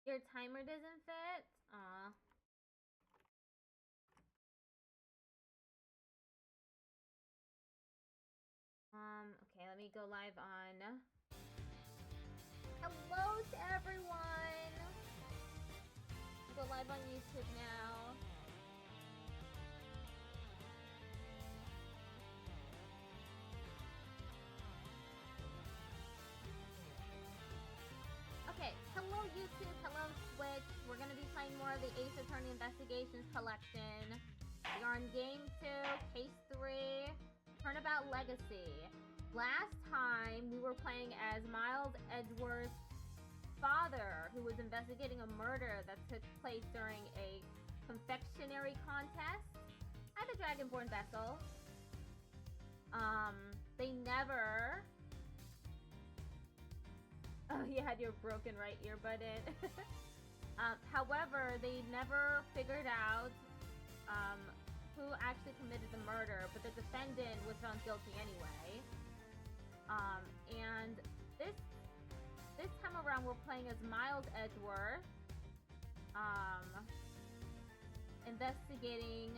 Your timer doesn't fit? Aw. Okay, let me go live on. Hello to everyone! I'll go live on YouTube now. Okay, hello YouTube, hello Twitch. We're gonna be playing more of the Ace Attorney Investigations collection. We are in Game 2, Case 3, Turnabout Legacy. Last time, we were playing as Miles Edgeworth's father, who was investigating a murder that took place during a confectionery contest at the Dragonborn vessel. They never... Oh, you had your broken right earbud in. However, they never figured out who actually committed the murder, but the defendant was found guilty anyway. And this time around, we're playing as Miles Edgeworth, investigating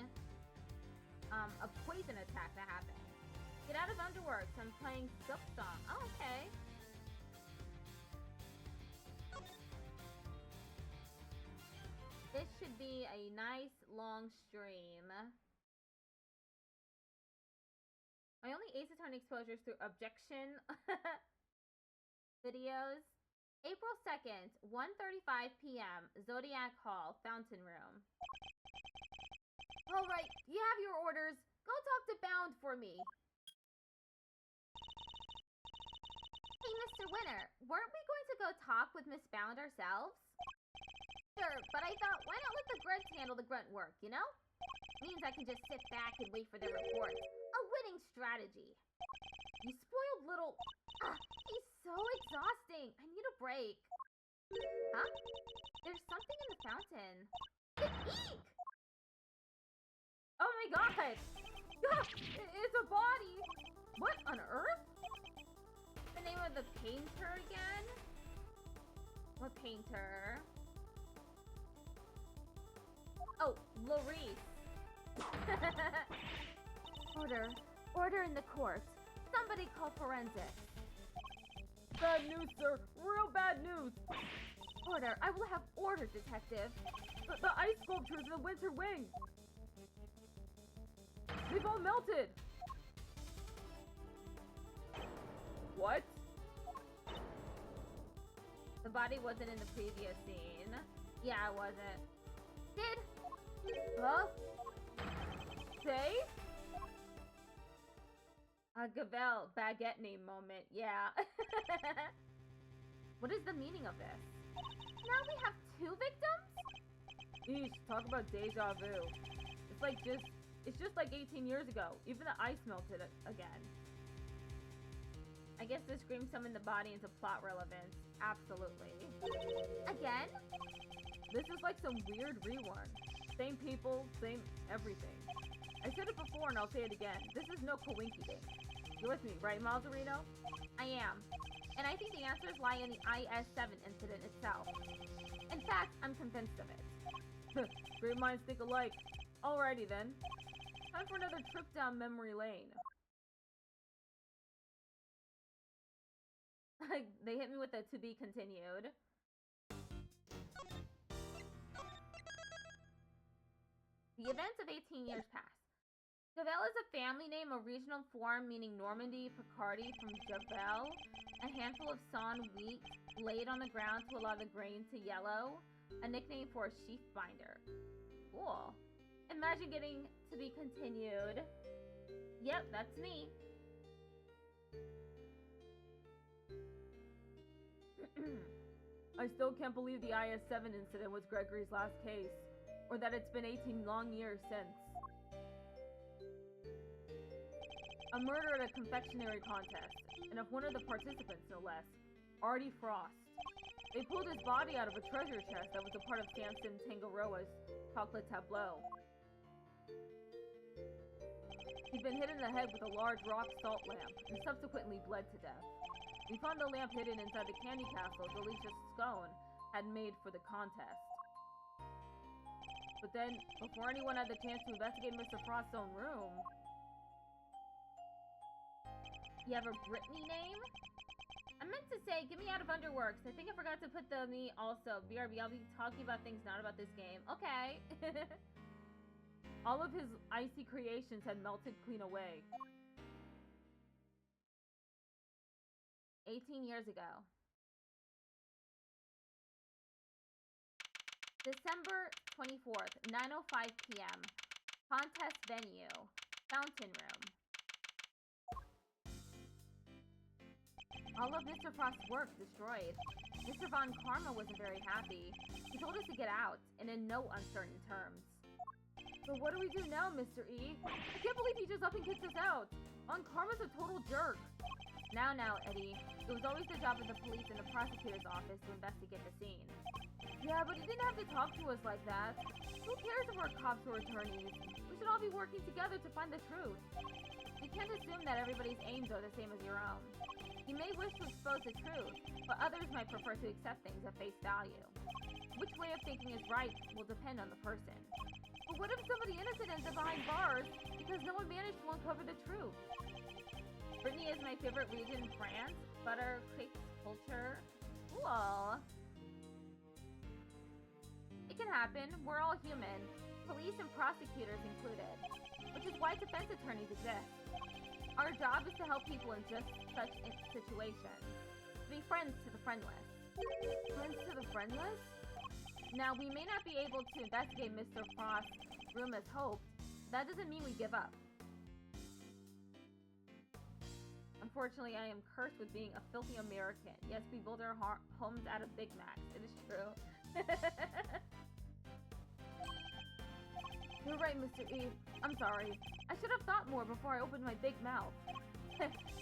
a poison attack that happened. Get out of Underworks. I'm playing Silk Song. Oh, okay. This should be a nice long stream. My only Ace Attorney exposure is through objection videos. April 2nd, 1:35 p.m. Zodiac Hall, Fountain Room. Alright, you have your orders. Go talk to Bound for me. Hey, Mr. Winner, weren't we going to go talk with Miss Bound ourselves? Sure, but I thought, why not let the grunts handle the grunt work, you know? Means I can just sit back and wait for their reports. A winning strategy. You spoiled little... he's so exhausting. I need a break. Huh? There's something in the fountain. Eek! Oh my god! It's a body! What on earth? The name of the painter again? What painter? Oh, Lorice. Order in the court. Somebody call forensics. Bad news, sir. Real bad news. Order. I will have order, detective. The ice sculptures in the winter wing. They've all melted. What? The body wasn't in the previous scene. Yeah, it wasn't. Huh? Say? A Gavel baguette name moment, yeah. What is the meaning of this? Now we have 2 victims? Eesh, talk about deja vu. It's just like 18 years ago. Even the ice melted again. I guess this screams summoned the body into plot relevance. Absolutely. Again? This is like some weird rework. Same people, same everything. I said it before and I'll say it again. This is no coinky-dink. You're with me, right, Malzarino? I am. And I think the answers lie in the IS-7 incident itself. In fact, I'm convinced of it. Great minds think alike. Alrighty then. Time for another trip down memory lane. They hit me with a to be continued. The events of 18 years pass. Javel is a family name, a regional form meaning Normandy, Picardy from Javel, a handful of sawn wheat laid on the ground to allow the grain to yellow, a nickname for a sheaf binder. Cool. Imagine getting to be continued. Yep, that's me. I still can't believe the IS-7 incident was Gregory's last case. Or that it's been 18 long years since. A murder at a confectionery contest, and of one of the participants, no less, Artie Frost. They pulled his body out of a treasure chest that was a part of Samson Tangaroa's chocolate tableau. He'd been hit in the head with a large rock salt lamp, and subsequently bled to death. We found the lamp hidden inside the candy castle Delicious Scone had made for the contest. But then, before anyone had the chance to investigate Mr. Frost's own room... You have a Brittany name? I meant to say, get me out of Underworks. I think I forgot to put the me also. BRB, I'll be talking about things not about this game. Okay. All of his icy creations had melted clean away. 18 years ago. December 24th, 9:05 p.m. Contest venue. Fountain room. All of Mr. Frost's work destroyed. Mr. Von Karma wasn't very happy. He told us to get out, and in no uncertain terms. But what do we do now, Mr. E? I can't believe he just up and kicked us out. Von Karma's a total jerk. Now, Eddie. It was always the job of the police and the prosecutor's office to investigate the scene. Yeah, but he didn't have to talk to us like that. Who cares if we're cops or attorneys? We should all be working together to find the truth. You can't assume that everybody's aims are the same as your own. You may wish to expose the truth, but others might prefer to accept things at face value. Which way of thinking is right will depend on the person. But what if somebody innocent ends up behind bars because no one managed to uncover the truth? Brittany is my favorite region in France. Butter, crepes, culture. Cool. It can happen. We're all human. Police and prosecutors included. Which is why defense attorneys exist. Our job is to help people in just such situations. To be friends to the friendless. Friends to the friendless? Now, we may not be able to investigate Mr. Frost's room as hoped. That doesn't mean we give up. Unfortunately, I am cursed with being a filthy American. Yes, we build our homes out of Big Macs. It is true. You're right, Mr. E. I'm sorry. I should have thought more before I opened my big mouth.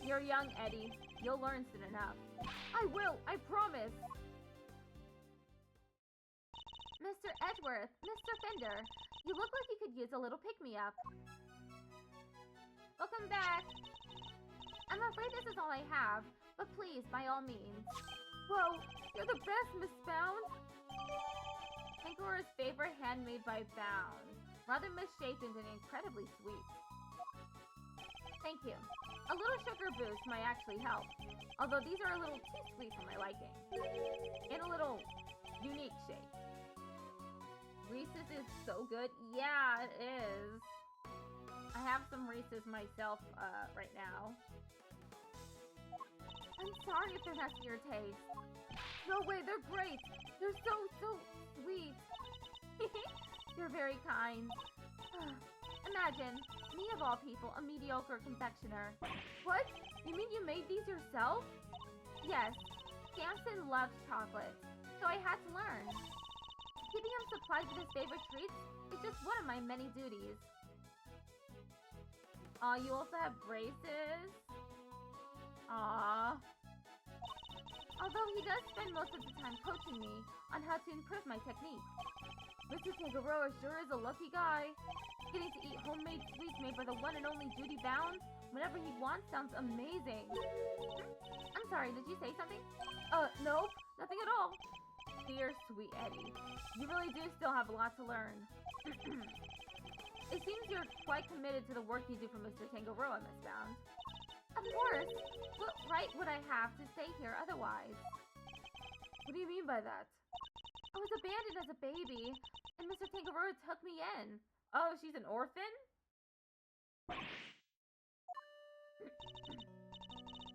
You're young, Eddie. You'll learn soon enough. I will, I promise! Mr. Edgeworth, Mr. Fender, you look like you could use a little pick-me-up. Welcome back! I'm afraid this is all I have, but please, by all means. Whoa, you're the best, Miss Bound! Tinkerer's favorite handmade by Bound. Rather misshapen and incredibly sweet. Thank you. A little sugar boost might actually help, although these are a little too sweet for my liking. In a little unique shape. Reese's is so good. Yeah, it is. I have some Reese's myself right now. I'm sorry if they're not to your taste. No way, they're great. They're so sweet. You're very kind. Imagine, me of all people, a mediocre confectioner. What? You mean you made these yourself? Yes. Samson loves chocolate, so I had to learn. Keeping him supplied with his favorite treats is just one of my many duties. Aw, you also have braces? Aww. Although he does spend most of the time coaching me on how to improve my technique. Mr. Tangaroa sure is a lucky guy. Getting to eat homemade sweets made by the one and only Judy Bound whenever he wants sounds amazing. I'm sorry, did you say something? No, nothing at all. Dear sweet Eddie, you really do still have a lot to learn. It seems you're quite committed to the work you do for Mr. Tangaroa, Miss Bound. Of course. What right would I have to stay here otherwise? What do you mean by that? I was abandoned as a baby, and Mr. Tangaroa took me in. Oh, she's an orphan?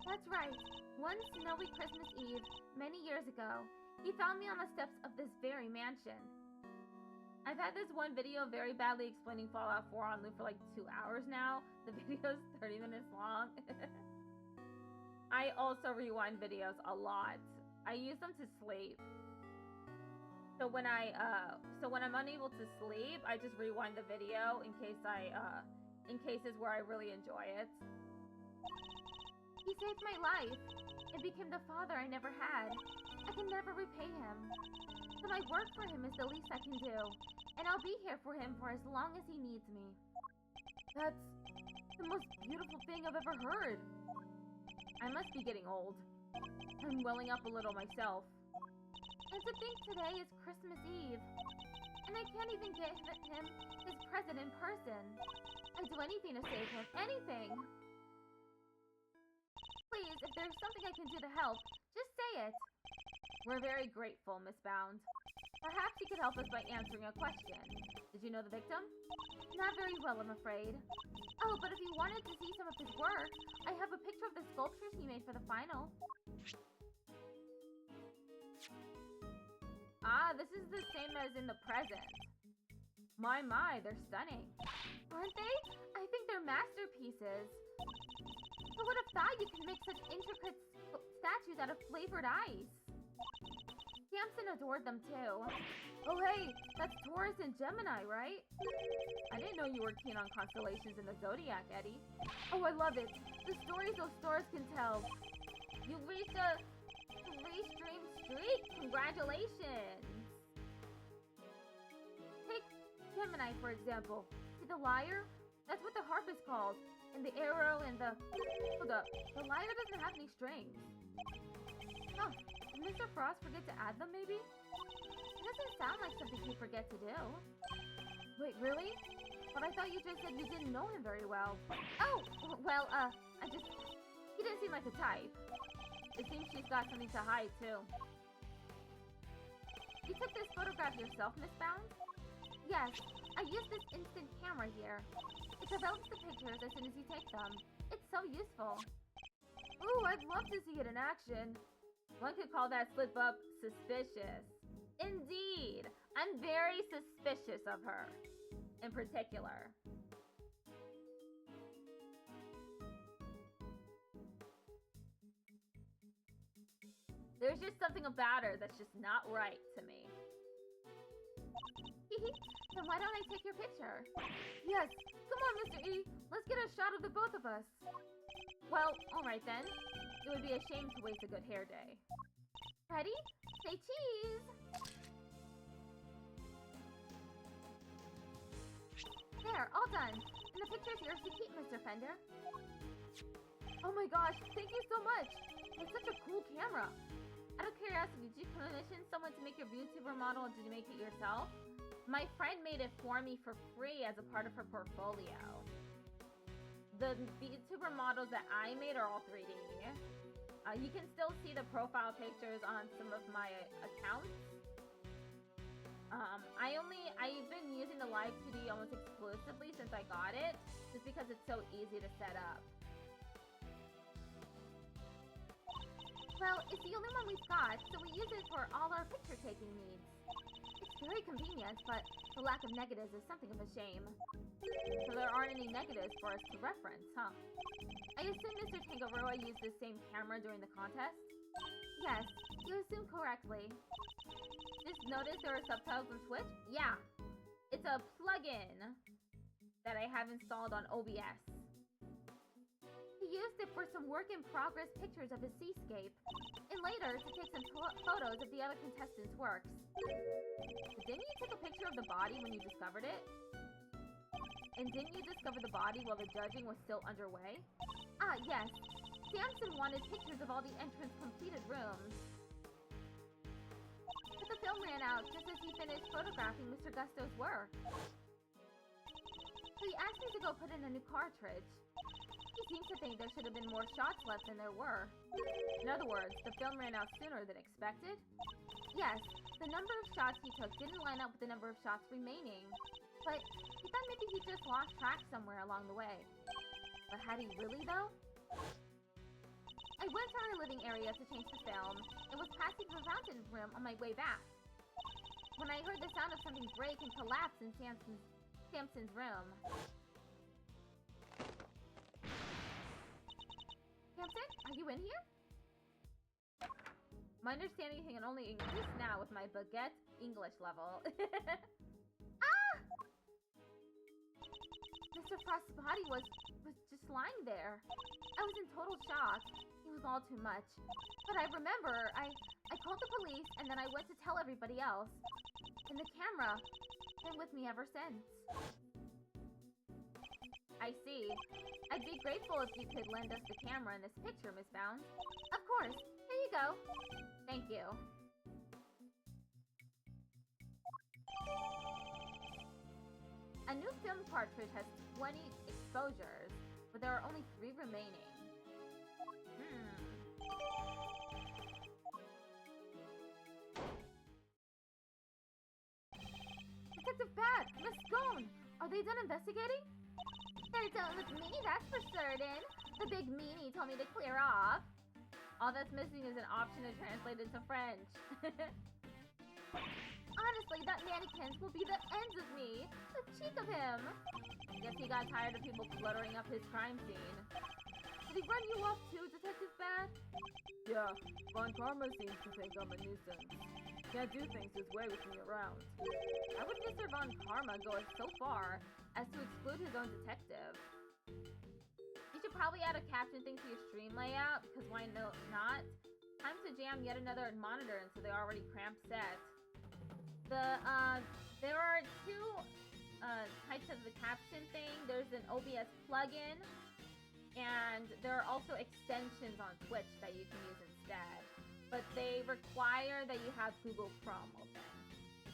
That's right. One snowy Christmas Eve, many years ago, he found me on the steps of this very mansion. I've had this one video very badly explaining Fallout 4 on loop for like 2 hours now. The video's 30 minutes long. I also rewind videos a lot. I use them to sleep. So when I'm unable to sleep, I just rewind the video in cases where I really enjoy it. He saved my life and became the father I never had. I can never repay him. So my work for him is the least I can do, and I'll be here for him for as long as he needs me. That's the most beautiful thing I've ever heard. I must be getting old. I'm welling up a little myself. And to think today is Christmas Eve. And I can't even get him his present in person. I'd do anything to save him. Anything! Please, if there's something I can do to help, just say it. We're very grateful, Miss Bound. Perhaps you could help us by answering a question. Did you know the victim? Not very well, I'm afraid. Oh, but if you wanted to see some of his work, I have a picture of the sculptures he made for the final. Ah, this is the same as in the present. My, they're stunning. Aren't they? I think they're masterpieces. Who would have thought you could make such intricate statues out of flavored ice? Samson adored them too. Oh hey, that's Taurus and Gemini, right? I didn't know you were keen on constellations in the zodiac, Eddie. Oh, I love it. The stories those stars can tell. You reached a 3-stream streak. Congratulations. Take Gemini, for example. See the lyre? That's what the harp is called. And the arrow and the... Hold up. The lyre doesn't have any strings. Huh. Did Mr. Frost forget to add them, maybe? It doesn't sound like something he'd forget to do. Wait, really? But I thought you just said you didn't know him very well. Oh! Well, he didn't seem like a type. It seems she's got something to hide, too. You took this photograph yourself, Miss Bound? Yes. I used this instant camera here. It develops the pictures as soon as you take them. It's so useful. Ooh, I'd love to see it in action. One could call that slip up suspicious. Indeed, I'm very suspicious of her. In particular. There's just something about her that's just not right to me. Then why don't I take your picture? Yes, come on, Mr. E. Let's get a shot of the both of us. Well, alright then. It would be a shame to waste a good hair day. Ready? Say cheese! There, all done. And the picture's yours to keep, Mr. Fender. Oh my gosh, thank you so much! It's such a cool camera. Out of curiosity, did you commission someone to make your VTuber model, or did you make it yourself? My friend made it for me for free as a part of her portfolio. The VTuber models that I made are all 3D. You can still see the profile pictures on some of my accounts. I've been using the Live 2D almost exclusively since I got it, just because it's so easy to set up. Well, it's the only one we've got, so we use it for all our picture-taking needs. It's very convenient, but the lack of negatives is something of a shame. So there aren't any negatives for us to reference, huh? I assume Mr. Tangaroa used the same camera during the contest? Yes, you assume correctly. Just noticed there are subtitles on Twitch? Yeah. It's a plugin that I have installed on OBS. He used it for some work-in-progress pictures of his seascape, and later to take some photos of the other contestants' works. But didn't you take a picture of the body when you discovered it? And didn't you discover the body while the judging was still underway? Ah, yes. Samson wanted pictures of all the entrance completed rooms. But the film ran out just as he finished photographing Mr. Gusto's work. So he asked me to go put in a new cartridge. He seems to think there should have been more shots left than there were. In other words, the film ran out sooner than expected? Yes, the number of shots he took didn't line up with the number of shots remaining. But he thought maybe he just lost track somewhere along the way. But had he really, though? I went to our living area to change the film, and was passing the fountain room on my way back, when I heard the sound of something break and collapse in Samson's room. Samson, are you in here? My understanding can only increase now with my baguette English level. Ah! Mr. Frost's body was just lying there. I was in total shock. It was all too much. But I remember, I called the police, and then I went to tell everybody else. And the camera been with me ever since. I see. I'd be grateful if you could lend us the camera in this picture, Miss Bound. Of course. Here you go. Thank you. film cartridge has 20 exposures, but there are only 3 remaining. Detective Bat, Miss Scone, are they done investigating? They're done with me, that's for certain. The big meanie told me to clear off. All that's missing is an option to translate into French. Honestly, that mannequin will be the end of me. The cheek of him. Guess he got tired of people cluttering up his crime scene. Did he run you off too, Detective Bat? Yeah, Von Karma seems to think I'm a nuisance. Can't do things his way with me around. Why would Mr. Von Karma go so far as to exclude his own detective? You should probably add a caption thing to your stream layout, because why not? Time to jam yet another monitor into the already cramped set. There are 2 types of the caption thing. There's an OBS plugin, and there are also extensions on Twitch that you can use instead. But they require that you have Google Chrome open.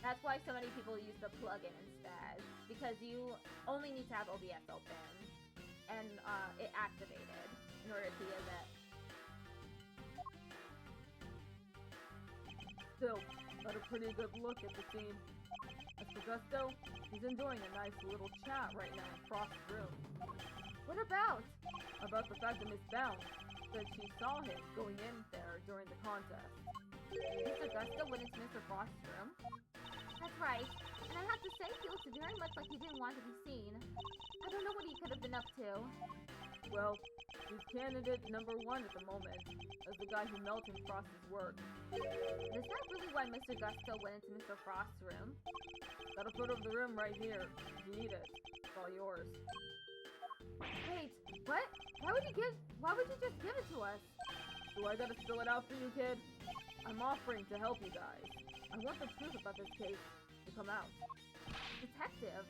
That's why so many people use the plugin instead, because you only need to have OBS open and it activated in order to use it. Still, got a pretty good look at the scene. As for Gusto, he's enjoying a nice little chat right now in Frost's room. What about? About the fact that Miss Bounce said she saw him going in there during the contest. Mr. Gusto went into Mr. Frost's room? That's right. And I have to say, he looks very much like he didn't want to be seen. I don't know what he could have been up to. Well, he's candidate number 1 at the moment, as the guy who melted Frost's work. Is that really why Mr. Gusto went into Mr. Frost's room? Got a photo of the room right here. If you need it, it's all yours. Wait, what? Why would you just give it to us? Do I gotta spill it out for you, kid? I'm offering to help you guys. I want the truth about this case to come out. Detective?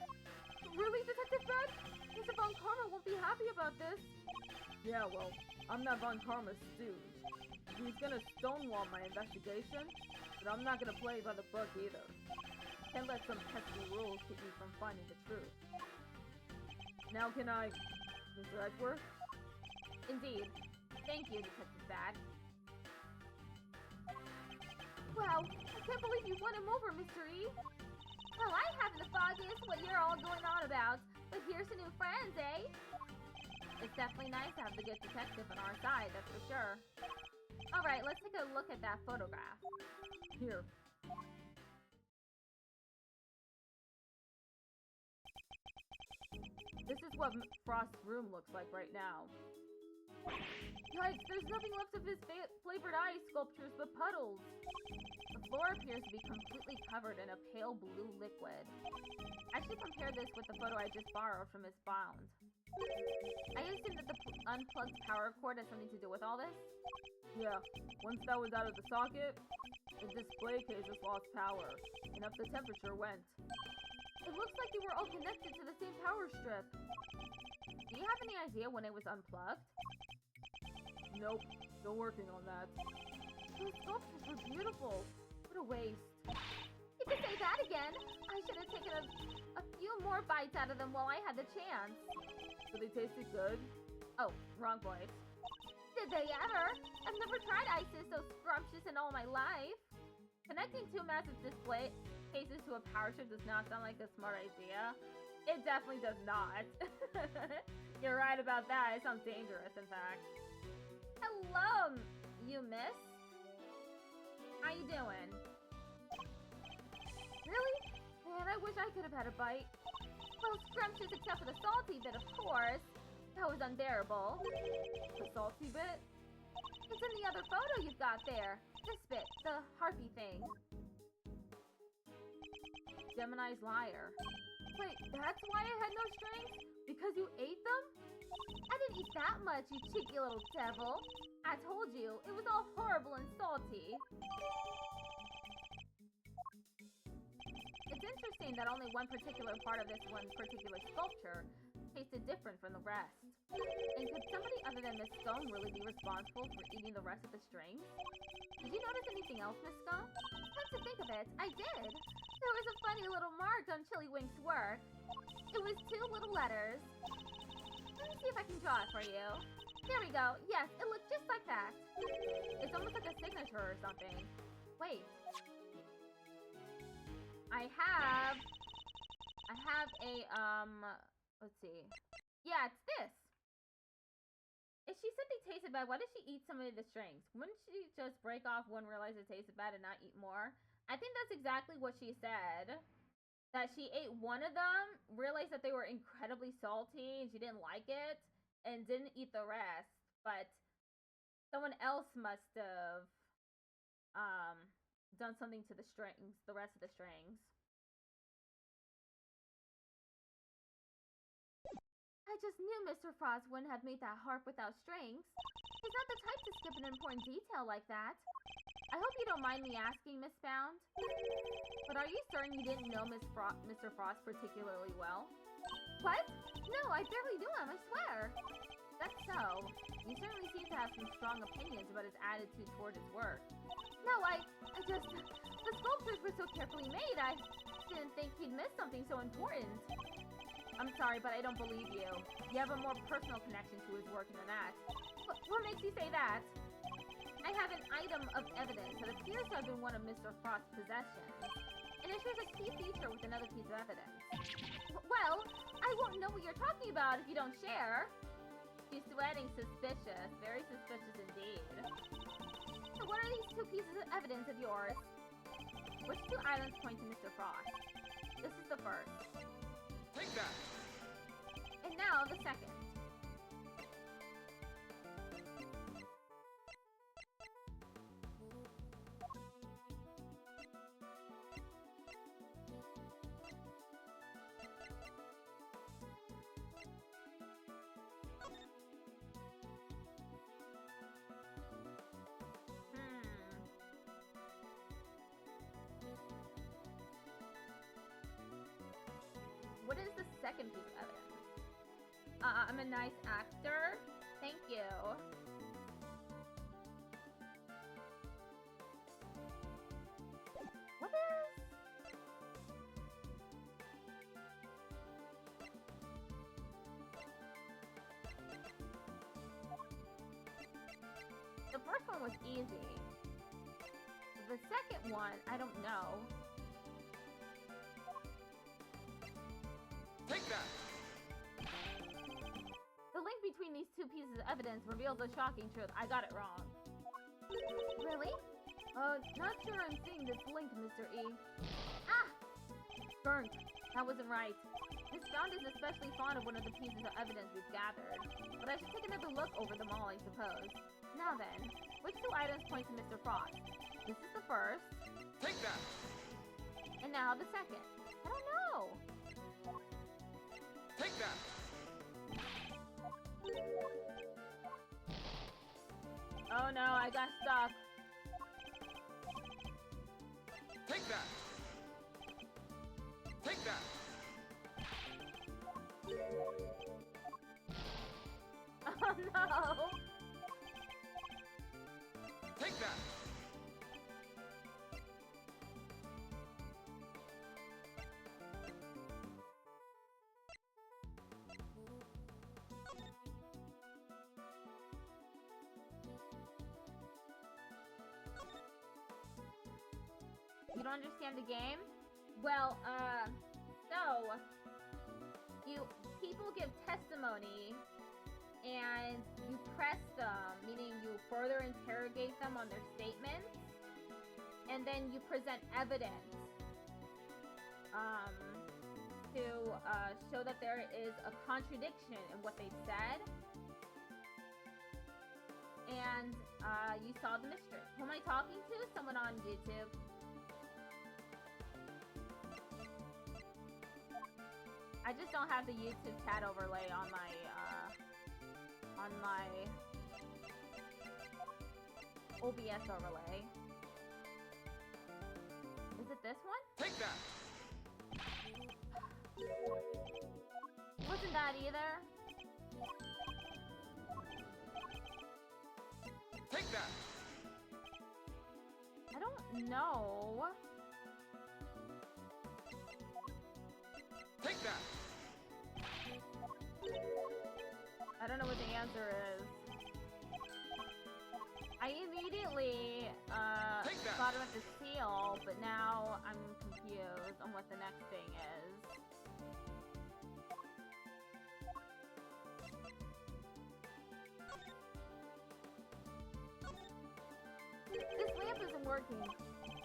Really, Detective Bat? Mr. Von Karma won't be happy about this. Yeah, well, I'm not Von Karma's stooge. He's gonna stonewall my investigation, but I'm not gonna play by the book either. Can't let some pesky rules keep me from finding the truth. Now can I... Mr. Edgeworth? Indeed. Thank you, Detective Bat. Wow, I can't believe you won him over, Mr. E. Well, I haven't the foggiest what you're all going on about, but here's some new friends, eh? It's definitely nice to have the good detective on our side, that's for sure. Alright, let's take a look at that photograph. Here. This is what Frost's room looks like right now. Guys, there's nothing left of his flavored ice sculptures but puddles. The floor appears to be completely covered in a pale blue liquid. I should compare this with the photo I just borrowed from Miss Bound. I assume that the unplugged power cord has something to do with all this? Yeah, once that was out of the socket, the display case just lost power, and up the temperature went. It looks like they were all connected to the same power strip. Do you have any idea when it was unplugged? Nope, still working on that. Those sculptures were beautiful. What a waste. You could say that again. I should have taken a few more bites out of them while I had the chance. So they tasted good? Oh, wrong voice. Did they ever? I've never tried ices so scrumptious in all my life. Connecting 2 massive display cases to a power strip does not sound like a smart idea. It definitely does not. You're right about that. It sounds dangerous, in fact. Hello, you miss. How you doing? Really? Man, I wish I could have had a bite. Well, scrumptious except for the salty bit, of course. That was unbearable. The salty bit? It's in the other photo you've got there. This bit, the harpy thing. Gemini's liar. Wait, that's why I had no strings? Because you ate them? I didn't eat that much, you cheeky little devil. I told you, it was all horrible and salty. It's interesting that only one particular part of this one particular sculpture tasted different from the rest. And could somebody other than Miss Stone really be responsible for eating the rest of the strings? Did you notice anything else, Miss Scone? Come to think of it, I did. There was a funny little mark on Chillywink's work. It was 2 little letters. Let me see if I can draw it for you. There we go. Yes, it looked just like that. It's almost like a signature or something. Wait. I have a, let's see. Yeah, it's this. If she said they tasted bad, why did she eat some of the strings? Wouldn't she just break off one, realize it tasted bad, and not eat more? I think that's exactly what she said. That she ate one of them, realized that they were incredibly salty, and she didn't like it, and didn't eat the rest. But someone else must have done something to the strings, the rest of the strings. I just knew Mr. Frost wouldn't have made that harp without strings. He's not the type to skip an important detail like that. I hope you don't mind me asking, Miss Bound. But are you certain you didn't know Mr. Frost particularly well? What? No, I barely knew him, I swear. That's so. You certainly seem to have some strong opinions about his attitude toward his work. No, I just... The sculptures were so carefully made, I didn't think he'd miss something so important. I'm sorry, but I don't believe you. You have a more personal connection to his work than that. What makes you say that? I have an item of evidence that appears to have been one of Mr. Frost's possessions. And it shows a key feature with another piece of evidence. Well, I won't know what you're talking about if you don't share. She's sweating suspicious. Very suspicious indeed. So what are these 2 pieces of evidence of yours? Which 2 items point to Mr. Frost? This is the first. Take that! And now the second. What is the second piece of evidence? I'm a nice actor. Thank you. What is... The first one was easy. The second one, I don't know. Take that! The link between these 2 pieces of evidence reveals a shocking truth. I got it wrong. Really? Not sure I'm seeing this link, Mr. E. Ah! Burnt. That wasn't right. Miss Bound is especially fond of one of the pieces of evidence we've gathered. But I should take another look over them all, I suppose. Now then, which 2 items point to Mr. Frost? This is the first. Take that! And now the second. I don't know. Take that! Oh no, I got stuck. Take that! Take that! Oh no! Take that! You don't understand the game? Well, so people give testimony and you press them, meaning you further interrogate them on their statements, and then you present evidence to show that there is a contradiction in what they've said. And you solve the mystery. Who am I talking to? Someone on YouTube. I just don't have the YouTube chat overlay on my OBS overlay. Is it this one? Take that! Wasn't that either? Take that! I don't know. Take that! I don't know what the answer is. I immediately Take that. thought about the seal, but now I'm confused on what the next thing is. This lamp isn't working.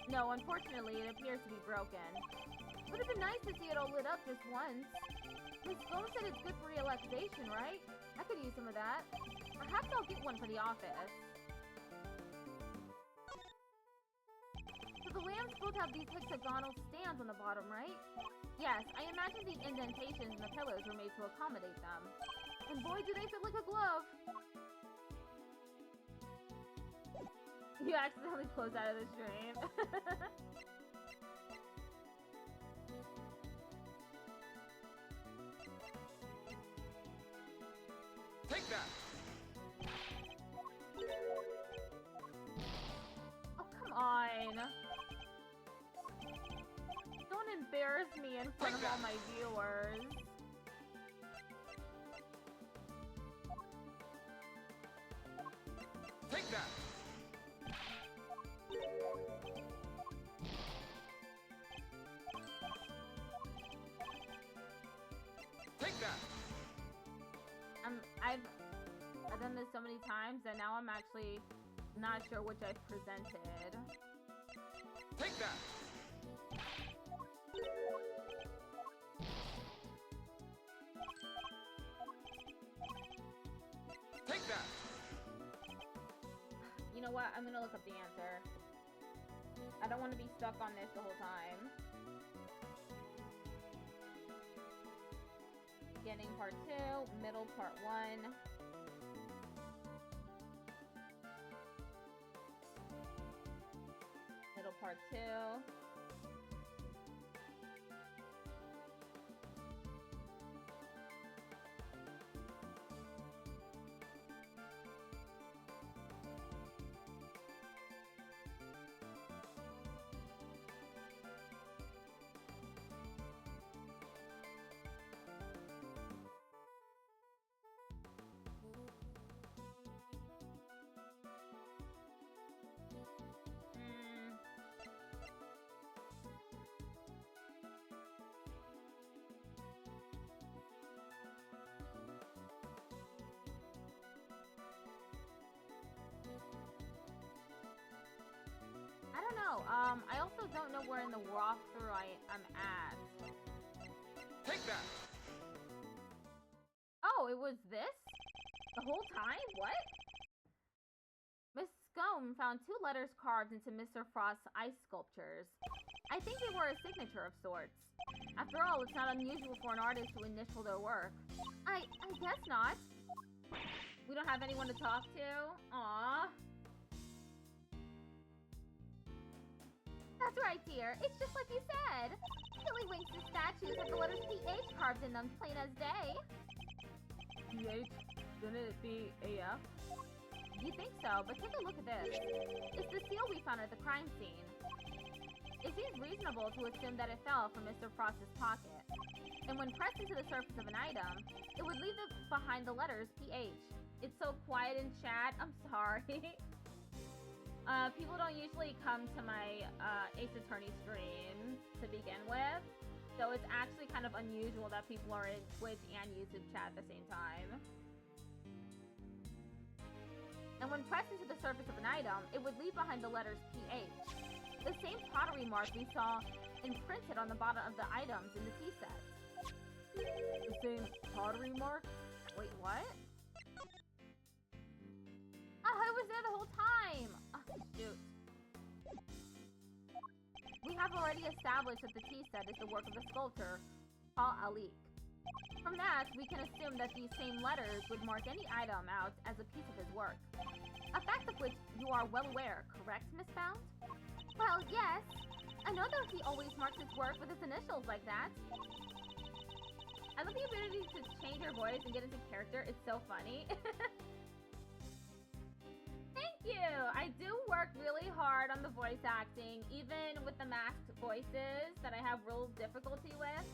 No, unfortunately, it appears to be broken. Would have been nice to see it all lit up just once. Miss Bone said it's good for relaxation, right? I could use some of that. Perhaps I'll get one for the office. So the lamps both have these hexagonal stands on the bottom, right? Yes, I imagine the indentations in the pillars were made to accommodate them. And boy, do they fit like a glove! You accidentally closed out of the stream. Take that! Oh, come on! Don't embarrass me in front of all my viewers. Take that! Take that! I've done this so many times that now I'm actually not sure which I've presented. Take that! Take that! You know what? I'm gonna look up the answer. I don't want to be stuck on this the whole time. Beginning part 2, middle part 1. Middle part 2. I don't know. I also don't know where in the walkthrough I'm at. Take that! Oh, it was this? The whole time? What? Miss Scone found 2 letters carved into Mr. Frost's ice sculptures. I think they were a signature of sorts. After all, it's not unusual for an artist to initial their work. I guess not. We don't have anyone to talk to? Aww. That's right, dear. It's just like you said. Tiddlywinks' statues have the letters PH carved in them, plain as day. PH? Shouldn't it be AF? You think so, but take a look at this. It's the seal we found at the crime scene. It seems reasonable to assume that it fell from Mr. Frost's pocket. And when pressed into the surface of an item, it would leave behind the letters PH. It's so quiet in chat. I'm sorry. People don't usually come to my Ace Attorney streams to begin with, so it's actually kind of unusual that people are in Twitch and YouTube chat at the same time. And when pressed into the surface of an item, it would leave behind the letters PH. The same pottery mark we saw imprinted on the bottom of the items in the tea set. The same pottery mark? Wait, what? Oh, I was there the whole time! Oh, shoot. We have already established that the tea set is the work of the sculptor, Paul Alik. From that, we can assume that these same letters would mark any item out as a piece of his work. A fact of which you are well aware, correct, Miss Bound? Well, yes. I know that he always marks his work with his initials like that. I love the ability to change your voice and get into character. It's so funny. Thank you! I do work really hard on the voice acting, even with the masked voices that I have real difficulty with.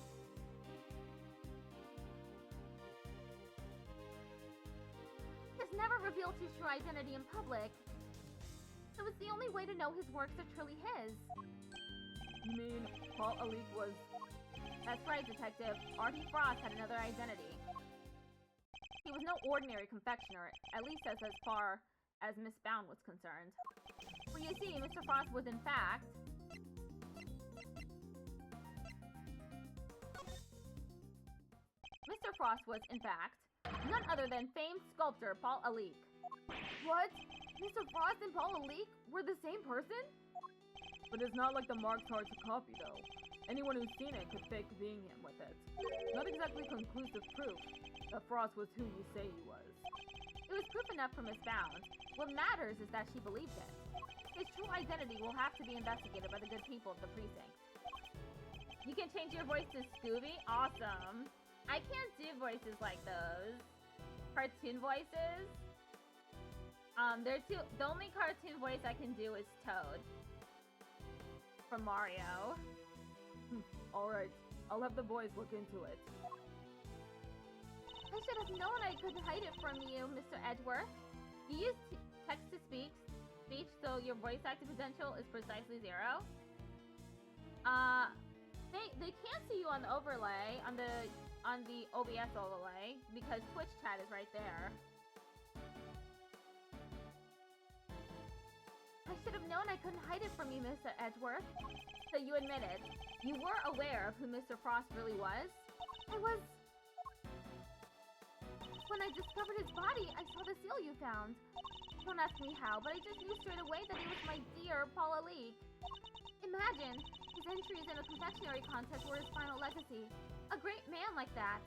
Has never revealed his true identity in public. It was the only way to know his works are truly his. You mean Paul Alik was... That's right, Detective. Artie Frost had another identity. He was no ordinary confectioner, at least as far as Miss Bound was concerned. For you see, Mr. Frost was in fact... Mr. Frost was, in fact, none other than famed sculptor Paul Alik. What? Mr. Frost and Paul Alik were the same person? But it's not like the mark's hard to copy, though. Anyone who's seen it could fake being him with it. Not exactly conclusive proof that Frost was who you say he was. It was proof enough for Miss Bound. What matters is that she believed it. His true identity will have to be investigated by the good people of the precinct. You can change your voice to Scooby? Awesome. I can't do voices like those. Cartoon voices? The only cartoon voice I can do is Toad. From Mario. Alright, I'll have the boys look into it. I should have known I couldn't hide it from you, Mr. Edgeworth. You use text-to-speech, so your voice acting potential is precisely 0. They can't see you on the overlay, on the OBS overlay, because Twitch chat is right there. I should have known I couldn't hide it from you, Mr. Edgeworth. So you admitted, you were aware of who Mr. Frost really was? I was... When I discovered his body, I saw the seal you found. Don't ask me how, but I just knew straight away that he was my dear Paul Alik. Imagine, his entries in a confectionery contest were his final legacy. A great man like that.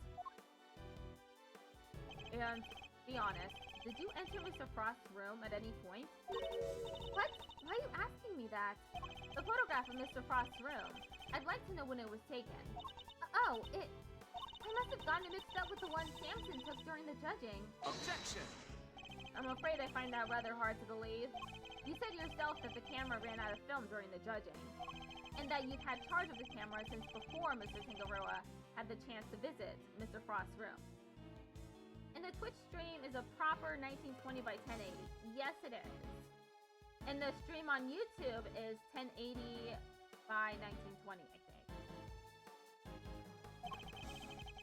And, be honest, did you enter Mr. Frost's room at any point? What? Why are you asking me that? The photograph of Mr. Frost's room. I'd like to know when it was taken. Oh, I must have gotten it mixed up with the one Samson took during the judging. Objection! I'm afraid I find that rather hard to believe. You said yourself that the camera ran out of film during the judging, and that you've had charge of the camera since before Mr. Tangaroa had the chance to visit Mr. Frost's room. And the Twitch stream is a proper 1920 by 1080. Yes, it is. And the stream on YouTube is 1080 by 1920, I think.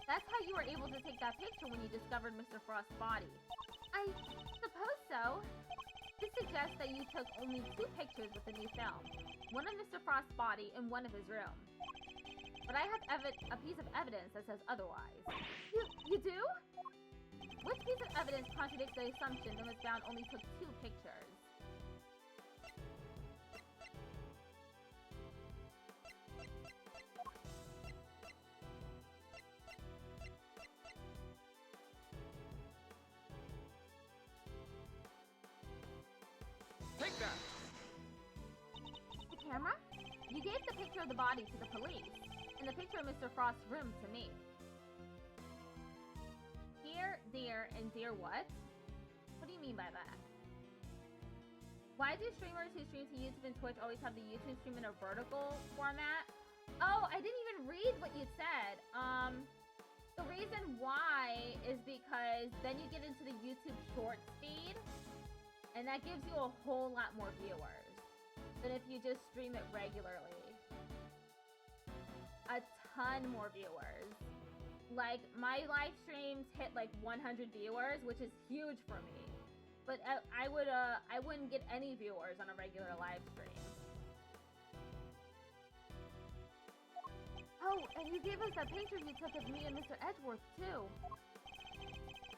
That's how you were able to take that picture when you discovered Mr. Frost's body. I suppose so. This suggests that you took only 2 pictures with the new film. One of Mr. Frost's body and one of his room. But I have a piece of evidence that says otherwise. You do? Which piece of evidence contradicts the assumption that Miss Bound only took 2 pictures? Take that! The camera? You gave the picture of the body to the police, and the picture of Mr. Frost's room to me. Here, dear, and dear what? What do you mean by that? Why do streamers who stream to YouTube and Twitch always have the YouTube stream in a vertical format? Oh, I didn't even read what you said. The reason why is because then you get into the YouTube short feed, and that gives you a whole lot more viewers than if you just stream it regularly. A ton more viewers. Like, my live streams hit like 100 viewers, which is huge for me. But I wouldn't get any viewers on a regular live stream. Oh, and you gave us that picture you took of me and Mr. Edgeworth, too.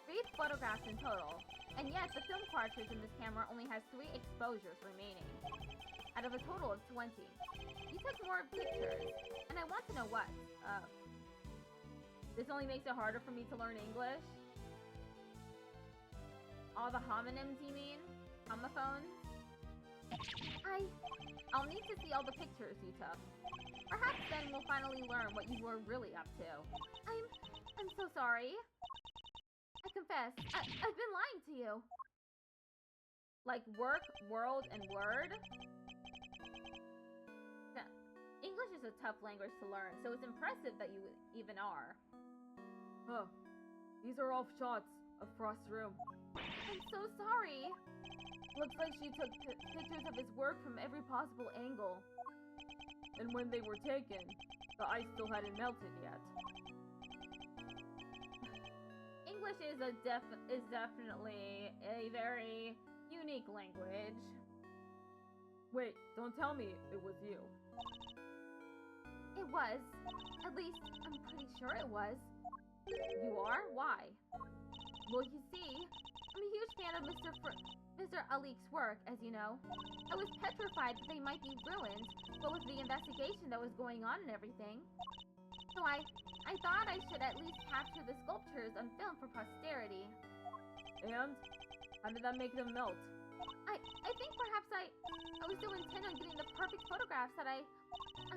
3 photographs in total. And yet, the film cartridge in this camera only has 3 exposures remaining, out of a total of 20. You took more pictures, and I want to know what. This only makes it harder for me to learn English? All the homonyms, you mean? Homophones? I'll need to see all the pictures you took. Perhaps then we'll finally learn what you were really up to. I'm so sorry. I confess, I've been lying to you. Like work, world, and word. English is a tough language to learn, so it's impressive that you even are. Huh. These are all shots of Frost's room. I'm so sorry. Looks like she took pictures of his work from every possible angle. And when they were taken, the ice still hadn't melted yet. English is definitely a very unique language. Wait, don't tell me it was you. It was. At least, I'm pretty sure it was. You are? Why? Well, you see, I'm a huge fan of Mr. Alik's work, as you know. I was petrified that they might be ruined, but with the investigation that was going on and everything. So I thought I should at least capture the sculptures on film for posterity. And? How did that make them melt? I think perhaps I was so intent on getting the perfect photographs that I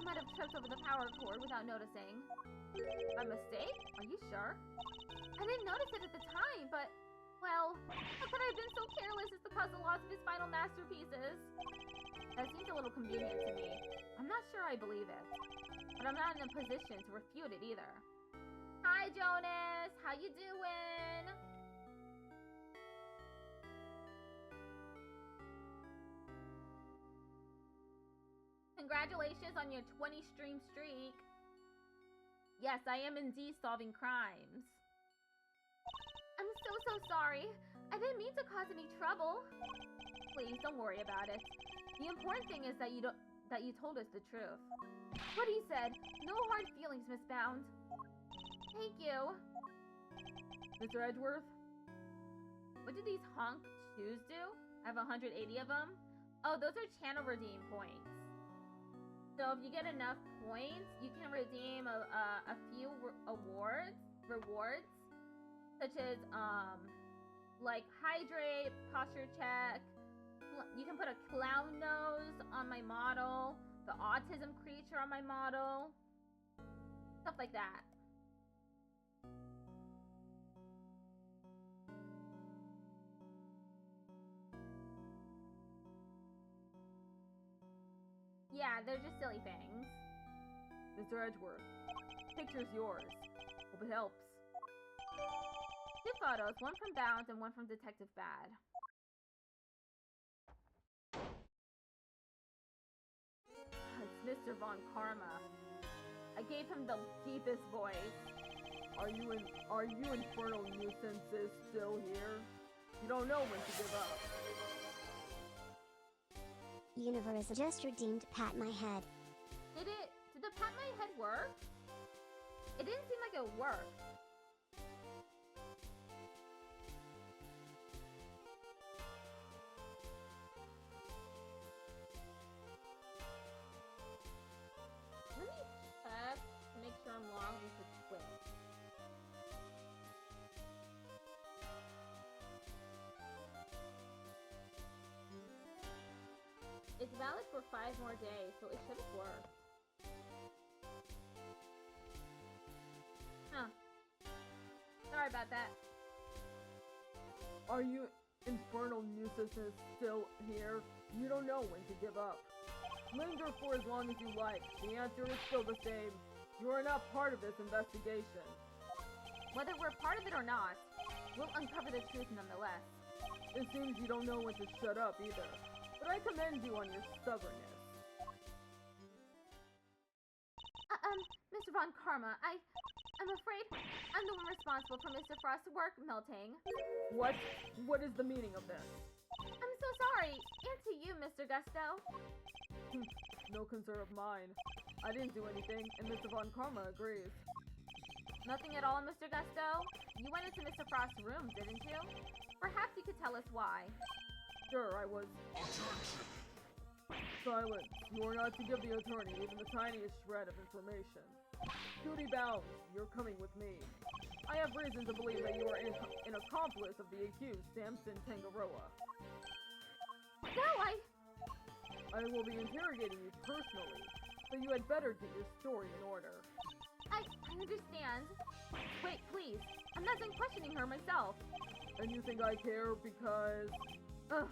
might have tripped over the power cord without noticing. A mistake? Are you sure? I didn't notice it at the time, but, well, how could I have been so careless as to cause the loss of his final masterpieces? That seems a little convenient to me. I'm not sure I believe it, but I'm not in a position to refute it either. Hi, Jonas! How you doing? Congratulations on your 20 stream streak. Yes, I am indeed solving crimes. I'm so sorry. I didn't mean to cause any trouble. Please, don't worry about it. The important thing is that you told us the truth. What he said. No hard feelings, Miss Bound. Thank you. Mr. Edgeworth? What do these honk shoes do? I have 180 of them. Oh, those are channel redeem points. So if you get enough points, you can redeem a few rewards, such as like hydrate, posture check. You can put a clown nose on my model, the autism creature on my model, stuff like that. Yeah, they're just silly things. Mr. Edgeworth, picture's yours. Hope it helps. 2 photos, one from Bounds and one from Detective Bad. It's Mr. Von Karma. I gave him the deepest voice. Are you infernal nuisances still here? You don't know when to give up. Universe just redeemed pat my head. Did the pat my head work? It didn't seem like it worked. Let me check to make sure I'm logged into Twitch. It's valid for 5 more days, so it should have worked. Huh. Sorry about that. Are you infernal nuisances still here? You don't know when to give up. Linger for as long as you like. The answer is still the same. You are not part of this investigation. Whether we're part of it or not, we'll uncover the truth nonetheless. It seems you don't know when to shut up either. But I commend you on your stubbornness. Mr. Von Karma, I'm afraid I'm the one responsible for Mr. Frost's work melting. What? What is the meaning of this? I'm so sorry. And to you, Mr. Gusto. No concern of mine. I didn't do anything, and Mr. Von Karma agrees. Nothing at all, Mr. Gusto? You went into Mr. Frost's room, didn't you? Perhaps you could tell us why. Sure, I was. Silence. You are not to give the attorney even the tiniest shred of information. Duty bound, you're coming with me. I have reason to believe that you are an accomplice of the accused, Samson Tangaroa. No, I will be interrogating you personally, so you had better get your story in order. I understand. Wait, please. I'm not done questioning her myself. And you think I care because... Ugh.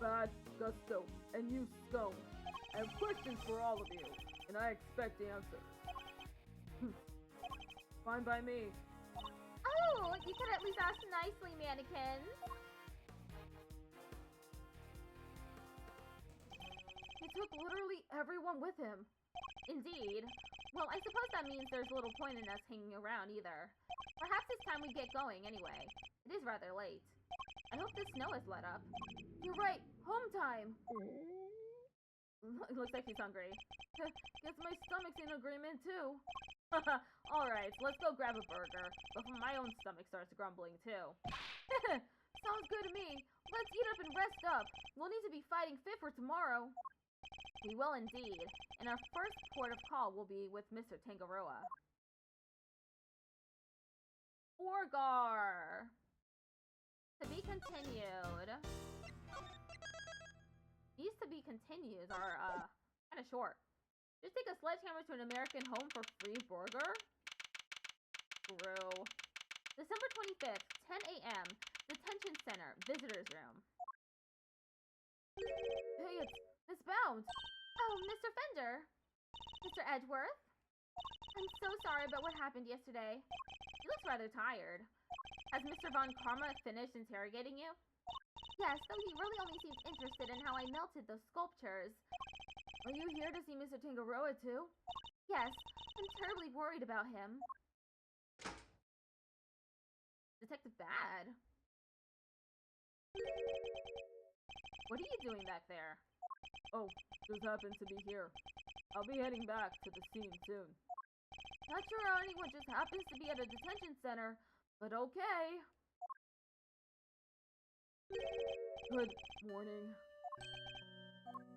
Bad, Gusto, and you, Scone. I have questions for all of you, and I expect answers. Fine by me. Oh, you could at least ask nicely, mannequins. He took literally everyone with him. Indeed. Well, I suppose that means there's little point in us hanging around either. Perhaps it's time we get going anyway. It is rather late. I hope the snow has let up. You're right, home time. Looks like he's hungry. Guess my stomach's in agreement too. Alright, so let's go grab a burger. Before my own stomach starts grumbling too. Sounds good to me. Let's eat up and rest up. We'll need to be fighting fit for tomorrow. We will indeed. And our first port of call will be with Mr. Tangaroa. Orgar! To be continued. These to be continues are, kinda short. Just take a sledgehammer to an American home for free burger? True. December 25th, 10 a.m. Detention Center, Visitors Room. Hey, it's Miss Bounce. Oh, Mr. Fender. Mr. Edgeworth? I'm so sorry about what happened yesterday. You look rather tired. Has Mr. Von Karma finished interrogating you? Yes, though he really only seems interested in how I melted those sculptures. Are you here to see Mr. Tangaroa too? Yes, I'm terribly worried about him. Detective Bad? What are you doing back there? Oh, just happened to be here. I'll be heading back to the scene soon. Not sure how anyone just happens to be at a detention center, but okay. Good morning.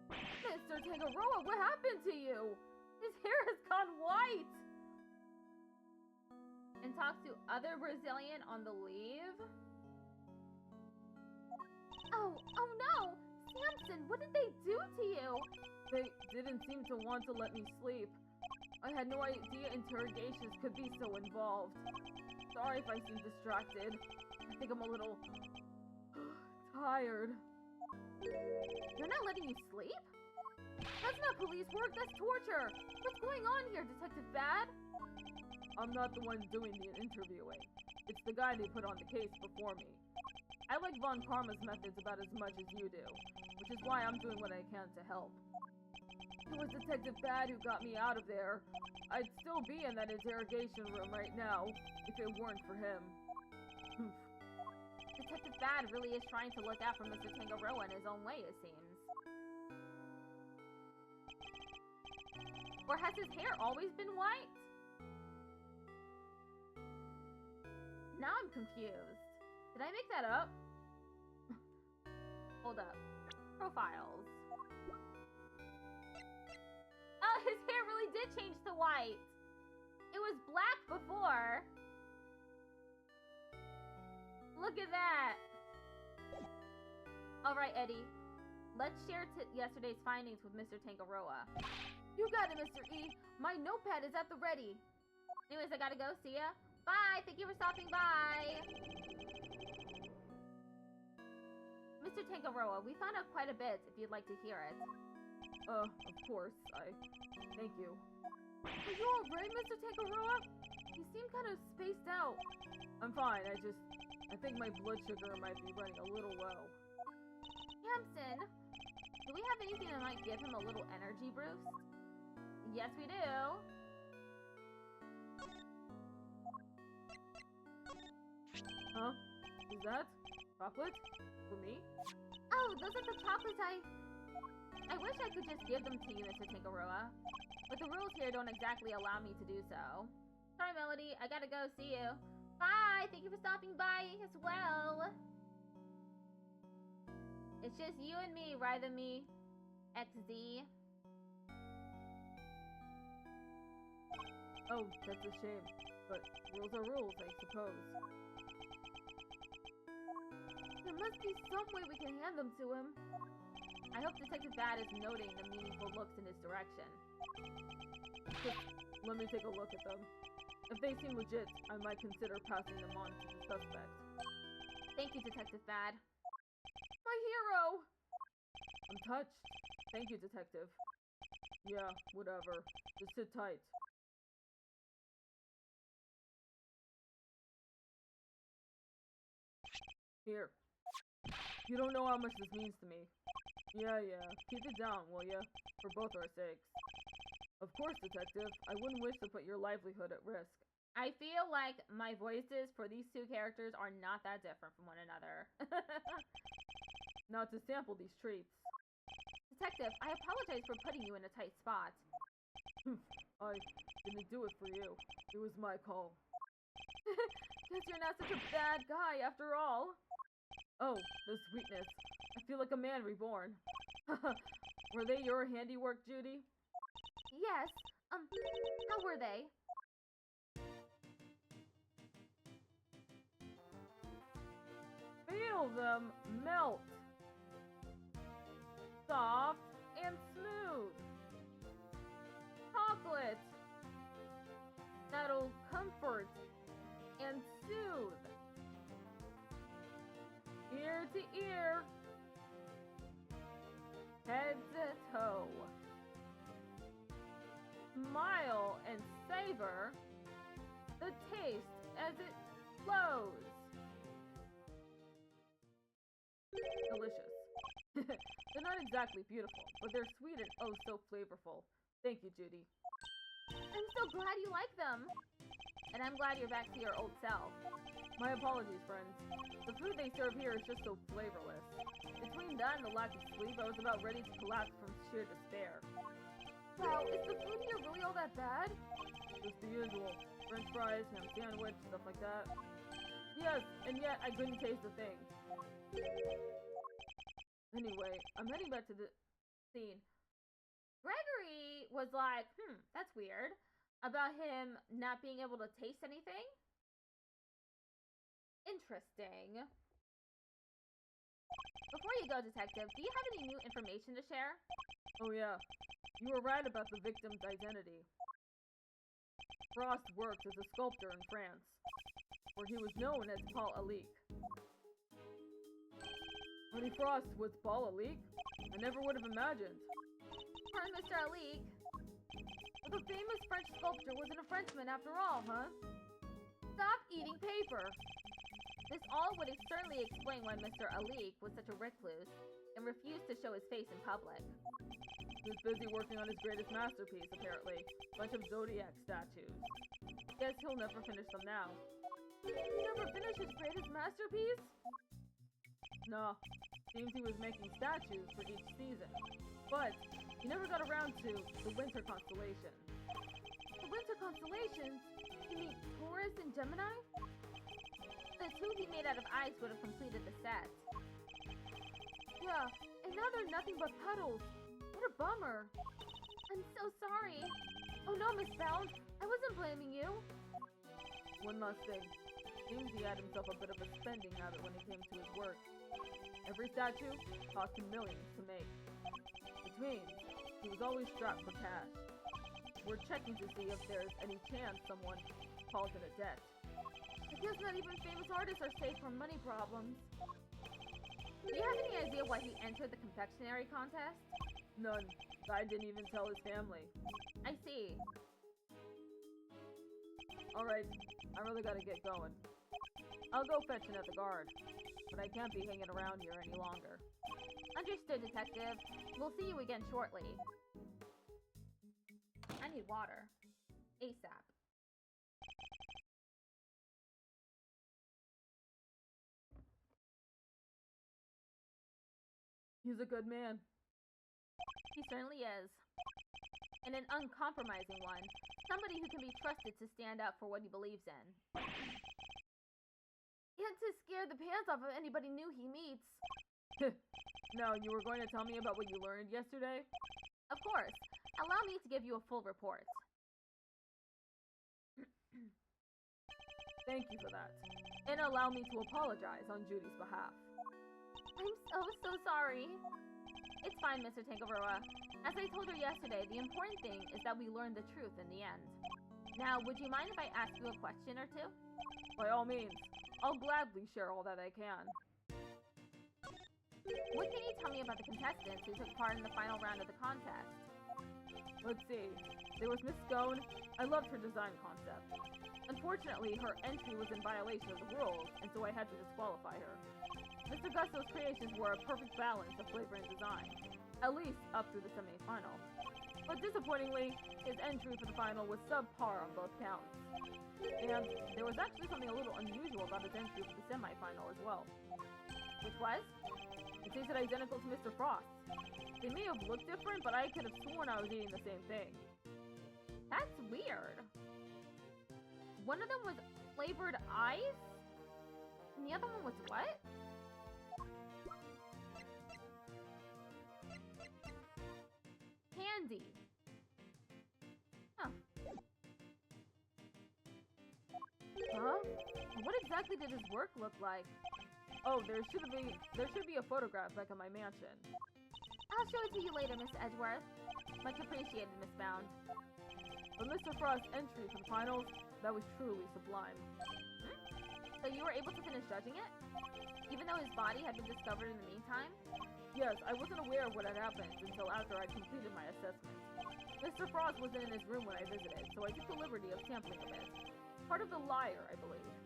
Mr. Tangaroa, what happened to you? His hair has gone white! And talk to other Brazilian on the leave? Oh no! Samson, what did they do to you? They didn't seem to want to let me sleep. I had no idea interrogations could be so involved. Sorry if I seem distracted. I think I'm a little tired. You're not letting you sleep? That's not police work, that's torture! What's going on here, Detective Bad? I'm not the one doing the interviewing. It's the guy they put on the case before me. I like Von Karma's methods about as much as you do, which is why I'm doing what I can to help. It was Detective Bad who got me out of there. I'd still be in that interrogation room right now, if it weren't for him. Detective Bad really is trying to look out for Mr. Tangaroa in his own way, it seems. Or has his hair always been white? Now I'm confused. Did I make that up? Hold up. Profiles. Oh, his hair really did change to white. It was black before. Look at that. Alright, Eddie. Let's share yesterday's findings with Mr. Tangaroa. You got it, Mr. E. My notepad is at the ready. Anyways, I gotta go. See ya. Bye. Thank you for stopping by. Mr. Tangaroa, we found out quite a bit if you'd like to hear it. Of course. Thank you. Are you alright, Mr. Tangaroa? You seem kind of spaced out. I'm fine. I think my blood sugar might be running a little low. Samson, do we have anything that might give him a little energy boost? Yes, we do. Huh? Is that chocolate? For me? Oh, those are the chocolates I wish I could just give them to you, Mr. Tangaroa. But the rules here don't exactly allow me to do so. Sorry, Melody. I gotta go. See you. Bye! Thank you for stopping by as well. It's just you and me, rather me. XD. Oh, that's a shame. But rules are rules, I suppose. There must be some way we can hand them to him. I hope Detective Bad is noting the meaningful looks in his direction. Just let me take a look at them. If they seem legit, I might consider passing them on to the suspect. Thank you, Detective Bad. My hero! I'm touched. Thank you, Detective. Yeah, whatever. Just sit tight. Here. You don't know how much this means to me. Yeah. Keep it down, will ya? For both our sakes. Of course, Detective. I wouldn't wish to put your livelihood at risk. I feel like my voices for these two characters are not that different from one another. Now to sample these treats. Detective, I apologize for putting you in a tight spot. I didn't do it for you. It was my call. Guess you're not such a bad guy after all. Oh, the sweetness. I feel like a man reborn. Were they your handiwork, Judy? Yes. How were they? Feel them melt. Soft and smooth. Chocolate. That'll comfort and soothe. Ear to ear. Head to toe. Smile and savor the taste as it flows. Delicious. They're not exactly beautiful, but they're sweet and oh so flavorful. Thank you, Judy. I'm so glad you like them. And I'm glad you're back to your old self. My apologies, friends. The food they serve here is just so flavorless. Between that and the lack of sleep, I was about ready to collapse from sheer despair. Wow, is the food here really all that bad? Just the usual. French fries, ham sandwich, stuff like that. Yes, and yet I couldn't taste a thing. Anyway, I'm heading back to the scene. Gregory was like, that's weird. About him not being able to taste anything? Interesting. Before you go, Detective, do you have any new information to share? Oh yeah, you were right about the victim's identity. Frost worked as a sculptor in France, where he was known as Paul Alique. Honey Frost was Paul Alique? I never would have imagined. Pardon, Mr. Alique. The famous French sculptor wasn't a Frenchman after all, huh? Stop eating paper! This all would certainly explain why Mr. Alique was such a recluse and refused to show his face in public. He was busy working on his greatest masterpiece, apparently. Bunch of zodiac statues. Guess he'll never finish them now. Never finish his greatest masterpiece? No. Seems he was making statues for each season. But he never got around to the winter constellations. The winter constellations? You mean Taurus and Gemini? The two he made out of ice would have completed the set. Yeah, and now they're nothing but puddles. What a bummer. I'm so sorry. Oh no, Miss Bound. I wasn't blaming you. One last thing. Seems he had himself a bit of a spending habit when it came to his work. Every statue cost him millions to make. Which means he was always strapped for cash. We're checking to see if there's any chance someone calls it a debt. I guess not even famous artists are safe from money problems. Do you have any idea why he entered the confectionery contest? None. I didn't even tell his family. I see. Alright, I really gotta get going. I'll go fetch another guard, but I can't be hanging around here any longer. Understood, Detective. We'll see you again shortly. I need water. ASAP. He's a good man. He certainly is. And an uncompromising one. Somebody who can be trusted to stand up for what he believes in. And to scare the pants off of anybody new he meets. No, you were going to tell me about what you learned yesterday? Of course. Allow me to give you a full report. Thank you for that. And allow me to apologize on Judy's behalf. I'm so sorry. It's fine, Mr. Tangaroa. As I told her yesterday, the important thing is that we learn the truth in the end. Now, would you mind if I ask you a question or two? By all means. I'll gladly share all that I can. What can you tell me about the contestants who took part in the final round of the contest. Let's see. There was Miss Scone. I loved her design concept. Unfortunately, her entry was in violation of the rules, and so I had to disqualify her. Mr. Gusto's creations were a perfect balance of flavor and design, at least up through the semi-final. But disappointingly, his entry for the final was subpar on both counts. And there was actually something a little unusual about his entry for the semi-final as well. Which was? It tasted identical to Mr. Frost's. They may have looked different, but I could have sworn I was eating the same thing. That's weird. One of them was flavored ice, and the other one was what? Candy. Huh. Huh? What exactly did his work look like? Oh, there should be a photograph back in my mansion. I'll show it to you later, Miss Edgeworth. Much appreciated, Miss Bound. But Mr. Frost's entry for the finals, that was truly sublime. So you were able to finish judging it? Even though his body had been discovered in the meantime? Yes, I wasn't aware of what had happened until after I completed my assessment. Mr. Frost wasn't in his room when I visited, so I took the liberty of sampling a bit. Part of the lyre, I believe.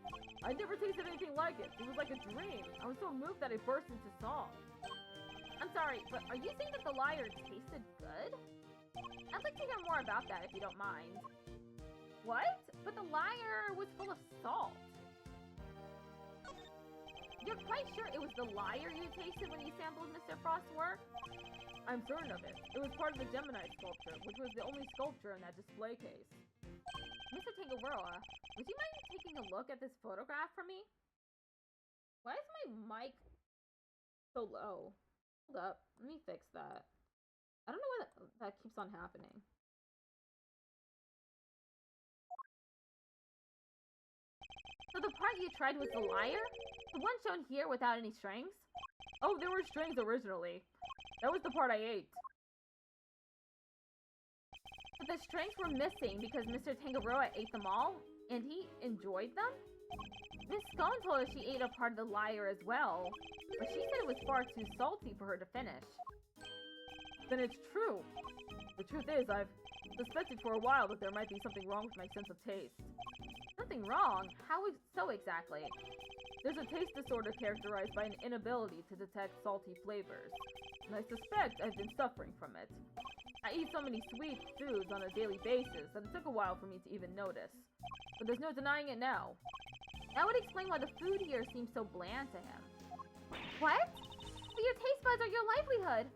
I never tasted anything like it. It was like a dream. I was so moved that I burst into song. I'm sorry, but are you saying that the lyre tasted good? I'd like to hear more about that if you don't mind. What? But the lyre was full of salt. You're quite sure it was the lyre you tasted when you sampled Mr. Frost's work? I'm certain of it. It was part of the Gemini sculpture, which was the only sculpture in that display case. Mr. Tangaroa, would you mind taking a look at this photograph for me? Why is my mic so low? Hold up, let me fix that. I don't know why that keeps on happening. So the part you tried was the lyre? The one shown here without any strings? Oh, there were strings originally. That was the part I ate. But the strings were missing because Mr. Tangaroa ate them all, and he enjoyed them? Miss Scone told us she ate a part of the lyre as well, but she said it was far too salty for her to finish. Then it's true. The truth is, I've suspected for a while that there might be something wrong with my sense of taste. Something wrong? How so exactly? There's a taste disorder characterized by an inability to detect salty flavors, and I suspect I've been suffering from it. I eat so many sweet foods on a daily basis that it took a while for me to even notice. But there's no denying it now. That would explain why the food here seems so bland to him. What? But your taste buds are your livelihood!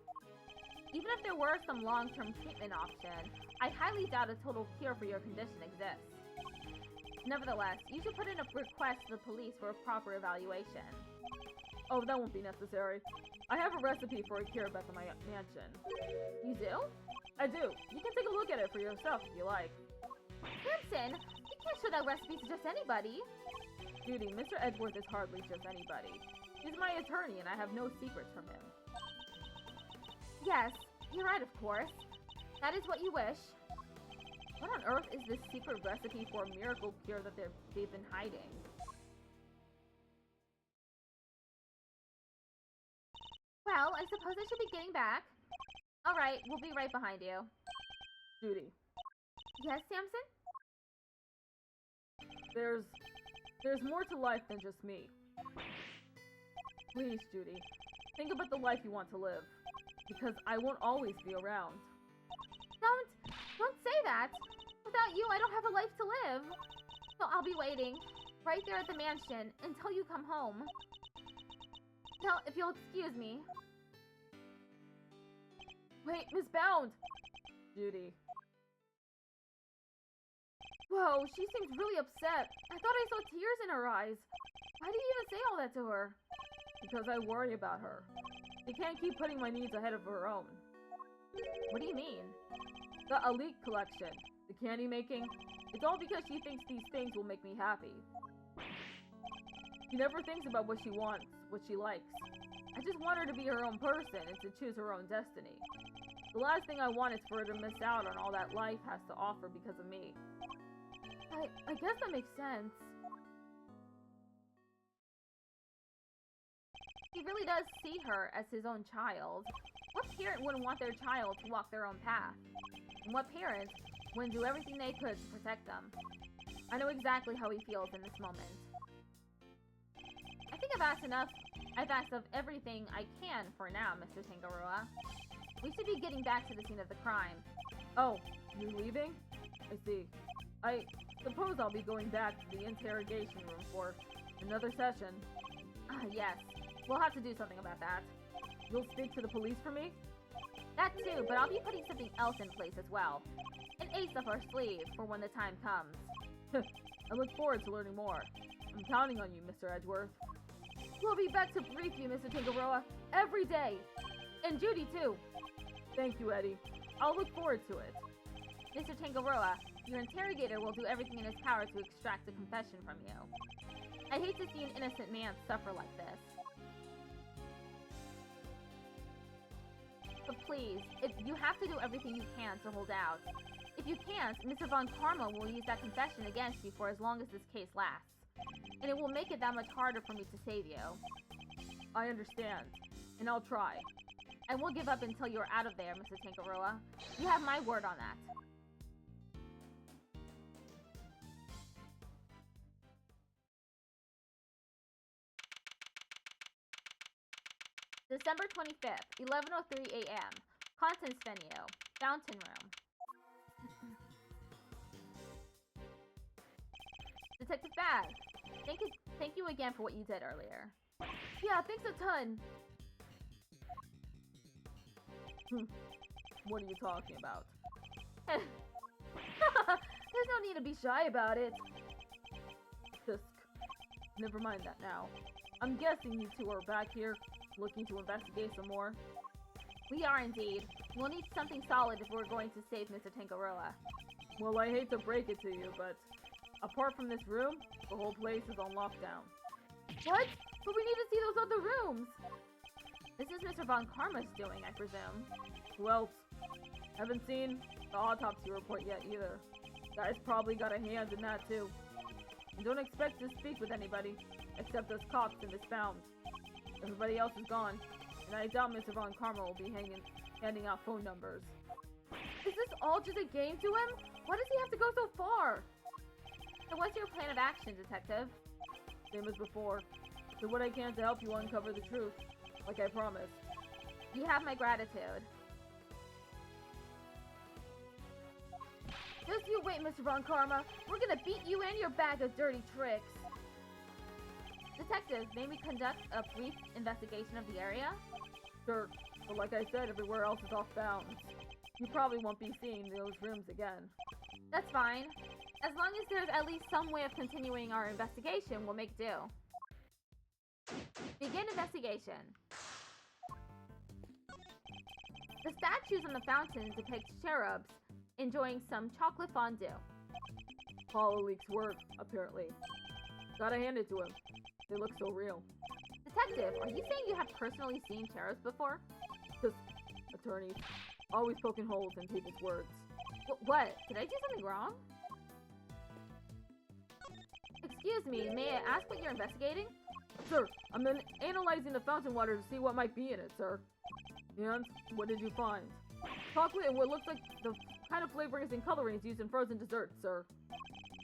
Even if there were some long-term treatment option, I highly doubt a total cure for your condition exists. Nevertheless, you should put in a request to the police for a proper evaluation. Oh, that won't be necessary. I have a recipe for a cure back in my mansion. You do? I do. You can take a look at it for yourself if you like. Samson, you can't show that recipe to just anybody. Judy, Mr. Edgeworth is hardly just anybody. He's my attorney and I have no secrets from him. Yes, you're right, of course. That is what you wish. What on earth is this secret recipe for a miracle cure that they've been hiding? Well, I suppose I should be getting back. Alright, we'll be right behind you. Judy. Yes, Samson? There's more to life than just me. Please, Judy, think about the life you want to live. Because I won't always be around. Don't say that! Without you, I don't have a life to live! So I'll be waiting, right there at the mansion, until you come home. Now, if you'll excuse me. Wait, Miss Bound! Judy. Whoa, she seems really upset. I thought I saw tears in her eyes. Why do you even say all that to her? Because I worry about her. I can't keep putting my needs ahead of her own. What do you mean? The elite collection, the candy making, it's all because she thinks these things will make me happy. She never thinks about what she wants, what she likes. I just want her to be her own person and to choose her own destiny. The last thing I want is for her to miss out on all that life has to offer because of me. I guess that makes sense. He really does see her as his own child. What parent wouldn't want their child to walk their own path? And what parent wouldn't do everything they could to protect them? I know exactly how he feels in this moment. I think I've asked enough. I've asked of everything I can for now, Mr. Tangaroa. We should be getting back to the scene of the crime. Oh, you're leaving? I see. I suppose I'll be going back to the interrogation room for another session. Yes. We'll have to do something about that. You'll speak to the police for me? That too, but I'll be putting something else in place as well. An ace up our sleeve for when the time comes. I look forward to learning more. I'm counting on you, Mr. Edgeworth. We'll be back to brief you, Mr. Tangaroa, every day. And Judy, too. Thank you, Eddie. I'll look forward to it. Mr. Tangaroa, your interrogator will do everything in his power to extract a confession from you. I hate to see an innocent man suffer like this. But please, you have to do everything you can to hold out. If you can't, Mr. Von Karma will use that confession against you for as long as this case lasts. And it will make it that much harder for me to save you. I understand, and I'll try. I won't give up until you're out of there, Mr. Tangaroa. You have my word on that. December 25th, 11:03 a.m. Contents venue, Fountain Room. Detective Bad, thank you again for what you did earlier. Yeah, thanks a ton. What are you talking about? There's no need to be shy about it. Just never mind that now. I'm guessing you two are back here looking to investigate some more. We are indeed. We'll need something solid if we're going to save Mr. Tangaroa. Well, I hate to break it to you, but apart from this room, the whole place is on lockdown. What? But we need to see those other rooms. This is Mr. Von Karma's doing, I presume. Who else? Haven't seen the autopsy report yet either. Guy's probably got a hand in that too. And don't expect to speak with anybody, except us cops in this found. Everybody else is gone, and I doubt Mr. Von Karma will be handing out phone numbers. Is this all just a game to him? Why does he have to go so far? So what's your plan of action, Detective? Same as before. Do what I can to help you uncover the truth, like I promised. You have my gratitude. Just you wait, Mr. Von Karma. We're gonna beat you and your bag of dirty tricks. Detective, may we conduct a brief investigation of the area? Sure, but like I said, everywhere else is off bounds. You probably won't be seeing those rooms again. That's fine. As long as there's at least some way of continuing our investigation, we'll make do. Begin investigation. The statues on the fountain depict cherubs enjoying some chocolate fondue. Hololeek's work, apparently. Gotta hand it to him. They look so real. Detective, are you saying you have personally seen cherubs before? Just attorneys. Always poking holes in people's words. What? Did I do something wrong? Excuse me, may I ask what you're investigating? Sir, I'm analyzing the fountain water to see what might be in it, sir. And what did you find? Chocolate and what looks like the kind of flavorings and colorings used in frozen desserts, sir.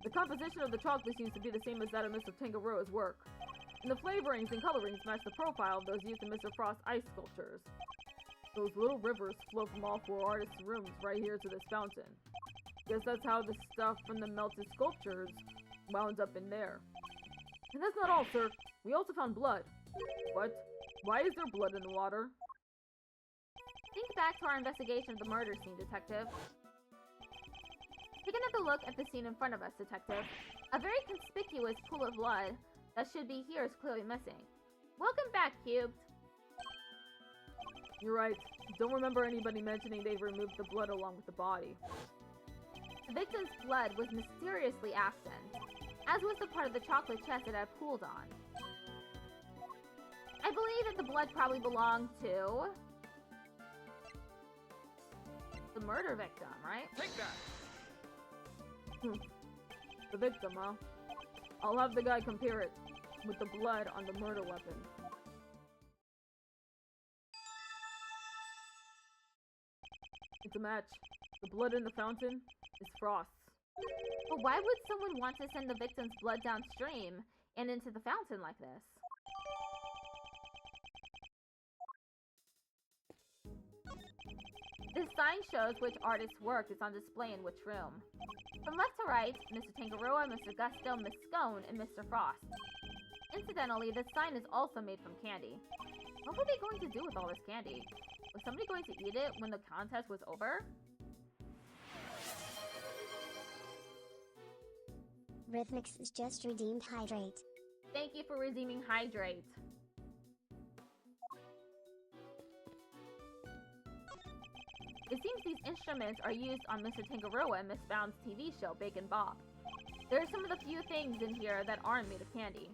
The composition of the chocolate seems to be the same as that of Mr. Tangaroa's work. And the flavorings and colorings match the profile of those used in Mr. Frost's ice sculptures. Those little rivers flow from all four artists' rooms right here to this fountain. Guess that's how the stuff from the melted sculptures wound up in there. And that's not all, sir. We also found blood. What? Why is there blood in the water? Think back to our investigation of the murder scene, Detective. Take another look at the scene in front of us, Detective. A very conspicuous pool of blood that should be here is clearly missing. Welcome back, Cubed. You're right. Don't remember anybody mentioning they removed the blood along with the body. The victim's blood was mysteriously absent, as was the part of the chocolate chest it had pooled on. I believe that the blood probably belonged to the murder victim, right? Take that! The victim, huh? I'll have the guy compare it with the blood on the murder weapon. It's a match. The blood in the fountain is Frost's. But why would someone want to send the victim's blood downstream and into the fountain like this? This sign shows which artist's work is on display in which room. From left to right, Mr. Tangaroa, Mr. Gusto, Miss Scone, and Mr. Frost. Incidentally, this sign is also made from candy. What were they going to do with all this candy? Was somebody going to eat it when the contest was over? Rhythmix is just redeemed Hydrate. Thank you for redeeming Hydrate. It seems these instruments are used on Mr. Tangaroa and Miss Bound's TV show, Bacon Bob. There are some of the few things in here that aren't made of candy.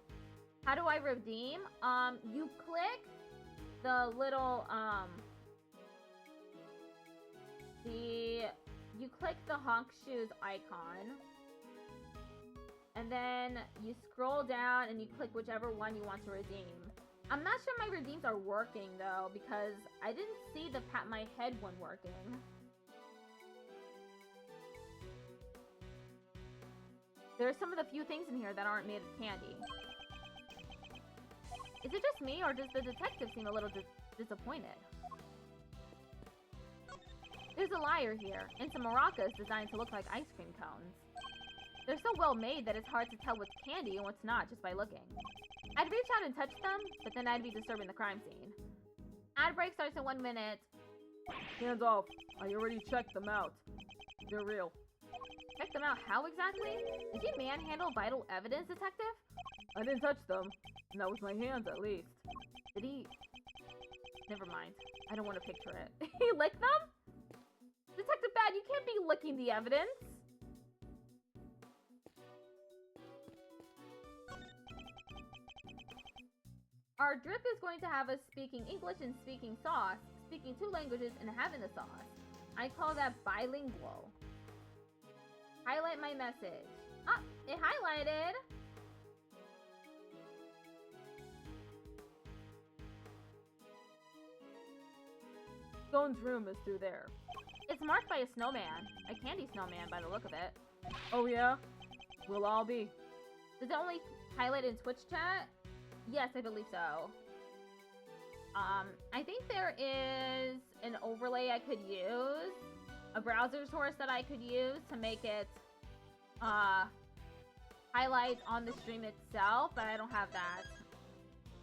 How do I redeem? You click the little, you click the honk shoes icon, and then you scroll down and you click whichever one you want to redeem. I'm not sure my redeems are working though, because I didn't see the pat my head one working. There are some of the few things in here that aren't made of candy. Is it just me, or does the detective seem a little disappointed? There's a lyre here, and some maracas designed to look like ice cream cones. They're so well made that it's hard to tell what's candy and what's not just by looking. I'd reach out and touch them, but then I'd be disturbing the crime scene. Ad break starts in 1 minute. Hands off. I already checked them out. They're real. Check them out how exactly? Did you manhandle vital evidence, detective? I didn't touch them. Not with my hands, at least. Did he... Never mind. I don't want to picture it. He licked them? Detective Bad, you can't be licking the evidence. Our drip is going to have us speaking English and speaking sauce, speaking 2 languages and having the sauce. I call that bilingual. Highlight my message. Ah, it highlighted. Stone's room is through there. It's marked by a snowman. A candy snowman by the look of it. Oh yeah? We'll all be. Does it only highlight in Twitch chat? Yes, I believe so. I think there is an overlay I could use. A browser source that I could use to make it highlight on the stream itself, but I don't have that.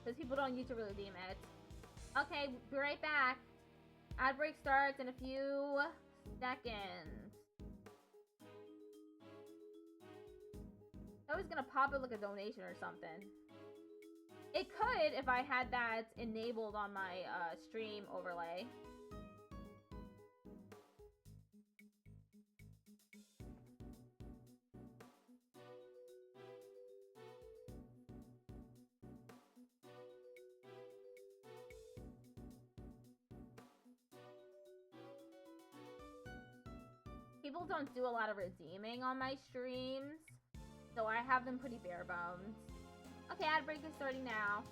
Because people don't use to redeem it. Okay, be right back. Ad break starts in a few seconds. I was gonna pop it like a donation or something. It could if I had that enabled on my stream overlay. People don't do a lot of redeeming on my streams, so I have them pretty bare bones. Okay, ad break is starting now.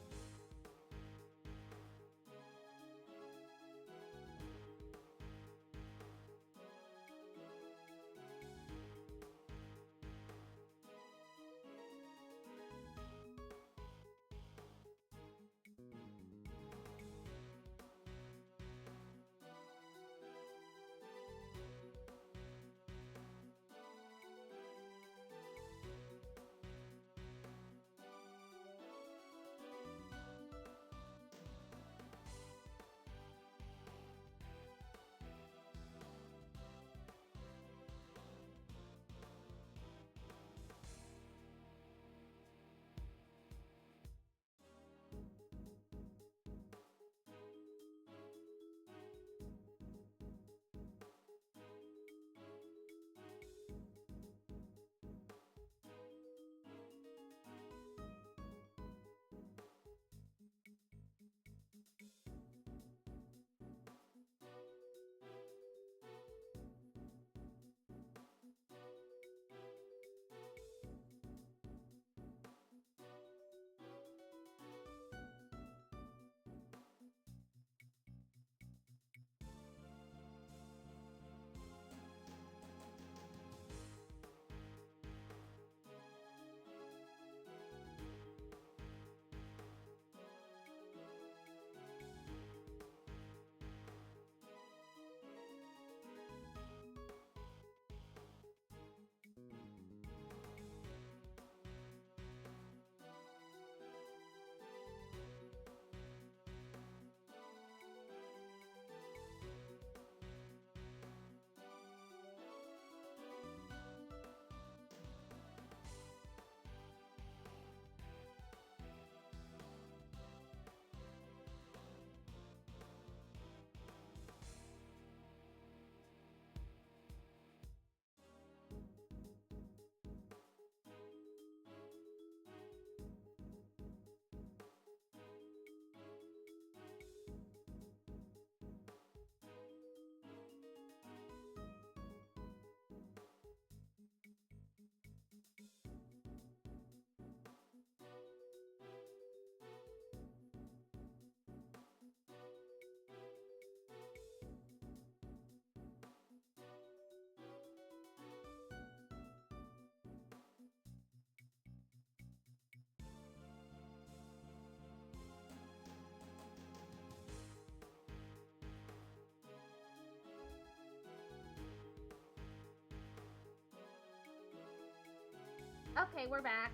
Okay, we're back.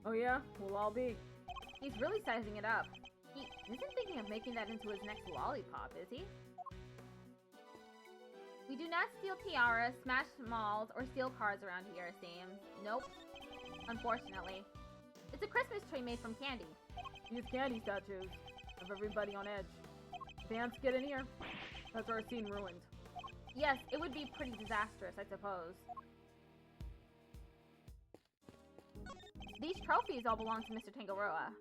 Oh yeah? We'll all be. He's really sizing it up. He isn't thinking of making that into his next lollipop, is he? We do not steal tiaras, smash malls, or steal cars around here, it seems. Nope. Unfortunately. It's a Christmas tree made from candy. These candy statues have everybody on edge. If ants get in here, that's our scene ruined. Yes, it would be pretty disastrous, I suppose. These trophies all belong to Mr. Tangaroa.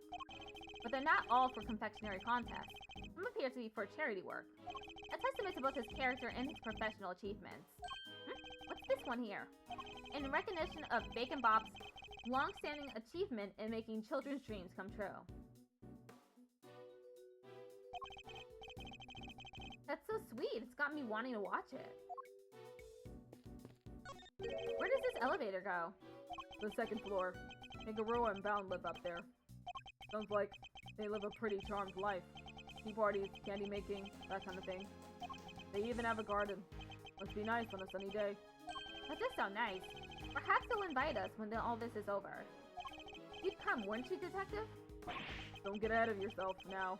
But they're not all for confectionery contests. Some appear to be for charity work. A testament to both his character and his professional achievements. What's this one here? In recognition of Bacon Bop's long-standing achievement in making children's dreams come true. That's so sweet. It's got me wanting to watch it. Where does this elevator go? The second floor. Tangaroa and Bound live up there. Sounds like they live a pretty charmed life. Tea parties, candy making, that kind of thing. They even have a garden. Must be nice on a sunny day. That does sound nice. Perhaps they'll invite us when all this is over. You'd come, wouldn't you, Detective? Don't get ahead of yourself now.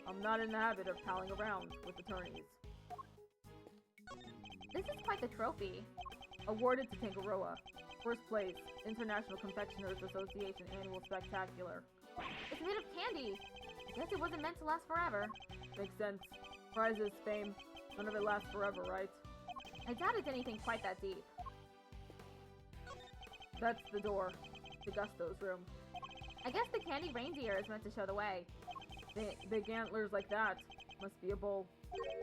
I'm not in the habit of palling around with attorneys. This is quite the trophy. Awarded to Tangaroa. First place, International Confectioners Association Annual Spectacular. It's made of candy. I guess it wasn't meant to last forever. Makes sense. Prizes, fame, none of it lasts forever, right? I doubt it's anything quite that deep. That's the door to Gusto's room. I guess the candy reindeer is meant to show the way. Big antlers like that must be a bull.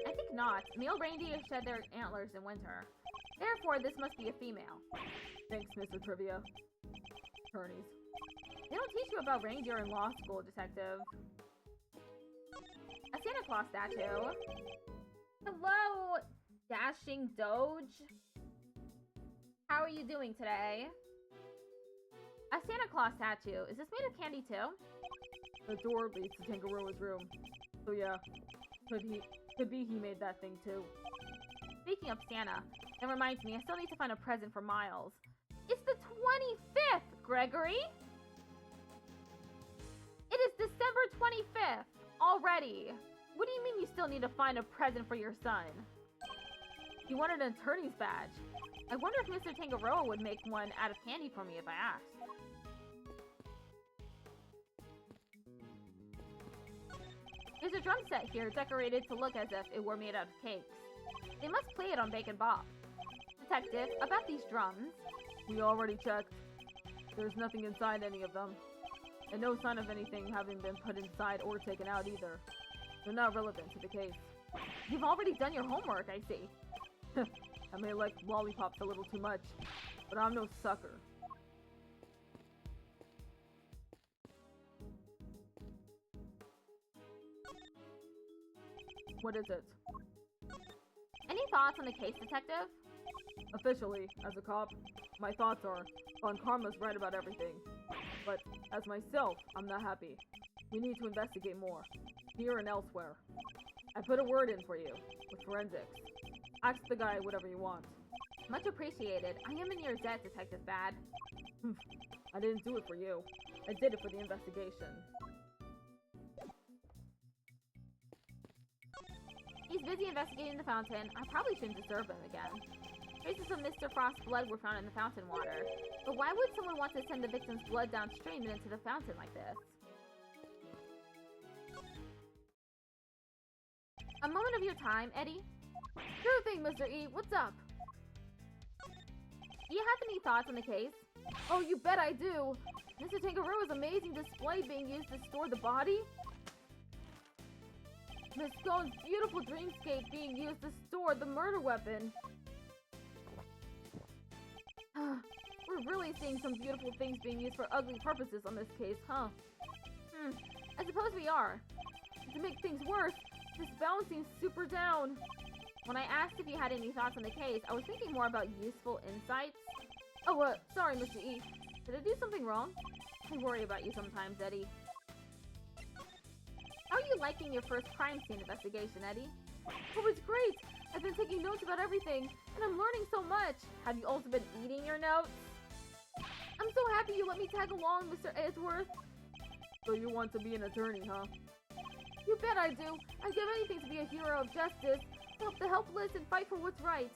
I think not. Male reindeer shed their antlers in winter. Therefore, this must be a female. Thanks, Mr. Trivia. Attorneys. They don't teach you about reindeer in law school, Detective. A Santa Claus statue. Hello, dashing Doge. How are you doing today? A Santa Claus statue. Is this made of candy too? The door leads to Tangaroa's room. So yeah, could be he made that thing too. Speaking of Santa, that reminds me, I still need to find a present for Miles. It's the 25th, Gregory! It is December 25th already. What do you mean you still need to find a present for your son? He wanted an attorney's badge. I wonder if Mr. Tangaroa would make one out of candy for me if I asked. There's a drum set here decorated to look as if it were made out of cakes. They must play it on Bacon Bop. Detective, about these drums. We already checked. There's nothing inside any of them. And no sign of anything having been put inside or taken out either. They're not relevant to the case. You've already done your homework, I see. I may like lollipops a little too much, but I'm no sucker. What is it? Any thoughts on the case, Detective? Officially, as a cop, my thoughts are, Von Karma's right about everything. But as myself, I'm not happy. We need to investigate more, here and elsewhere. I put a word in for you, with forensics. Ask the guy whatever you want. Much appreciated. I am in your debt, Detective Bad. I didn't do it for you. I did it for the investigation. He's busy investigating the fountain. I probably shouldn't disturb him again. Traces of Mr. Frost's blood were found in the fountain water. But why would someone want to send the victim's blood downstream and into the fountain like this? A moment of your time, Eddie? Sure thing, Mr. E. What's up? Do you have any thoughts on the case? Oh, you bet I do! Mr. Tangaroa's amazing display being used to store the body? Miss Stone's beautiful dreamscape being used to store the murder weapon. We're really seeing some beautiful things being used for ugly purposes on this case, huh? I suppose we are. To make things worse, this bound seems super down. When I asked if you had any thoughts on the case, I was thinking more about useful insights. Oh, sorry, Mr. E. Did I do something wrong? I worry about you sometimes, Eddie. How are you liking your first crime scene investigation, Eddie? Oh, it's great! I've been taking notes about everything, and I'm learning so much! Have you also been eating your notes? I'm so happy you let me tag along, Mr. Edgeworth. So you want to be an attorney, huh? You bet I do. I'd give anything to be a hero of justice, to help the helpless and fight for what's right.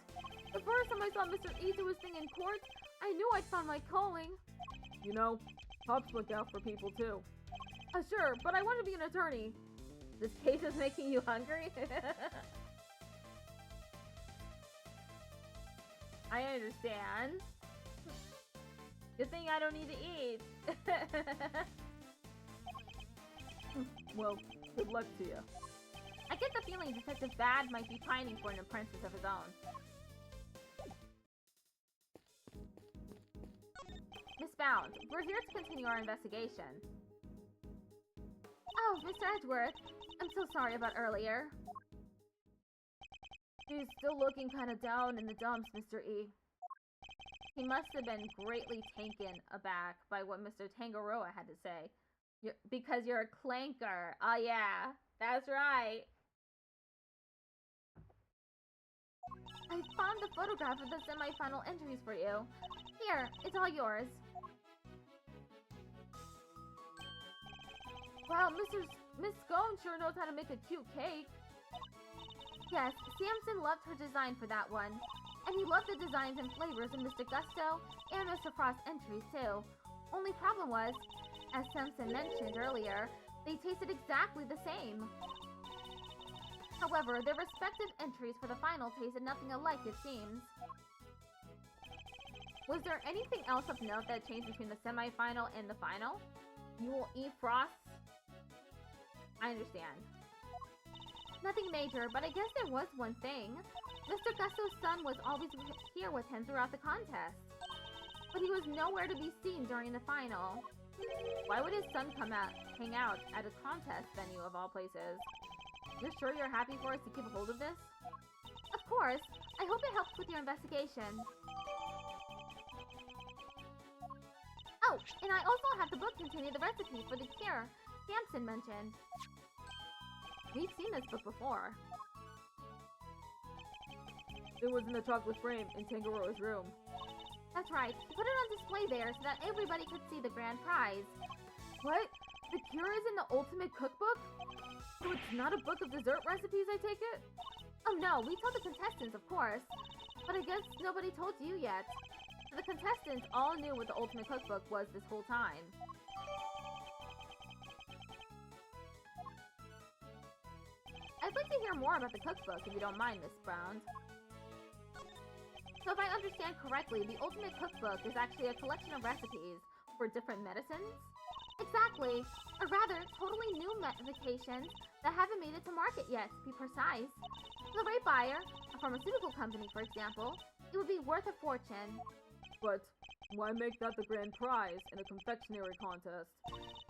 The first time I saw Mr. E do his thing in court, I knew I'd found my calling. You know, cops look out for people too. Sure, but I want to be an attorney. This case is making you hungry? I understand. Good thing I don't need to eat. Well, good luck to you. I get the feeling Detective Bad might be pining for an apprentice of his own. Miss Bound, we're here to continue our investigation. Oh, Mr. Edgeworth, I'm so sorry about earlier. He's still looking kind of down in the dumps, Mr. E. He must have been greatly taken aback by what Mr. Tangaroa had to say. Because you're a clanker. Oh yeah, that's right. I found the photograph of the semi-final entries for you. Here, it's all yours. Wow, Miss Scone sure knows how to make a cute cake. Yes, Samson loved her design for that one. And he loved the designs and flavors in Mr. Gusto and Mr. Frost's entries too. Only problem was, as Samson mentioned earlier, they tasted exactly the same. However, their respective entries for the final tasted nothing alike, it seems. Was there anything else of note that changed between the semi-final and the final? You will eat Frost? I understand. Nothing major, but I guess there was one thing. Mr. Gusto's son was always here with him throughout the contest. But he was nowhere to be seen during the final. Why would his son hang out at a contest venue of all places? You're sure you're happy for us to keep a hold of this? Of course. I hope it helps with your investigation. Oh, and I also have the book containing the recipe for the cure Samson mentioned. We've seen this book before. It was in the chocolate frame in Tangaroa's room. That's right. He put it on display there so that everybody could see the grand prize. What? The cure is in the ultimate cookbook? So it's not a book of dessert recipes, I take it? Oh no, we told the contestants, of course. But I guess nobody told you yet. So the contestants all knew what the ultimate cookbook was this whole time. I'd like to hear more about the cookbook, if you don't mind, Miss Brown. So if I understand correctly, the Ultimate Cookbook is actually a collection of recipes for different medicines? Exactly! Or rather, totally new medications that haven't made it to market yet, to be precise. For the right buyer, a pharmaceutical company for example, it would be worth a fortune. But why make that the grand prize in a confectionery contest?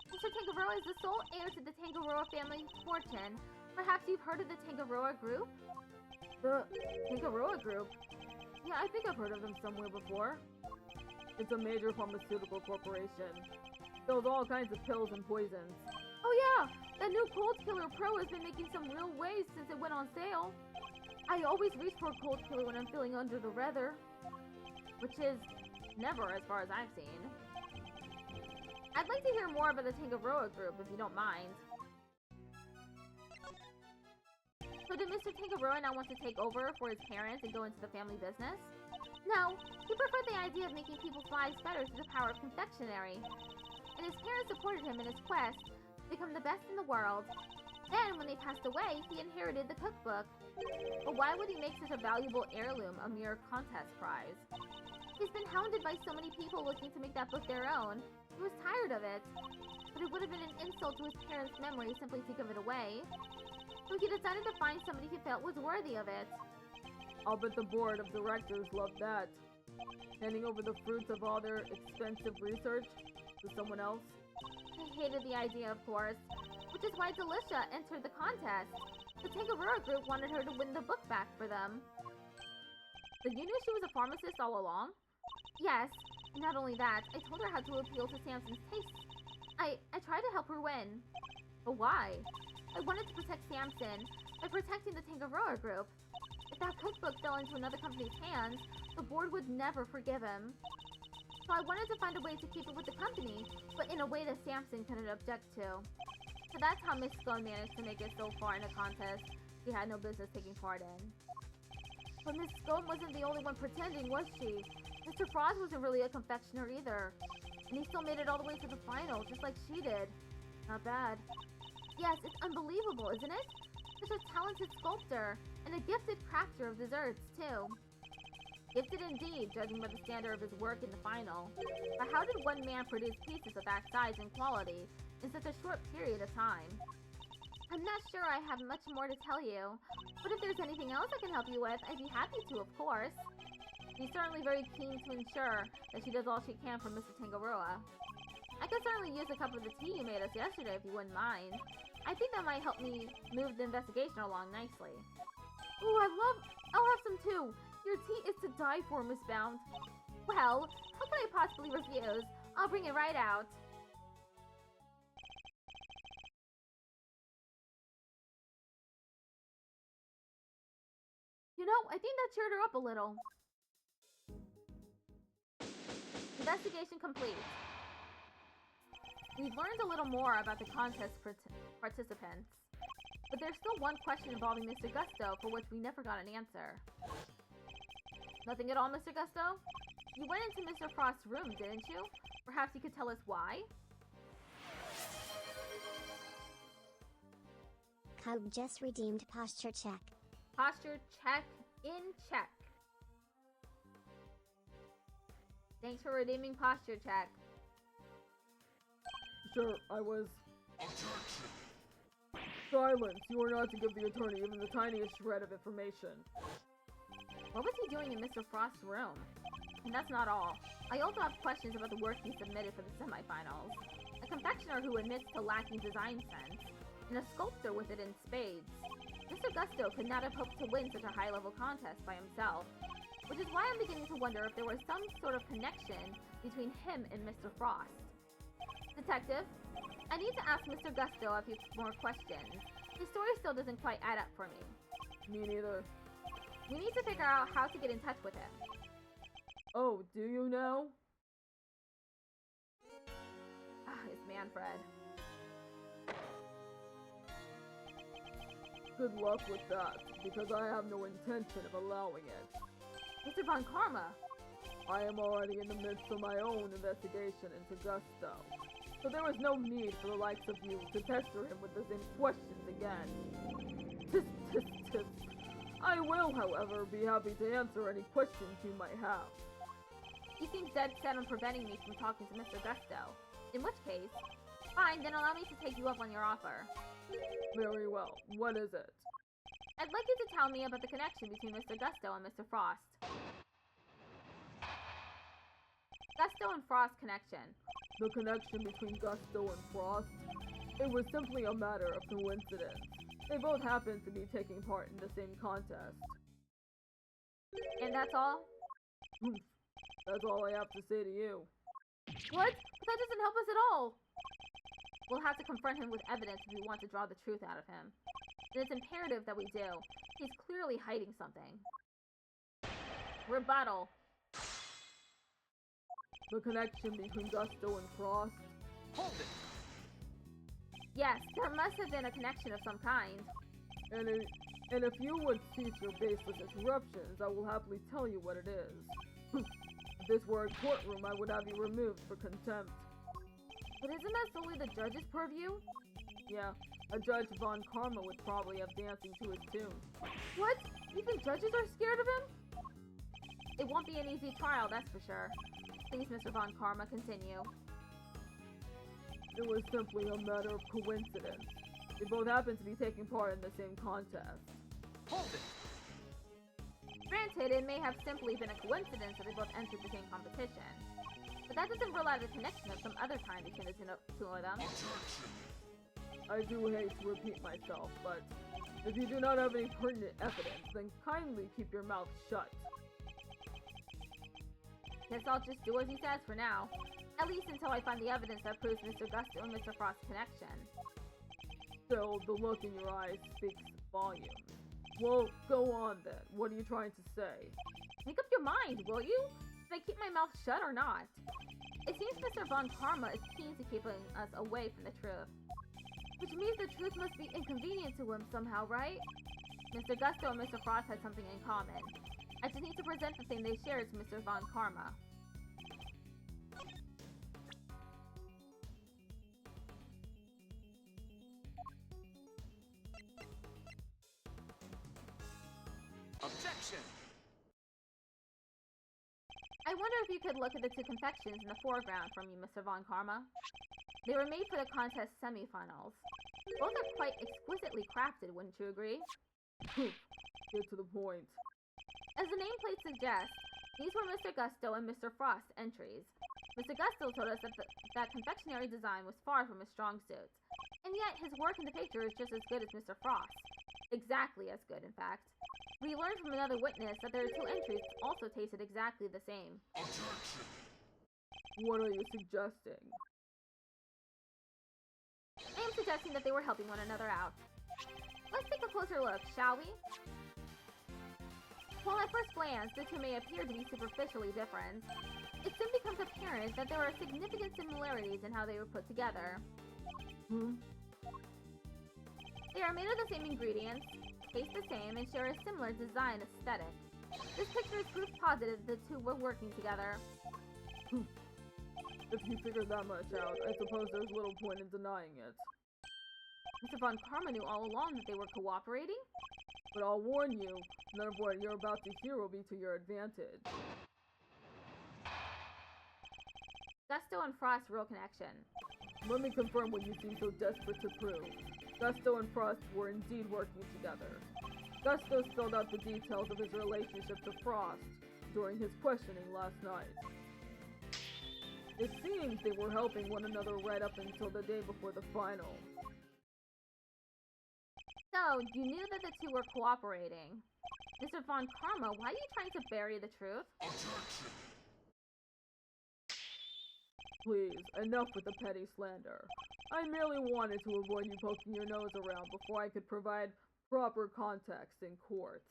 Mr. Tangaroa is the sole heir to the Tangaroa family fortune. Perhaps you've heard of the Tangaroa Group? The Tangaroa Group? Yeah, I think I've heard of them somewhere before. It's a major pharmaceutical corporation. Sells all kinds of pills and poisons. Oh yeah! That new Cold Killer Pro has been making some real waves since it went on sale. I always reach for a Cold Killer when I'm feeling under the weather. Which is never as far as I've seen. I'd like to hear more about the Tangaroa Group, if you don't mind. So did Mr. Tangaroa now want to take over for his parents and go into the family business? No, he preferred the idea of making people's lives better through the power of confectionery. And his parents supported him in his quest to become the best in the world. Then, when they passed away, he inherited the cookbook. But why would he make such a valuable heirloom a mere contest prize? He's been hounded by so many people looking to make that book their own. He was tired of it. But it would have been an insult to his parents' memory simply to give it away. So he decided to find somebody he felt was worthy of it. I'll bet the board of directors loved that. Handing over the fruits of all their expensive research to someone else. They hated the idea, of course, which is why Delicia entered the contest. The Tangaroa Group wanted her to win the book back for them. So you knew she was a pharmacist all along? Yes. Not only that, I told her how to appeal to Samson's tastes. I tried to help her win. But why? I wanted to protect Samson by protecting the Tangaroa group. If that cookbook fell into another company's hands, the board would never forgive him. So I wanted to find a way to keep it with the company, but in a way that Samson couldn't object to. So that's how Miss Scone managed to make it so far in a contest she had no business taking part in. But Miss Scone wasn't the only one pretending, was she? Mr. Frost wasn't really a confectioner either. And he still made it all the way to the final, just like she did. Not bad. Yes, it's unbelievable, isn't it? Such a talented sculptor, and a gifted crafter of desserts, too. Gifted indeed, judging by the standard of his work in the final. But how did one man produce pieces of that size and quality in such a short period of time? I'm not sure I have much more to tell you, but if there's anything else I can help you with, I'd be happy to, of course. She's certainly very keen to ensure that she does all she can for Mr. Tangaroa. I could certainly use a cup of the tea you made us yesterday if you wouldn't mind. I think that might help me move the investigation along nicely. Ooh, I'll have some too. Your tea is to die for, Miss Bound. Well, how could I possibly refuse? I'll bring it right out. You know, I think that cheered her up a little. Investigation complete. We've learned a little more about the contest participants, but there's still one question involving Mr. Gusto for which we never got an answer. Nothing at all, Mr. Gusto? You went into Mr. Frost's room, didn't you? Perhaps you could tell us why? Cub just redeemed posture check. Posture check in check. Thanks for redeeming posture check. Sure, I was... Silence! You are not to give the attorney even the tiniest shred of information. What was he doing in Mr. Frost's room? And that's not all. I also have questions about the work he submitted for the semifinals. A confectioner who admits to lacking design sense, and a sculptor with it in spades. Mr. Gusto could not have hoped to win such a high-level contest by himself, which is why I'm beginning to wonder if there was some sort of connection between him and Mr. Frost. Detective, I need to ask Mr. Gusto a few more questions. His story still doesn't quite add up for me. Me neither. We need to figure out how to get in touch with him. Oh, do you know? It's Manfred. Good luck with that, because I have no intention of allowing it. Mr. Von Karma! I am already in the midst of my own investigation into Gusto, so there is no need for the likes of you to pester him with the same questions again. Tisk. I will, however, be happy to answer any questions you might have. You seem dead set on preventing me from talking to Mr. Gusto. In which case, fine, then allow me to take you up on your offer. Very well. What is it? I'd like you to tell me about the connection between Mr. Gusto and Mr. Frost. Gusto and Frost connection. The connection between Gusto and Frost? It was simply a matter of coincidence. They both happened to be taking part in the same contest. And that's all? That's all I have to say to you. What? But that doesn't help us at all! We'll have to confront him with evidence if we want to draw the truth out of him. And it's imperative that we do. He's clearly hiding something. Rebuttal. The connection between Gusto and Frost? Hold it! Yes, there must have been a connection of some kind. And if you would cease your baseless interruptions, I will happily tell you what it is. If this were a courtroom, I would have you removed for contempt. But isn't that solely the judge's purview? Yeah, a Judge Von Karma would probably have dancing to his tune. What? Even judges are scared of him? It won't be an easy trial, that's for sure. Please, Mr. Von Karma, continue. It was simply a matter of coincidence. They both happened to be taking part in the same contest. Hold it! Granted, it may have simply been a coincidence that they both entered the same competition. But that doesn't rule out a connection of some other kind between the two of them. I do hate to repeat myself, but if you do not have any pertinent evidence, then kindly keep your mouth shut. Guess I'll just do as he says for now. At least until I find the evidence that proves Mr. Gusto and Mr. Frost's connection. Still, the look in your eyes speaks volumes. Well, go on then. What are you trying to say? Make up your mind, will you? Should I keep my mouth shut or not? It seems Mr. Von Karma is keen to keeping us away from the truth. Which means the truth must be inconvenient to him somehow, right? Mr. Gusto and Mr. Frost had something in common. I just need to present the thing they shared to Mr. Von Karma. Objection! I wonder if you could look at the two confections in the foreground from you, Mr. Von Karma. They were made for the contest semifinals. Both are quite exquisitely crafted, wouldn't you agree? Get to the point. As the nameplate suggests, these were Mr. Gusto and Mr. Frost's entries. Mr. Gusto told us that confectionery design was far from his strong suit, and yet his work in the picture is just as good as Mr. Frost's. Exactly as good, in fact. We learned from another witness that their two entries also tasted exactly the same. Objection! What are you suggesting? I am suggesting that they were helping one another out. Let's take a closer look, shall we? While at first glance, the two may appear to be superficially different, it soon becomes apparent that there are significant similarities in how they were put together. They are made of the same ingredients, taste the same, and share a similar design aesthetic. This picture is proof positive the two were working together. If you figured that much out, I suppose there's little point in denying it. Mr. Von Karma knew all along that they were cooperating? But I'll warn you, none of what you're about to hear will be to your advantage. Gusto and Frost's real connection. Let me confirm what you seem so desperate to prove. Gusto and Frost were indeed working together. Gusto spelled out the details of his relationship to Frost during his questioning last night. It seems they were helping one another right up until the day before the final. So, you knew that the two were cooperating. Mr. Von Karma, why are you trying to bury the truth? Objection! Please, enough with the petty slander. I merely wanted to avoid you poking your nose around before I could provide proper context in court.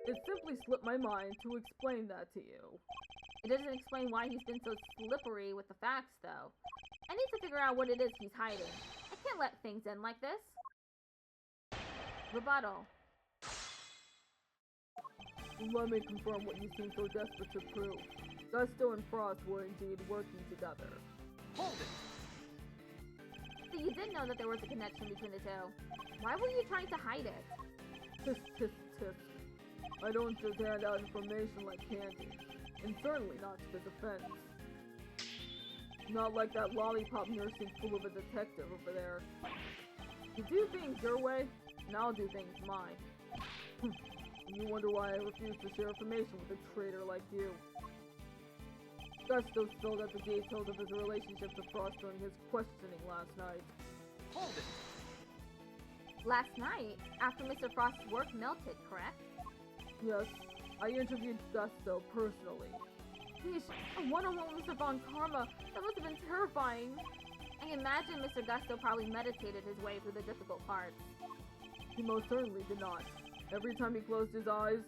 It simply slipped my mind to explain that to you. It doesn't explain why he's been so slippery with the facts, though. I need to figure out what it is he's hiding. I can't let things end like this. Rebuttal. Let me confirm what you seem so desperate to prove. Gusto and Frost were indeed working together. Hold it! So you did know that there was a connection between the two. Why were you trying to hide it? Tisk, tisk, tisk. I don't just hand out information like candy. And certainly not to the defense. Not like that lollipop nursing fool of a detective over there. You do things your way, and I'll do things mine. And you wonder why I refuse to share information with a traitor like you. Gusto spilled out the details of his relationship to Frost during his questioning last night. Hold it! Last night, after Mr. Frost's work melted, correct? Yes, I interviewed Gusto personally. Yeesh, a one-on-one with Mr. Von Karma, that must have been terrifying. I imagine Mr. Gusto probably meditated his way through the difficult parts. He most certainly did not. Every time he closed his eyes,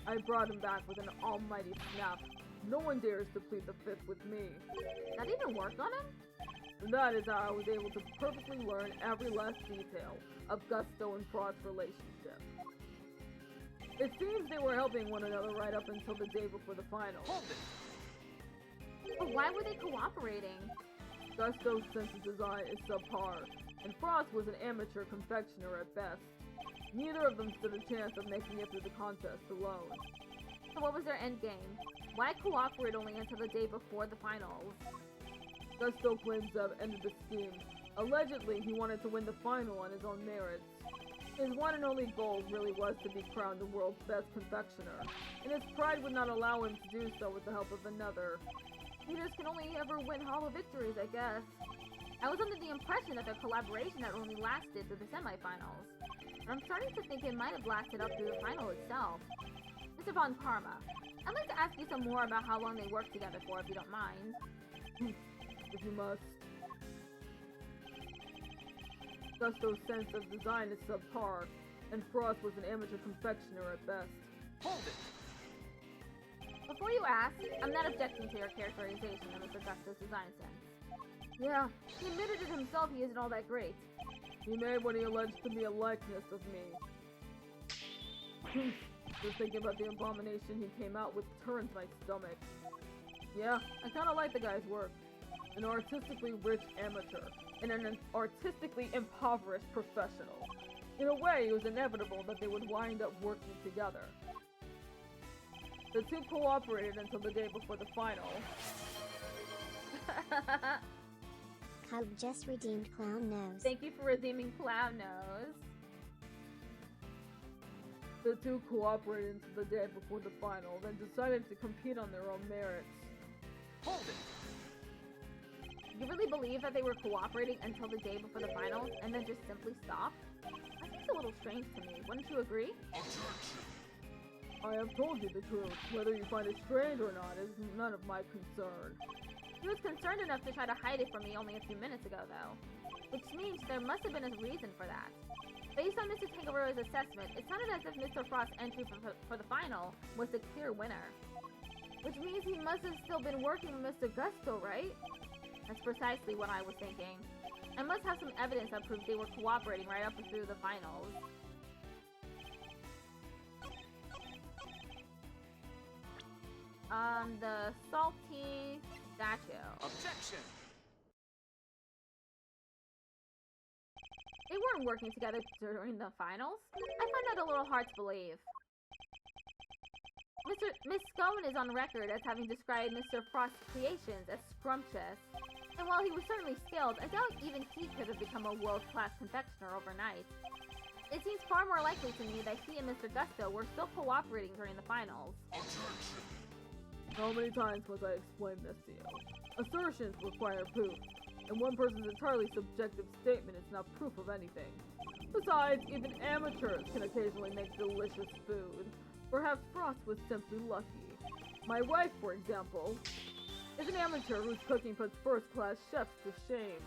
I brought him back with an almighty snap. No one dares to plead the fifth with me. That even worked on him? And that is how I was able to perfectly learn every last detail of Gusto and Frost's relationship. It seems they were helping one another right up until the day before the final. Hold it! But why were they cooperating? Gusto's sense of design is subpar, and Frost was an amateur confectioner at best. Neither of them stood a chance of making it through the contest alone. So what was their endgame? Why cooperate only until the day before the finals? Gusto claims to have ended the scheme. Allegedly, he wanted to win the final on his own merits. His one and only goal really was to be crowned the world's best confectioner, and his pride would not allow him to do so with the help of another. Leaders can only ever win hollow victories, I guess. I was under the impression that their collaboration had only lasted through the semifinals, but I'm starting to think it might have lasted up through the final itself. Mr. Von Karma, I'd like to ask you some more about how long they worked together for, if you don't mind. If you must. Gusto's sense of design is subpar, and Frost was an amateur confectioner at best. Hold it. Before you ask, I'm not objecting to your characterization of Mr. Gusto's design sense. Yeah, he admitted it himself he isn't all that great. He made what he alleged to be a likeness of me. Just thinking about the abomination he came out with turns my stomach. Yeah, I kinda like the guy's work. An artistically rich amateur, and an artistically impoverished professional. In a way, it was inevitable that they would wind up working together. The two cooperated until the day before the final. Cub just redeemed Clown Nose. Thank you for redeeming Clown Nose. The two cooperated until the day before the final, then decided to compete on their own merits. Hold it. You really believe that they were cooperating until the day before the finals and then just simply stopped? That seems a little strange to me. Wouldn't you agree? Objection. I have told you the truth. Whether you find it strange or not is none of my concern. He was concerned enough to try to hide it from me only a few minutes ago, though. Which means there must have been a reason for that. Based on Mr. Kangaroo's assessment, it sounded as if Mr. Frost's entry for the final was the clear winner. Which means he must have still been working with Mr. Gusto, right? That's precisely what I was thinking. I must have some evidence that proves they were cooperating right up through the finals. The salty statue. Objection. They weren't working together during the finals? I find that a little hard to believe. Miss Scone is on record as having described Mr. Frost's creations as scrumptious. And while he was certainly skilled, I doubt even he could have become a world-class confectioner overnight. It seems far more likely to me that he and Mr. Gusto were still cooperating during the finals. Objection. How many times must I explain this to you? Assertions require proof, and one person's entirely subjective statement is not proof of anything. Besides, even amateurs can occasionally make delicious food. Perhaps Frost was simply lucky. My wife, for example, is an amateur whose cooking puts first-class chefs to shame.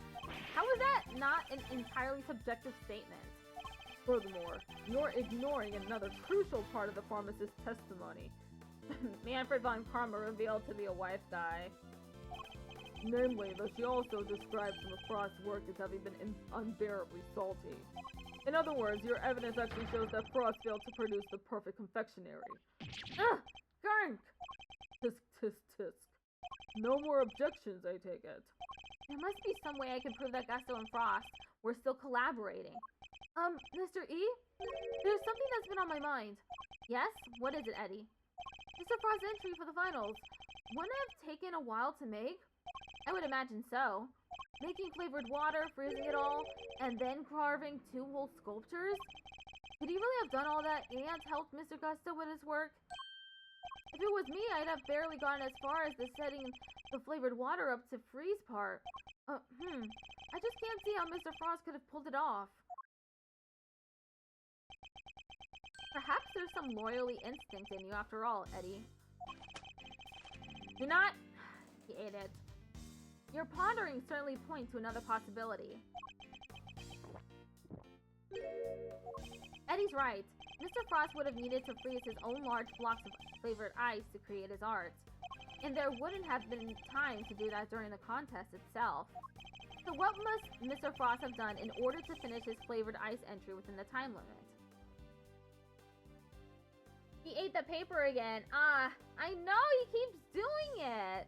How is that not an entirely subjective statement? Furthermore, you're ignoring another crucial part of the pharmacist's testimony. Manfred von Karma revealed to be a wife guy. Namely, that she also describes some of Frost's work as having been unbearably salty. In other words, your evidence actually shows that Frost failed to produce the perfect confectionery. Ugh! Gurk! Tisk, tisk, tisk. No more objections, I take it. There must be some way I can prove that Gusto and Frost were still collaborating. Mr. E? There's something that's been on my mind. Yes? What is it, Eddie? Mr. Frost's entry for the finals. Wouldn't it have taken a while to make? I would imagine so. Making flavored water, freezing it all, and then carving 2 whole sculptures? Could he really have done all that and helped Mr. Gusto with his work? If it was me, I'd have barely gone as far as the setting the flavored water up to freeze part. I just can't see how Mr. Frost could have pulled it off. Perhaps there's some loyalty instinct in you after all, Eddie. Do not... He ate it. Your ponderings certainly point to another possibility. Eddie's right. Mr. Frost would have needed to freeze his own large blocks of flavored ice to create his art. And there wouldn't have been time to do that during the contest itself. So what must Mr. Frost have done in order to finish his flavored ice entry within the time limit? He ate the paper again. Ah, I know, he keeps doing it.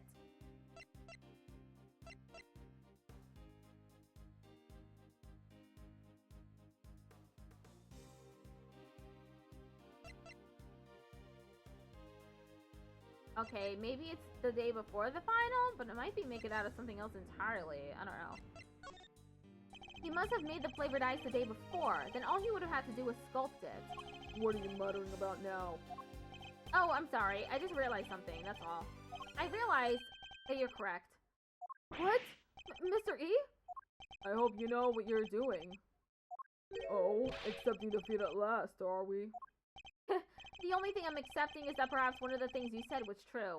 Okay, maybe it's the day before the final, but it might be make it out of something else entirely. I don't know. He must have made the flavored ice the day before. Then all he would have had to do was sculpt it. What are you muttering about now? Oh, I'm sorry. I just realized something, that's all. I realized that you're correct. What? Mr. E? I hope you know what you're doing. Oh, accepting defeat at last, are we? The only thing I'm accepting is that perhaps one of the things you said was true.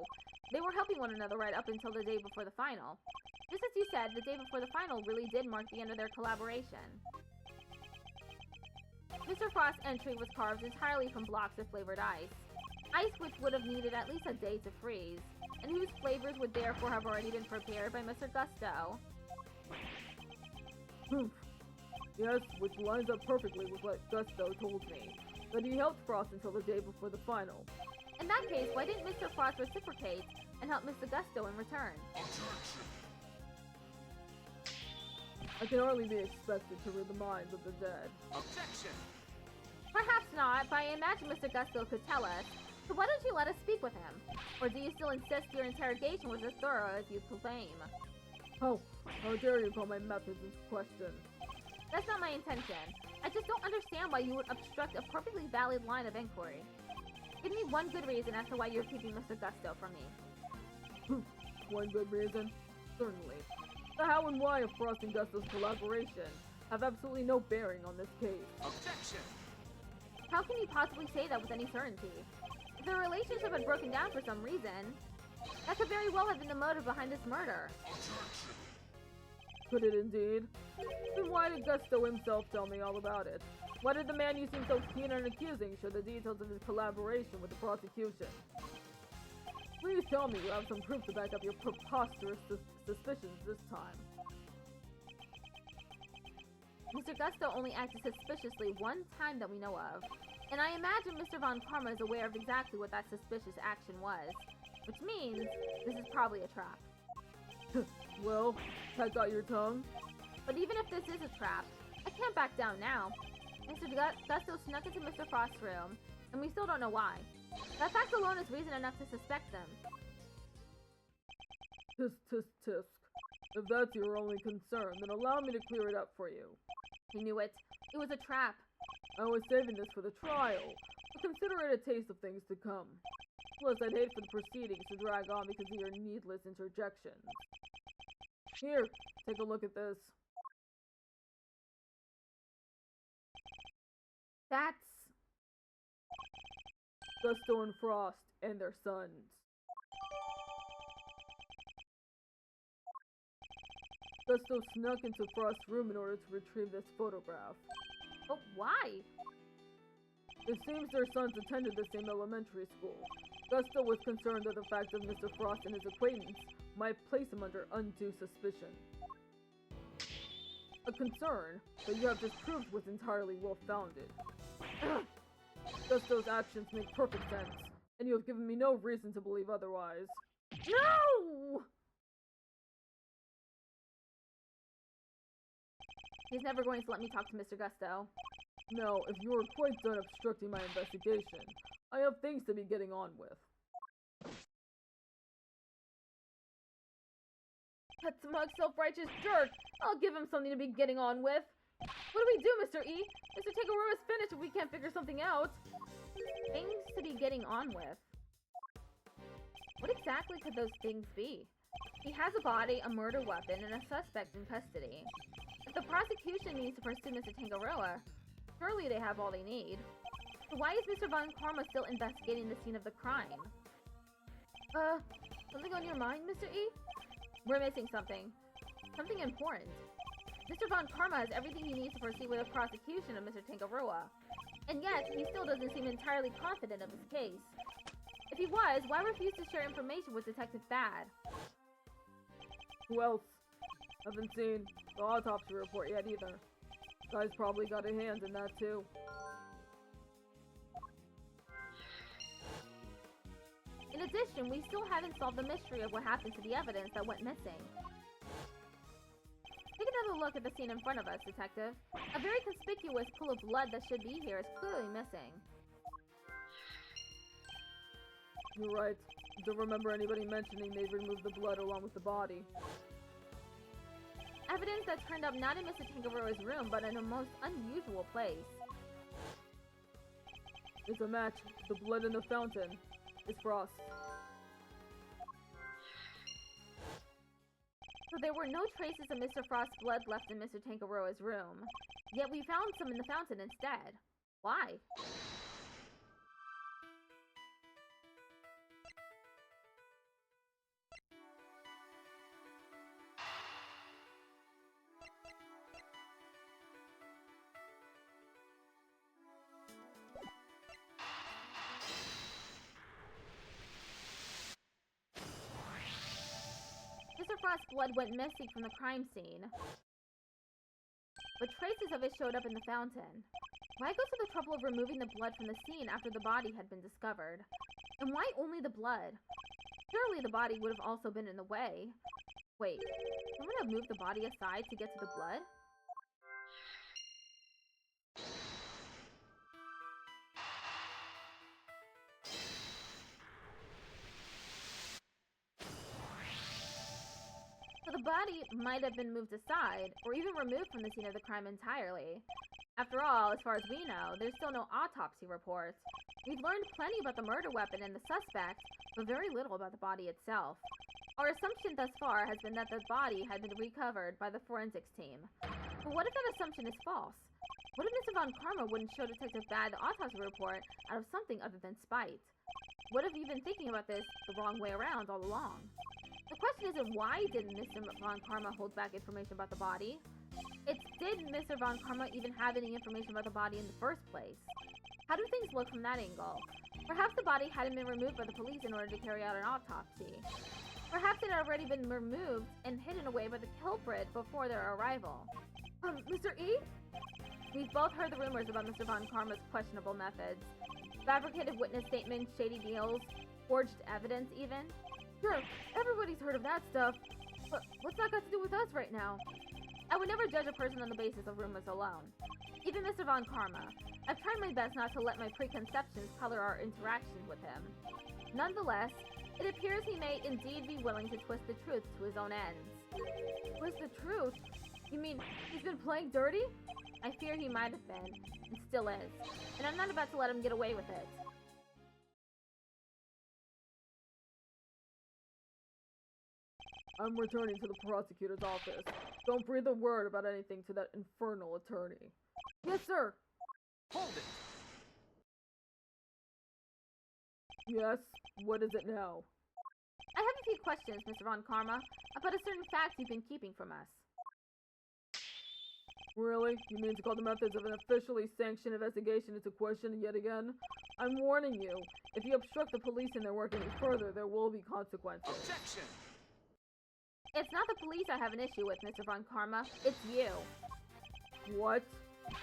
They were helping one another right up until the day before the final. Just as you said, the day before the final really did mark the end of their collaboration. Mr. Frost's entry was carved entirely from blocks of flavored ice. Ice which would have needed at least a day to freeze, and whose flavors would therefore have already been prepared by Mr. Gusto. Yes, which lines up perfectly with what Gusto told me, that he helped Frost until the day before the final. In that case, why didn't Mr. Frost reciprocate and help Mr. Gusto in return? Objection. I can hardly be expected to read the minds of the dead. Objection. Perhaps not, but I imagine Mr. Gusto could tell us. So why don't you let us speak with him? Or do you still insist your interrogation was as thorough as you claim? How dare you call my methods into question? That's not my intention. I just don't understand why you would obstruct a perfectly valid line of inquiry. Give me one good reason as to why you're keeping Mr. Gusto from me. One good reason? Certainly. The how and why of Frost and Gusto's collaboration have absolutely no bearing on this case. Objection. How can you possibly say that with any certainty? If the relationship had broken down for some reason, that could very well have been the motive behind this murder. Objection. Could it indeed? Then why did Gusto himself tell me all about it? Why did the man you seem so keen on accusing share the details of his collaboration with the prosecution? Please tell me you have some proof to back up your preposterous suspicions this time. Mr. Gusto only acted suspiciously one time that we know of, and I imagine Mr. Von Karma is aware of exactly what that suspicious action was, which means this is probably a trap. Well, cat got your tongue? But even if this is a trap, I can't back down now. Mr. Gusto snuck into Mr. Frost's room, and we still don't know why. That fact alone is reason enough to suspect them. Tisk, tisk, tisk. If that's your only concern, then allow me to clear it up for you. He knew it. It was a trap. I was saving this for the trial, but consider it a taste of things to come. Plus, I'd hate for the proceedings to drag on because of your needless interjections. Here, take a look at this. That's... Gusto and Frost and their sons. Gusto snuck into Frost's room in order to retrieve this photograph. But why? It seems their sons attended the same elementary school. Gusto was concerned that the fact of Mr. Frost and his acquaintance might place him under undue suspicion. A concern that you have just proved was entirely well-founded. Gusto's actions make perfect sense, and you have given me no reason to believe otherwise. No! He's never going to let me talk to Mr. Gusto. Now, if you are quite done obstructing my investigation, I have things to be getting on with. That smug, self-righteous jerk! I'll give him something to be getting on with. What do we do, Mr. E? Mr. Tangaroa is finished if we can't figure something out. Things to be getting on with. What exactly could those things be? He has a body, a murder weapon, and a suspect in custody. If the prosecution needs to pursue Mr. Tangaroa, surely they have all they need. So why is Mr. Von Karma still investigating the scene of the crime? Something on your mind, Mr. E? We're missing something. Something important. Mr. Von Karma has everything he needs to proceed with a prosecution of Mr. Tangaroa. And yet, he still doesn't seem entirely confident of his case. If he was, why refuse to share information with Detective Bad? Who else? Haven't seen the autopsy report yet either. Guy's probably got a hand in that too. In addition, we still haven't solved the mystery of what happened to the evidence that went missing. Take another look at the scene in front of us, Detective. A very conspicuous pool of blood that should be here is clearly missing. You're right. I don't remember anybody mentioning they removed the blood along with the body. Evidence that turned up not in Mr. Tangaroa's room, but in a most unusual place. It's a match. The blood in the fountain is Frost. So there were no traces of Mr. Frost's blood left in Mr. Tangaroa's room. Yet we found some in the fountain instead. Why? blood went missing from the crime scene, but traces of it showed up in the fountain. Why go to the trouble of removing the blood from the scene after the body had been discovered? And why only the blood? Surely the body would have also been in the way. Wait, someone have moved the body aside to get to the blood? So the body might have been moved aside, or even removed from the scene of the crime entirely. After all, as far as we know, there's still no autopsy reports. We've learned plenty about the murder weapon and the suspect, but very little about the body itself. Our assumption thus far has been that the body had been recovered by the forensics team. But what if that assumption is false? What if Mr. Von Karma wouldn't show Detective Bad the autopsy report out of something other than spite? What if we've been thinking about this the wrong way around all along? The question isn't why didn't Mr. Von Karma hold back information about the body? It's did Mr. Von Karma even have any information about the body in the first place? How do things look from that angle? Perhaps the body hadn't been removed by the police in order to carry out an autopsy. Perhaps it had already been removed and hidden away by the culprit before their arrival. Mr. E? We've both heard the rumors about Mr. Von Karma's questionable methods. Fabricated witness statements, shady deals, forged evidence even. Sure, everybody's heard of that stuff, but what's that got to do with us right now? I would never judge a person on the basis of rumors alone. Even Mr. Von Karma. I've tried my best not to let my preconceptions color our interactions with him. Nonetheless, it appears he may indeed be willing to twist the truth to his own ends. Twist the truth? You mean he's been playing dirty? I fear he might have been, and still is, and I'm not about to let him get away with it. I'm returning to the prosecutor's office. Don't breathe a word about anything to that infernal attorney. Yes, sir. Hold it! Yes? What is it now? I have a few questions, Mr. Von Karma, about a certain fact you've been keeping from us. Really? You mean to call the methods of an officially sanctioned investigation into question yet again? I'm warning you, if you obstruct the police in their work any further, there will be consequences. Objection! It's not the police I have an issue with, Mr. Von Karma. It's you. What?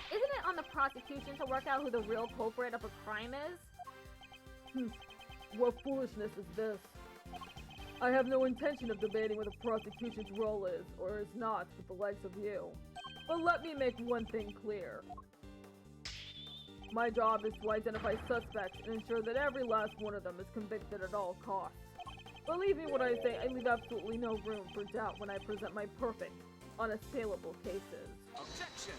Isn't it on the prosecution to work out who the real culprit of a crime is? What foolishness is this? I have no intention of debating what the prosecution's role is, or is not, with the likes of you. But let me make one thing clear. My job is to identify suspects and ensure that every last one of them is convicted at all costs. Believe me when I say I leave absolutely no room for doubt when I present my perfect, unassailable cases. Objection!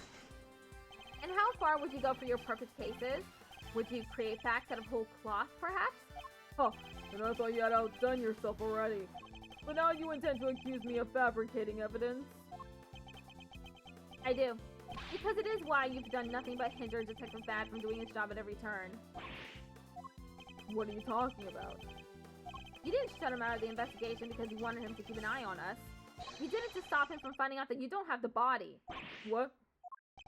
And how far would you go for your perfect cases? Would you create facts out of whole cloth, perhaps? Huh, and I thought you had outdone yourself already. But now you intend to accuse me of fabricating evidence? I do. Because it is why you've done nothing but hinder Detective Bad from doing his job at every turn. What are you talking about? You didn't shut him out of the investigation because you wanted him to keep an eye on us. You did it to stop him from finding out that you don't have the body. What?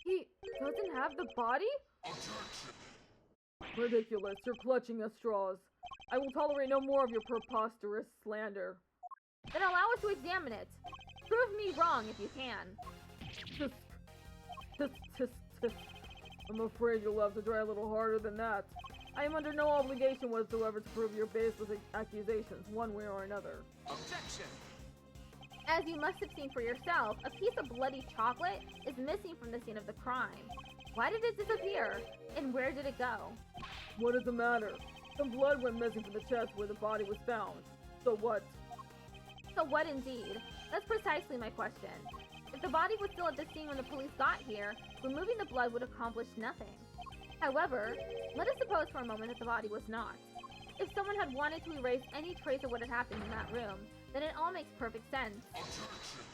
He doesn't have the body? Objection! Ridiculous, you're clutching at straws. I will tolerate no more of your preposterous slander. Then allow us to examine it. Prove me wrong if you can. I'm afraid you'll have to try a little harder than that. I am under no obligation whatsoever to prove your baseless accusations one way or another. Objection! As you must have seen for yourself, a piece of bloody chocolate is missing from the scene of the crime. Why did it disappear? And where did it go? What does it matter? Some blood went missing from the chest where the body was found. So what? So what indeed? That's precisely my question. If the body was still at the scene when the police got here, removing the blood would accomplish nothing. However, let us suppose for a moment that the body was not. If someone had wanted to erase any trace of what had happened in that room, then it all makes perfect sense. Objection!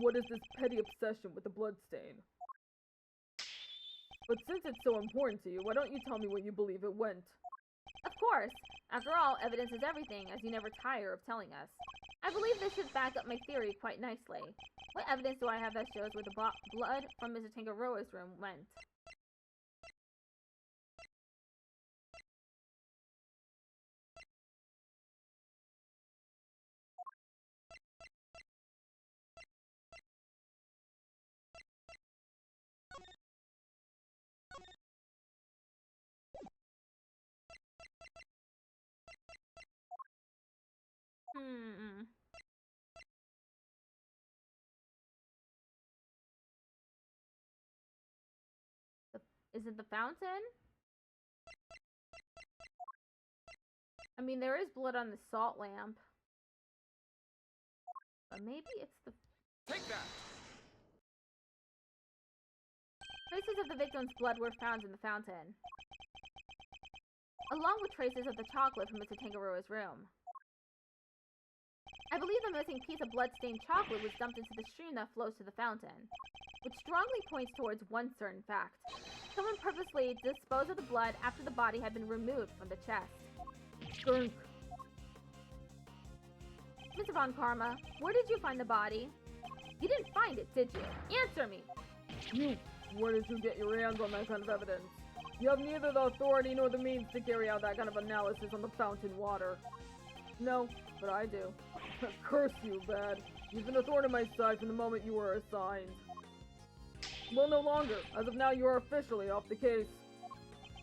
What is this petty obsession with the bloodstain? But since it's so important to you, why don't you tell me where you believe it went? Of course. After all, evidence is everything, as you never tire of telling us. I believe this should back up my theory quite nicely. What evidence do I have that shows where the blood from Mr. Tangaroa's room went? Hmm. Is it the fountain? I mean, there is blood on the salt lamp. But maybe it's the... Take that! Traces of the victim's blood were found in the fountain, along with traces of the chocolate from Mr. Tangaroa's room. I believe the missing piece of blood-stained chocolate was dumped into the stream that flows to the fountain, which strongly points towards one certain fact. Someone purposely disposed of the blood after the body had been removed from the chest. Drink. Mr. Von Karma, where did you find the body? You didn't find it, did you? Answer me! You, where did you get your hands on that kind of evidence? You have neither the authority nor the means to carry out that kind of analysis on the fountain water. No, but I do. Curse you, Bad. You've been a thorn in my side from the moment you were assigned. Well, no longer. As of now, you are officially off the case.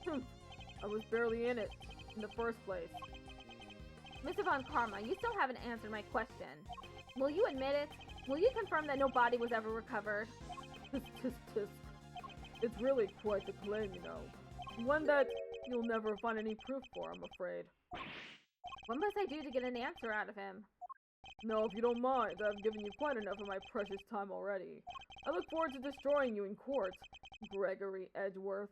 I was barely in it in the first place. Mr. Von Karma, you still haven't answered my question. Will you admit it? Will you confirm that no body was ever recovered? Tisk. It's really quite the claim, you know. One that you'll never find any proof for, I'm afraid. What must I do to get an answer out of him? No, if you don't mind, I've given you quite enough of my precious time already. I look forward to destroying you in court, Gregory Edgeworth.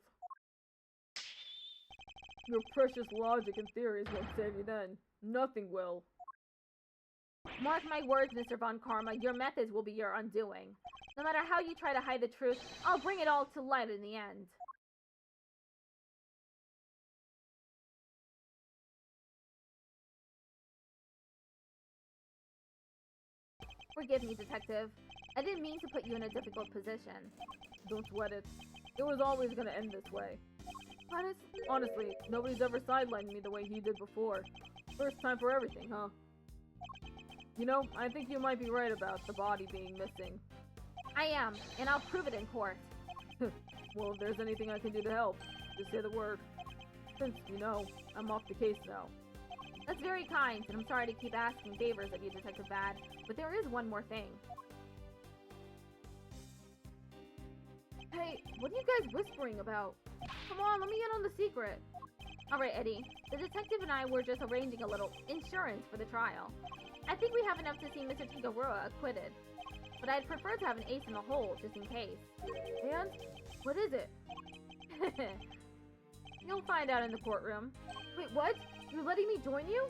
Your precious logic and theories won't save you then. Nothing will. Mark my words, Mr. Von Karma, your methods will be your undoing. No matter how you try to hide the truth, I'll bring it all to light in the end. Forgive me, Detective. I didn't mean to put you in a difficult position. Don't sweat it. It was always gonna end this way. Honestly, nobody's ever sidelined me the way he did before. First time for everything, huh? You know, I think you might be right about the body being missing. I am, and I'll prove it in court. Well, if there's anything I can do to help, just say the word. Since, you know, I'm off the case now. That's very kind, and I'm sorry to keep asking favors of you, Detective Bad, but there is one more thing. Hey, what are you guys whispering about? Come on, let me in on the secret. Alright, Eddie. The detective and I were just arranging a little insurance for the trial. I think we have enough to see Mr. Tangaroa acquitted. But I'd prefer to have an ace in the hole, just in case. And? What is it? You'll find out in the courtroom. Wait, what? You're letting me join you?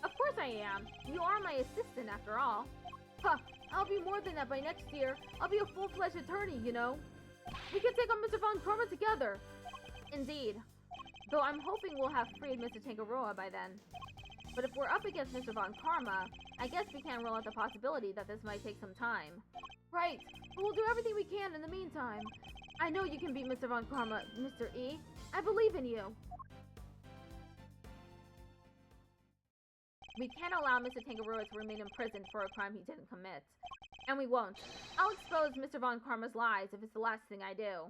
Of course I am. You are my assistant, after all. Huh, I'll be more than that by next year. I'll be a full-fledged attorney, you know? We can take on Mr. Von Karma together. Indeed. Though I'm hoping we'll have freed Mr. Tangaroa by then. But if we're up against Mr. Von Karma, I guess we can't rule out the possibility that this might take some time. Right, but we'll do everything we can in the meantime. I know you can beat Mr. Von Karma, Mr. E. I believe in you. We can't allow Mr. Tangaroa to remain imprisoned for a crime he didn't commit. And we won't. I'll expose Mr. Von Karma's lies if it's the last thing I do.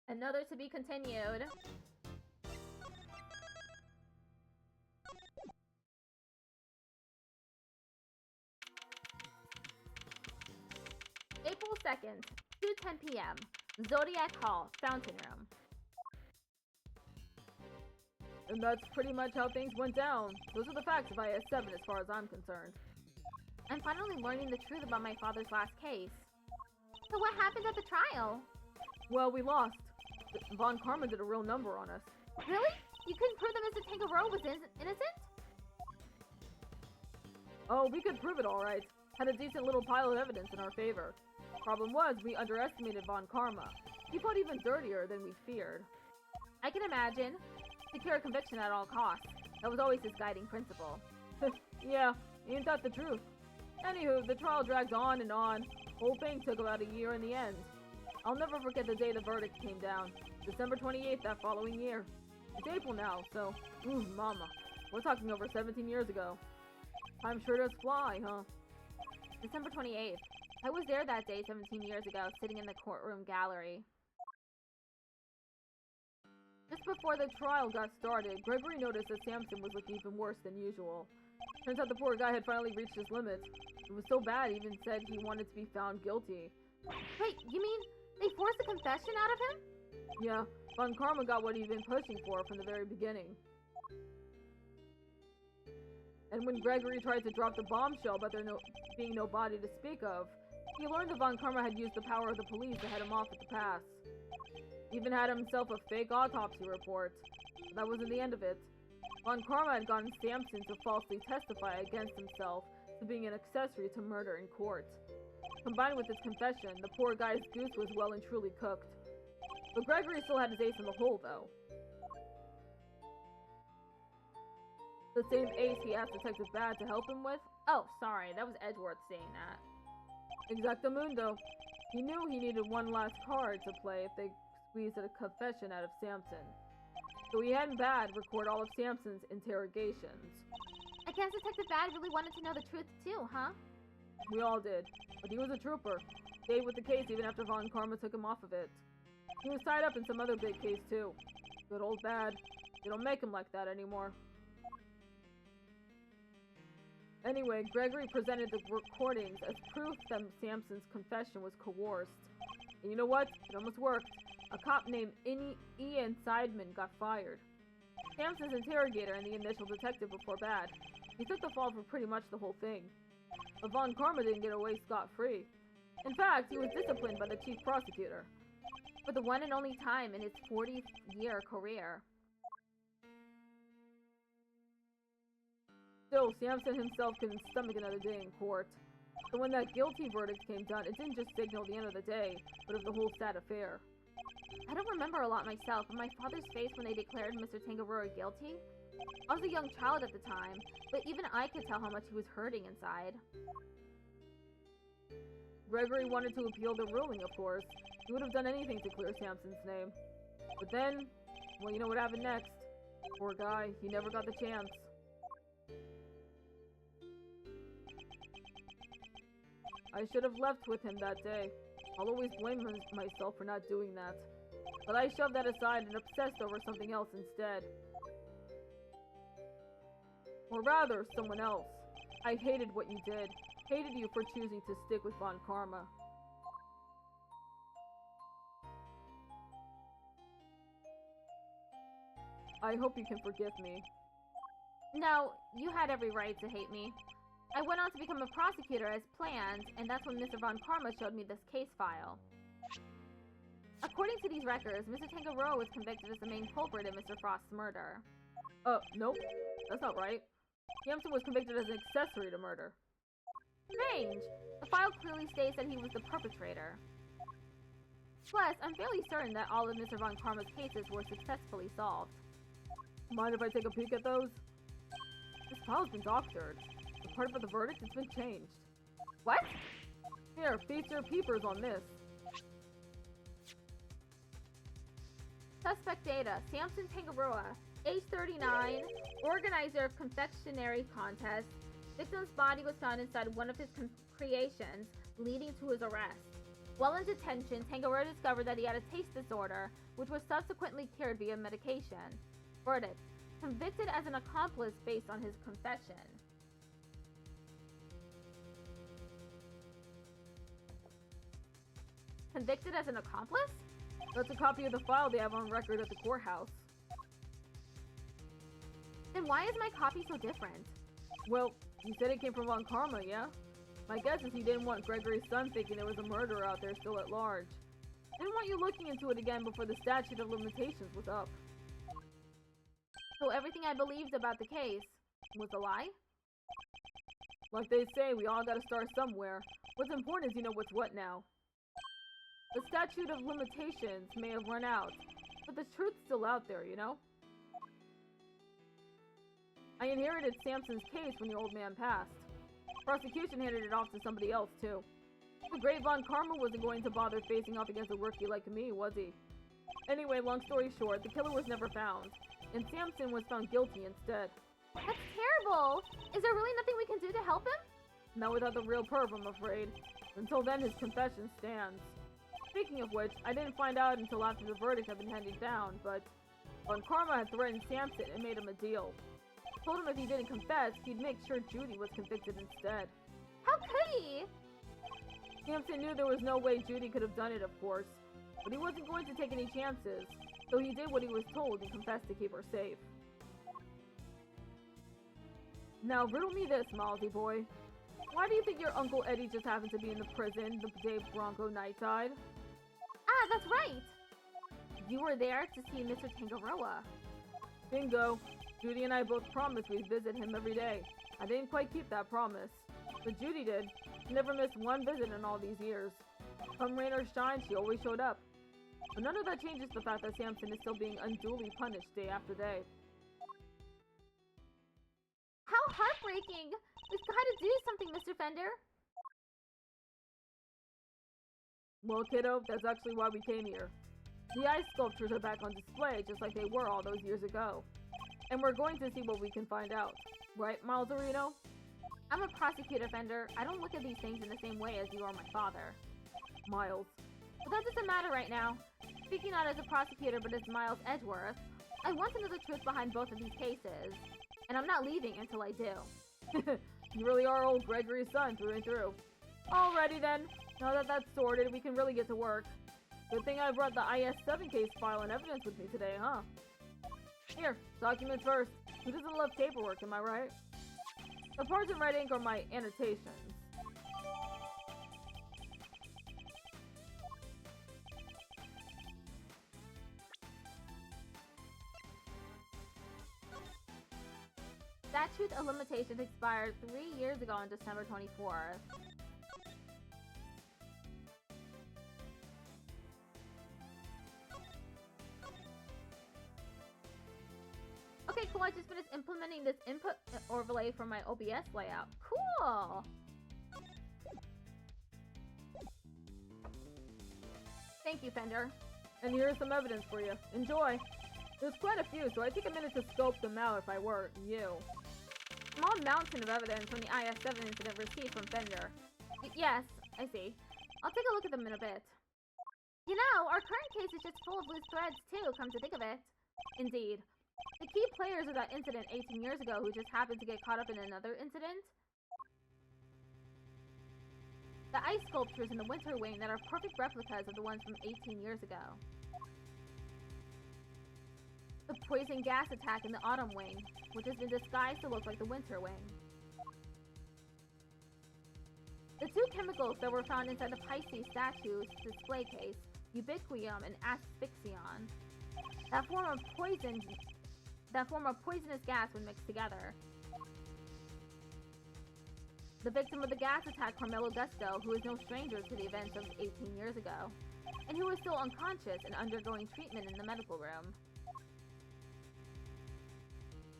Another to be continued. April 2nd, 2:10 p.m. Zodiac Hall, Fountain Room. And that's pretty much how things went down. Those are the facts of IS-7 as far as I'm concerned. I'm finally learning the truth about my father's last case. So what happened at the trial? Well, we lost. Von Karma did a real number on us. Really? You couldn't prove that Mr. Tangaroa was innocent? Oh, we could prove it all right. Had a decent little pile of evidence in our favor. Problem was, we underestimated Von Karma. He fought even dirtier than we feared. I can imagine. Secure a conviction at all costs. That was always his guiding principle. Yeah, ain't that the truth? Anywho, the trial dragged on and on. Whole thing took about a year in the end. I'll never forget the day the verdict came down. December 28th that following year. It's April now, so... Ooh, mama. We're talking over 17 years ago. Time sure does fly, huh? December 28th. I was there that day 17 years ago, sitting in the courtroom gallery. Just before the trial got started, Gregory noticed that Samson was looking even worse than usual. Turns out the poor guy had finally reached his limits. It was so bad, he even said he wanted to be found guilty. Wait, you mean they forced a confession out of him? Yeah, Von Karma got what he'd been pushing for from the very beginning. And when Gregory tried to drop the bombshell about there being no body to speak of, he learned that Von Karma had used the power of the police to head him off at the pass. He even had himself a fake autopsy report. But that wasn't the end of it. Von Karma had gotten Samson to falsely testify against himself to being an accessory to murder in court. Combined with his confession, the poor guy's goose was well and truly cooked. But Gregory still had his ace in the hole, though. The same ace he asked Detective Bad to help him with? Oh, sorry, that was Edgeworth saying that. Exactamundo. He knew he needed one last card to play if they squeezed a confession out of Samson. So he had Bad record all of Samson's interrogations. I guess Detective Bad really wanted to know the truth too, huh? We all did. But he was a trooper. Stayed with the case even after Von Karma took him off of it. He was tied up in some other big case too. Good old Bad. They don't make him like that anymore. Anyway, Gregory presented the recordings as proof that Samson's confession was coerced. And you know what? It almost worked. A cop named Ian Seidman got fired. Samson's interrogator and the initial detective before Bad. He took the fall for pretty much the whole thing. But Von Karma didn't get away scot-free. In fact, he was disciplined by the chief prosecutor. For the one and only time in his 40-year career. Still, Samson himself couldn't stomach another day in court. So when that guilty verdict came down, it didn't just signal the end of the day, but of the whole sad affair. I don't remember a lot myself, but my father's face when they declared Mr. Tangaroa guilty? I was a young child at the time, but even I could tell how much he was hurting inside. Gregory wanted to appeal the ruling, of course. He would have done anything to clear Samson's name. But then, well, you know what happened next. Poor guy, he never got the chance. I should have left with him that day. I'll always blame myself for not doing that. But I shoved that aside and obsessed over something else instead. Or rather, someone else. I hated what you did. Hated you for choosing to stick with Von Karma. I hope you can forgive me. No, you had every right to hate me. I went on to become a prosecutor as planned, and that's when Mr. Von Karma showed me this case file. According to these records, Mr. Tangaroa was convicted as the main culprit in Mr. Frost's murder. Nope. That's not right. Samson was convicted as an accessory to murder. Strange! The file clearly states that he was the perpetrator. Plus, I'm fairly certain that all of Mr. Von Karma's cases were successfully solved. Mind if I take a peek at those? This file's been doctored. The part about the verdict has been changed. What? Here, feast your peepers on this. Suspect data. Samson Tangaroa, age 39, organizer of confectionery contest. Victim's body was found inside one of his creations, leading to his arrest. While in detention, Tangaroa discovered that he had a taste disorder, which was subsequently cured via medication. Verdict: convicted as an accomplice based on his confession. Convicted as an accomplice? That's a copy of the file they have on record at the courthouse. Then why is my copy so different? Well, you said it came from Von Karma, yeah? My guess is he didn't want Gregory's son thinking there was a murderer out there still at large. Didn't want you looking into it again before the statute of limitations was up. So everything I believed about the case was a lie? Like they say, we all gotta start somewhere. What's important is you know what's what now. The statute of limitations may have run out, but the truth's still out there, you know? I inherited Samson's case when your old man passed. Prosecution handed it off to somebody else, too. The great Von Karma wasn't going to bother facing off against a rookie like me, was he? Anyway, long story short, the killer was never found, and Samson was found guilty instead. That's terrible! Is there really nothing we can do to help him? Not without the real perv, I'm afraid. Until then, his confession stands. Speaking of which, I didn't find out until after the verdict had been handed down, but When Karma had threatened Samson and made him a deal. Told him if he didn't confess, he'd make sure Judy was convicted instead. How could he? Samson knew there was no way Judy could have done it, of course, but he wasn't going to take any chances, so he did what he was told and confessed to keep her safe. Now riddle me this, Malty boy. Why do you think your Uncle Eddie just happened to be in the prison the day Bronco Knight died? Ah, that's right! You were there to see Mr. Tangaroa. Bingo. Judy and I both promised we'd visit him every day. I didn't quite keep that promise, but Judy did. She never missed one visit in all these years. Come rain or shine, she always showed up. But none of that changes the fact that Samson is still being unduly punished day after day. How heartbreaking! We've got to do something, Mr. Fender. Well, kiddo, that's actually why we came here. The ice sculptures are back on display just like they were all those years ago. And we're going to see what we can find out. Right, Malzarino? I'm a prosecutor, Fender. I don't look at these things in the same way as you or my father. Miles. But that doesn't matter right now. Speaking not as a prosecutor, but as Miles Edgeworth, I want to know the truth behind both of these cases. And I'm not leaving until I do. You really are old Gregory's son through and through. Alrighty then. Now that that's sorted, we can really get to work. Good thing I brought the IS-7 case file and evidence with me today, huh? Here, documents first. Who doesn't love paperwork, am I right? The parts in red ink are my annotations. Statute of limitations expired 3 years ago on December 24th. Okay, cool. I just finished implementing this input overlay for my OBS layout. Cool! Thank you, Fender. And here's some evidence for you. Enjoy! There's quite a few, so I'd take a minute to scope them out if I were you. Small mountain of evidence from the IS-7 incident received from Fender. Yes, I see. I'll take a look at them in a bit. You know, our current case is just full of loose threads too, come to think of it. Indeed. The key players of that incident 18 years ago who just happened to get caught up in another incident. The ice sculptures in the winter wing that are perfect replicas of the ones from 18 years ago. The poison gas attack in the autumn wing, which has been disguised to look like the winter wing. The two chemicals that were found inside the Pisces statue's display case, ubiquium and asphyxion, that form a poisonous gas when mixed together. The victim of the gas attack, Carmelo Gusto, who is no stranger to the events of 18 years ago, and who is still unconscious and undergoing treatment in the medical room.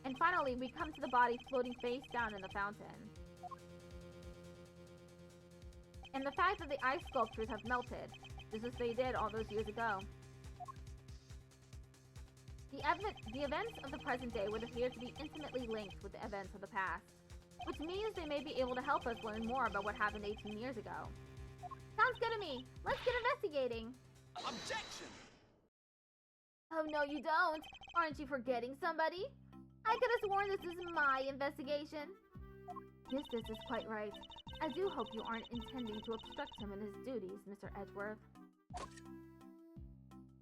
And finally, we come to the body floating face down in the fountain. And the fact that the ice sculptures have melted, just as they did all those years ago. The events of the present day would appear to be intimately linked with the events of the past, which means they may be able to help us learn more about what happened 18 years ago. Sounds good to me. Let's get investigating. Objection! Oh, no, you don't. Aren't you forgetting somebody? I could have sworn this is my investigation. Yes, this is quite right. I do hope you aren't intending to obstruct him in his duties, Mr. Edgeworth.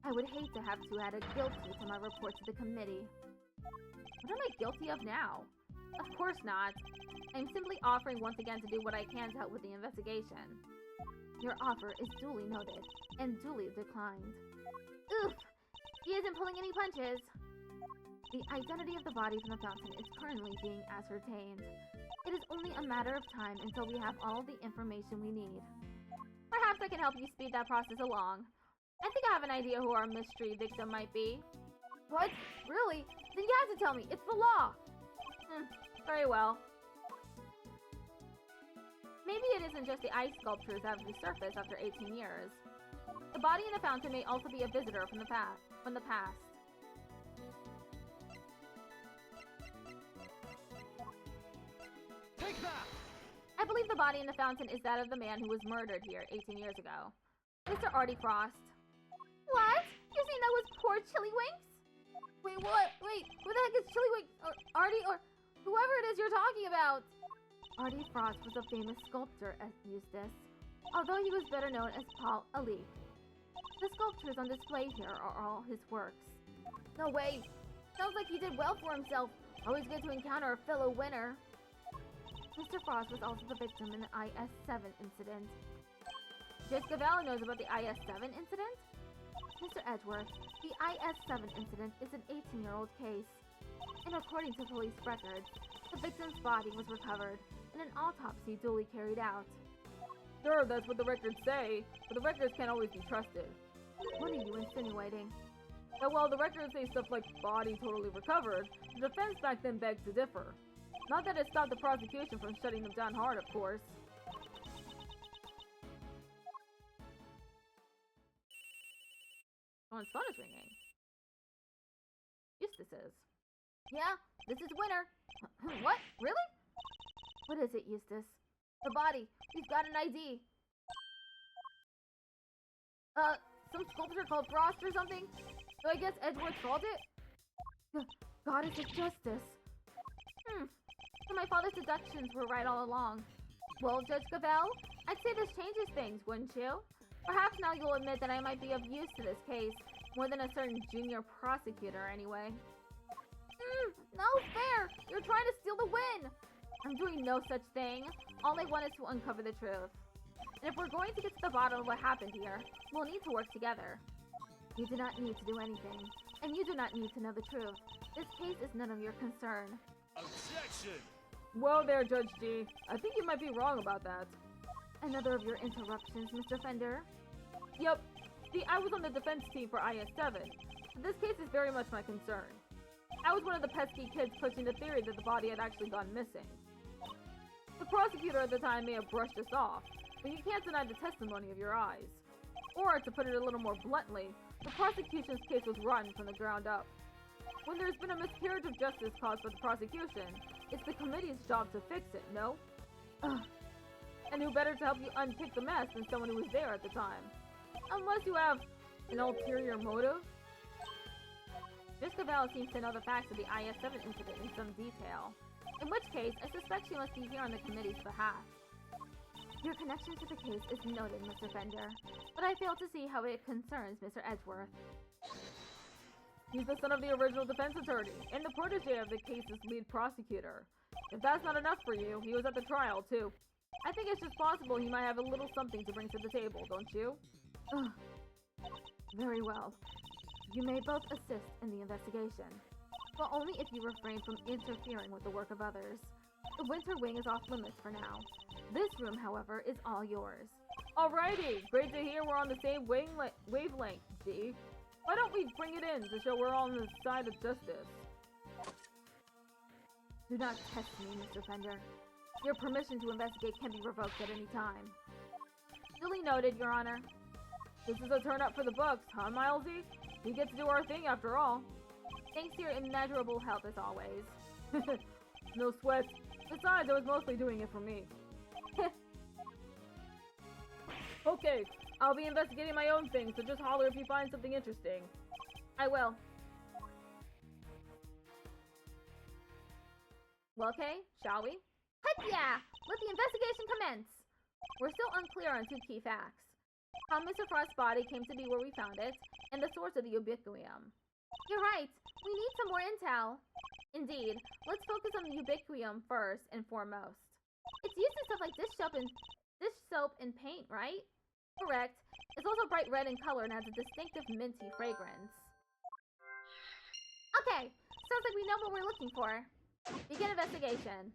I would hate to have to add a guilty to my report to the committee. What am I guilty of now? Of course not. I'm simply offering once again to do what I can to help with the investigation. Your offer is duly noted and duly declined. Oof! He isn't pulling any punches. The identity of the body from the fountain is currently being ascertained. It is only a matter of time until we have all the information we need. Perhaps I can help you speed that process along. I think I have an idea who our mystery victim might be. What? Really? Then you have to tell me. It's the law. Very well. Maybe it isn't just the ice sculptures that have resurfaced after 18 years. The body in the fountain may also be a visitor from the past. Take that! I believe the body in the fountain is that of the man who was murdered here 18 years ago. Mr. Artie Frost. What? You're saying that was poor Chili Winks? Wait, what? Wait, who the heck is Chillywink or Artie or whoever it is you're talking about? Artie Frost was a famous sculptor at Eustace, although he was better known as Paul Alik. The sculptures on display here are all his works. No way! Sounds like he did well for himself. Always good to encounter a fellow winner. Mr. Frost was also the victim in the IS-7 incident. Jessica Valley knows about the IS-7 incident? Mr. Edgeworth, the IS-7 incident is an 18-year-old case. And according to police records, the victim's body was recovered and an autopsy duly carried out. Sure, that's what the records say, but the records can't always be trusted. What are you insinuating? That while the records say stuff like body totally recovered, the defense back then begs to differ. Not that it stopped the prosecution from shutting them down hard, of course. Someone's phone is ringing. Eustace's. Yeah, this is winner. What? Really? What is it, Eustace? The body. We've got an ID. Some sculpture called Frost or something? So I guess Edgeworth called it? Goddess of Justice. So my father's deductions were right all along. Well, Judge Cavell, I'd say this changes things, wouldn't you? Perhaps now you'll admit that I might be of use to this case, more than a certain junior prosecutor, anyway. No fair! You're trying to steal the win! I'm doing no such thing. All I want is to uncover the truth. And if we're going to get to the bottom of what happened here, we'll need to work together. You do not need to do anything, and you do not need to know the truth. This case is none of your concern. Objection! Well there, Judge G. I think you might be wrong about that. Another of your interruptions, Mr. Fender. Yep. See, I was on the defense team for IS-7, so this case is very much my concern. I was one of the pesky kids pushing the theory that the body had actually gone missing. The prosecutor at the time may have brushed us off, but you can't deny the testimony of your eyes. Or, to put it a little more bluntly, the prosecution's case was rotten from the ground up. When there's been a miscarriage of justice caused by the prosecution, it's the committee's job to fix it, no? Ugh. And who better to help you unpick the mess than someone who was there at the time? Unless you have an ulterior motive? Jessica Vale seems to know the facts of the IS-7 incident in some detail. In which case, I suspect she must be here on the committee's behalf. Your connection to the case is noted, Mr. Fender, but I fail to see how it concerns Mr. Edgeworth. He's the son of the original defense attorney, and the protege of the case's lead prosecutor. If that's not enough for you, he was at the trial, too. I think it's just possible he might have a little something to bring to the table, don't you? Ugh. Very well. You may both assist in the investigation, but only if you refrain from interfering with the work of others. The winter wing is off limits for now. This room, however, is all yours. Alrighty! Great to hear we're on the same wavelength, G. Why don't we bring it in to show we're all on the side of justice? Do not test me, Mr. Fender. Your permission to investigate can be revoked at any time. Duly noted, Your Honor. This is a turnout for the books, huh, Milesy? We get to do our thing after all. Thanks to your immeasurable help as always. No sweat. Besides, I was mostly doing it for me. Okay, I'll be investigating my own thing, so just holler if you find something interesting. I will. Well, okay, shall we? Heck yeah! Let the investigation commence! We're still unclear on two key facts. How Mr. Frost's body came to be where we found it, and the source of the ubiquium. You're right! We need some more intel! Indeed, let's focus on the ubiquium first and foremost. It's used in stuff like dish soap and paint, right? Correct. It's also bright red in color and has a distinctive minty fragrance. Okay, sounds like we know what we're looking for. Begin investigation.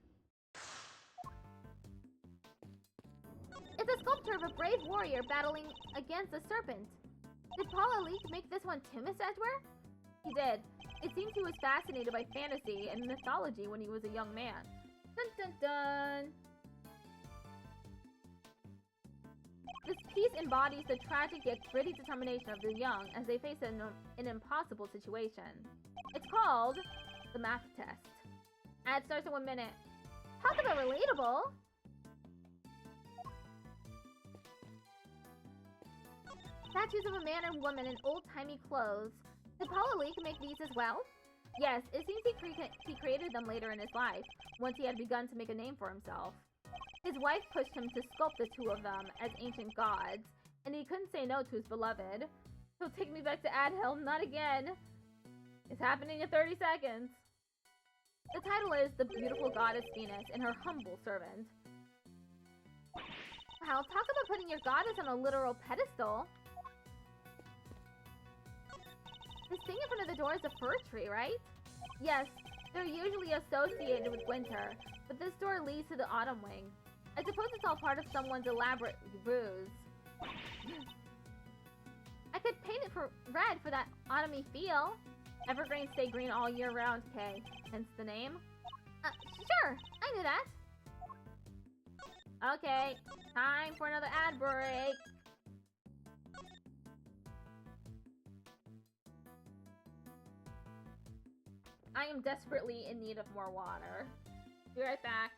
It's a sculpture of a brave warrior battling against a serpent. Did Paul Alik make this one too, Miss Edgeworth? He did. It seems he was fascinated by fantasy and mythology when he was a young man. Dun dun dun! This piece embodies the tragic yet gritty determination of the young as they face an impossible situation. It's called the math test. And it starts in 1 minute. Talk about relatable! Statues of a man and woman in old-timey clothes. Did Paul Alik make these as well? Yes, it seems he created them later in his life, once he had begun to make a name for himself. His wife pushed him to sculpt the two of them as ancient gods, and he couldn't say no to his beloved. He'll take me back to Adhel, not again. It's happening in 30 seconds. The title is The Beautiful Goddess Venus and Her Humble Servant. Wow, talk about putting your goddess on a literal pedestal. This thing in front of the door is a fir tree, right? Yes, they're usually associated with winter, but this door leads to the autumn wing. I suppose it's all part of someone's elaborate ruse. I could paint it red for that autumny feel. Evergreens stay green all year round, Kay. Hence the name. Sure, I knew that. Okay, time for another ad break. I am desperately in need of more water. Be right back.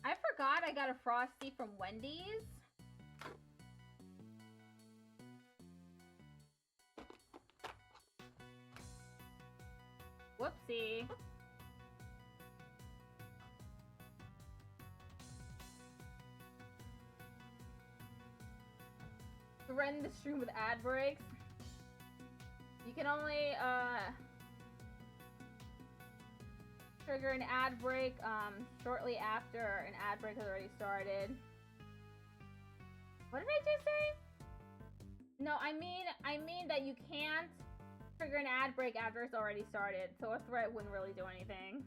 I forgot I got a Frosty from Wendy's. Whoopsie. threaten the stream with ad breaks. You can only trigger an ad break shortly after an ad break has already started. What did I just say? No, I mean that you can't trigger an ad break after it's already started, so a threat wouldn't really do anything.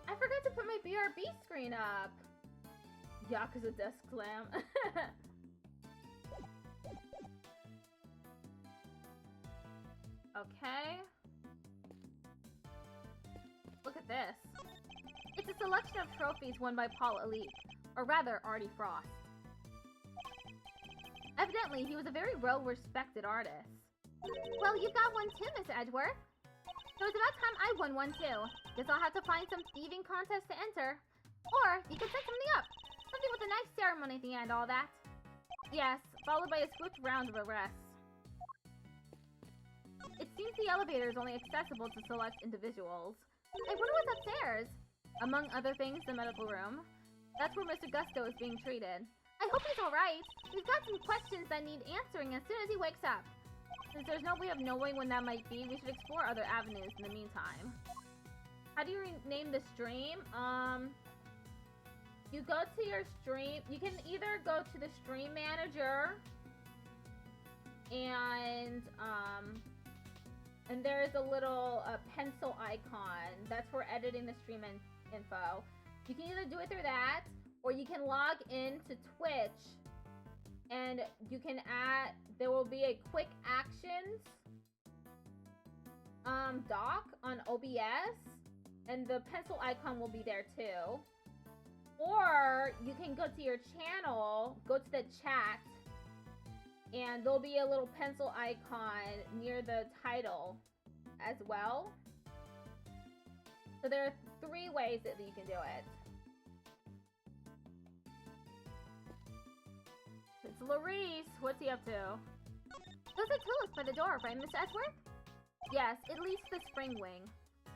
I forgot to put my BRB screen up. Yakuza desk slam. Okay. Look at this. It's a selection of trophies won by Paul Elite, or rather, Artie Frost. Evidently, he was a very well-respected artist. Well, you got one too, Miss Edgeworth. So it's about time I won one too. Guess I'll have to find some thieving contest to enter. Or you could set something up. Something with a nice ceremony at the end, all that. Yes, followed by a swift round of arrests. It seems the elevator is only accessible to select individuals. I wonder what's upstairs. Among other things, the medical room. That's where Mr. Gusto is being treated. I hope he's alright. We've got some questions that need answering as soon as he wakes up. Since there's no way of knowing when that might be, we should explore other avenues in the meantime. How do you rename the stream? You go to your stream. You can either go to the stream manager and there's a little pencil icon. That's for editing the stream info. You can either do it through that, or you can log into Twitch, and you can add. There will be a quick actions doc on OBS, and the pencil icon will be there too. Or you can go to your channel, go to the chat, and there'll be a little pencil icon near the title as well. So there are 3 ways that you can do it. It's Larice. What's he up to? Those are tulips by the door, right, Miss Edgeworth? Yes, it leads to the spring wing.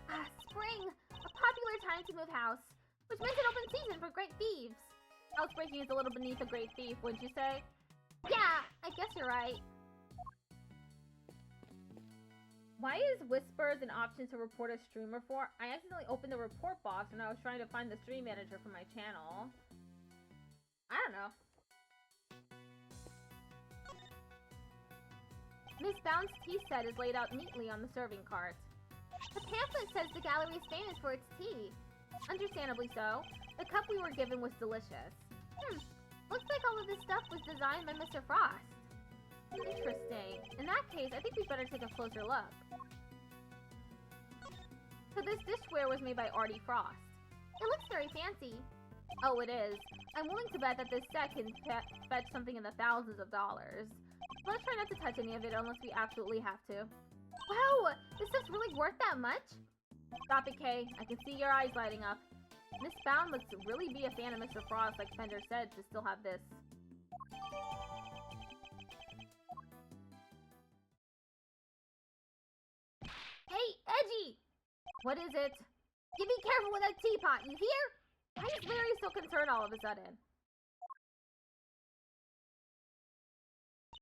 Ah, spring! A popular time to move house, which makes it open season for great thieves. Housebreaking is a little beneath a great thief, wouldn't you say? Yeah, I guess you're right. Why is Whispers an option to report a streamer for? I accidentally opened the report box when I was trying to find the stream manager for my channel. I don't know. Miss Bound's tea set is laid out neatly on the serving cart. The pamphlet says the gallery is famous for its tea. Understandably so. The cup we were given was delicious. Looks like all of this stuff was designed by Mr. Frost. Interesting. In that case, I think we'd better take a closer look. So this dishware was made by Artie Frost. It looks very fancy. Oh, it is. I'm willing to bet that this set can fetch something in the thousands of dollars. Let's try not to touch any of it unless we absolutely have to. Wow! This stuff's really worth that much? Stop it, Kay. I can see your eyes lighting up. Miss Bound must really be a fan of Mr. Frost, like Fender said, to still have this. Hey, Edgy! What is it? You be careful with that teapot, you hear? Why is Larry so concerned all of a sudden?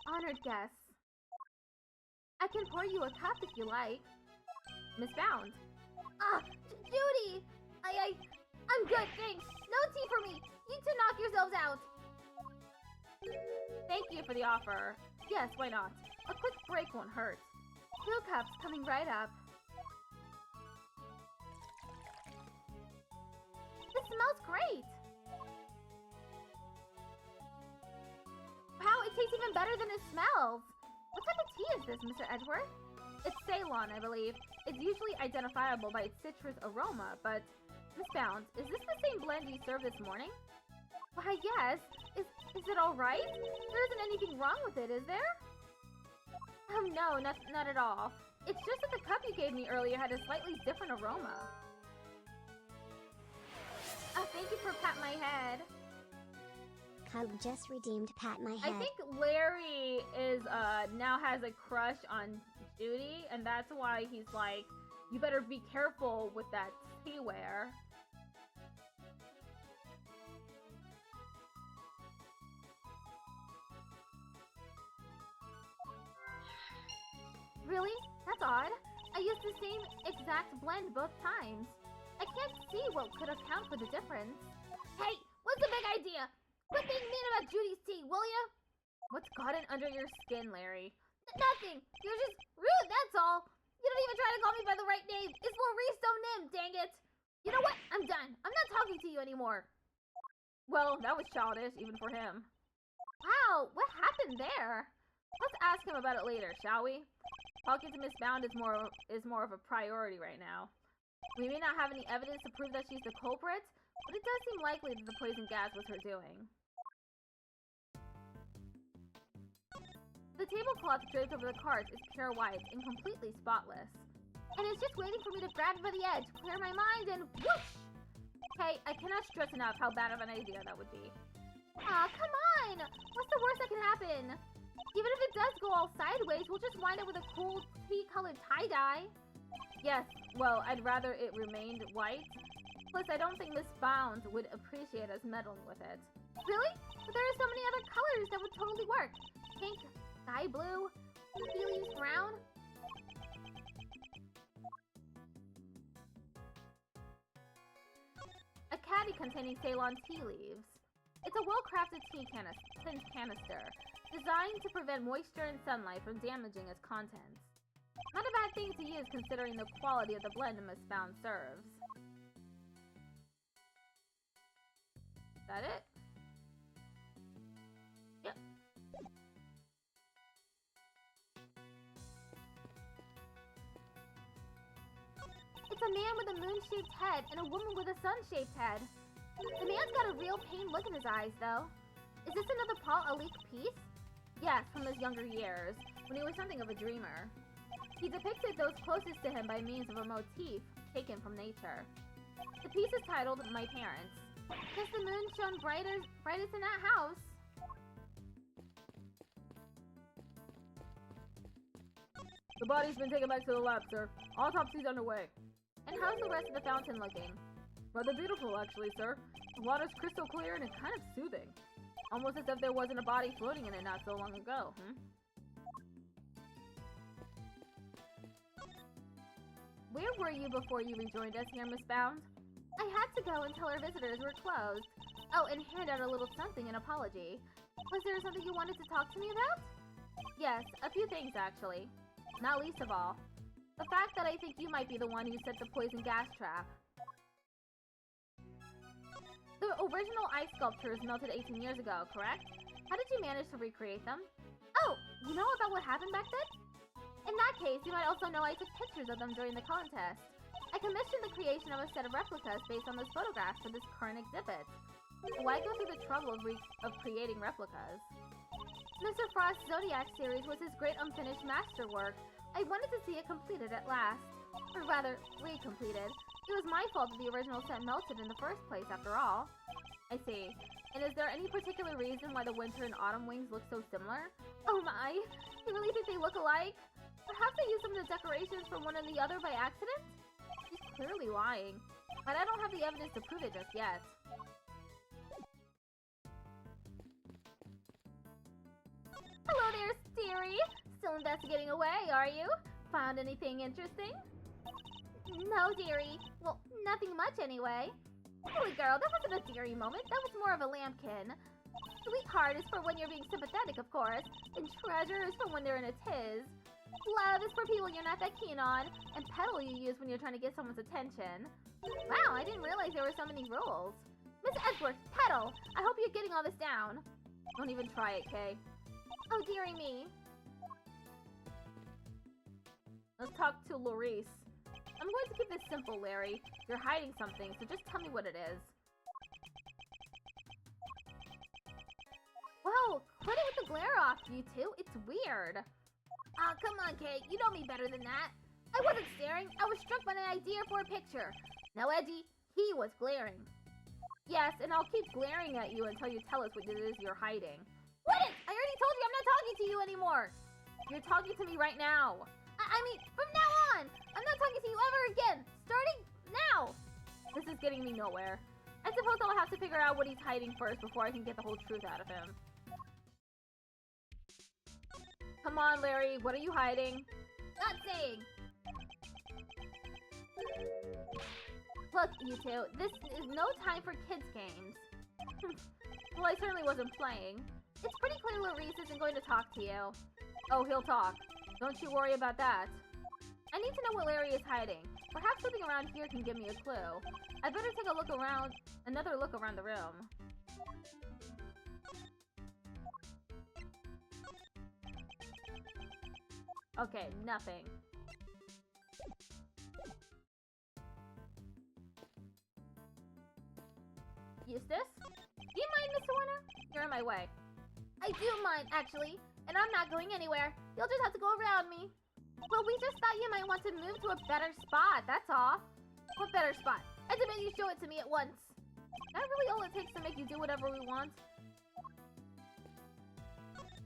Honored guests. I can pour you a cup if you like. Miss Bound. Ah, Judy! I'm good, thanks. No tea for me. You two knock yourselves out. Thank you for the offer. Yes, why not? A quick break won't hurt. 2 cups coming right up. This smells great. Wow, it tastes even better than it smells. What type of tea is this, Mr. Edgeworth? It's Ceylon, I believe. It's usually identifiable by its citrus aroma, but... Miss Bound, is this the same blend you served this morning? Why, yes. Is it alright? There isn't anything wrong with it, is there? No, not at all. It's just that the cup you gave me earlier had a slightly different aroma. Oh, thank you for patting my head. Cub just redeemed pat my head. I think Larry is now has a crush on Judy, and that's why he's like, you better be careful with that teaware. Really? That's odd. I used the same exact blend both times. I can't see what could account for the difference. Hey, what's the big idea? Quit being mean about Judy's tea, will ya? What's gotten under your skin, Larry? Nothing. You're just rude, that's all. You don't even try to call me by the right name. It's Maurice Nim, dang it. You know what? I'm done. I'm not talking to you anymore. Well, that was childish, even for him. Wow, what happened there? Let's ask him about it later, shall we? Talking to Miss Bound is more of a priority right now. We may not have any evidence to prove that she's the culprit, but it does seem likely that the poison gas was her doing. The tablecloth draped over the carts is pure white and completely spotless. And it's just waiting for me to grab it by the edge, clear my mind, and whoosh! Hey, I cannot stress enough how bad of an idea that would be. Aw, come on! What's the worst that can happen? Even if it does go all sideways, we'll just wind up with a cool tea-colored tie-dye. Yes, well, I'd rather it remained white. Plus, I don't think Miss Bound would appreciate us meddling with it. Really? But there are so many other colors that would totally work. Pink, sky blue, Healy's brown. A caddy containing Ceylon tea leaves. It's a well-crafted tea canister, designed to prevent moisture and sunlight from damaging its contents. Not a bad thing to use considering the quality of the blend Miss Bound serves. Is that it? Yep. It's a man with a moon-shaped head and a woman with a sun-shaped head. The man's got a real pained look in his eyes, though. Is this another Paul Alik piece? Yes, from his younger years, when he was something of a dreamer. He depicted those closest to him by means of a motif taken from nature. The piece is titled My Parents. Guess the moon shone brightest in that house. The body's been taken back to the lab, sir. Autopsy's underway. And how's the rest of the fountain looking? Rather beautiful, actually, sir. The water's crystal clear and it's kind of soothing. Almost as if there wasn't a body floating in it not so long ago, Where were you before you rejoined us here, Miss Bound? I had to go until our visitors were closed. Oh, and hand out a little something in apology. Was there something you wanted to talk to me about? Yes, a few things actually. Not least of all, the fact that I think you might be the one who set the poison gas trap. The original ice sculptures melted 18 years ago, correct? How did you manage to recreate them? Oh, you know about what happened back then? In that case, you might also know I took pictures of them during the contest. I commissioned the creation of a set of replicas based on those photographs for this current exhibit. Why go through the trouble of creating replicas? Mr. Frost's Zodiac series was his great unfinished masterwork. I wanted to see it completed at last. Or rather, re-completed. It was my fault that the original set melted in the first place, after all. I see. And is there any particular reason why the winter and autumn wings look so similar? Oh my! You really think they look alike? Perhaps I used some of the decorations from one and the other by accident? She's clearly lying. But I don't have the evidence to prove it just yet. Hello there, dearie! Still investigating away, are you? Found anything interesting? No, dearie. Well, nothing much anyway. Silly girl, that wasn't a dearie moment. That was more of a lambkin. Sweetheart is for when you're being sympathetic, of course. And treasure is for when they're in a tiz. Love is for people you're not that keen on. And petal you use when you're trying to get someone's attention. Wow, I didn't realize there were so many rules. Miss Edgeworth, petal! I hope you're getting all this down. Don't even try it, Kay. Oh, dearie me. Let's talk to Maurice. I'm going to keep this simple, Larry. You're hiding something, so just tell me what it is. Whoa, quit it with the glare off, you two. It's weird. Ah, come on, Kate. You know me better than that. I wasn't staring. I was struck by an idea for a picture. Now, Edgy, he was glaring. Yes, and I'll keep glaring at you until you tell us what it is you're hiding. What? I already told you I'm not talking to you anymore. You're talking to me right now. I mean, from now on, I'm not talking to you ever again. Starting now. This is getting me nowhere. I suppose I'll have to figure out what he's hiding first before I can get the whole truth out of him. Come on, Larry. What are you hiding? Not saying. Look, you two, this is no time for kids' games. Well, I certainly wasn't playing. It's pretty clear Larice isn't going to talk to you. Oh, he'll talk. Don't you worry about that. I need to know what Larry is hiding. Perhaps something around here can give me a clue. I better take another look around the room. Okay, nothing. Eustace? Do you mind, Mr. Warner? You're in my way. I do mind, actually. And I'm not going anywhere. You'll just have to go around me. Well, we just thought you might want to move to a better spot, that's all. What better spot? I demand you show it to me at once. Is that really all it takes to make you do whatever we want?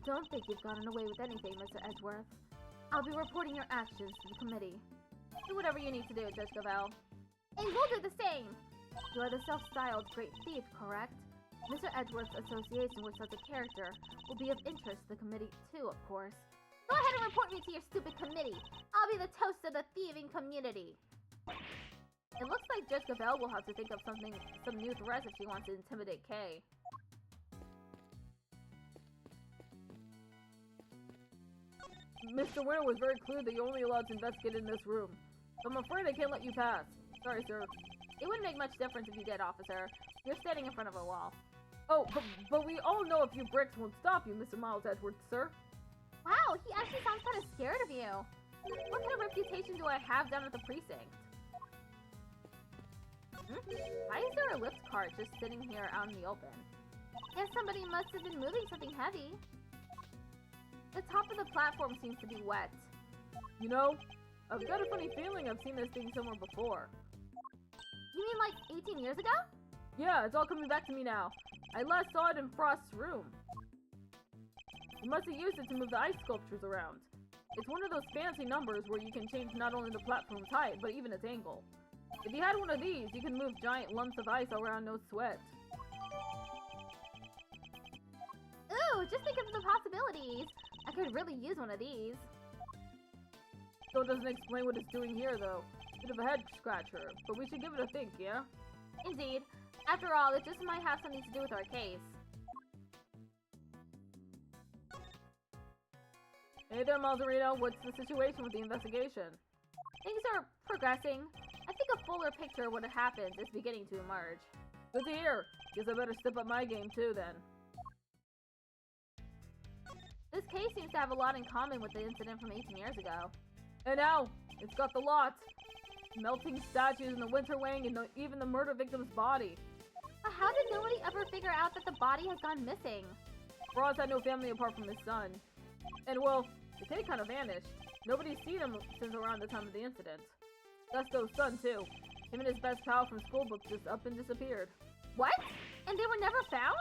Don't think you've gotten away with anything, Mr. Edgeworth. I'll be reporting your actions to the committee. Do whatever you need to do, Judge Gavel. And we'll do the same! You are the self-styled great thief, correct? Mr. Edgeworth's association with such a character will be of interest to the committee too, of course. Go ahead and report me to your stupid committee. I'll be the toast of the thieving community. It looks like Judge Gavel will have to think of some new threats if she wants to intimidate Kay. Mr. Winter was very clear that you're only allowed to investigate in this room. So I'm afraid I can't let you pass. Sorry, sir. It wouldn't make much difference if you did, officer. You're standing in front of a wall. Oh, but we all know a few bricks won't stop you, Mr. Miles Edwards, sir. Wow, he actually sounds kind of scared of you. What kind of reputation do I have down at the precinct? Why is there a lift cart just sitting here out in the open? Guess somebody must have been moving something heavy. The top of the platform seems to be wet. You know, I've got a funny feeling I've seen this thing somewhere before. You mean like 18 years ago? Yeah, it's all coming back to me now. I last saw it in Frost's room. You must have used it to move the ice sculptures around. It's one of those fancy numbers where you can change not only the platform's height, but even its angle. If you had one of these, you can move giant lumps of ice around no sweat. Ooh, just think of the possibilities. I could really use one of these. Still doesn't explain what it's doing here, though. Bit of a head scratcher, but we should give it a think, yeah? Indeed. After all, it just might have something to do with our case. Hey there, Malzarino. What's the situation with the investigation? Things are progressing. I think a fuller picture of what happened is beginning to emerge. Good to hear. Guess I better step up my game too, then. This case seems to have a lot in common with the incident from 18 years ago. And now, it's got the lot. Melting statues in the winter wing and even the murder victim's body. But how did nobody ever figure out that the body had gone missing? Ross had no family apart from his son. And well, the kid kind of vanished. Nobody's seen him since around the time of the incident. Gusto's son, too. Him and his best pal from school book just up and disappeared. What? And they were never found?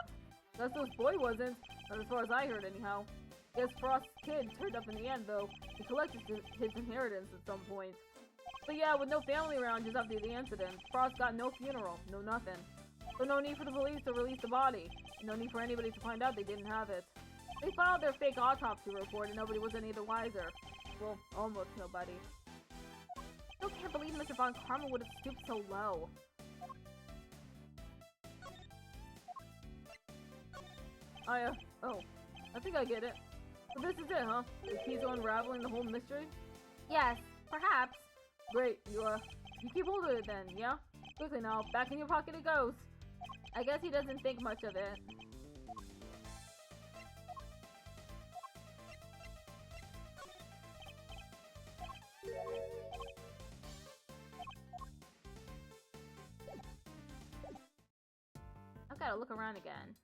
Gusto's boy wasn't, not as far as I heard anyhow. Guess Frost's kid turned up in the end, though. He collected his inheritance at some point. But yeah, with no family around just after the incident, Frost got no funeral, no nothing. So no need for the police to release the body. No need for anybody to find out they didn't have it. They filed their fake autopsy report and nobody was any the wiser. Well, almost nobody. I still can't believe Mr. Von Karma would have stooped so low. I think I get it. So this is it, huh? The keys to unraveling the whole mystery? Yes, perhaps. Great, you keep hold of it then, yeah? Quickly now, back in your pocket it goes. I guess he doesn't think much of it. I've got to look around again.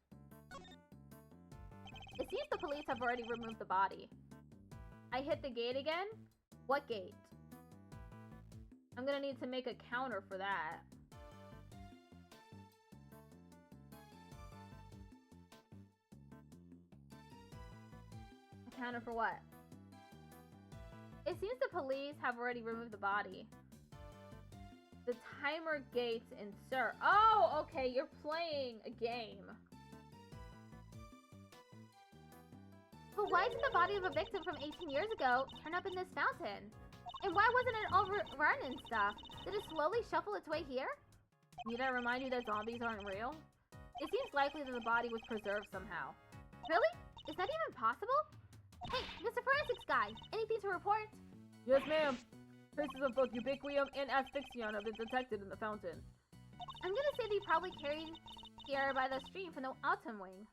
It seems the police have already removed the body. I hit the gate again? What gate? I'm gonna need to make a counter for that. A counter for what? It seems the police have already removed the body. The timer gates insert. Oh, okay, you're playing a game. But why did the body of a victim from 18 years ago turn up in this fountain? And why wasn't it all run and stuff? Did it slowly shuffle its way here? Need I remind you that zombies aren't real? It seems likely that the body was preserved somehow. Really? Is that even possible? Hey, Mr. Forensics guy, anything to report? Yes, ma'am. Traces of both ubiquium and asexual have been detected in the fountain. I'm gonna say they probably carried here by the stream from the autumn wing.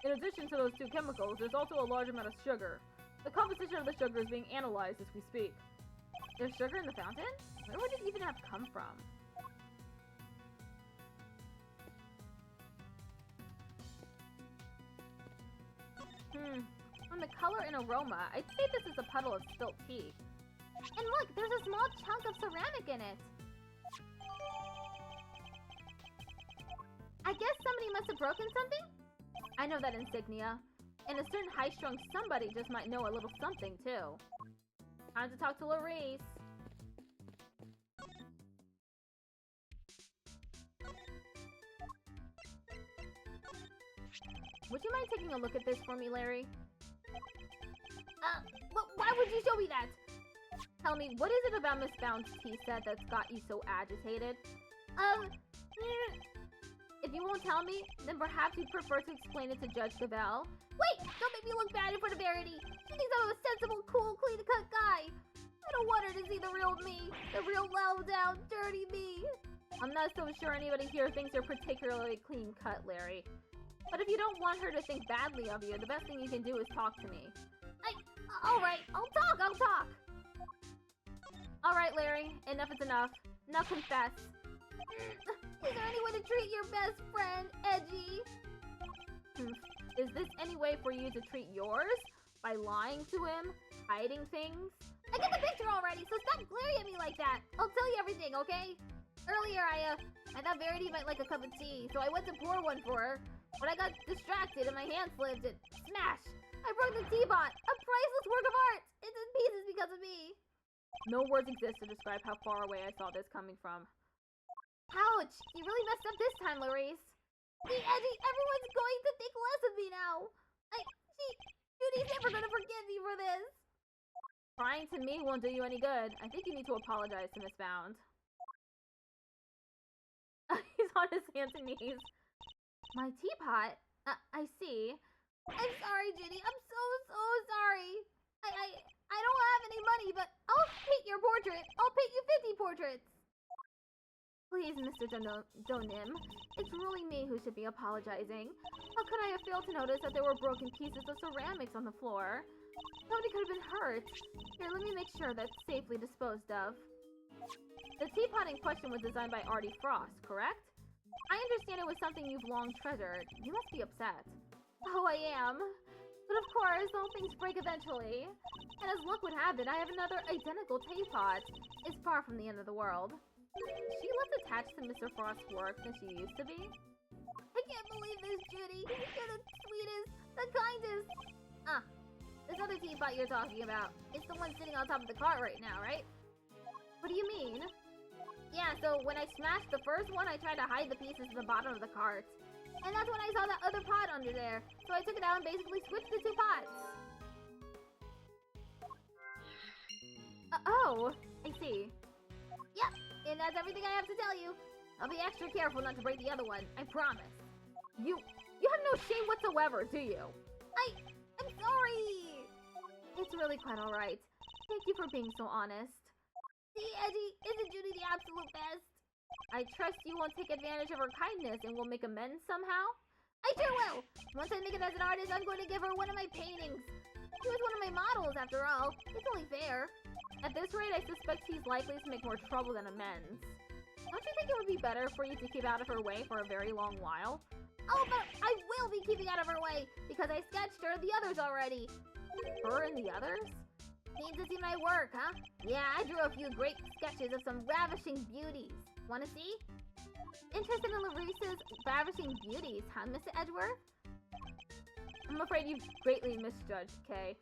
In addition to those two chemicals, there's also a large amount of sugar. The composition of the sugar is being analyzed as we speak. There's sugar in the fountain? Where would it even have come from? From the color and aroma, I'd say this is a puddle of spilt tea. And look, there's a small chunk of ceramic in it. I guess somebody must have broken something? I know that insignia. And a certain high-strung somebody just might know a little something, too. Time to talk to Larice. Would you mind taking a look at this for me, Larry? Why would you show me that? Tell me, what is it about Miss Bound's tea set that's got you so agitated? If you won't tell me, then perhaps you'd prefer to explain it to Judge Cavell. Wait! Don't make me look bad in front of Verity! She thinks I'm a sensible, cool, clean-cut guy! I don't want her to see the real me! The real low-down, dirty me! I'm not so sure anybody here thinks you're particularly clean-cut, Larry. But if you don't want her to think badly of you, the best thing you can do is talk to me. Alright, I'll talk! Alright, Larry, enough is enough. Now confess. Is there any way to treat your best friend, Edgy? Is this any way for you to treat yours? By lying to him? Hiding things? I get the picture already, so stop glaring at me like that. I'll tell you everything, okay? Earlier, I thought Verity might like a cup of tea, so I went to pour one for her. But I got distracted and my hand slipped and smash! I broke the teapot! A priceless work of art! It's in pieces because of me! No words exist to describe how far away I saw this coming from. Ouch! You really messed up this time, Larice. See, Edgy, everyone's going to think less of me now! Judy's never gonna forgive me for this! Crying to me won't do you any good. I think you need to apologize to Miss Bound. He's on his hands and knees. My teapot? I see. I'm sorry, Judy. I'm so sorry. I don't have any money, but I'll paint your portrait. I'll paint you 50 portraits. Please, Mr. Donim. It's really me who should be apologizing. How could I have failed to notice that there were broken pieces of ceramics on the floor? Nobody could have been hurt. Here, let me make sure that's safely disposed of. The teapot in question was designed by Artie Frost, correct? I understand it was something you've long treasured. You must be upset. Oh, I am. But of course, all things break eventually. And as luck would have it, I have another identical teapot. It's far from the end of the world. Is she less attached to Mr. Frost's work than she used to be? I can't believe this, Judy. You're the sweetest, the kindest. This other teapot you're talking about. It's the one sitting on top of the cart right now, right? What do you mean? Yeah, so when I smashed the first one, I tried to hide the pieces in the bottom of the cart. And that's when I saw that other pot under there. So I took it out and basically switched the two pots. Oh, I see. Yep, and that's everything I have to tell you. I'll be extra careful not to break the other one, I promise. You have no shame whatsoever, do you? I'm sorry. It's really quite alright. Thank you for being so honest. See, Edgy, isn't Judy the absolute best? I trust you won't take advantage of her kindness and will make amends somehow? I sure will! Once I make it as an artist, I'm going to give her one of my paintings. She was one of my models, after all. It's only fair. At this rate, I suspect he's likely to make more trouble than amends. Don't you think it would be better for you to keep out of her way for a very long while? Oh, but I will be keeping out of her way, because I sketched her and the others already. Her and the others? Need to see my work, huh? Yeah, I drew a few great sketches of some ravishing beauties. Wanna see? Interested in Larice's ravishing beauties, huh, Mr. Edgeworth? I'm afraid you've greatly misjudged, Kay.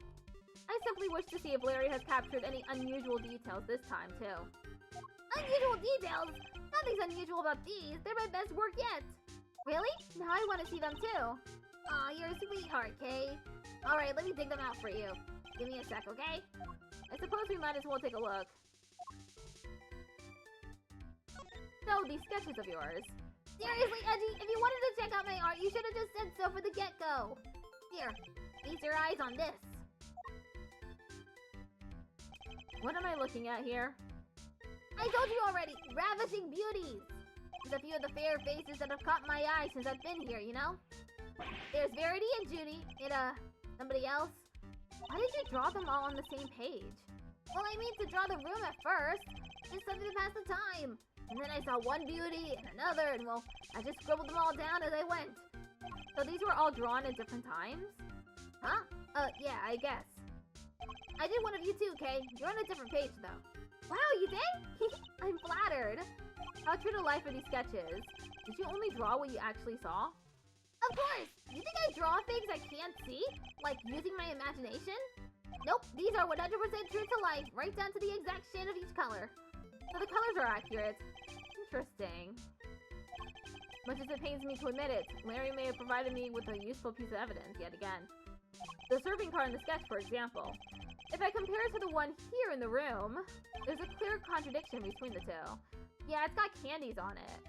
I simply wish to see if Larry has captured any unusual details this time, too. Unusual details? Nothing's unusual about these. They're my best work yet. Really? Now I want to see them, too. Aw, you're a sweetheart, Kay. Alright, let me dig them out for you. Give me a sec, okay? I suppose we might as well take a look. So, these sketches of yours. Seriously, Edgy, if you wanted to check out my art, you should have just said so for the get-go. Here, feast your eyes on this. What am I looking at here? I told you already, ravishing beauties. There's a few of the fair faces that have caught my eye since I've been here, you know? There's Verity and Judy, and somebody else. Why did you draw them all on the same page? Well, I mean to draw the room at first. Just something to pass the time. And then I saw one beauty and another, and well, I just scribbled them all down as I went. So these were all drawn at different times? Huh? Yeah, I guess. I did one of you too, Kay. You're on a different page, though. Wow, you did? I'm flattered. How true to life are these sketches? Did you only draw what you actually saw? Of course! You think I draw things I can't see? Like using my imagination? Nope, these are 100% true to life, right down to the exact shade of each color. So the colors are accurate. Interesting. Much as it pains me to admit it, Larry may have provided me with a useful piece of evidence yet again. The serving card in the sketch, for example. If I compare it to the one here in the room, there's a clear contradiction between the two. Yeah, it's got candies on it.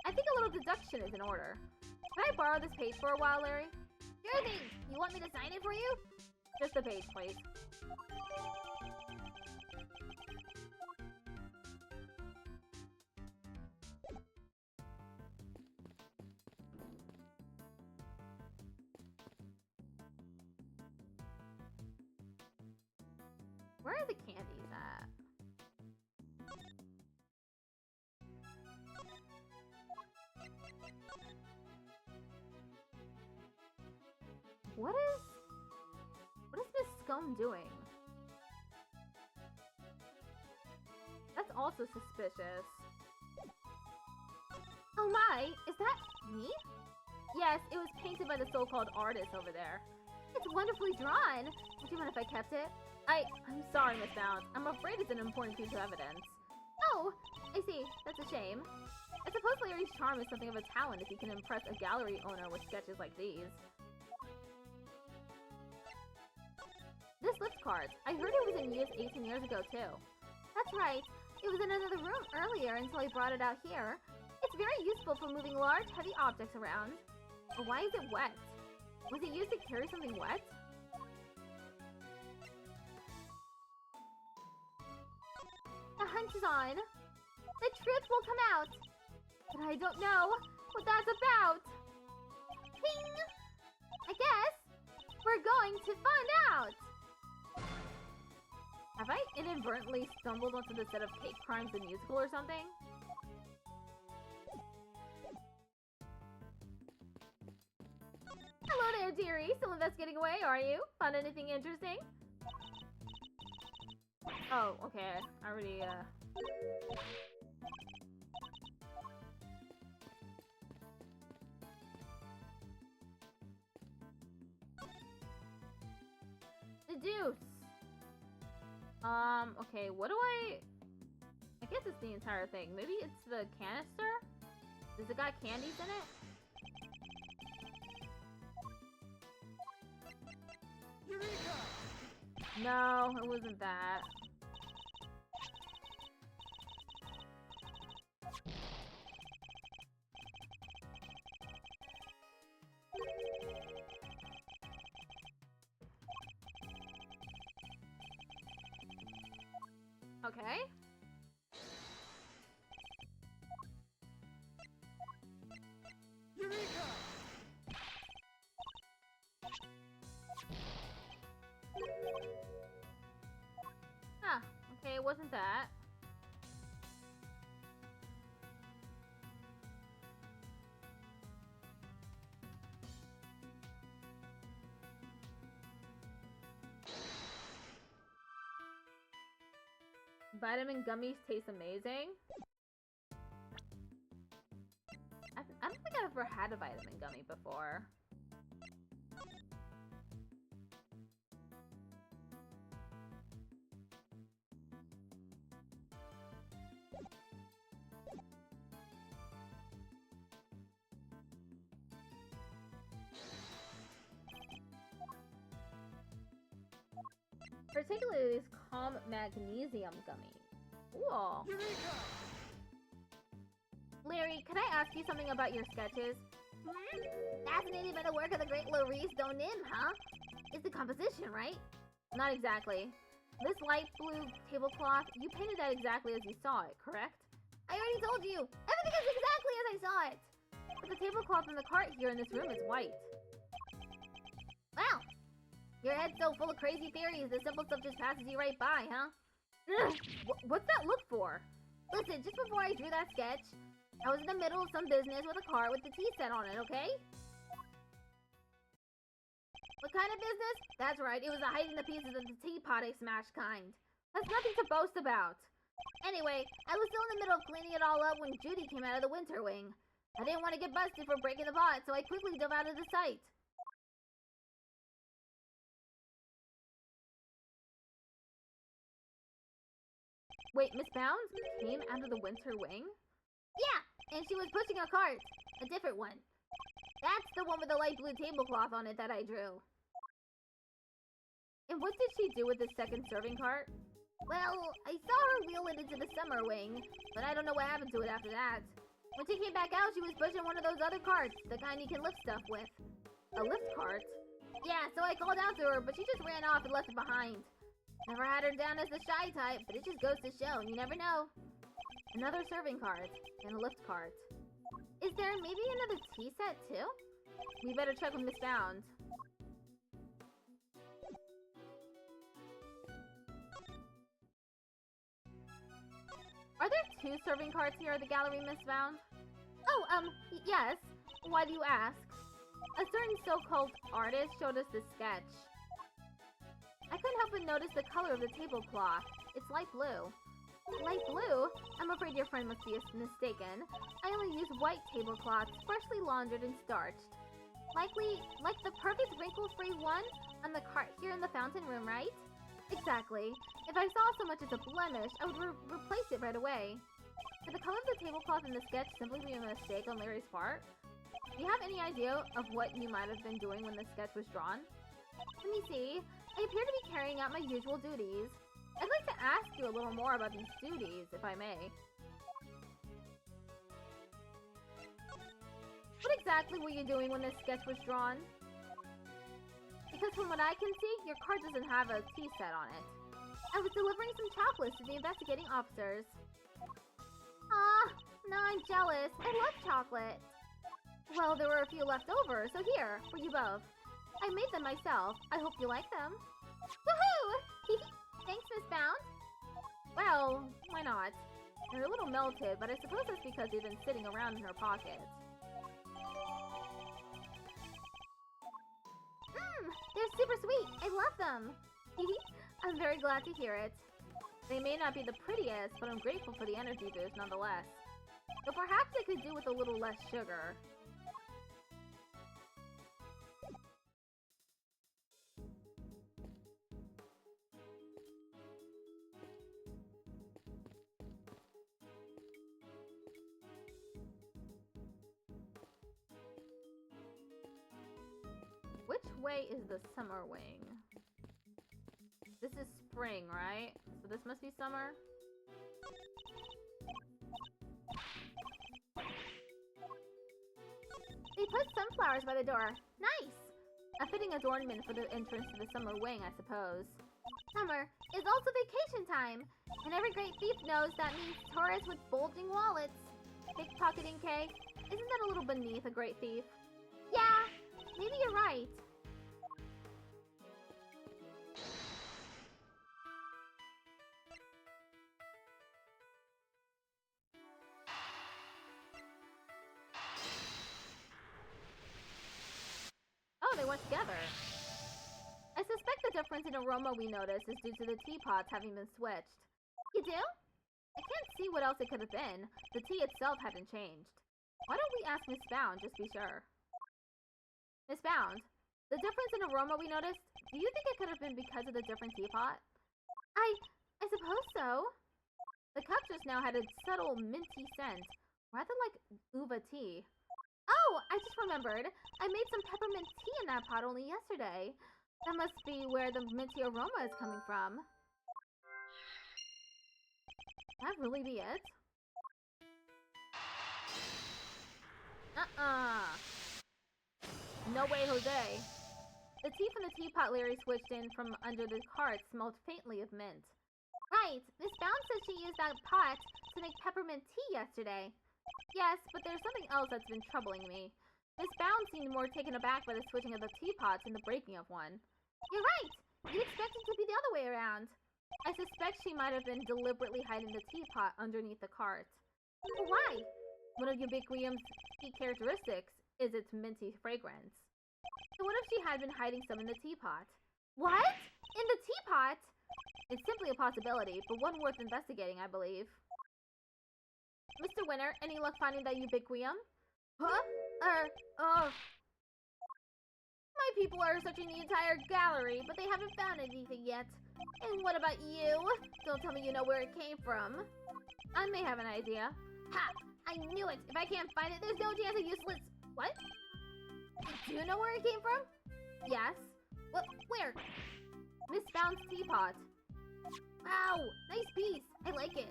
I think a little deduction is in order. Can I borrow this page for a while, Larry? Sure thing! You want me to sign it for you? Just the page, please. Where are the candies at? What is Miss Scone doing? That's also suspicious. Oh my, is that me? Yes, it was painted by the so-called artist over there. It's wonderfully drawn. Would you mind if I kept it? I'm sorry, Miss Bounce. I'm afraid it's an important piece of evidence. Oh, I see. That's a shame. I suppose Larry's charm is something of a talent if he can impress a gallery owner with sketches like these. This lift card. I heard it was in use 18 years ago, too. That's right. It was in another room earlier until I brought it out here. It's very useful for moving large, heavy objects around. But why is it wet? Was it used to carry something wet? The hunt is on. The truth will come out. But I don't know what that's about. Ping! I guess we're going to find out. Have I inadvertently stumbled onto the set of Hate Crimes the Musical or something? Hello there, dearie. Still investigating away, are you? Found anything interesting? Oh, okay. I already, Deduce! Okay, what do I guess it's the entire thing. Maybe it's the canister? Does it got candies in it? Eureka! No, it wasn't that. Okay. Eureka! Huh. Okay, it wasn't that. Vitamin gummies taste amazing. I don't think I've ever had a vitamin gummy before. Particularly these calm magnesium gummies. Cool. Eureka! Larry, can I ask you something about your sketches? Fascinated by the work of the great Laurice Donim, huh? It's the composition, right? Not exactly. This light blue tablecloth, you painted that exactly as you saw it, correct? I already told you! Everything is exactly as I saw it! But the tablecloth in the cart here in this room is white. Wow! Your head's so full of crazy theories, the simple stuff just passes you right by, huh? What's that look for? Listen, just before I drew that sketch, I was in the middle of some business with a cart with the tea set on it, okay? What kind of business? That's right, it was the hiding the pieces of the teapot I smashed kind. That's nothing to boast about. Anyway, I was still in the middle of cleaning it all up when Judy came out of the winter wing. I didn't want to get busted for breaking the pot, so I quickly dove out of the sight. Wait, Miss Bounds came out of the winter wing? Yeah, and she was pushing a cart. A different one. That's the one with the light blue tablecloth on it that I drew. And what did she do with the second serving cart? Well, I saw her wheel it into the summer wing, but I don't know what happened to it after that. When she came back out, she was pushing one of those other carts, the kind you can lift stuff with. A lift cart? Yeah, so I called out to her, but she just ran off and left it behind. Never had her down as the shy type, but it just goes to show, you never know. Another serving cart and a lift cart. Is there maybe another tea set too? We better check with Miss Bounds. Are there 2 serving carts here at the gallery, Miss Bounds? Oh, yes. Why do you ask? A certain so-called artist showed us this sketch. I couldn't help but notice the color of the tablecloth. It's light blue. Light blue? I'm afraid your friend must be mistaken. I only use white tablecloths, freshly laundered and starched. Likely, like the perfect wrinkle-free one on the cart here in the fountain room, right? Exactly. If I saw so much as a blemish, I would replace it right away. Could the color of the tablecloth in the sketch simply be a mistake on Larry's part? Do you have any idea of what you might have been doing when the sketch was drawn? Let me see. I appear to be carrying out my usual duties. I'd like to ask you a little more about these duties, if I may. What exactly were you doing when this sketch was drawn? Because from what I can see, your card doesn't have a tea set on it. I was delivering some chocolates to the investigating officers. Now I'm jealous. I love chocolate. Well, there were a few left over, so here, for you both. I made them myself. I hope you like them. Woohoo! Thanks, Miss Bounds. Well, why not? They're a little melted, but I suppose that's because they've been sitting around in her pockets. They're super sweet. I love them. I'm very glad to hear it. They may not be the prettiest, but I'm grateful for the energy boost nonetheless. But perhaps I could do with a little less sugar. Which way is the summer wing? This is spring, right? So this must be summer? They put sunflowers by the door. Nice! A fitting adornment for the entrance to the summer wing, I suppose. Summer is also vacation time, and every great thief knows that means tourists with bulging wallets. Pickpocketing, Kay? Isn't that a little beneath a great thief? Yeah, maybe you're right. Oh, they went together. I suspect the difference in aroma we notice is due to the teapots having been switched. You do? I can't see what else it could have been. The tea itself hadn't changed. Why don't we ask Miss Bound, just be sure? Miss Bound, the difference in aroma we noticed, do you think it could have been because of the different teapot? I suppose so. The cup just now had a subtle minty scent, rather like uva tea. Oh, I just remembered. I made some peppermint tea in that pot only yesterday. That must be where the minty aroma is coming from. Can that really be it? No way, Jose. The tea from the teapot Larry switched in from under the cart smelled faintly of mint. Right, Miss Bounce said she used that pot to make peppermint tea yesterday. Yes, but there's something else that's been troubling me. Miss Bounce seemed more taken aback by the switching of the teapots and the breaking of one. You're right! You'd expect it to be the other way around. I suspect she might have been deliberately hiding the teapot underneath the cart. But why? One of Ubiquium's key characteristics is its minty fragrance. So what if she had been hiding some in the teapot? What? In the teapot? It's simply a possibility, but one worth investigating, I believe. Mr. Winter, any luck finding that Ubiquium? Huh? My people are searching the entire gallery, but they haven't found anything yet. And what about you? Don't tell me you know where it came from. I may have an idea. Ha! I knew it! If I can't find it, there's no chance of useless... What? Do you know where it came from? Yes. What? Where? Miss Bounce teapot. Wow! Nice piece! I like it.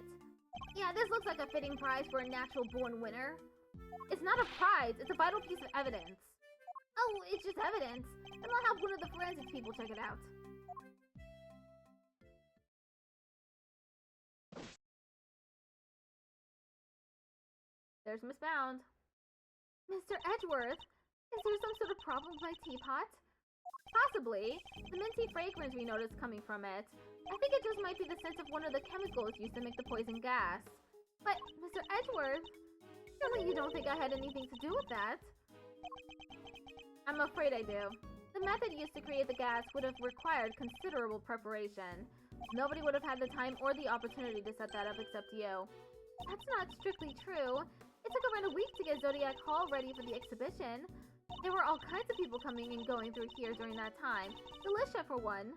Yeah, this looks like a fitting prize for a natural-born winner. It's not a prize, it's a vital piece of evidence. Oh, it's just evidence. Then I'll have one of the forensics people check it out. There's Miss Bound. Mr. Edgeworth, is there some sort of problem with my teapot? Possibly. The minty fragrance we noticed coming from it. I think it just might be the scent of one of the chemicals used to make the poison gas. But, Mr. Edgeworth, surely you don't think I had anything to do with that? I'm afraid I do. The method used to create the gas would have required considerable preparation. Nobody would have had the time or the opportunity to set that up except you. That's not strictly true. It took around a week to get Zodiac Hall ready for the exhibition. There were all kinds of people coming and going through here during that time. Delicia, for one.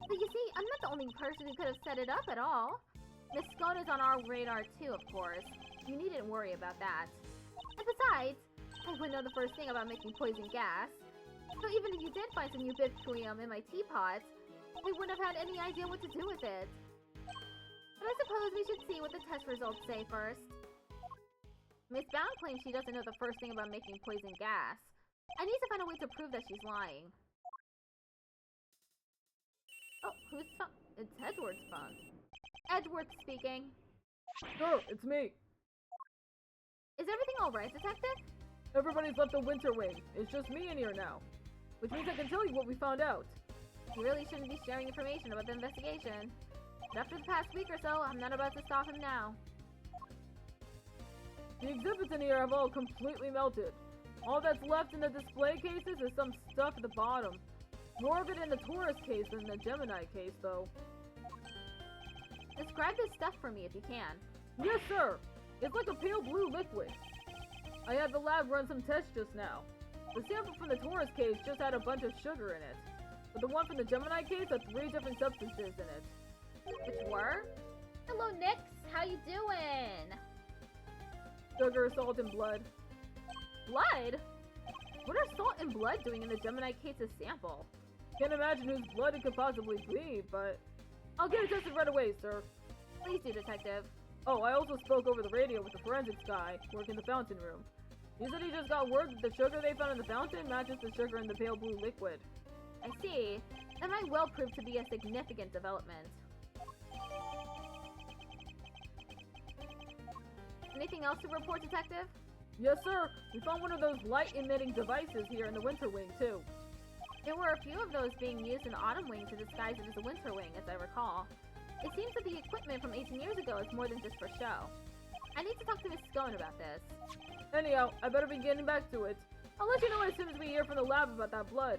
But you see, I'm not the only person who could have set it up at all. Miss Scone is on our radar too, of course. You needn't worry about that. And besides, I wouldn't know the first thing about making poison gas. So even if you did find some ubiquium in my teapot, I wouldn't have had any idea what to do with it. But I suppose we should see what the test results say first. Miss Bound claims she doesn't know the first thing about making poison gas. I need to find a way to prove that she's lying. Oh, whose phone? It's Edward's phone. Edward speaking. Sure, it's me. Is everything alright, Detective? Everybody's left the winter wing. It's just me in here now. Which means I can tell you what we found out. You really shouldn't be sharing information about the investigation. But after the past week or so, I'm not about to stop him now. The exhibits in here have all completely melted. All that's left in the display cases is some stuff at the bottom. More of it in the Taurus case than the Gemini case, though. Describe this stuff for me if you can. Yes, sir! It's like a pale blue liquid. I had the lab run some tests just now. The sample from the Taurus case just had a bunch of sugar in it. But the one from the Gemini case had 3 different substances in it. Which were? Hello, Nix! How you doing? Sugar, salt, and blood. Blood? What are salt and blood doing in the Gemini case's sample? Can't imagine whose blood it could possibly be, but... I'll get it tested right away, sir. Please do, Detective. Oh, I also spoke over the radio with the forensics guy working the fountain room. He said he just got word that the sugar they found in the fountain matches the sugar in the pale blue liquid. I see. That might well prove to be a significant development. Anything else to report, Detective? Yes, sir. We found one of those light-emitting devices here in the winter wing, too. There were a few of those being used in the autumn wing to disguise it as a winter wing, as I recall. It seems that the equipment from 18 years ago is more than just for show. I need to talk to Miss Scone about this. Anyhow, I better be getting back to it. I'll let you know as soon as we hear from the lab about that blood.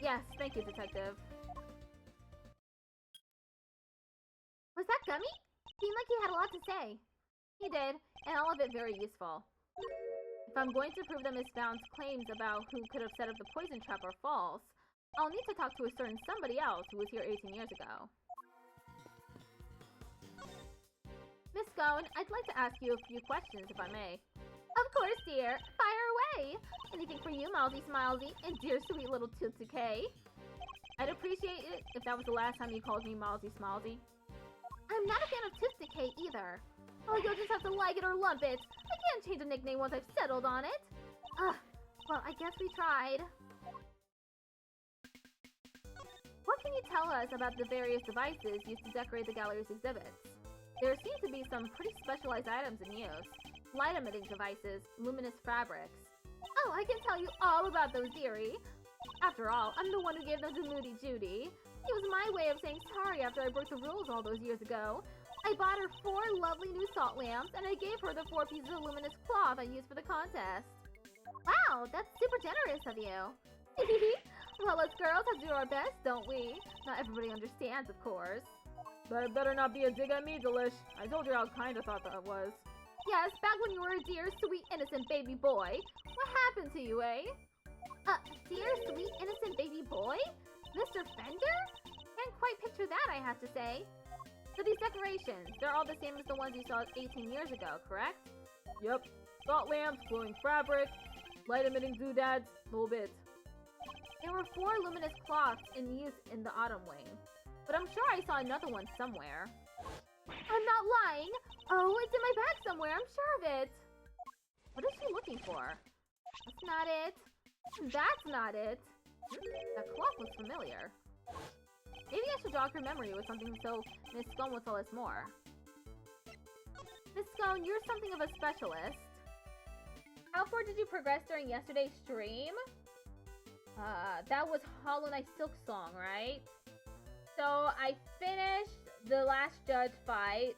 Yes, thank you, Detective. Was that Gummy? Seemed like he had a lot to say. He did, and all of it very useful. If I'm going to prove that Miss Bound's claims about who could have set up the poison trap are false, I'll need to talk to a certain somebody else who was here 18 years ago. Miss Scone, I'd like to ask you a few questions, if I may. Of course, dear. Fire away! Anything for you, Milesy Smilesy, and dear sweet little Tootsie K. I'd appreciate it if that was the last time you called me Malsy Smalsy. I'm not a fan of Twisticate either. Oh, you'll just have to like it or lump it. I can't change a nickname once I've settled on it. Well, I guess we tried. What can you tell us about the various devices used to decorate the gallery's exhibits? There seem to be some pretty specialized items in use. Light-emitting devices, luminous fabrics. Oh, I can tell you all about those, dearie. After all, I'm the one who gave them to Moody Judy. It was my way of saying sorry after I broke the rules all those years ago. I bought her 4 lovely new salt lamps, and I gave her the 4 pieces of luminous cloth I used for the contest. Wow, that's super generous of you. Well, us girls have to do our best, don't we? Not everybody understands, of course. That better not be a dig at me, Delish. I told you how kind I thought that was. Yes, back when you were a dear, sweet, innocent baby boy. What happened to you, eh? Dear, sweet, innocent baby boy? Mr. Fender? Can't quite picture that, I have to say. So these decorations, they're all the same as the ones you saw 18 years ago, correct? Yep. Salt lamps, glowing fabric, light-emitting doodads, the whole bit. There were 4 luminous cloths in use in the autumn wing, but I'm sure I saw another one somewhere. I'm not lying. Oh, it's in my bag somewhere, I'm sure of it. What is she looking for? That's not it. That's not it. That cloth looks familiar. Maybe I should jog her memory with something so Miss Scone will tell us more. Miss Scone, you're something of a specialist. How far did you progress during yesterday's stream? That was Hollow Knight Silk Song, right? So I finished the last judge fight,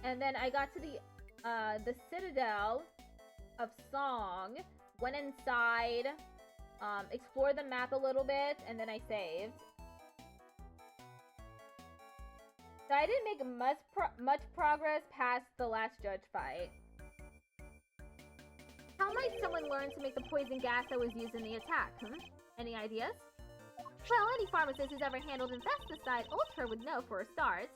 and then I got to the Citadel of Song, went inside, explored the map a little bit, and then I saved. So I didn't make much progress past the last judge fight. How might someone learn to make the poison gas that was used in the attack, Any ideas? Well, any pharmacist who's ever handled Infesticide Ultra would know for a start.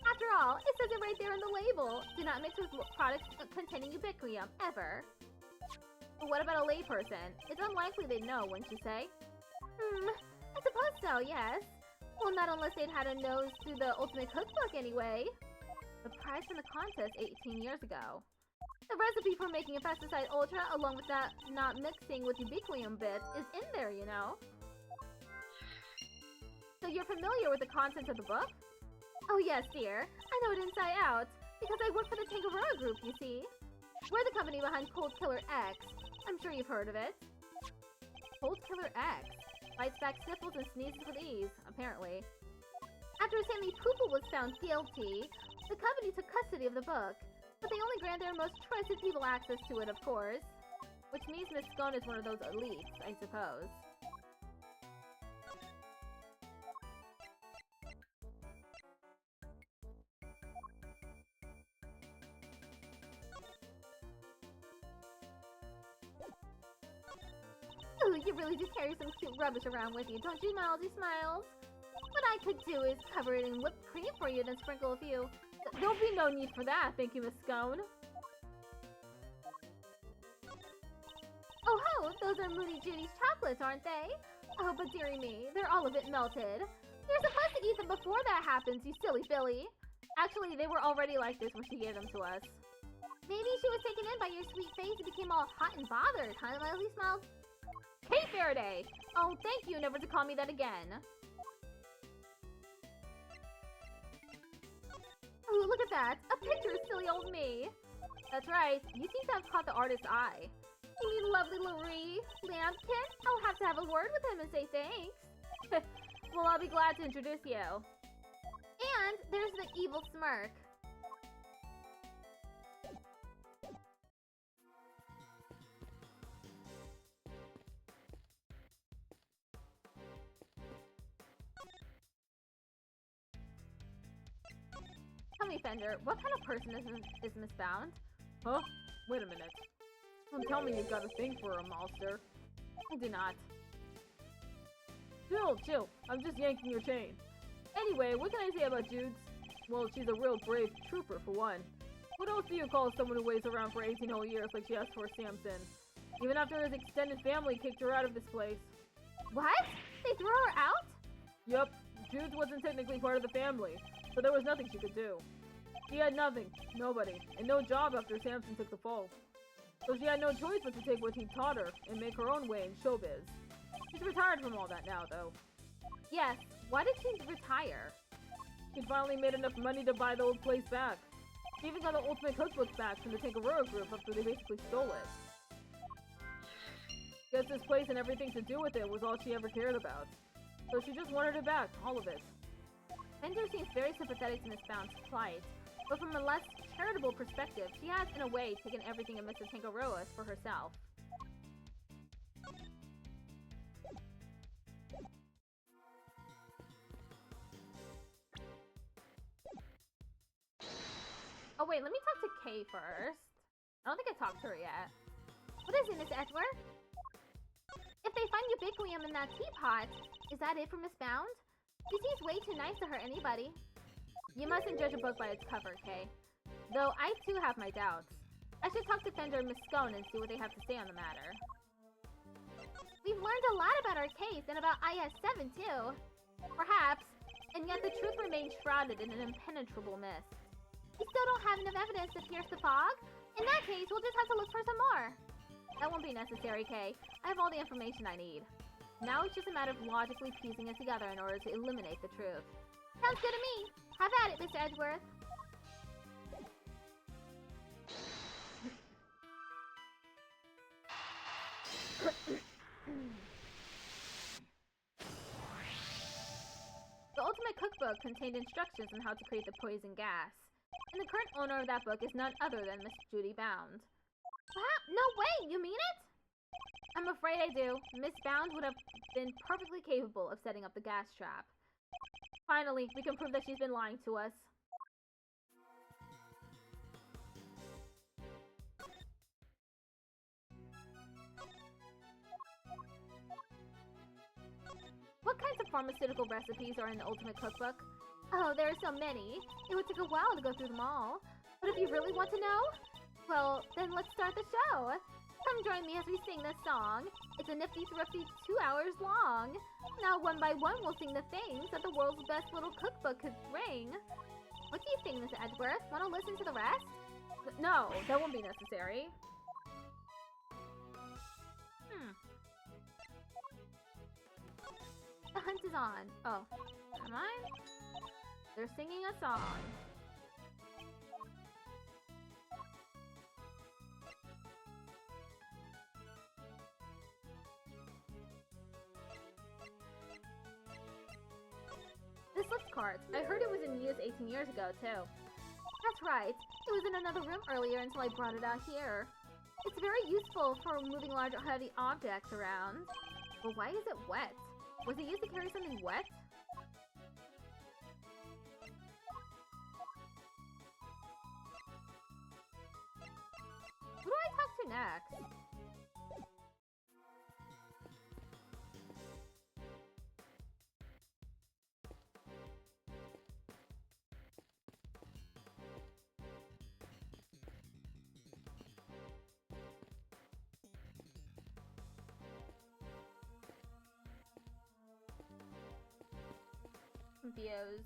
After all, it says it right there in the label. Do not mix with products containing ubiquitous, ever. But what about a layperson? It's unlikely they'd know, wouldn't you say? I suppose so, yes. Well, not unless they'd had a nose through the Ultimate Cookbook anyway. The prize from the contest 18 years ago. The recipe for making Infesticide Ultra, along with that not mixing with ubiquitous bits, is in there, you know. So you're familiar with the contents of the book? Oh yes, dear. I know it inside out, because I work for the Tangaroa Group, you see. We're the company behind Cold Killer X. I'm sure you've heard of it. Cold Killer X? Fights back sniffles and sneezes with ease, apparently. After Sammy Poople was found guilty, the company took custody of the book, but they only grant their most trusted people access to it, of course. Which means Miss Scone is one of those elites, I suppose. Ooh, you really do carry some cute rubbish around with you, don't you, Milesy Smiles? What I could do is cover it in whipped cream for you, then sprinkle a few. There'll be no need for that, thank you, Miss Scone. Oh ho, those are Moody Judy's chocolates, aren't they? Oh, but dearie me, they're all a bit melted. You're supposed to eat them before that happens, you silly Billy. Actually, they were already like this when she gave them to us. Maybe she was taken in by your sweet face and became all hot and bothered, huh, Milesy Smiles? Hey, Faraday! Oh, thank you never to call me that again. Ooh, look at that! A picture of silly old me! That's right, you seem to have caught the artist's eye. You mean lovely Larry? Lampkin? I'll have to have a word with him and say thanks. Well, I'll be glad to introduce you. And there's the evil smirk. Tell me, Fender, what kind of person is Miss Bound? Huh? Wait a minute. Don't tell me you've got a thing for a monster. I do not. Chill. I'm just yanking your chain. Anyway, what can I say about Jude's? Well, she's a real brave trooper, for one. What else do you call someone who waits around for 18 whole years like she asked for Samson? Even after his extended family kicked her out of this place. What? They threw her out? Yup, Jude wasn't technically part of the family, so there was nothing she could do. She had nothing, nobody, and no job after Samson took the fall. So she had no choice but to take what he taught her and make her own way in showbiz. She's retired from all that now, though. Yes, why did she retire? She'd finally made enough money to buy the old place back. She even got the Ultimate Cookbook back from the Tangaroa group after they basically stole it. Guess this place and everything to do with it was all she ever cared about. So she just wanted it back, all of it. Fender seems very sympathetic to Miss Bound's plight, but from a less charitable perspective, she has, in a way, taken everything in Mr. Tangaroa's for herself. Oh wait, let me talk to Kay first. I don't think I talked to her yet. What is it, Miss Edgeworth? If they find ubiquium in that teapot, is that it for Miss Bound? She seems way too nice to hurt anybody. You mustn't judge a book by its cover, Kay. Though I too have my doubts. I should talk to Fender and Miss Scone and see what they have to say on the matter. We've learned a lot about our case and about IS-7 too. Perhaps, and yet the truth remains shrouded in an impenetrable mist. We still don't have enough evidence to pierce the fog? In that case, we'll just have to look for some more. That won't be necessary, Kay. I have all the information I need. Now it's just a matter of logically piecing it together in order to eliminate the truth. Sounds good to me. Have at it, Mr. Edgeworth. The Ultimate Cookbook contained instructions on how to create the poison gas. And the current owner of that book is none other than Miss Judy Bound. Wow, no way! You mean it? I'm afraid I do. Miss Bound would have been perfectly capable of setting up the gas trap. Finally, we can prove that she's been lying to us. What kinds of pharmaceutical recipes are in the Ultimate Cookbook? Oh, there are so many. It would take a while to go through them all. But if you really want to know, well, then let's start the show. Come join me as we sing this song. It's a nifty-thrifty 2 hours long. Now, one by one, we'll sing the things that the world's best little cookbook could bring. What do you think, Miss Edgeworth? Want to listen to the rest? No, that won't be necessary. The hunt is on. Oh, am I? They're singing a song. This looks cards. I heard it was in use 18 years ago, too. That's right. It was in another room earlier until I brought it out here. It's very useful for moving large heavy objects around. But why is it wet? Was it used to carry something wet? Who do I talk to next? Confused.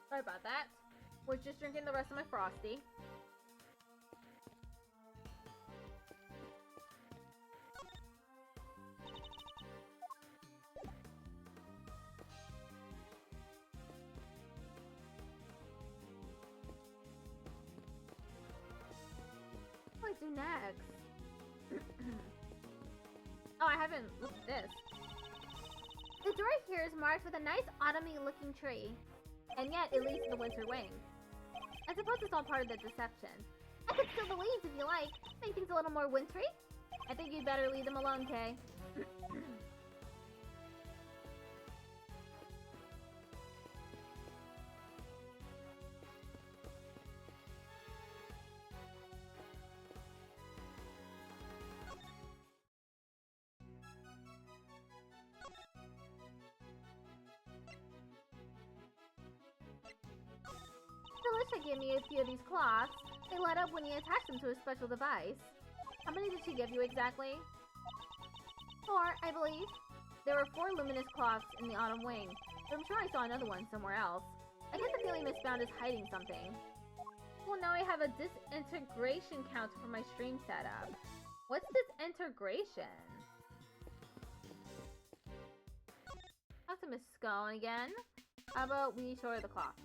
Sorry about that. Was just drinking the rest of my Frosty. What do I do next? Oh, I haven't looked at this. The door here is marked with a nice autumny looking tree. And yet, it leads to the winter wing. I suppose it's all part of the deception. I could still believe if you like. Make things a little more wintry. I think you'd better leave them alone, Kay. Delicia gave me a few of these cloths. They light up when you attach them to a special device. How many did she give you exactly? 4, I believe. There were 4 luminous clocks in the autumn wing, but I'm sure I saw another one somewhere else. I get the feeling Miss Bound is hiding something. Well, now I have a disintegration counter for my stream setup. What's disintegration? Talk to Miss Scone again. How about we show her the clock?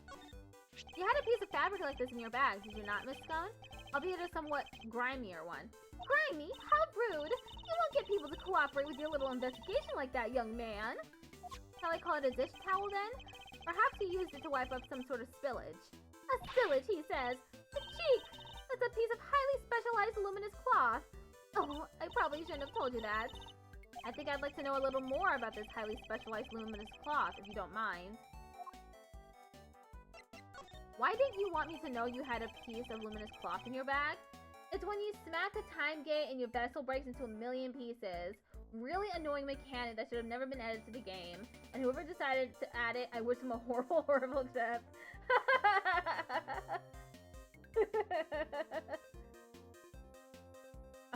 You had a piece of fabric like this in your bag, did you not, Miss Scone? Albeit a somewhat grimier one. Grimy? How rude! You won't get people to cooperate with your little investigation like that, young man. Shall I call it a dish towel then? Perhaps he used it to wipe up some sort of spillage. A spillage, he says. The cheek! That's a piece of highly specialized luminous cloth. Oh, I probably shouldn't have told you that. I think I'd like to know a little more about this highly specialized luminous cloth, if you don't mind. Why didn't you want me to know you had a piece of luminous cloth in your bag? It's when you smack the time gate and your vessel breaks into a million pieces. Really annoying mechanic that should have never been added to the game. And whoever decided to add it, I wish them a horrible, horrible death.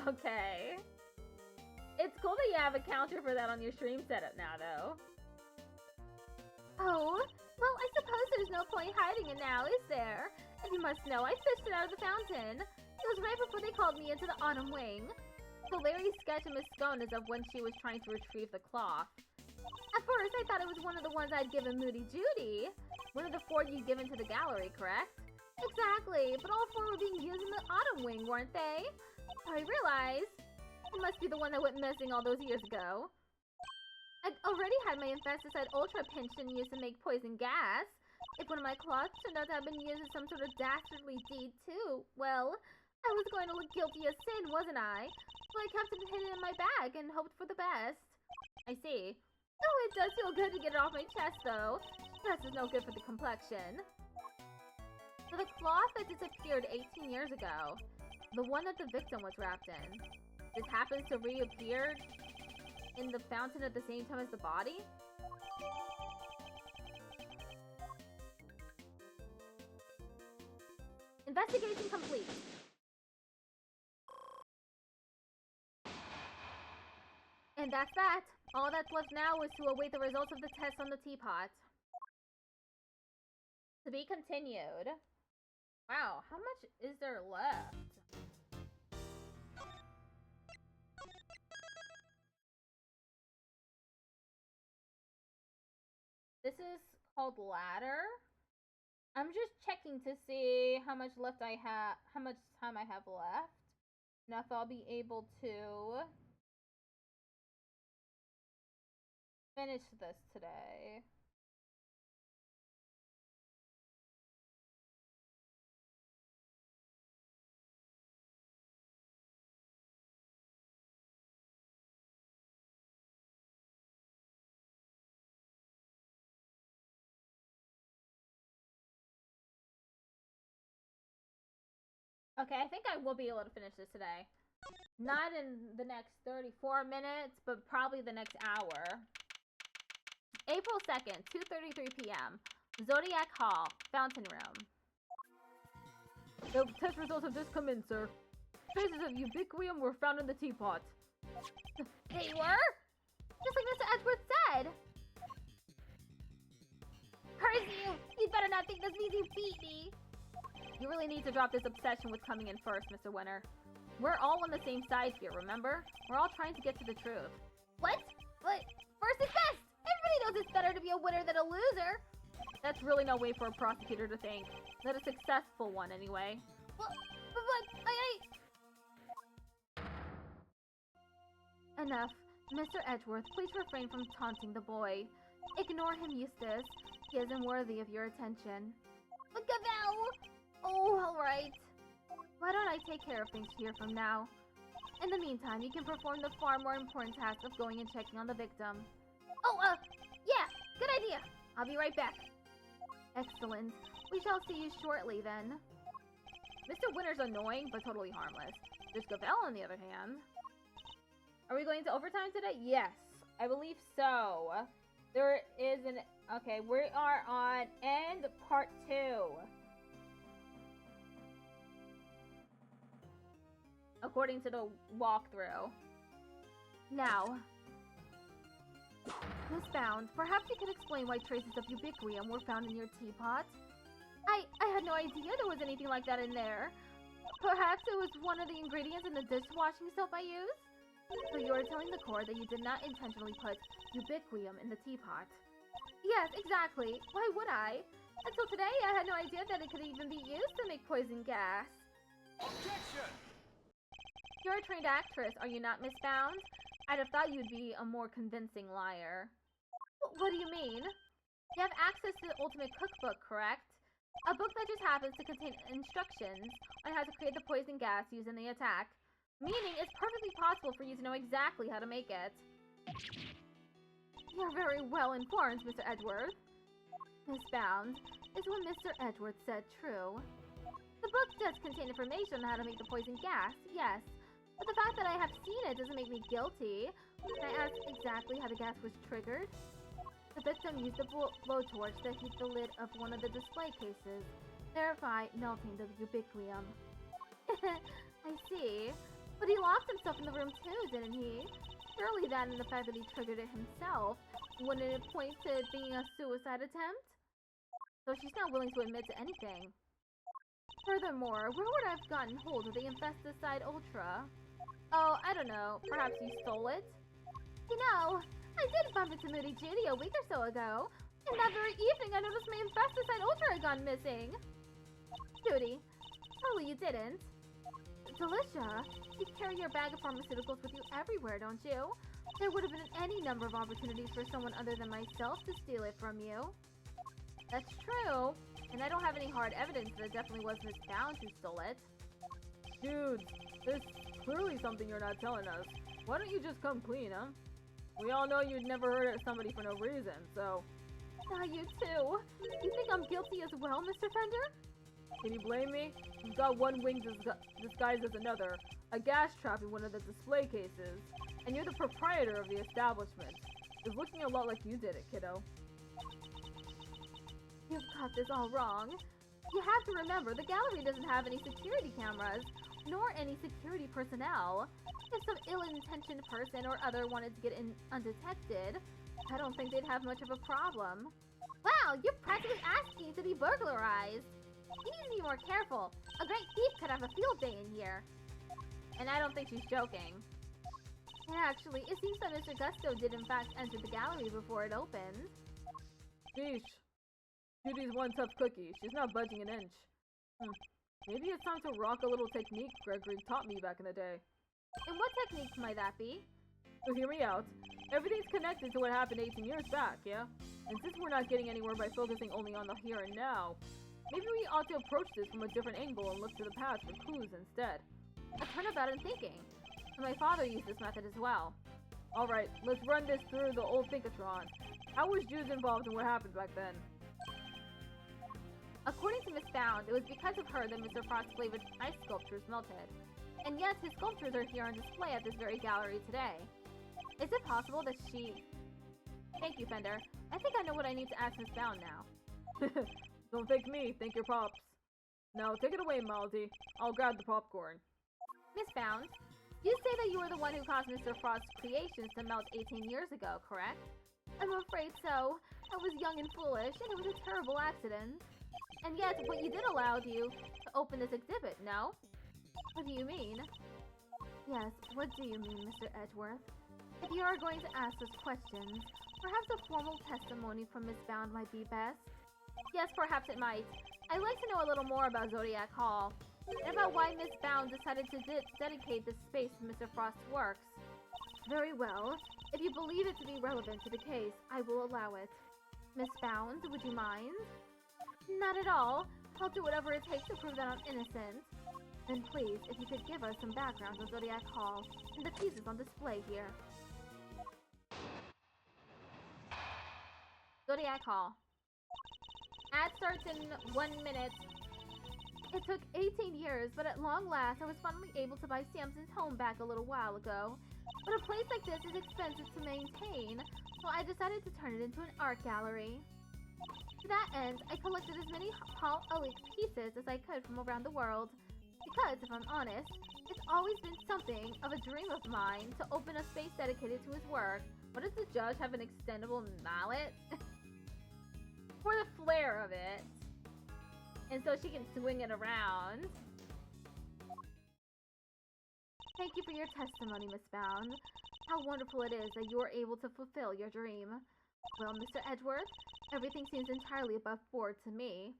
Okay. It's cool that you have a counter for that on your stream setup now, though. Oh, well, I suppose there's no point hiding it now, is there? And you must know, I fished it out of the fountain. It was right before they called me into the autumn wing. The Larry sketch of Miss Scone is of when she was trying to retrieve the cloth. At first, I thought it was one of the ones I'd given Moody Judy. One of the 4 you'd given to the gallery, correct? Exactly, but all 4 were being used in the autumn wing, weren't they? I realized. It must be the one that went missing all those years ago. I'd already had my infesticide ultra pinch-in used to make poison gas. If one of my cloths turned out to have been used as some sort of dastardly deed too, well, I was going to look guilty as sin, wasn't I? So I kept it hidden in my bag and hoped for the best. I see. Oh, it does feel good to get it off my chest, though. Stress is no good for the complexion. So the cloth that disappeared 18 years ago, the one that the victim was wrapped in, this happens to reappear in the fountain at the same time as the body? Investigation complete. And that's that. All that's left now is to await the results of the test on the teapot. To be continued. Wow, how much is there left? This is called ladder. I'm just checking to see how much left I have, how much time I have left. And if I'll be able to finish this today. Okay, I think I will be able to finish this today. Not in the next 34 minutes, but probably the next hour. April 2nd, 2:33 p.m. Zodiac Hall, Fountain Room. The test results have just come in, sir. Traces of ubiquium were found in the teapot. They were? Just like Mr. Edgeworth said! Curse you! You'd better not think this means you beat me! You really need to drop this obsession with coming in first, Mr. Winner. We're all on the same side here, remember? We're all trying to get to the truth. What? But first is best! Everybody knows it's better to be a winner than a loser! That's really no way for a prosecutor to think. Not a successful one, anyway. But Enough. Mr. Edgeworth, please refrain from taunting the boy. Ignore him, Eustace. He isn't worthy of your attention. But Gavel! Oh, alright. Why don't I take care of things here from now? In the meantime, you can perform the far more important task of going and checking on the victim. Oh, yeah, good idea. I'll be right back. Excellent. We shall see you shortly, then. Mr. Winner's annoying, but totally harmless. There's Gavel, on the other hand. Are we going to overtime today? Yes, I believe so. There is an... Okay, we are on end part 2. according to the walkthrough. Now, Miss Bound, perhaps you could explain why traces of ubiquitous were found in your teapot? I had no idea there was anything like that in there. Perhaps it was one of the ingredients in the dishwashing soap I used? So you are telling the court that you did not intentionally put ubiquitous in the teapot? Yes, exactly. Why would I? Until today, I had no idea that it could even be used to make poison gas. Objection! You're a trained actress, are you not, Miss Bound? I'd have thought you'd be a more convincing liar. What do you mean? You have access to the Ultimate Cookbook, correct? A book that just happens to contain instructions on how to create the poison gas used in the attack. Meaning it's perfectly possible for you to know exactly how to make it. You're very well informed, Mr. Edgeworth. Miss Bound, is what Mr. Edgeworth said true? The book does contain information on how to make the poison gas, yes. But the fact that I have seen it doesn't make me guilty. Can I ask exactly how the gas was triggered? The victim used a blowtorch to heat the lid of one of the display cases, thereby melting the ubiquitous. I see. But he locked himself in the room too, didn't he? Surely that and the fact that he triggered it himself, wouldn't it point to it being a suicide attempt? So she's not willing to admit to anything. Furthermore, where would I have gotten hold of the Infesticide Ultra? Oh, I don't know. Perhaps you stole it? You know, I did bump into Moody Judy a week or so ago, and that very evening I noticed my Infesticide Ultra had gone missing. Judy, surely you didn't. Delicia, you carry your bag of pharmaceuticals with you everywhere, don't you? There would have been any number of opportunities for someone other than myself to steal it from you. That's true, and I don't have any hard evidence that it definitely was Miss Bound who stole it. Dude, there's clearly something you're not telling us. Why don't you just come clean, huh? We all know you'd never hurt somebody for no reason, so... Ah, you too. You think I'm guilty as well, Mr. Fender? Can you blame me? You've got one wing disguised as another, a gas trap in one of the display cases, and you're the proprietor of the establishment. It's looking a lot like you did it, kiddo. You've got this all wrong. You have to remember, the gallery doesn't have any security cameras, nor any security personnel. If some ill-intentioned person or other wanted to get in undetected, I don't think they'd have much of a problem. Wow, you're practically asking to be burglarized. You need to be more careful. A great thief could have a field day in here. And I don't think she's joking. And actually, it seems that Mr. Gusto did in fact enter the gallery before it opened. Sheesh. Judy's one tough cookie. She's not budging an inch. Maybe it's time to rock a little technique Gregory taught me back in the day. And what techniques might that be? So hear me out. Everything's connected to what happened 18 years back, yeah? And since we're not getting anywhere by focusing only on the here and now, maybe we ought to approach this from a different angle and look to the past for clues instead. A turnabout in thinking. And my father used this method as well. Alright, let's run this through the old Thinkatron. How was Jews involved in what happened back then? According to Miss Bound, it was because of her that Mr. Frost's flavored ice sculptures melted. And yet, his sculptures are here on display at this very gallery today. Is it possible that she... Thank you, Fender. I think I know what I need to ask Miss Bound now. Don't thank me, thank your pops. Now, take it away, Melody. I'll grab the popcorn. Miss Bound, you say that you were the one who caused Mr. Frost's creations to melt 18 years ago, correct? I'm afraid so. I was young and foolish, and it was a terrible accident. And yet, what you did allowed you to open this exhibit, no? What do you mean? Yes, what do you mean, Mr. Edgeworth? If you are going to ask us questions, perhaps a formal testimony from Miss Bound might be best? Yes, perhaps it might. I'd like to know a little more about Zodiac Hall, and about why Miss Bound decided to dedicate this space to Mr. Frost's works. Very well. If you believe it to be relevant to the case, I will allow it. Miss Bound, would you mind? Not at all. I'll do whatever it takes to prove that I'm innocent. Then please, if you could give us some background on Zodiac Hall and the pieces on display here. Zodiac Hall. Ad starts in 1 minute. It took 18 years, but at long last, I was finally able to buy Samson's home back a little while ago. But a place like this is expensive to maintain, so I decided to turn it into an art gallery. To that end, I collected as many Hall Elite pieces as I could from around the world, because, if I'm honest, It's always been something of a dream of mine to open a space dedicated to his work. What does the judge have an extendable mallet? For the flair of it. And so she can swing it around. Thank you for your testimony, Miss Bound. How wonderful it is that you are able to fulfill your dream. Well, Mr. Edgeworth, everything seems entirely above board to me.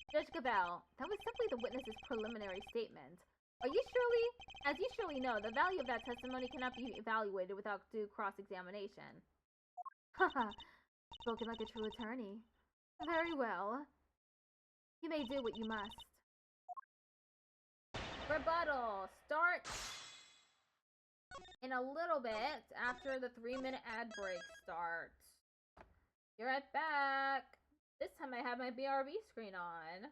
Judge Gabelle, that was simply the witness's preliminary statement. As you surely know, the value of that testimony cannot be evaluated without due cross-examination. Haha, spoken like a true attorney. Very well. You may do what you must. Rebuttal starts in a little bit after the 3-minute ad break starts. Be right back. This time I have my BRB screen on.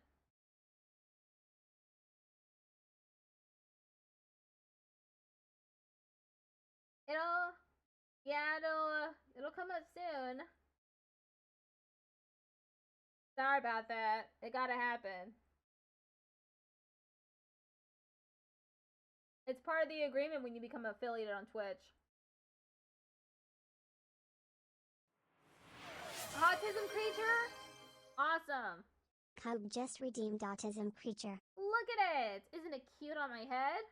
It'll come up soon. Sorry about that. It gotta happen. It's part of the agreement when you become affiliated on Twitch. Autism creature? Awesome. Cub just redeemed autism creature. Look at it! Isn't it cute on my head?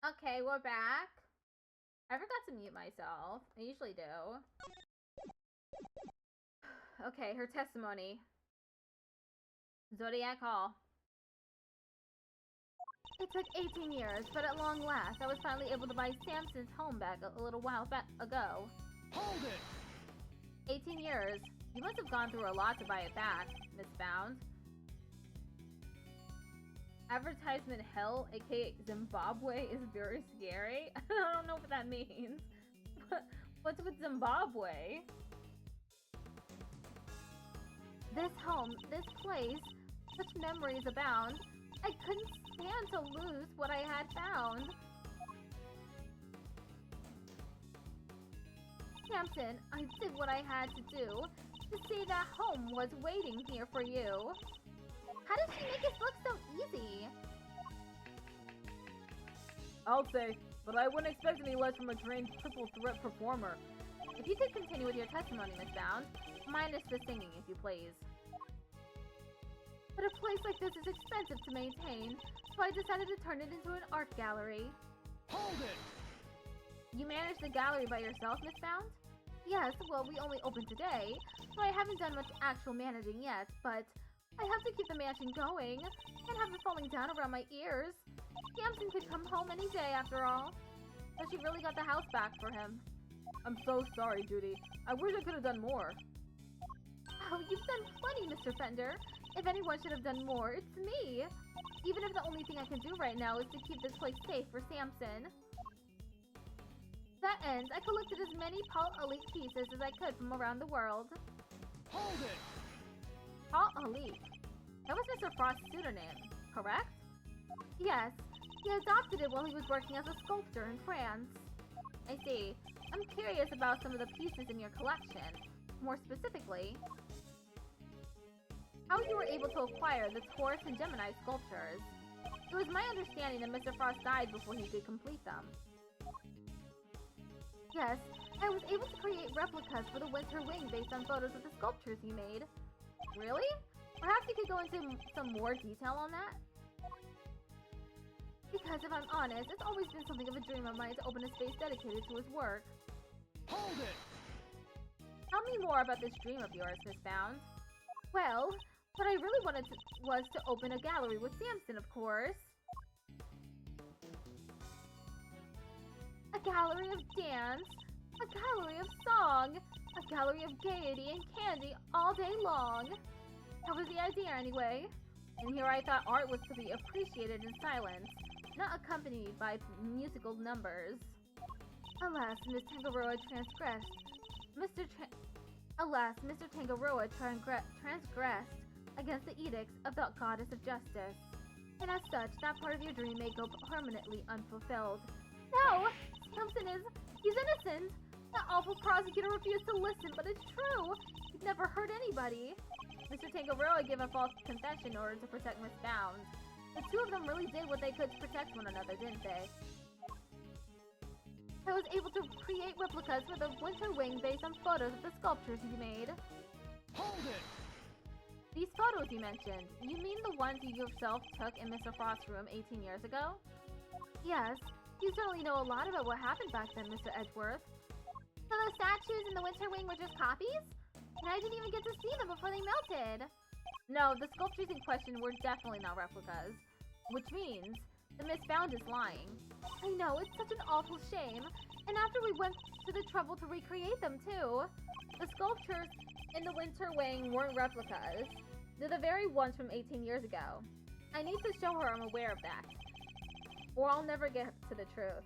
Okay, we're back. I forgot to mute myself. I usually do. Okay, her testimony. Zodiac Hall. It took 18 years, but at long last, I was finally able to buy Samson's home back a little while ago. Hold it! 18 years. You must have gone through a lot to buy it back, Miss Bound. Advertisement hell, aka Zimbabwe, is very scary. I don't know what that means. What's with Zimbabwe? This home, this place, such memories abound. I couldn't stand to lose what I had found. Captain, I did what I had to do to say that home was waiting here for you. How did she make it look so easy? I'll say, but I wouldn't expect any less from a trained triple threat performer. If you could continue with your testimony, Miss Bound, minus the singing, if you please. But a place like this is expensive to maintain, so I decided to turn it into an art gallery. Hold it! You manage the gallery by yourself, Miss Bound? Yes, well, we only opened today, so I haven't done much actual managing yet, but I have to keep the mansion going. Can't have it falling down around my ears. Samson could come home any day, after all. But she really got the house back for him. I'm so sorry, Judy. I wish I could have done more. Oh, you've done plenty, Mr. Fender. If anyone should have done more, it's me. Even if the only thing I can do right now is to keep this place safe for Samson. To that end, I collected as many Paul Elite pieces as I could from around the world. Hold it! Paul Elite. That was Mr. Frost's pseudonym, correct? Yes, he adopted it while he was working as a sculptor in France. I see. I'm curious about some of the pieces in your collection. More specifically, how you were able to acquire the Taurus and Gemini sculptures. It was my understanding that Mr. Frost died before he could complete them. Yes, I was able to create replicas for the Winter Wing based on photos of the sculptures he made. Really? Perhaps you could go into some more detail on that? Because if I'm honest, it's always been something of a dream of mine to open a space dedicated to his work. Hold it! Tell me more about this dream of yours, Miss Bound. Well, what I really wanted was to open a gallery with Samson, of course. A gallery of dance, a gallery of song, a gallery of gaiety and candy all day long. That was the idea anyway. And here I thought art was to be appreciated in silence, not accompanied by musical numbers. Alas, Miss Tangaroa transgressed. Alas, Mr. Tangaroa transgressed against the edicts of the Goddess of Justice. And as such, that part of your dream may go permanently unfulfilled. No! He's innocent! That awful prosecutor refused to listen, but it's true! He'd never hurt anybody. Mr. Tangaroa gave a false confession in order to protect Miss Bound. The two of them really did what they could to protect one another, didn't they? I was able to create replicas for the Winter Wing based on photos of the sculptures he made. Hold it! These photos you mentioned, you mean the ones you yourself took in Mr. Frost's room 18 years ago? Yes, you certainly know a lot about what happened back then, Mr. Edgeworth. So those statues in the Winter Wing were just copies? And I didn't even get to see them before they melted. No, the sculptures in question were definitely not replicas. Which means the Miss Bound is lying. I know, it's such an awful shame. And after we went to the trouble to recreate them, too. The sculptures in the Winter Wing weren't replicas. They're the very ones from 18 years ago. I need to show her I'm aware of that, or I'll never get to the truth.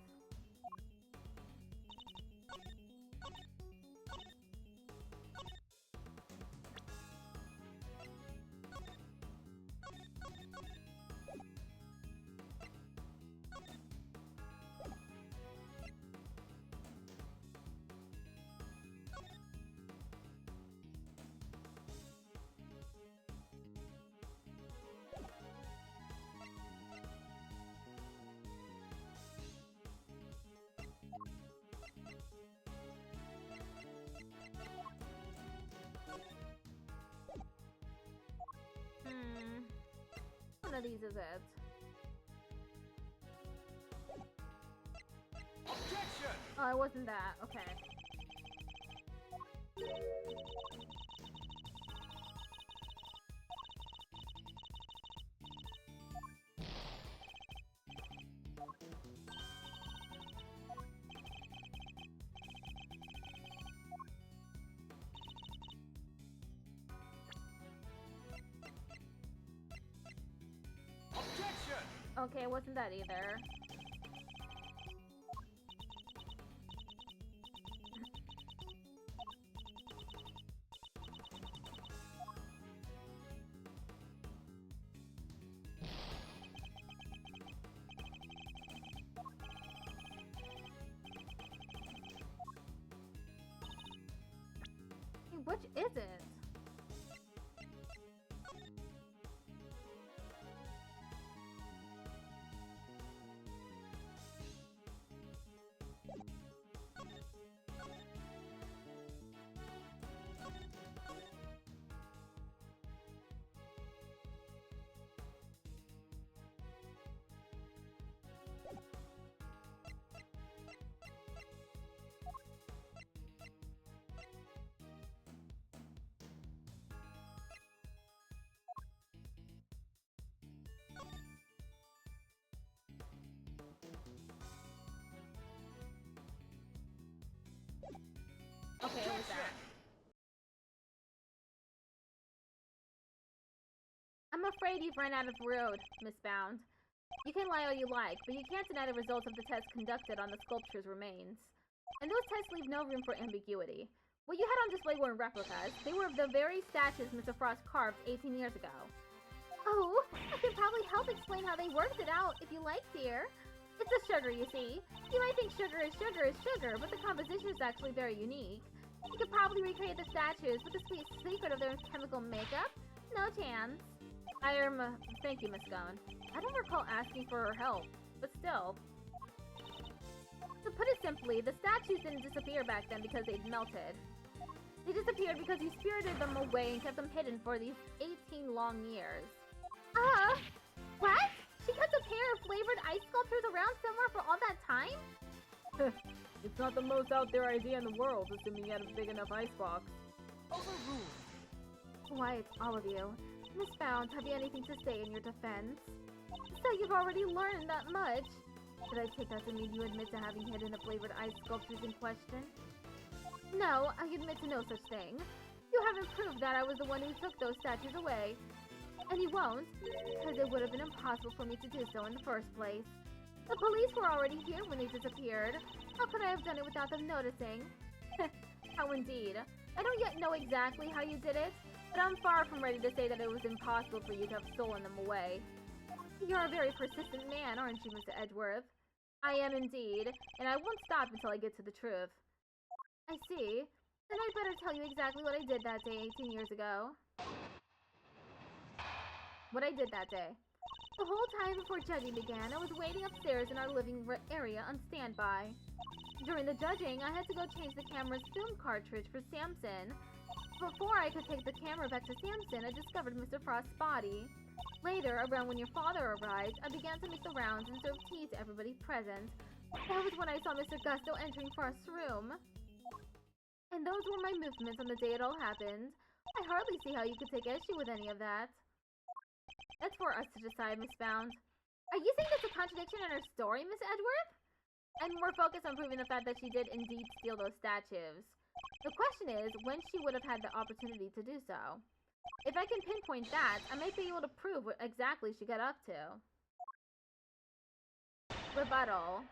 One of these is it. Objection! Oh, it wasn't that. Okay. Okay, it wasn't that either. Hey, which is it? Okay, it was that. I'm afraid you've run out of road, Miss Bound. You can lie all you like, but you can't deny the results of the tests conducted on the sculpture's remains. And those tests leave no room for ambiguity. What you had on display weren't replicas. They were of the very statues Mr. Frost carved 18 years ago. Oh, I can probably help explain how they worked it out, if you like, dear. It's the sugar, you see. You might think sugar is sugar, but the composition is actually very unique. You could probably recreate the statues, but the sweet secret of their chemical makeup? No chance. Thank you, Miss Gone. I don't recall asking for her help, but still. To put it simply, the statues didn't disappear back then because they'd melted. They disappeared because you spirited them away and kept them hidden for these 18 long years. What? She kept a pair of flavored ice sculptures around somewhere for all that time? It's not the most out there idea in the world, assuming you had a big enough icebox. Overruled. Quiet, all of you. Miss Bound, have you anything to say in your defense? So you've already learned that much? Should I take that to mean you admit to having hidden the flavored ice sculptures in question? No, I admit to no such thing. You haven't proved that I was the one who took those statues away. And you won't, because it would have been impossible for me to do so in the first place. The police were already here when they disappeared. How could I have done it without them noticing? How indeed. I don't yet know exactly how you did it, but I'm far from ready to say that it was impossible for you to have stolen them away. You're a very persistent man, aren't you, Mr. Edgeworth? I am indeed, and I won't stop until I get to the truth. I see. Then I'd better tell you exactly what I did that day 18 years ago. What I did that day. The whole time before judging began, I was waiting upstairs in our living area on standby. During the judging, I had to go change the camera's film cartridge for Samson. Before I could take the camera back to Samson, I discovered Mr. Frost's body. Later, around when your father arrived, I began to make the rounds and serve tea to everybody present. That was when I saw Mr. Gusto entering Frost's room. And those were my movements on the day it all happened. I hardly see how you could take issue with any of that. That's for us to decide, Miss Bound. Are you saying there's a contradiction in her story, Miss Edgeworth? I'm more focused on proving the fact that she did indeed steal those statues. The question is, when she would have had the opportunity to do so. If I can pinpoint that, I might be able to prove what exactly she got up to. Rebuttal.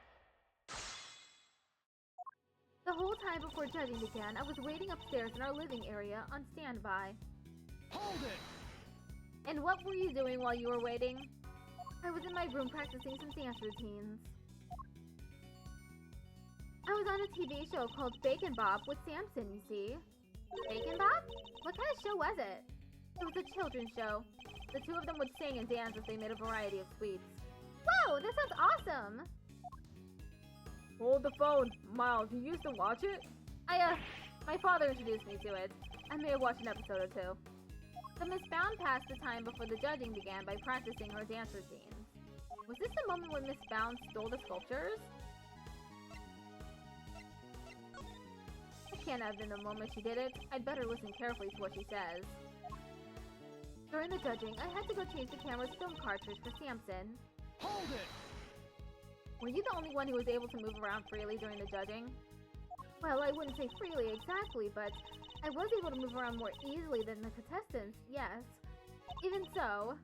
The whole time before judging began, I was waiting upstairs in our living area on standby. Hold it. And what were you doing while you were waiting? I was in my room practicing some dance routines. I was on a TV show called Bacon Bop with Samson, you see. Bacon Bop? What kind of show was it? It was a children's show. The two of them would sing and dance as they made a variety of sweets. Whoa, this sounds awesome! Hold the phone. Miles, you used to watch it? My father introduced me to it. I may have watched an episode or two. So Miss Bound passed the time before the judging began by practicing her dance routines. Was this the moment when Miss Bound stole the sculptures? It can't have been the moment she did it. I'd better listen carefully to what she says. During the judging, I had to go change the camera's film cartridge for Samson. Hold it. Were you the only one who was able to move around freely during the judging? Well, I wouldn't say freely exactly, but I was able to move around more easily than the contestants, yes. Even so,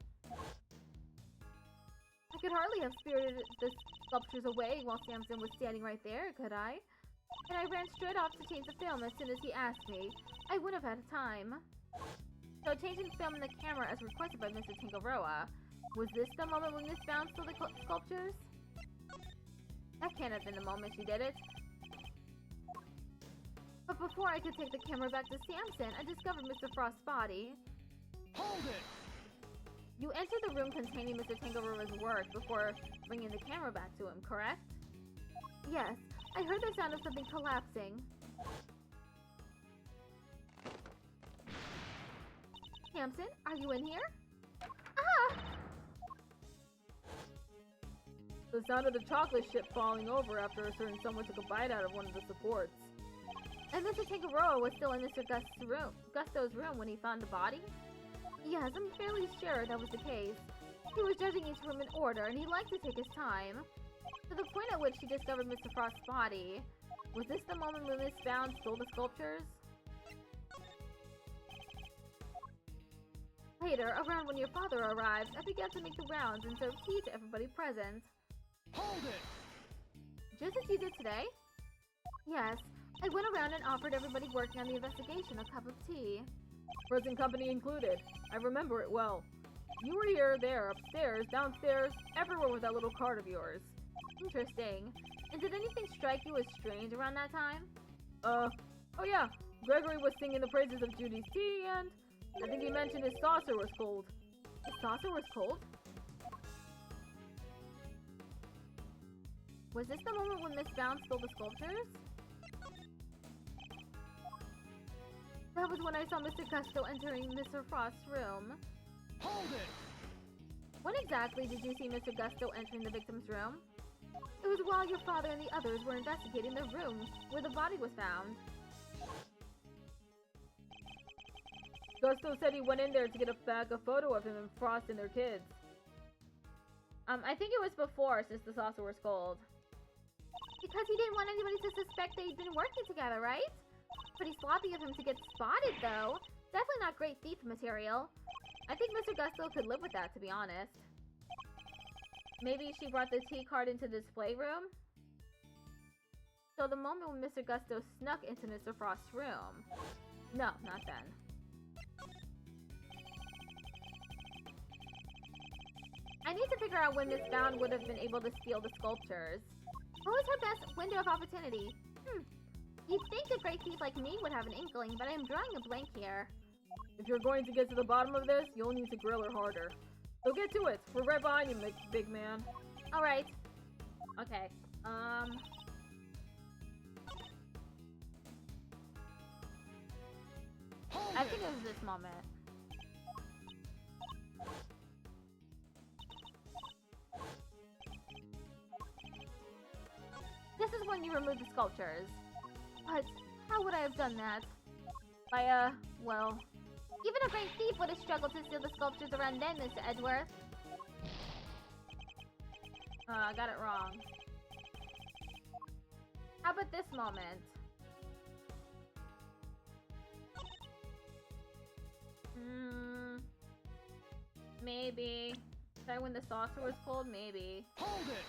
I could hardly have spirited the sculptures away while Samson was standing right there, could I? And I ran straight off to change the film as soon as he asked me. I wouldn't have had time. So changing the film and the camera as requested by Mr. Tangaroa. Was this the moment when Miss Bounce stole the sculptures? That can't have been the moment she did it. But before I could take the camera back to Samson, I discovered Mr. Frost's body. Hold it! You entered the room containing Mr. Tangaroa's work before bringing the camera back to him, correct? Yes, I heard the sound of something collapsing. Samson, are you in here? Ah! The sound of the chocolate ship falling over after a certain someone took a bite out of one of the supports. And Mr. Tangaroa was still in Mr. Gusto's room when he found the body? Yes, I'm fairly sure that was the case. He was judging each room in order, and he liked to take his time. To the point at which he discovered Mr. Frost's body. Was this the moment when Miss Bounce stole the sculptures? Later, around when your father arrived, I began to make the rounds and serve tea to everybody present. Hold it! Just as you did today? Yes, I went around and offered everybody working on the investigation a cup of tea. Present company included. I remember it well. You were here, there, upstairs, downstairs, everywhere with that little card of yours. Interesting. And did anything strike you as strange around that time? Oh yeah. Gregory was singing the praises of Judy's tea, and I think he mentioned his saucer was cold. His saucer was cold? Was this the moment when Miss Bounce stole the sculptures? That was when I saw Mr. Gusto entering Mr. Frost's room. Hold it! When exactly did you see Mr. Gusto entering the victim's room? It was while your father and the others were investigating the room where the body was found. Gusto said he went in there to get back a photo of him and Frost and their kids. I think it was before, since the saucer was cold. Because he didn't want anybody to suspect they'd been working together, right? Pretty sloppy of him to get spotted, though. Definitely not great thief material. I think Mr. Gusto could live with that, to be honest. Maybe she brought the tea card into the display room? So the moment when Mr. Gusto snuck into Mr. Frost's room. No, not then. I need to figure out when Miss Bound would have been able to steal the sculptures. What was her best window of opportunity? You'd think a great thief like me would have an inkling, but I am drawing a blank here. If you're going to get to the bottom of this, you'll need to grill her harder. So get to it. We're right behind you, big man. Alright. Okay. I think it was this moment. This is when you remove the sculptures. But how would I have done that? By, well... Even a great thief would have struggled to steal the sculptures around then, Mr. Edgeworth. I got it wrong. How about this moment? Maybe. Sorry, when the saucer was cold? Maybe. Hold it!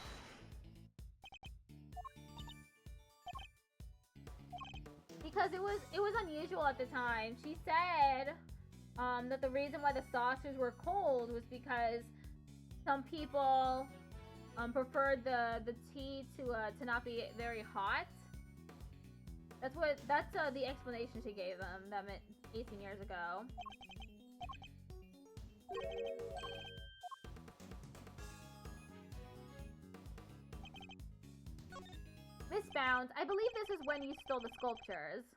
Because it was unusual at the time. She said that the reason why the saucers were cold was because some people preferred the tea to not be very hot. That's the explanation she gave them. That meant 18 years ago. Miss Bound, I believe this is when you stole the sculptures.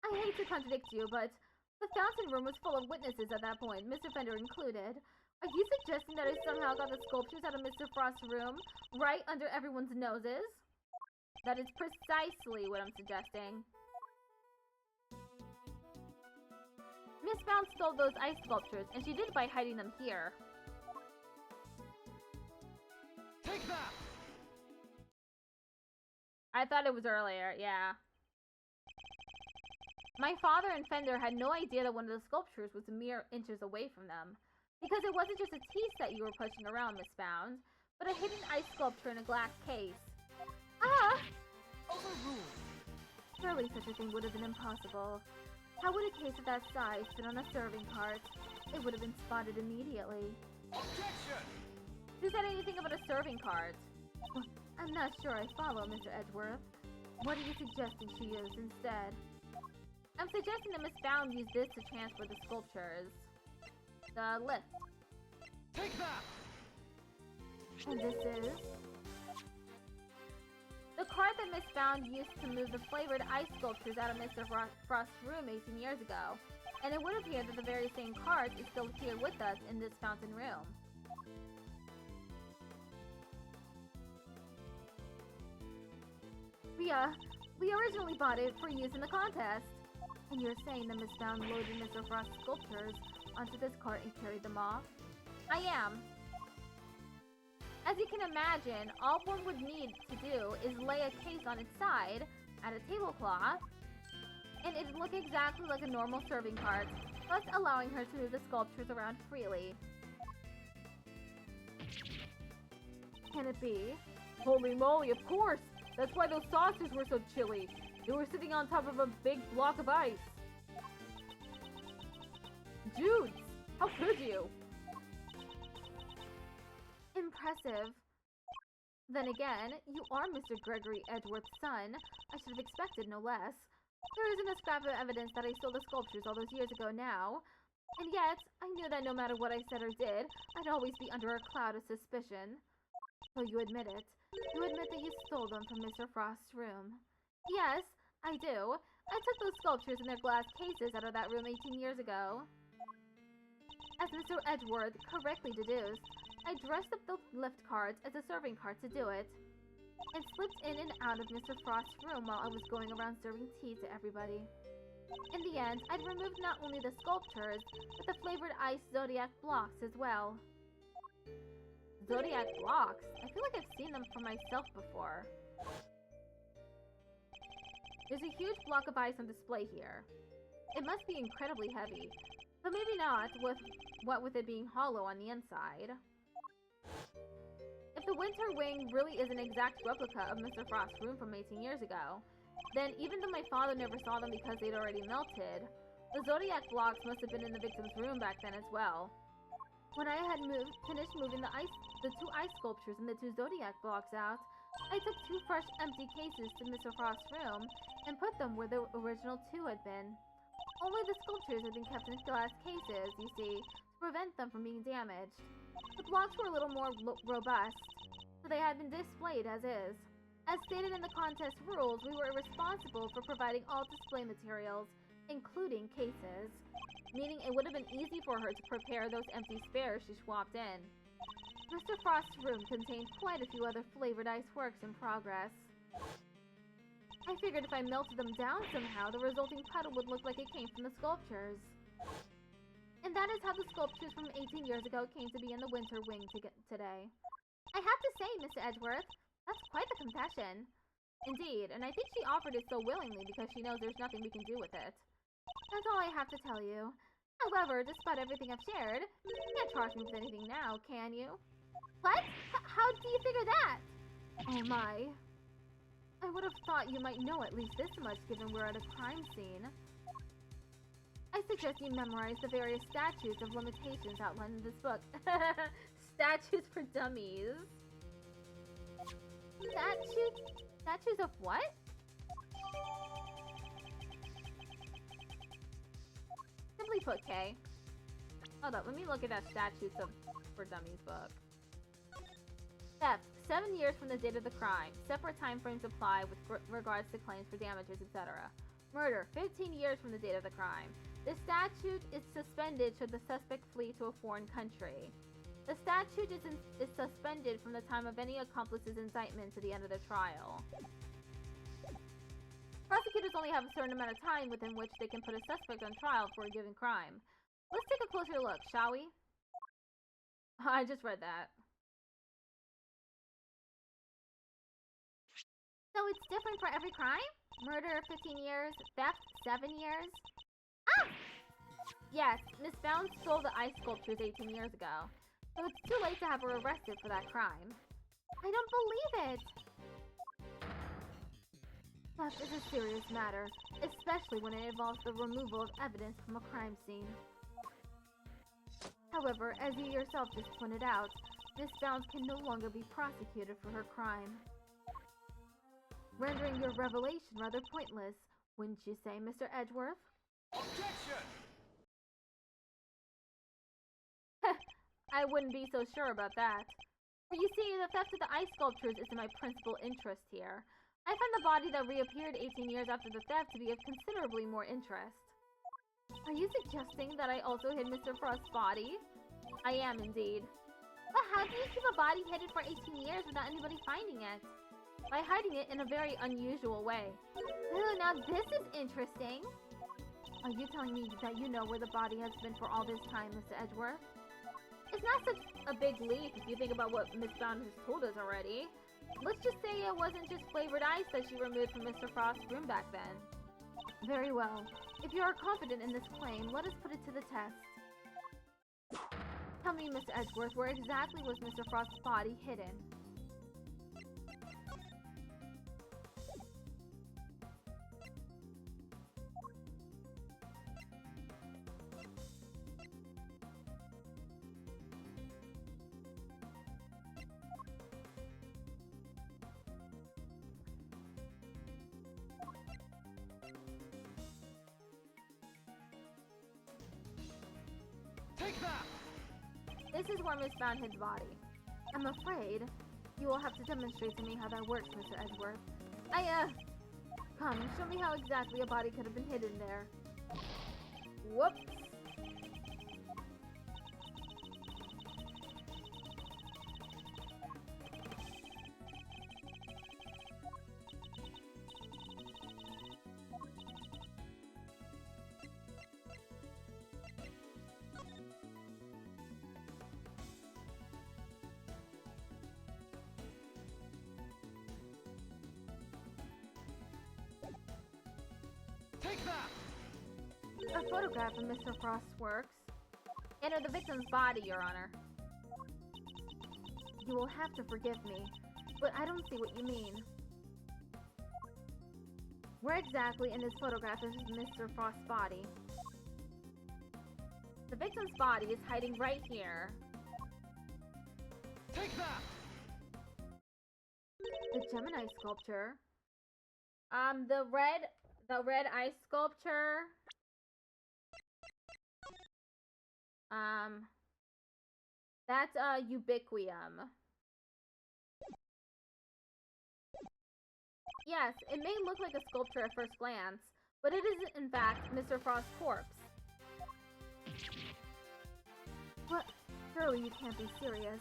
I hate to contradict you, but the fountain room was full of witnesses at that point, Mr. Fender included. Are you suggesting that I somehow got the sculptures out of Mr. Frost's room, right under everyone's noses? That is precisely what I'm suggesting. Miss Bound stole those ice sculptures, and she did it by hiding them here. Take that! I thought it was earlier, yeah. My father and Fender had no idea that one of the sculptures was mere inches away from them. Because it wasn't just a tea set you were pushing around, Miss Bound, but a hidden ice sculpture in a glass case. Ah! Overruled. Surely such a thing would have been impossible. How would a case of that size fit on a serving cart? It would have been spotted immediately. Objection! Who said anything about a serving cart? Well, I'm not sure I follow, Mr. Edgeworth. What are you suggesting she used instead? I'm suggesting that Miss Bound use this to transfer the sculptures. The lift. Take that! And this is... the cart that Miss Bound used to move the flavored ice sculptures out of Mr. Frost's room 18 years ago. And it would appear that the very same cart is still here with us in this fountain room. We originally bought it for use in the contest. And you're saying that Miss Bound loaded Mr. Frost's sculptures onto this cart and carried them off? I am. As you can imagine, all one would need to do is lay a case on its side, add a tablecloth, and it'd look exactly like a normal serving cart, thus allowing her to move the sculptures around freely. Can it be? Holy moly, of course! That's why those saucers were so chilly. They were sitting on top of a big block of ice. Dudes, how could you? Impressive. Then again, you are Mr. Gregory Edgeworth's son. I should have expected no less. There isn't a scrap of evidence that I stole the sculptures all those years ago now. And yet, I knew that no matter what I said or did, I'd always be under a cloud of suspicion. So you admit it. You admit that you stole them from Mr. Frost's room. Yes, I do. I took those sculptures in their glass cases out of that room 18 years ago. As Mr. Edgeworth correctly deduced, I dressed up the lift carts as a serving cart to do it, and slipped in and out of Mr. Frost's room while I was going around serving tea to everybody. In the end, I'd removed not only the sculptures, but the flavored ice zodiac blocks as well. Zodiac blocks? I feel like I've seen them for myself before. There's a huge block of ice on display here. It must be incredibly heavy, but maybe not with it being hollow on the inside. If the winter wing really is an exact replica of Mr. Frost's room from 18 years ago, then even though my father never saw them because they'd already melted, the zodiac blocks must have been in the victim's room back then as well. When I had finished moving the two ice sculptures and the two zodiac blocks out, I took two fresh empty cases to Mr. Frost's room and put them where the original two had been. Only the sculptures had been kept in glass cases, you see, to prevent them from being damaged. The blocks were a little more robust, so they had been displayed as is. As stated in the contest rules, we were responsible for providing all display materials, including cases, meaning it would have been easy for her to prepare those empty spares she swapped in. Mr. Frost's room contained quite a few other flavored ice works in progress. I figured if I melted them down somehow, the resulting puddle would look like it came from the sculptures. And that is how the sculptures from 18 years ago came to be in the winter wing today. I have to say, Mr. Edgeworth, that's quite the confession. Indeed, and I think she offered it so willingly because she knows there's nothing we can do with it. That's all I have to tell you. However, despite everything I've shared, you can't charge me with anything now, can you? What? How do you figure that? Oh my. I would have thought you might know at least this much given we're at a crime scene. I suggest you memorize the various statutes of limitations outlined in this book. Statutes for dummies. Statutes of what? Simply put, Kay. Hold up, let me look at that Statutes for Dummies book. Theft, 7 years from the date of the crime. Separate time frames apply with regards to claims for damages, etc. Murder, 15 years from the date of the crime. The statute is suspended should the suspect flee to a foreign country. The statute is suspended from the time of any accomplice's indictment to the end of the trial. Prosecutors only have a certain amount of time within which they can put a suspect on trial for a given crime. Let's take a closer look, shall we? I just read that. So it's different for every crime? Murder, 15 years. Theft, 7 years. Ah! Yes, Miss Bounds stole the ice sculptures 18 years ago, so it's too late to have her arrested for that crime. I don't believe it! Theft is a serious matter, especially when it involves the removal of evidence from a crime scene. However, as you yourself just pointed out, Miss Bounds can no longer be prosecuted for her crime, rendering your revelation rather pointless, wouldn't you say, Mr. Edgeworth? Objection! I wouldn't be so sure about that. For you see, the theft of the ice sculptures is in my principal interest here. I find the body that reappeared 18 years after the theft to be of considerably more interest. Are you suggesting that I also hid Mr. Frost's body? I am indeed. But how do you keep a body hidden for 18 years without anybody finding it? By hiding it in a very unusual way. Ooh, now this is interesting. Are you telling me that you know where the body has been for all this time, Mr. Edgeworth? It's not such a big leap if you think about what Miss Bound has told us already. Let's just say it wasn't just flavored ice that she removed from Mr. Frost's room back then. Very well. If you are confident in this claim, let us put it to the test. Tell me, Mr. Edgeworth, where exactly was Mr. Frost's body hidden? Take that! This is where Miss Bound hid the body. I'm afraid you will have to demonstrate to me how that works, Mr. Edgeworth. Come, show me how exactly a body could have been hidden there. Whoops. Take that! A photograph of Mr. Frost's works. Enter the victim's body, Your Honor. You will have to forgive me, but I don't see what you mean. Where exactly in this photograph is Mr. Frost's body? The victim's body is hiding right here. Take that! The Gemini sculpture. The red ice sculpture. That's Ubiquium. Yes, it may look like a sculpture at first glance, but it is in fact Mr. Frost's corpse. What? Surely you can't be serious.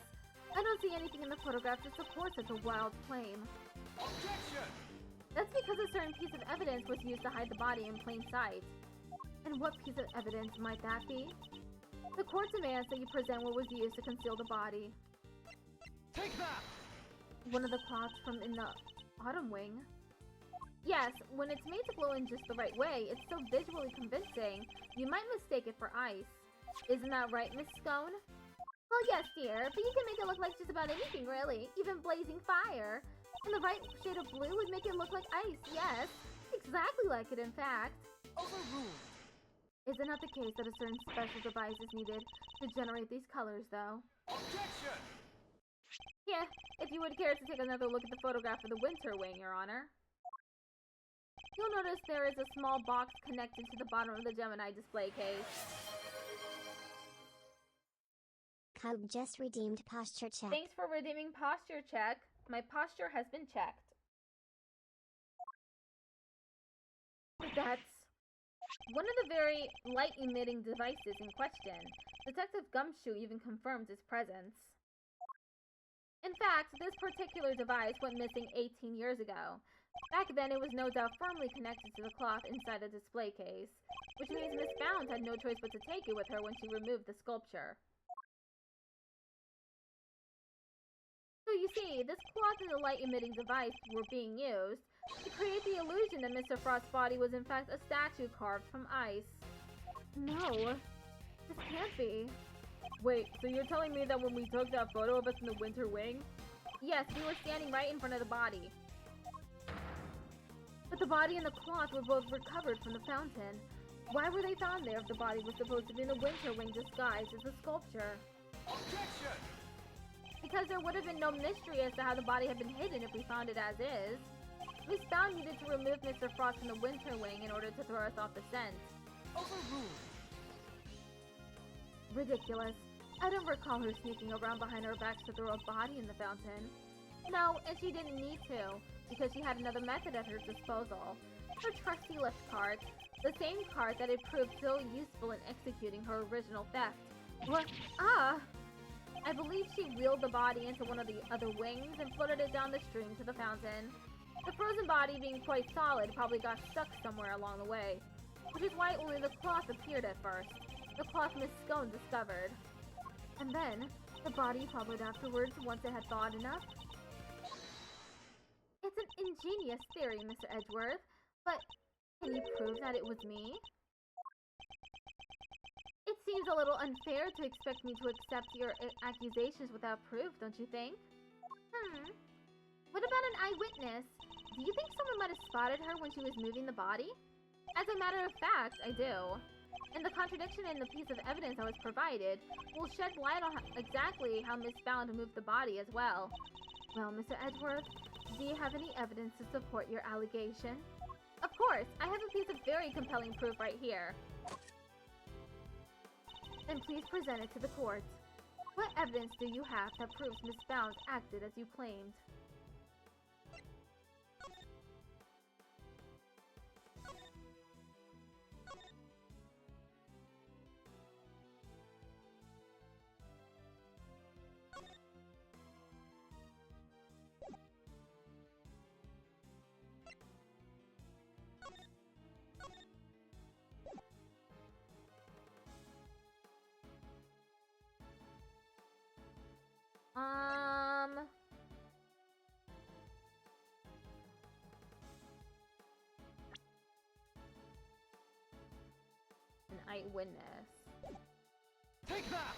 I don't see anything in the photograph to support such a wild claim. Objection! That's because a certain piece of evidence was used to hide the body in plain sight. And what piece of evidence might that be? The court demands that you present what was used to conceal the body. Take that! One of the cloths from in the autumn wing. Yes, when it's made to glow in just the right way, it's so visually convincing, you might mistake it for ice. Isn't that right, Miss Scone? Well, yes, dear, but you can make it look like just about anything, really. Even blazing fire. And the right shade of blue would make it look like ice, yes. Exactly like it, in fact. Overruled. Is it not the case that a certain special device is needed to generate these colors, though? Objection! Yeah, if you would care to take another look at the photograph of the winter wing, Your Honor. You'll notice there is a small box connected to the bottom of the Gemini display case. Cub just redeemed posture check. Thanks for redeeming posture check. My posture has been checked. That's one of the very light-emitting devices in question. Detective Gumshoe even confirms its presence. In fact, this particular device went missing 18 years ago. Back then, it was no doubt firmly connected to the cloth inside the display case, which means Miss Bounds had no choice but to take it with her when she removed the sculpture. So you see, this cloth and the light-emitting device were being used to create the illusion that Mr. Frost's body was in fact a statue carved from ice. No, this can't be. Wait, so you're telling me that when we took that photo of us in the winter wing? Yes, we were standing right in front of the body. But the body and the cloth were both recovered from the fountain. Why were they found there if the body was supposed to be in the winter wing disguised as a sculpture? Objection! Because there would have been no mystery as to how the body had been hidden if we found it as is. Miss Bound needed to remove Mr. Frost from the winter wing in order to throw us off the scent. Overruled. Ridiculous. I don't recall her sneaking around behind our backs to throw a body in the fountain. No, and she didn't need to, because she had another method at her disposal. Her trusty lift cart. The same cart that had proved so useful in executing her original theft. What? Ah! I believe she wheeled the body into one of the other wings and floated it down the stream to the fountain. The frozen body, being quite solid, probably got stuck somewhere along the way, which is why only the cloth appeared at first. The cloth Miss Scone discovered. And then, the body followed afterwards once it had thawed enough. It's an ingenious theory, Mr. Edgeworth, but can you prove that it was me? It seems a little unfair to expect me to accept your accusations without proof, don't you think? What about an eyewitness? Do you think someone might have spotted her when she was moving the body? As a matter of fact, I do. And the contradiction in the piece of evidence I was provided will shed light on exactly how Miss Bound moved the body as well. Well, Mr. Edgeworth, do you have any evidence to support your allegation? Of course, I have a piece of very compelling proof right here. Then please present it to the court. What evidence do you have that proves Miss Bound acted as you claimed? An eyewitness. Take that!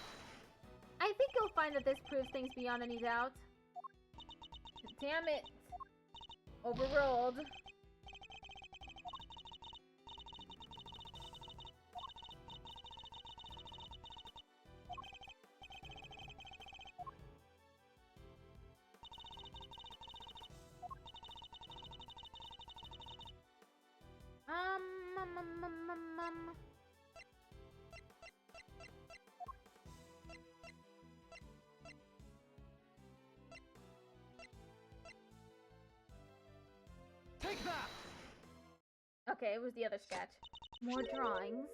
I think you'll find that this proves things beyond any doubt. Damn it! Overruled. Take that! Okay, it was the other sketch. More drawings.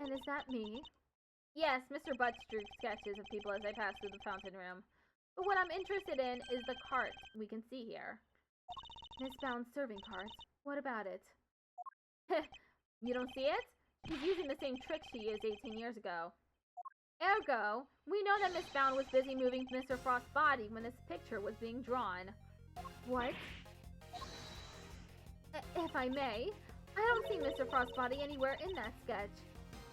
And is that me? Yes, Mr. Butts drew sketches of people as I passed through the fountain room. But what I'm interested in is the cart we can see here. Miss Bound's serving cart. What about it? You don't see it? She's using the same trick she used 18 years ago. Ergo, we know that Miss Bound was busy moving Mr. Frost's body when this picture was being drawn. What? If I may, I don't see Mr. Frost's body anywhere in that sketch.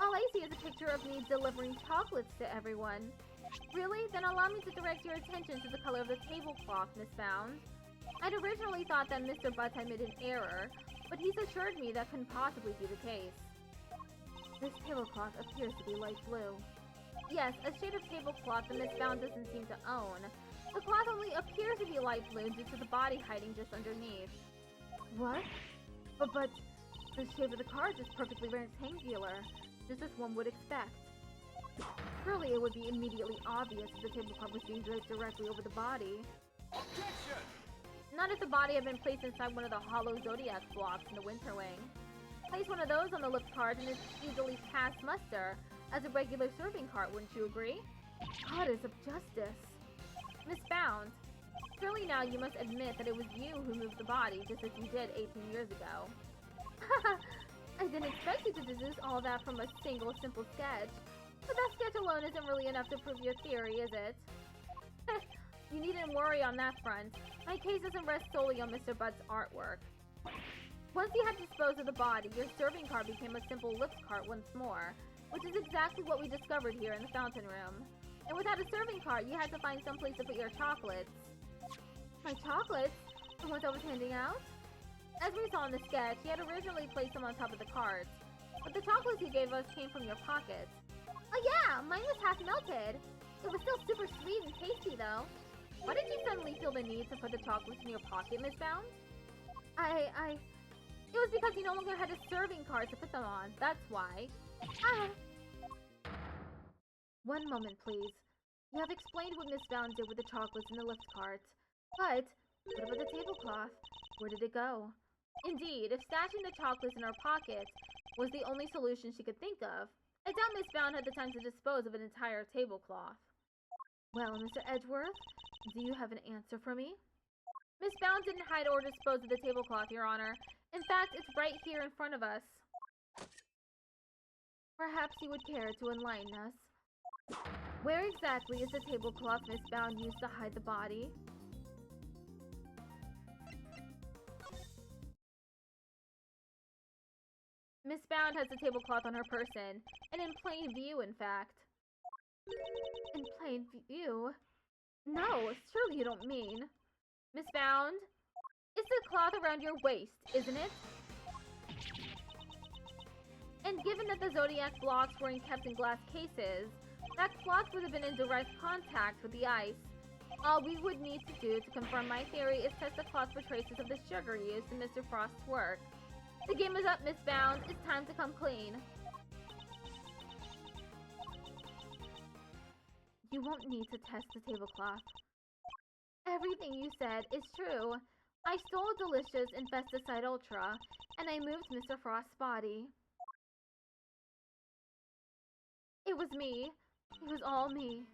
All I see is a picture of me delivering chocolates to everyone. Really? Then allow me to direct your attention to the color of the tablecloth, Miss Bound. I'd originally thought that Mr. Butts had made an error, but he's assured me that couldn't possibly be the case. This tablecloth appears to be light blue. Yes, a shade of tablecloth that Miss Bound doesn't seem to own. The cloth only appears to be light blue due to the body hiding just underneath. What? But the shape of the card is perfectly rectangular, just as one would expect. Surely it would be immediately obvious if the tablecloth was being draped directly over the body. Objection! Not if the body had been placed inside one of the hollow zodiac blocks in the winter wing. Place one of those on the lift cart and it's easily passed muster as a regular serving cart, wouldn't you agree? Goddess of justice. Miss Bound, surely now you must admit that it was you who moved the body just as you did 18 years ago. I didn't expect you to deduce all that from a single simple sketch. But that sketch alone isn't really enough to prove your theory, is it? You needn't worry on that front. My case doesn't rest solely on Mr. Butt's artwork. Once you had disposed of the body, your serving cart became a simple lift cart once more, which is exactly what we discovered here in the fountain room. And without a serving cart, you had to find some place to put your chocolates. My chocolates? The ones I was handing out? As we saw in the sketch, he had originally placed them on top of the cart, but the chocolates he gave us came from your pockets. Oh yeah, mine was half melted. It was still super sweet and tasty though. Why did you suddenly feel the need to put the chocolates in your pocket, Miss Bound? It was because you no longer had a serving cart to put them on, that's why. One moment, please. You have explained what Miss Bound did with the chocolates in the lift cart, but what about the tablecloth? Where did it go? Indeed, if stashing the chocolates in her pocket was the only solution she could think of, I doubt Miss Bound had the time to dispose of an entire tablecloth. Well, Mr. Edgeworth, do you have an answer for me? Miss Bound didn't hide or dispose of the tablecloth, Your Honor. In fact, it's right here in front of us. Perhaps you would care to enlighten us. Where exactly is the tablecloth Miss Bound used to hide the body? Miss Bound has the tablecloth on her person, and in plain view, in fact. In plain view? No, surely you don't mean. Miss Bound? It's the cloth around your waist, isn't it? And given that the Zodiac blocks were kept in glass cases, that cloth would have been in direct contact with the ice. All we would need to do to confirm my theory is test the cloth for traces of the sugar used in Mr. Frost's work. The game is up, Miss Bound. It's time to come clean. You won't need to test the tablecloth. Everything you said is true. I stole Delicious Infesticide Ultra, and I moved Mr. Frost's body. It was me. It was all me.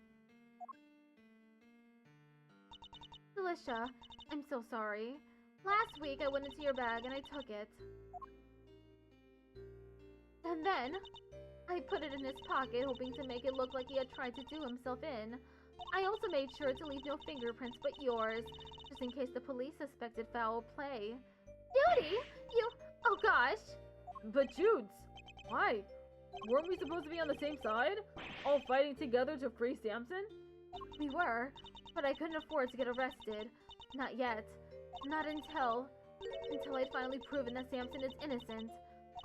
Delicia, I'm so sorry. Last week I went into your bag and I took it. And then, I put it in his pocket, hoping to make it look like he had tried to do himself in. I also made sure to leave no fingerprints but yours, just in case the police suspected foul play. Judy! Oh gosh! But Judes, why? Weren't we supposed to be on the same side? All fighting together to free Samson? We were, but I couldn't afford to get arrested. Not yet. Not until I'd finally proven that Samson is innocent.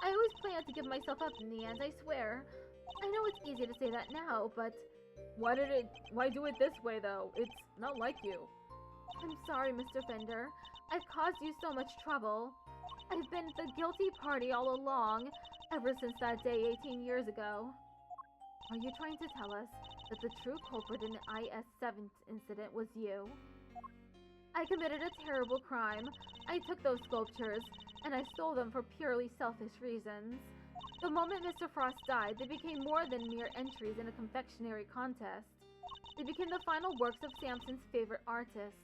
I always planned to give myself up in the end, I swear. I know it's easy to say that now, but... Why do it this way, though? It's not like you. I'm sorry, Mr. Fender. I've caused you so much trouble. I've been the guilty party all along, ever since that day 18 years ago. Are you trying to tell us that the true culprit in the IS-7 incident was you? I committed a terrible crime. I took those sculptures, and I stole them for purely selfish reasons. The moment Mr. Frost died, they became more than mere entries in a confectionery contest. They became the final works of Samson's favorite artist.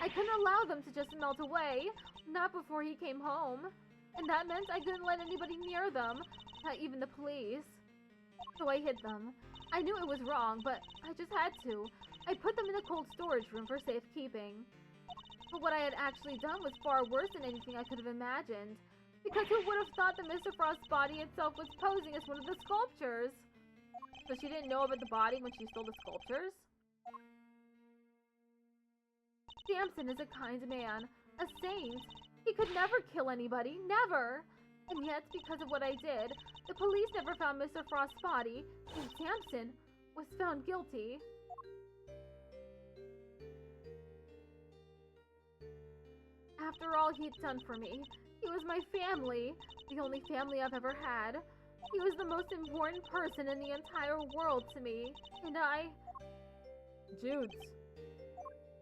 I couldn't allow them to just melt away, not before he came home. And that meant I couldn't let anybody near them, not even the police. So I hid them. I knew it was wrong, but I just had to. I put them in a cold storage room for safekeeping. But what I had actually done was far worse than anything I could have imagined. Because who would have thought that Mr. Frost's body itself was posing as one of the sculptures? So she didn't know about the body when she stole the sculptures? Samson is a kind man, a saint. He could never kill anybody, never. And yet, because of what I did, the police never found Mr. Frost's body, and Samson was found guilty. After all he'd done for me, he was my family, the only family I've ever had. He was the most important person in the entire world to me, and Judes.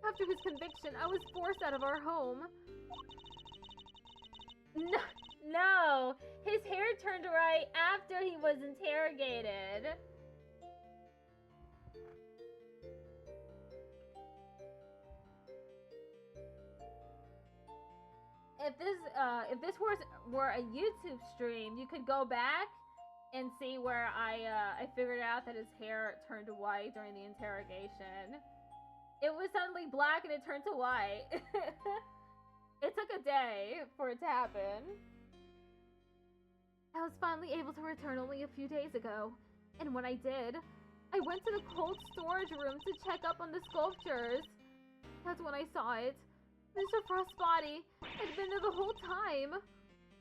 After his conviction, I was forced out of our home. No, his hair turned right after he was interrogated. If this were a YouTube stream, you could go back and see where I figured out that his hair turned white during the interrogation. It was suddenly black and it turned to white. It took a day for it to happen. I was finally able to return only a few days ago, and when I did, I went to the cold storage room to check up on the sculptures. That's when I saw it. Mr. Frost's body had been there the whole time.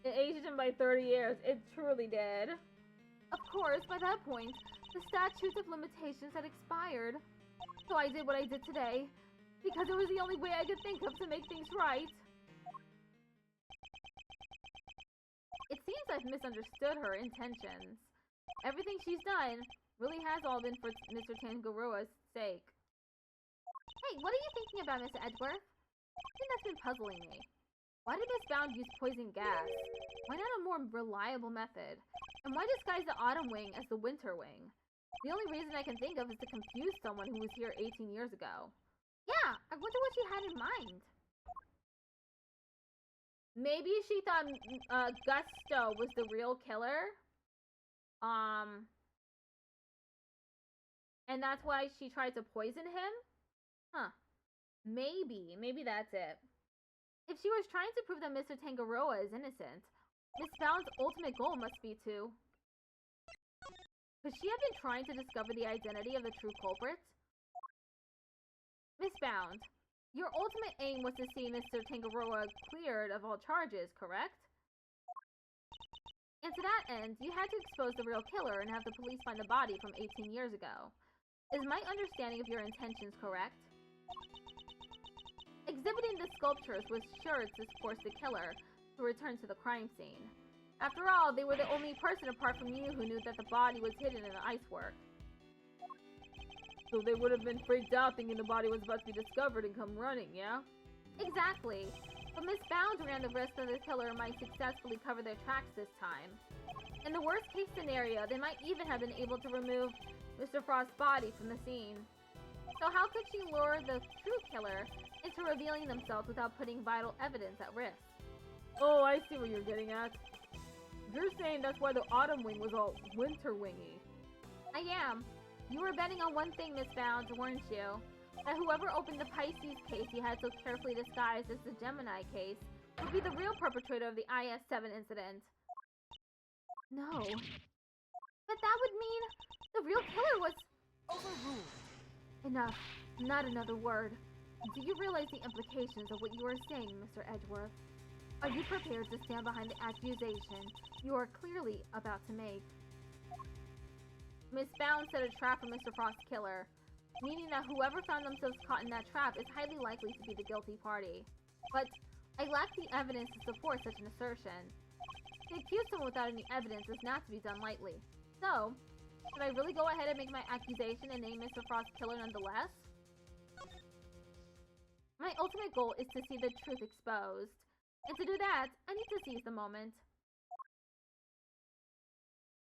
It aged him by 30 years. It truly did. Of course, by that point, the statute of limitations had expired. So I did what I did today, because it was the only way I could think of to make things right. It seems I've misunderstood her intentions. Everything she's done really has all been for Mr. Tangaroa's sake. Hey, what are you thinking about, Mr. Edgeworth? Something that's been puzzling me. Why did Miss Bound use poison gas? Why not a more reliable method? And why disguise the Autumn Wing as the Winter Wing? The only reason I can think of is to confuse someone who was here 18 years ago. Yeah, I wonder what she had in mind. Maybe she thought Gusto was the real killer. And that's why she tried to poison him? Huh. Maybe that's it. If she was trying to prove that Mr. Tangaroa is innocent, Miss Bound's ultimate goal must be to... Could she have been trying to discover the identity of the true culprits? Miss Bound, your ultimate aim was to see Mr. Tangaroa cleared of all charges, correct? And to that end, you had to expose the real killer and have the police find the body from 18 years ago. Is my understanding of your intentions correct? Exhibiting the sculptures was sure to force the killer to return to the crime scene. After all, they were the only person apart from you who knew that the body was hidden in the icework. So they would have been freaked out thinking the body was about to be discovered and come running, yeah? Exactly. But Miss Bound ran the risk that the killer might successfully cover their tracks this time. In the worst case scenario, they might even have been able to remove Mr. Frost's body from the scene. So how could she lure the true killer into revealing themselves without putting vital evidence at risk? Oh, I see what you're getting at. You're saying that's why the Autumn Wing was all winter wingy. I am. You were betting on one thing, Miss Bound, weren't you? That whoever opened the Pisces case you had so carefully disguised as the Gemini case would be the real perpetrator of the IS-7 incident. No. But that would mean the real killer was... Overruled. Enough. Not another word. Do you realize the implications of what you are saying, Mr. Edgeworth? Are you prepared to stand behind the accusation you are clearly about to make? Miss Bound set a trap for Mr. Frost's killer, meaning that whoever found themselves caught in that trap is highly likely to be the guilty party. But I lack the evidence to support such an assertion. To accuse someone without any evidence is not to be done lightly. So, should I really go ahead and make my accusation and name Mr. Frost's killer nonetheless? My ultimate goal is to see the truth exposed. And to do that, I need to seize the moment.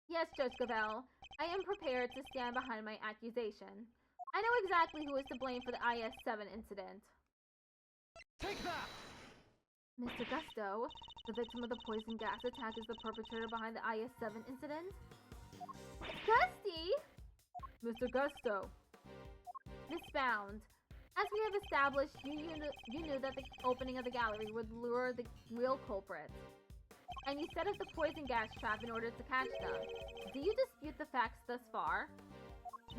Yes, Judge Gavel, I am prepared to stand behind my accusation. I know exactly who is to blame for the IS-7 incident. Take that! Mr. Gusto, the victim of the poison gas attack, is the perpetrator behind the IS-7 incident? Gusty! Mr. Gusto. Miss Bound, as we have established, you knew that the opening of the gallery would lure the real culprits. And you set up the poison gas trap in order to catch them. Do you dispute the facts thus far?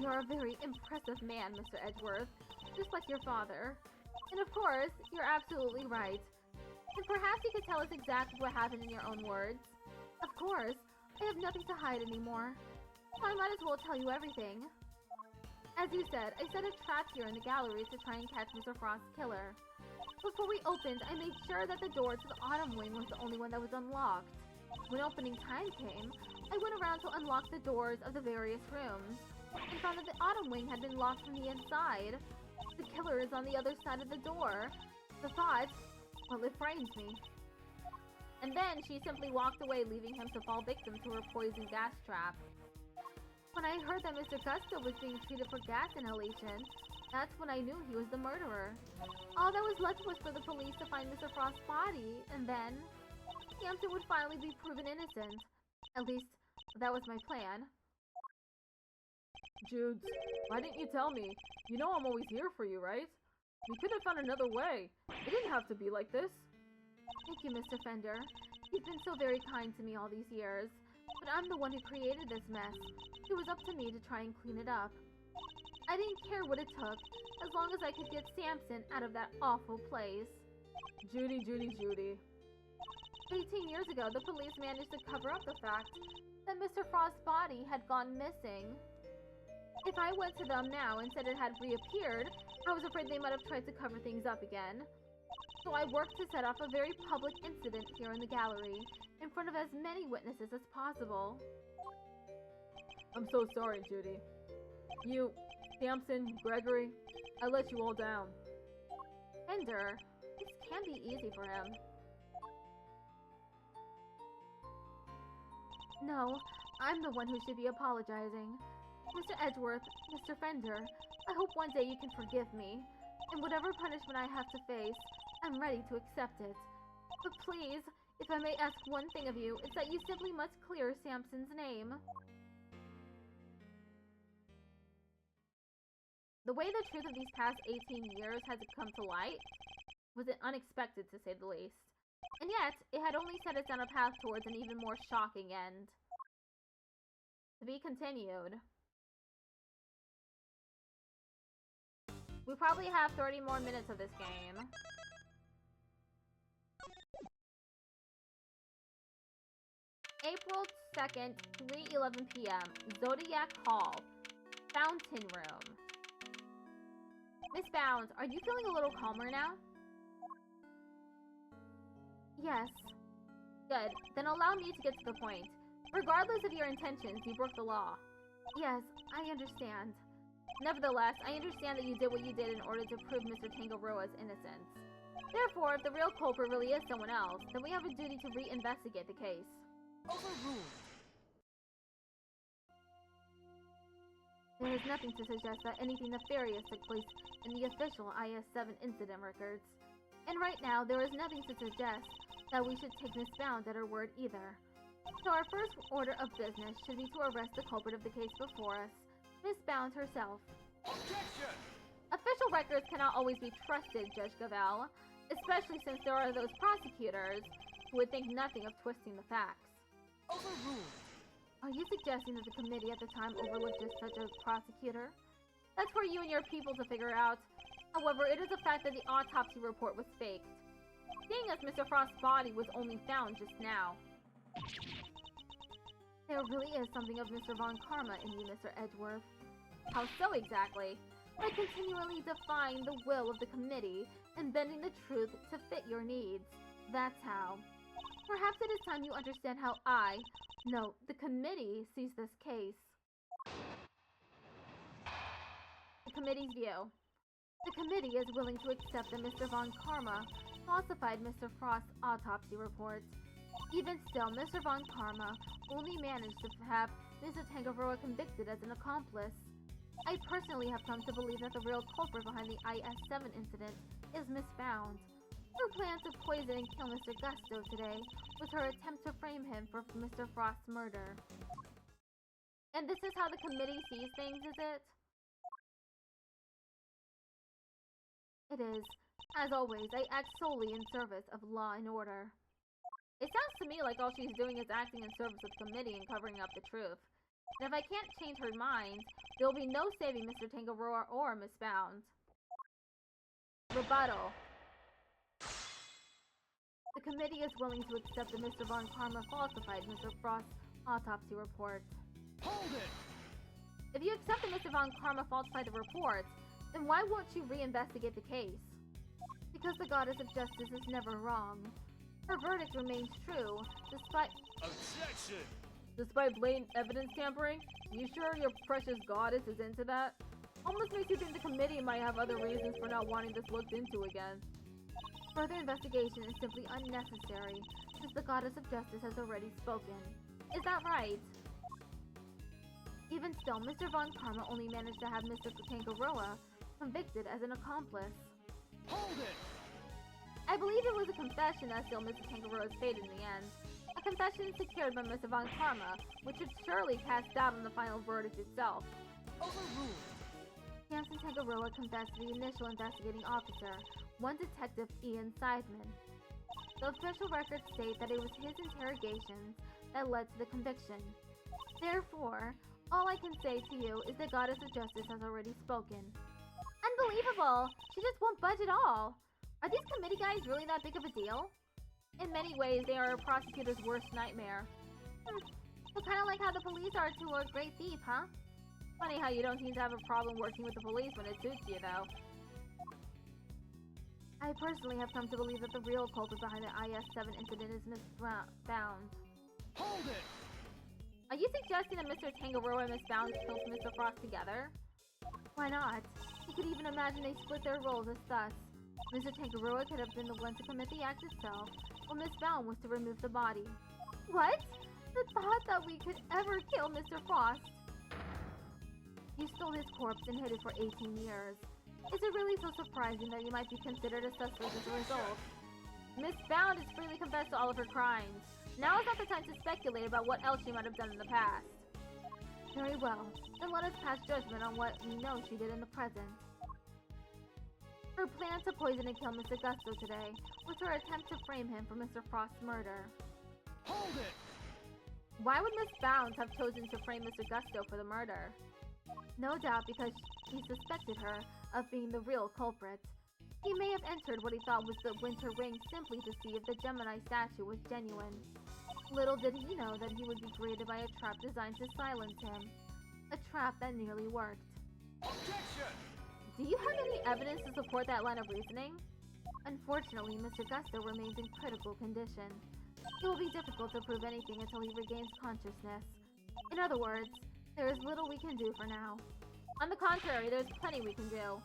You're a very impressive man, Mr. Edgeworth, just like your father. And of course, you're absolutely right. And perhaps you could tell us exactly what happened in your own words. Of course, I have nothing to hide anymore. So I might as well tell you everything. As you said, I set a trap here in the gallery to try and catch Mr. Frost's killer. Before we opened, I made sure that the door to the Autumn Wing was the only one that was unlocked. When opening time came, I went around to unlock the doors of the various rooms, and found that the Autumn Wing had been locked from the inside. The killer is on the other side of the door. The thought, well, it frightens me. And then she simply walked away, leaving him to fall victim to her poison gas trap. When I heard that Mr. Gusto was being treated for gas inhalation, that's when I knew he was the murderer. All that was left was for the police to find Mr. Frost's body, and then Hampton would finally be proven innocent. At least, that was my plan. Judes, why didn't you tell me? You know I'm always here for you, right? We could have found another way. It didn't have to be like this. Thank you, Mr. Fender. You've been so very kind to me all these years. But I'm the one who created this mess. It was up to me to try and clean it up. I didn't care what it took, as long as I could get Samson out of that awful place. Judy, Judy, Judy. 18 years ago, the police managed to cover up the fact that Mr. Frost's body had gone missing. If I went to them now and said it had reappeared, I was afraid they might have tried to cover things up again. So I worked to set off a very public incident here in the gallery, in front of as many witnesses as possible. I'm so sorry, Judy. You, Samson, Gregory, I let you all down. Ender, this can be easy for him. No, I'm the one who should be apologizing. Mr. Edgeworth, Mr. Fender, I hope one day you can forgive me. And whatever punishment I have to face, I'm ready to accept it. But please, if I may ask one thing of you, it's that you simply must clear Samson's name. The way the truth of these past 18 years has come to light was unexpected, to say the least. And yet, it had only set us down a path towards an even more shocking end. To be continued. We probably have 30 more minutes of this game. April 2nd, 3:11 p.m. Zodiac Hall. Fountain Room. Miss Bounds, are you feeling a little calmer now? Yes. Good. Then allow me to get to the point. Regardless of your intentions, you broke the law. Yes, I understand. Nevertheless, I understand that you did what you did in order to prove Mr. Tangaroa's innocence. Therefore, if the real culprit really is someone else, then we have a duty to reinvestigate the case. Overruled. There is nothing to suggest that anything nefarious took place in the official IS-7 incident records. And right now, there is nothing to suggest that we should take Miss Bounds at her word either. So our first order of business should be to arrest the culprit of the case before us, Miss Bounds herself. Objection! Official records cannot always be trusted, Judge Gavel, especially since there are those prosecutors who would think nothing of twisting the facts. Overruled. Are you suggesting that the committee at the time overlooked just such a prosecutor? That's for you and your people to figure out. However, it is a fact that the autopsy report was faked, seeing as Mr. Frost's body was only found just now. There really is something of Mr. Von Karma in you, Mr. Edgeworth. How so exactly? By continually defying the will of the committee and bending the truth to fit your needs. That's how. Perhaps it is time you understand how the committee sees this case. The committee's view. The committee is willing to accept that Mr. Von Karma falsified Mr. Frost's autopsy report. Even still, Mr. Von Karma only managed to have Mr. Tangaroa convicted as an accomplice. I personally have come to believe that the real culprit behind the IS-7 incident is Miss Bounds. Her plan to poison and kill Mr. Gusto today was her attempt to frame him for Mr. Frost's murder. And this is how the committee sees things, is it? It is. As always, I act solely in service of law and order. It sounds to me like all she's doing is acting in service of the committee and covering up the truth. And if I can't change her mind, there will be no saving Mr. Tangaroa or Miss Bounds. Rebuttal. The committee is willing to accept that Mr. Von Karma falsified Mr. Frost's autopsy report. Hold it! If you accept that Mr. Von Karma falsified the report, then why won't you reinvestigate the case? Because the goddess of justice is never wrong. Her verdict remains true, despite— Objection! Despite blatant evidence tampering? You sure your precious goddess is into that? Almost makes you think the committee might have other reasons for not wanting this looked into again. Further investigation is simply unnecessary, since the goddess of justice has already spoken. Is that right? Even still, Mr. Von Karma only managed to have Mr. Tangaroa convicted as an accomplice. Hold it! I believe it was a confession that sealed Mr. Tangaroa's fate in the end. A confession secured by Mr. Von Karma, which would surely cast doubt on the final verdict itself. Overruled! Samson Tangaroa confessed to the initial investigating officer, one Detective Ian Seidman. The official records state that it was his interrogations that led to the conviction. Therefore, all I can say to you is the goddess of justice has already spoken. Unbelievable! She just won't budge at all. Are these committee guys really that big of a deal? In many ways, they are a prosecutor's worst nightmare. So kind of like how the police are to a great thief, huh? Funny how you don't seem to have a problem working with the police when it suits you, though. I personally have come to believe that the real culprit behind the IS-7 incident is Miss Bound. Hold it! Are you suggesting that Mr. Tangaroa and Miss Bound killed Mr. Frost together? Why not? You could even imagine they split their roles as thus. Mr. Tangaroa could have been the one to commit the act itself, while Miss Bound was to remove the body. What? The thought that we could ever kill Mr. Frost! You stole his corpse and hid it for 18 years. Is it really so surprising that you might be considered a suspect as a result? Miss Bound has freely confessed to all of her crimes. Now is not the time to speculate about what else she might have done in the past. Very well. Then let us pass judgment on what we know she did in the present. Her plan to poison and kill Mr. Gusto today was her attempt to frame him for Mr. Frost's murder. Hold it! Why would Miss Bounds have chosen to frame Mr. Gusto for the murder? No doubt because he suspected her of being the real culprit. He may have entered what he thought was the Winter Ring simply to see if the Gemini statue was genuine. Little did he know that he would be greeted by a trap designed to silence him. A trap that nearly worked. Objection! Do you have any evidence to support that line of reasoning? Unfortunately, Mr. Gusto remains in critical condition. It will be difficult to prove anything until he regains consciousness. In other words, there is little we can do for now. On the contrary, there's plenty we can do.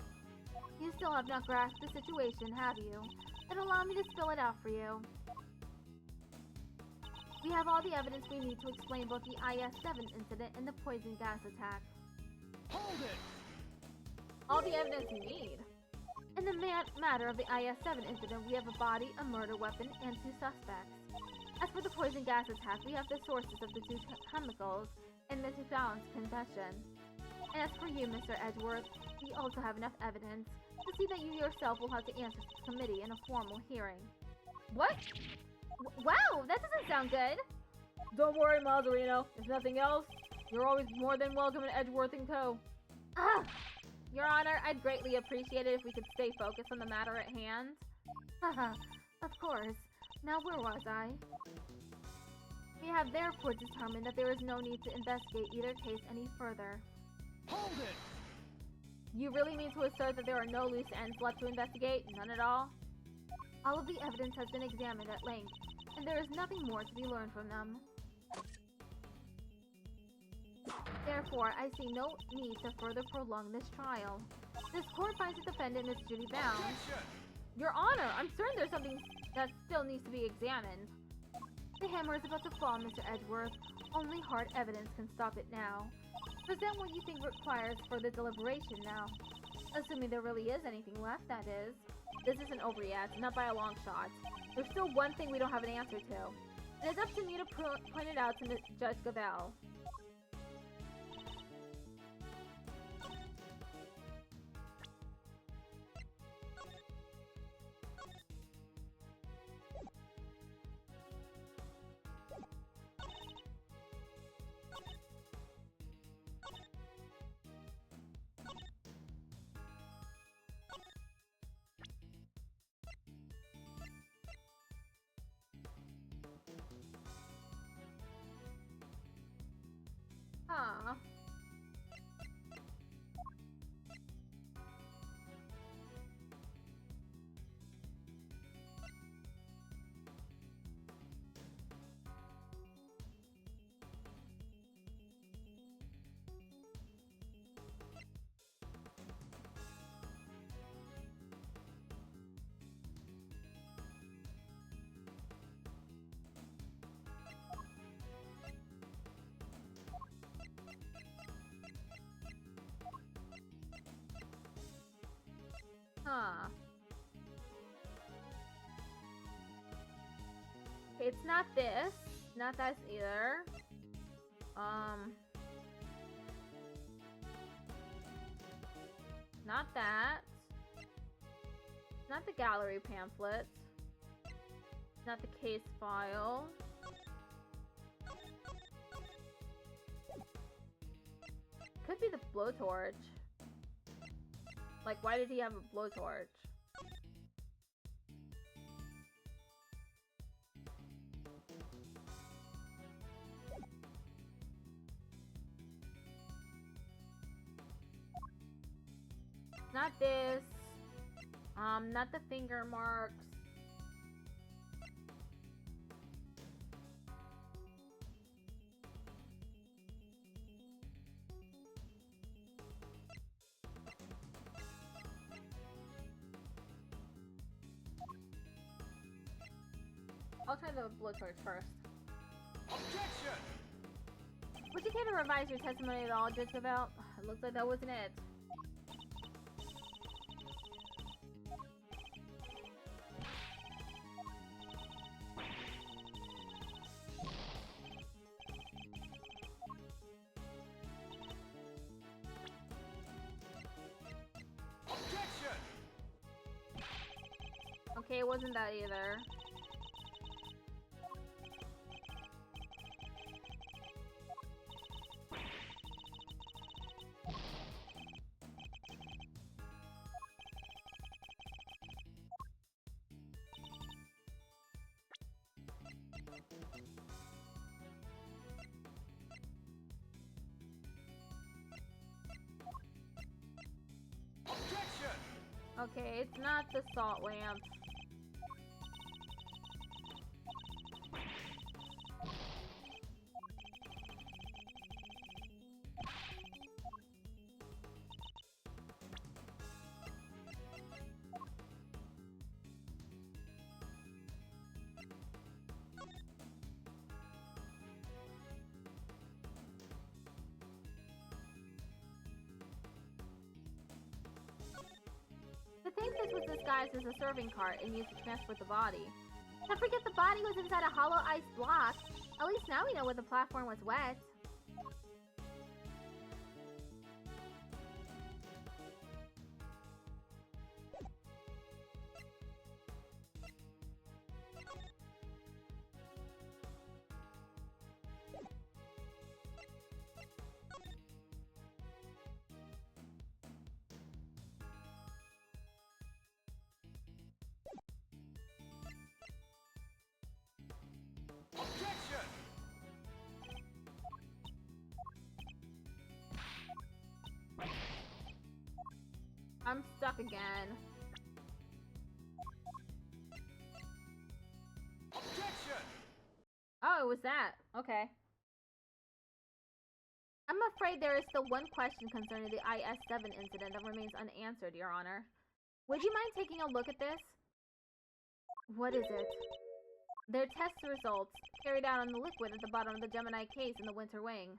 You still have not grasped the situation, have you? Then allow me to spell it out for you. We have all the evidence we need to explain both the IS-7 incident and the poison gas attack. Hold it! All the evidence you need. In the matter of the IS-7 incident, we have a body, a murder weapon, and 2 suspects. As for the poison gas attack, we have the sources of the 2 chemicals and Mrs. Bound's confession. And as for you, Mr. Edgeworth, we also have enough evidence to see that you yourself will have to answer to the committee in a formal hearing. What? Wow, that doesn't sound good. Don't worry, Mazzarino. If nothing else, you're always more than welcome in Edgeworth & Co. Ah, Your Honor, I'd greatly appreciate it if we could stay focused on the matter at hand. Haha, of course. Now where was I? We have therefore determined that there is no need to investigate either case any further. Hold it! You really mean to assert that there are no loose ends left to investigate? None at all? All of the evidence has been examined at length, and there is nothing more to be learned from them. Therefore, I see no need to further prolong this trial. This court finds the defendant, Miss Judy Bound. Objection! Your Honor, I'm certain there's something that still needs to be examined. The hammer is about to fall, Mr. Edgeworth. Only hard evidence can stop it now. Present what you think requires further deliberation now. Assuming there really is anything left, that is. This isn't over yet, not by a long shot. There's still one thing we don't have an answer to. And it's up to me to point it out to Judge Gavelle. Huh. Huh. Okay, it's not this. Not that either. Not that. Not the gallery pamphlets. Not the case file. Could be the blowtorch. Like, why did he have a blowtorch? Not this. Not the finger marks. I'll try the blowtorch first. Objection! Would you care to revise your testimony at all, just about? It looks like that wasn't it. Objection! Okay, it wasn't that either. Objection! Okay, it's not the salt lamp. I think this was disguised as a serving cart and used to transport the body. Don't forget the body was inside a hollow ice block. At least now we know where the platform was wet. Objection! I'm stuck again. Objection! Oh, it was that. Okay. I'm afraid there is still one question concerning the IS-7 incident that remains unanswered, Your Honor. Would you mind taking a look at this? What is it? Their test results, carried out on the liquid at the bottom of the Gemini case in the winter wing.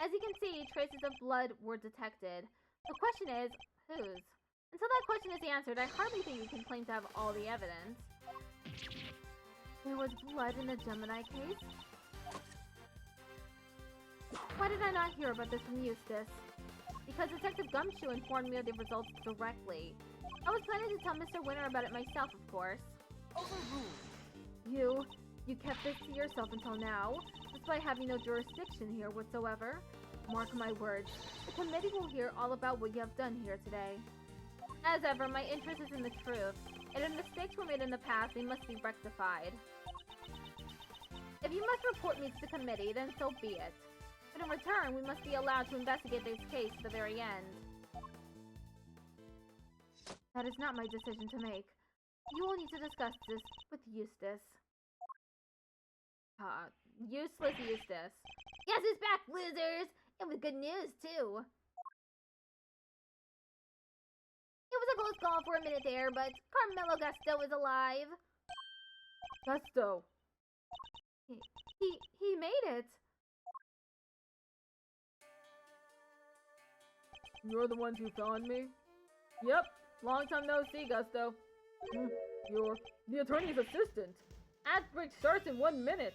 As you can see, traces of blood were detected. The question is, whose? Until that question is answered, I hardly think you can claim to have all the evidence. There was blood in the Gemini case? Why did I not hear about this from Eustace? Because Detective Gumshoe informed me of the results directly. I was planning to tell Mr. Winter about it myself, of course. Overruled. You kept this to yourself until now, despite having no jurisdiction here whatsoever. Mark my words, the committee will hear all about what you have done here today. As ever, my interest is in the truth, and if mistakes were made in the past, they must be rectified. If you must report me to the committee, then so be it. But in return, we must be allowed to investigate this case to the very end. That is not my decision to make. You will need to discuss this with Eustace. Useless Eustace. Guess who's back, losers? And with good news, too. It was a close call for a minute there, but Carmelo Gusto is alive. Gusto. He made it. You're the ones who found me? Yep, long time no see, Gusto. You're the attorney's assistant. Act break starts in 1 minute.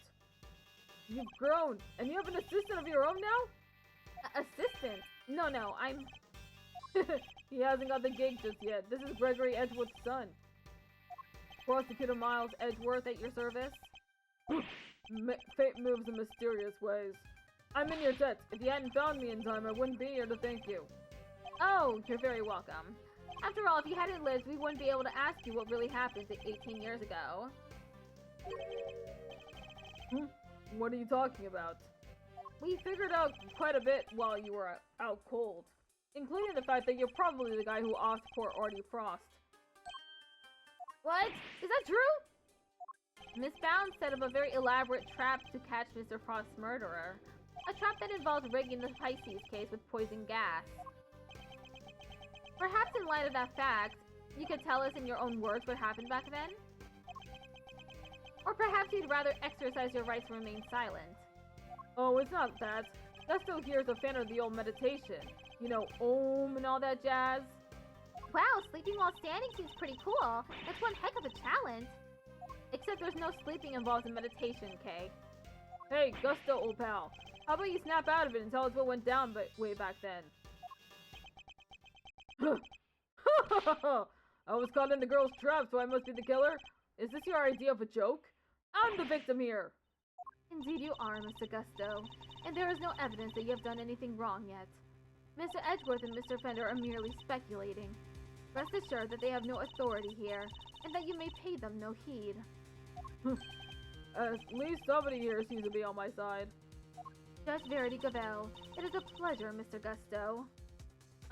You've grown, and you have an assistant of your own now? Assistant? No, I'm... He hasn't got the gig just yet. This is Gregory Edgewood's son. Prosecutor Miles Edgeworth at your service. Fate moves in mysterious ways. I'm in your debt. If you hadn't found me in time, I wouldn't be here to thank you. Oh, you're very welcome. After all, if you hadn't lived, we wouldn't be able to ask you what really happened 18 years ago. What are you talking about? We figured out quite a bit while you were out cold, including the fact that you're probably the guy who offed poor Artie Frost. What? Is that true? Miss Bounds set up a very elaborate trap to catch Mr. Frost's murderer. A trap that involves rigging the Pisces case with poison gas. Perhaps in light of that fact, you could tell us in your own words what happened back then? Or perhaps you'd rather exercise your right to remain silent. Oh, it's not that. Gusto here is a fan of the old meditation. You know, Om and all that jazz. Wow, sleeping while standing seems pretty cool. That's one heck of a challenge. Except there's no sleeping involved in meditation, Kay. Hey, Gusto, old pal. How about you snap out of it and tell us what went down way back then? I was caught in the girl's trap, so I must be the killer? Is this your idea of a joke? I'm the victim here! Indeed you are, Mr. Gusto, and there is no evidence that you have done anything wrong yet. Mr. Edgeworth and Mr. Fender are merely speculating. Rest assured that they have no authority here, and that you may pay them no heed. At least somebody here seems to be on my side. Judge Verity Gavel, it is a pleasure, Mr. Gusto.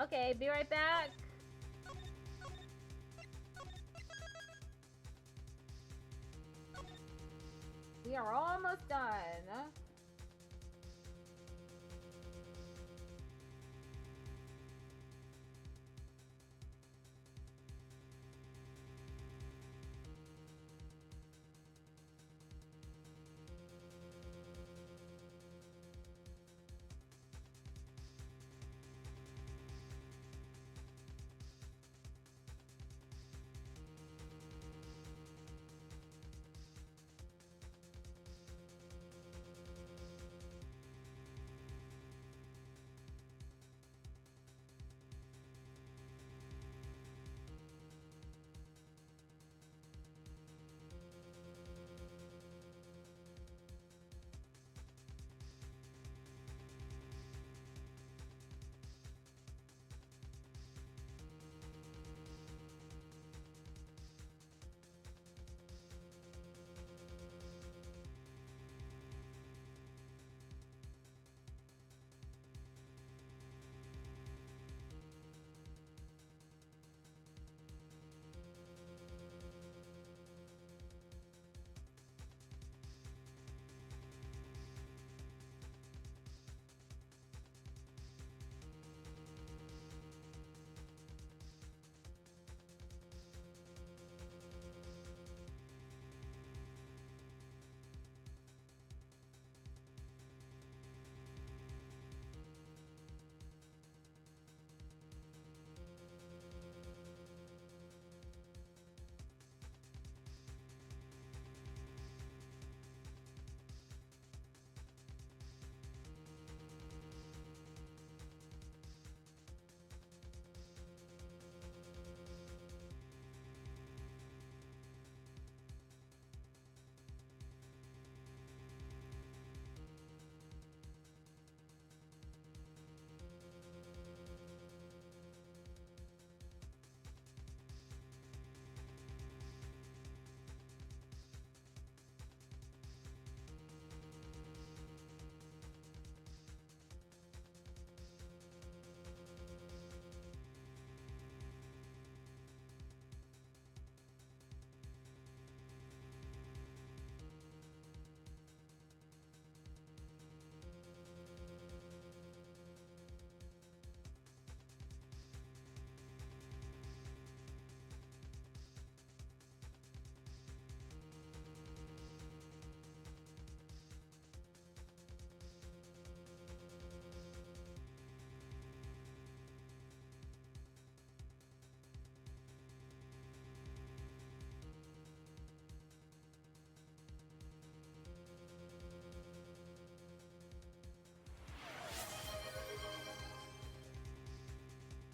Okay, be right back. We are almost done.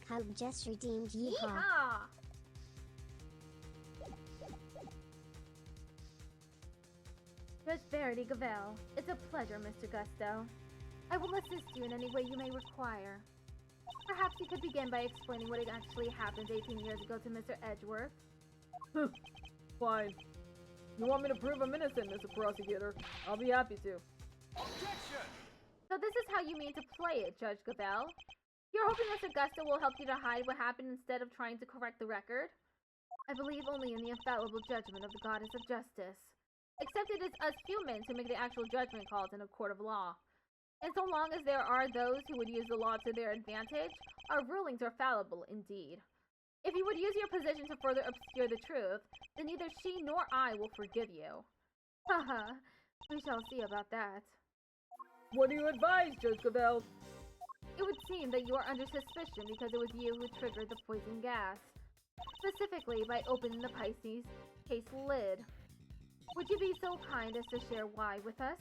Hub just redeemed yeehaw. Yeehaw! Charity Gavel. It's a pleasure, Mr. Gusto. I will assist you in any way you may require. Perhaps you could begin by explaining what actually happened 18 years ago to Mr. Edgeworth. Fine. You want me to prove I'm innocent, Mr. Prosecutor? I'll be happy to. Objection! So this is how you mean to play it, Judge Gavel? You're hoping Mr. Gusto will help you to hide what happened instead of trying to correct the record? I believe only in the infallible judgment of the goddess of justice. Except it is us humans who make the actual judgment calls in a court of law. And so long as there are those who would use the law to their advantage, our rulings are fallible indeed. If you would use your position to further obscure the truth, then neither she nor I will forgive you. Haha, we shall see about that. What do you advise, Judge Gavel? It would seem that you are under suspicion because it was you who triggered the poison gas. Specifically by opening the Pisces case lid. Would you be so kind as to share why with us?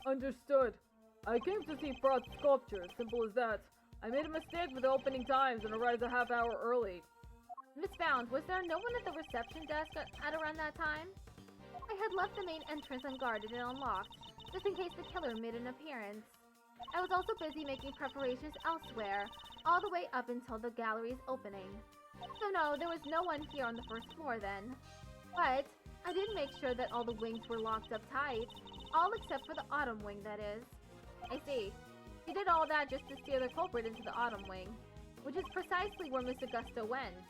Understood. I came to see Frost's sculpture, simple as that. I made a mistake with the opening times and arrived a half hour early. Miss Bound, was there no one at the reception desk at around that time? I had left the main entrance unguarded and unlocked, just in case the killer made an appearance. I was also busy making preparations elsewhere, all the way up until the gallery's opening. So no, there was no one here on the first floor then. But I did make sure that all the wings were locked up tight, all except for the autumn wing, that is. I see. You did all that just to steer the culprit into the autumn wing, which is precisely where Mr. Gusto went.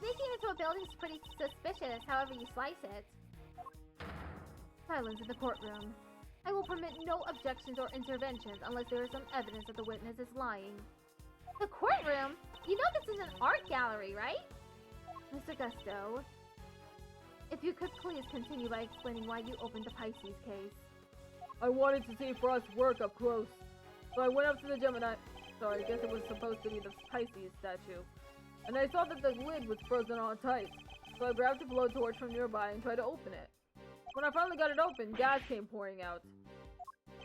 Sneaking into a building's pretty suspicious, however you slice it. Silence in the courtroom. I will permit no objections or interventions unless there is some evidence that the witness is lying. The courtroom? You know this is an art gallery, right? Mr. Gusto, if you could please continue by explaining why you opened the Pisces case. I wanted to see Frost's work up close. So I went up to the Gemini... Sorry, I guess it was supposed to be the Pisces statue. And I saw that the lid was frozen on tight. So I grabbed a blowtorch from nearby and tried to open it. When I finally got it open, gas came pouring out.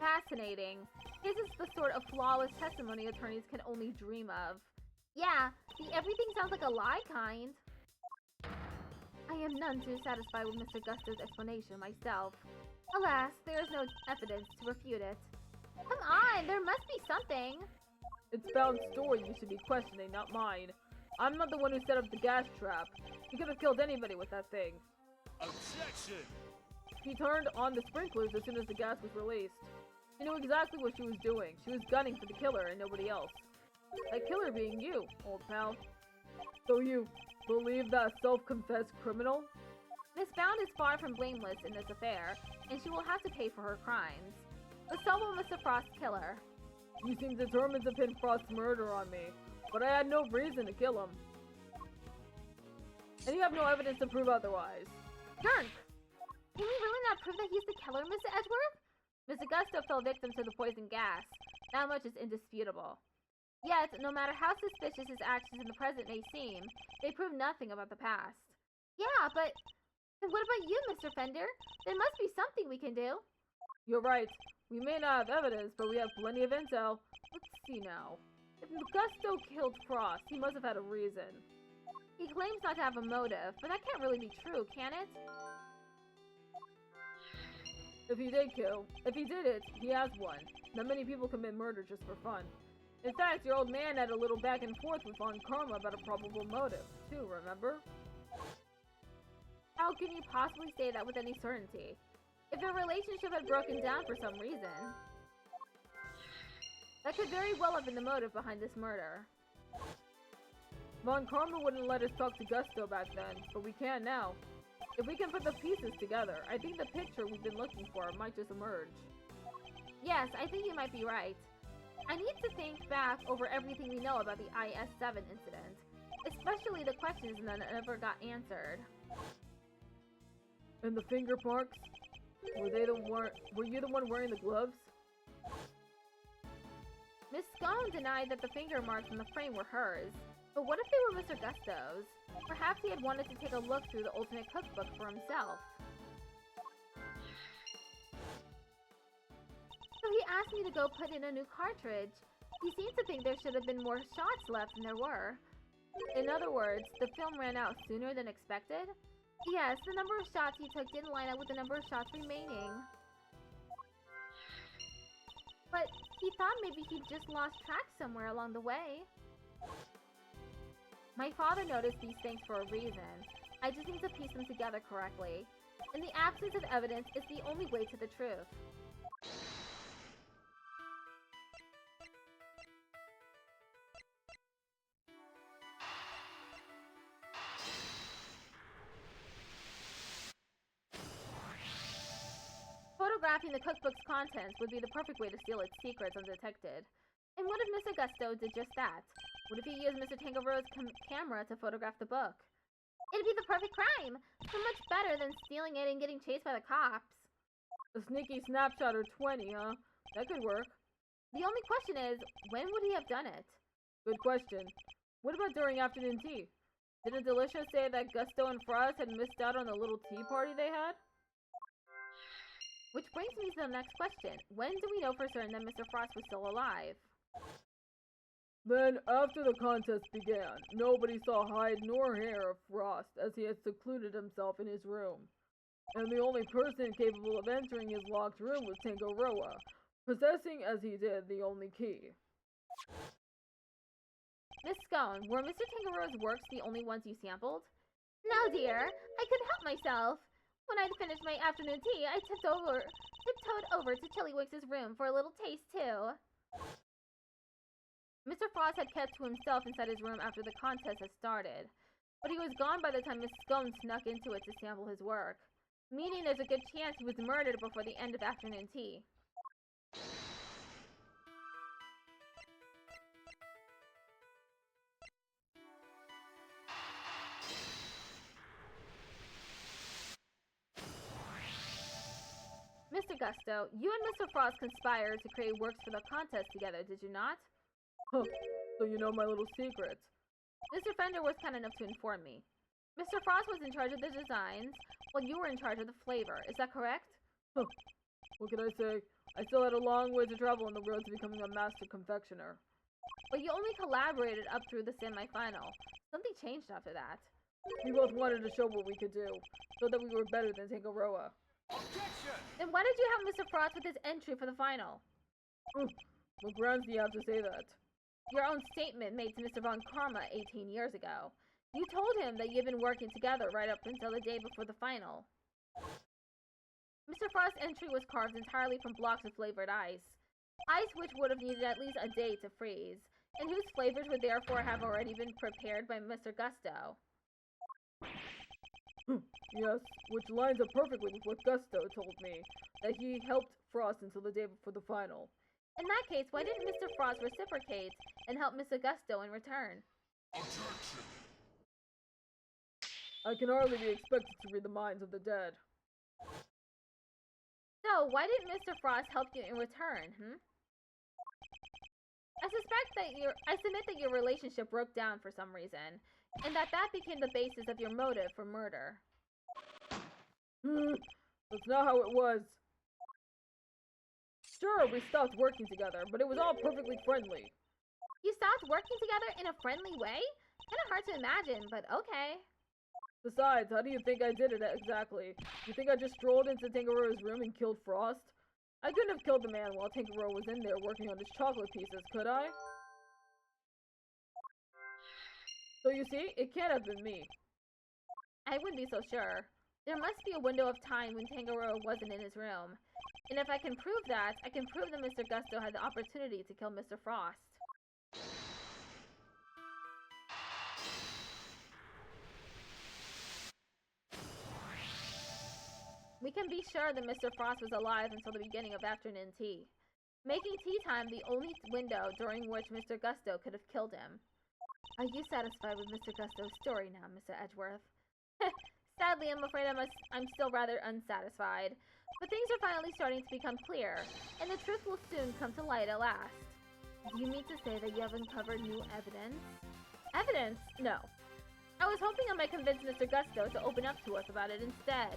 Fascinating. This is the sort of flawless testimony attorneys can only dream of. Yeah, the everything sounds like a lie kind. I am none too satisfied with Mr. Gusto's explanation myself. Alas, there is no evidence to refute it. Come on, there must be something. It's Bound's story you should be questioning, not mine. I'm not the one who set up the gas trap. He could have killed anybody with that thing. Objection! He turned on the sprinklers as soon as the gas was released. She knew exactly what she was doing. She was gunning for the killer and nobody else. That killer being you, old pal. So you believe that self-confessed criminal? Miss Bound is far from blameless in this affair, and she will have to pay for her crimes. But so will Mr. Frost's killer. You seem determined to pin Frost's murder on me, but I had no reason to kill him. And you have no evidence to prove otherwise. Gurk! Can we really not prove that he's the killer, Mr. Edgeworth? Mr. Gusto fell victim to the poison gas. That much is indisputable. Yet, no matter how suspicious his actions in the present may seem, they prove nothing about the past. Yeah, but then what about you, Mr. Fender? There must be something we can do. You're right. We may not have evidence, but we have plenty of intel. Let's see now. If Gusto killed Frost, he must have had a reason. He claims not to have a motive, but that can't really be true, can it? If he did it, he has one. Not many people commit murder just for fun. In fact, your old man had a little back and forth with Von Karma about a probable motive, too, remember? How can you possibly say that with any certainty? If their relationship had broken down for some reason, that could very well have been the motive behind this murder. Von Karma wouldn't let us talk to Gusto back then, but we can now. If we can put the pieces together, I think the picture we've been looking for might just emerge. Yes, I think you might be right. I need to think back over everything we know about the IS-7 incident, especially the questions that never got answered. And the finger marks? Were you the one wearing the gloves? Miss Scone denied that the finger marks on the frame were hers, but what if they were Mr. Gusto's? Perhaps he had wanted to take a look through the Ultimate Cookbook for himself. So he asked me to go put in a new cartridge. He seemed to think there should have been more shots left than there were. In other words, the film ran out sooner than expected? Yes, the number of shots he took didn't line up with the number of shots remaining. But he thought maybe he just lost track somewhere along the way. My father noticed these things for a reason. I just need to piece them together correctly. And the absence of evidence is the only way to the truth. Photographing the cookbook's contents would be the perfect way to steal its secrets undetected. And what if Mr. Gusto did just that? What if he used Mr. Tangaroa's camera to photograph the book? It'd be the perfect crime! So much better than stealing it and getting chased by the cops. A sneaky snapshot or 20, huh? That could work. The only question is, when would he have done it? Good question. What about during afternoon tea? Didn't Delicia say that Gusto and Frost had missed out on the little tea party they had? Which brings me to the next question. When do we know for certain that Mr. Frost was still alive? Then, after the contest began, nobody saw hide nor hair of Frost as he had secluded himself in his room. And the only person capable of entering his locked room was Tangaroa, possessing as he did the only key. Miss Scone, were Mr. Tangaroa's works the only ones you sampled? No, dear. I couldn't help myself. When I'd finished my afternoon tea, I tiptoed over to Chillywix's room for a little taste, too. Mr. Frost had kept to himself inside his room after the contest had started, but he was gone by the time Miss Scone snuck into it to sample his work, meaning there's a good chance he was murdered before the end of afternoon tea. Mr. Gusto, you and Mr. Frost conspired to create works for the contest together, did you not? Huh, so you know my little secrets. Mr. Fender was kind enough to inform me. Mr. Frost was in charge of the designs, while you were in charge of the flavor. Is that correct? Huh. What can I say? I still had a long way to travel on the road to becoming a master confectioner. But you only collaborated up through the semi-final. Something changed after that. We both wanted to show what we could do, so that we were better than Tangaroa. Objection! Then why did you have Mr. Frost with his entry for the final? What grounds do you have to say that? Your own statement made to Mr. Von Karma 18 years ago. You told him that you'd been working together right up until the day before the final. Mr. Frost's entry was carved entirely from blocks of flavored ice. Ice which would have needed at least a day to freeze, and whose flavors would therefore have already been prepared by Mr. Gusto. Yes, which lines up perfectly with what Gusto told me, that he helped Frost until the day before the final. In that case, why didn't Mr. Frost reciprocate and help Mr. Gusto in return? Objection! I can hardly be expected to read the minds of the dead. So, why didn't Mr. Frost help you in return, I submit that your relationship broke down for some reason, and that became the basis of your motive for murder. That's not how it was. Sure, we stopped working together, but it was all perfectly friendly. You stopped working together in a friendly way? Kinda hard to imagine, but okay. Besides, how do you think I did it exactly? You think I just strolled into Tangaroa's room and killed Frost? I couldn't have killed the man while Tangaroa was in there working on his chocolate pieces, could I? So you see, it can't have been me. I wouldn't be so sure. There must be a window of time when Tangaroa wasn't in his room. And if I can prove that, I can prove that Mr. Gusto had the opportunity to kill Mr. Frost. We can be sure that Mr. Frost was alive until the beginning of afternoon tea, making tea time the only window during which Mr. Gusto could have killed him. Are you satisfied with Mr. Gusto's story now, Mr. Edgeworth? Sadly, I'm afraid I'm still rather unsatisfied, but things are finally starting to become clear, and the truth will soon come to light at last. Do you mean to say that you have uncovered new evidence? Evidence? No. I was hoping I might convince Mr. Gusto to open up to us about it instead.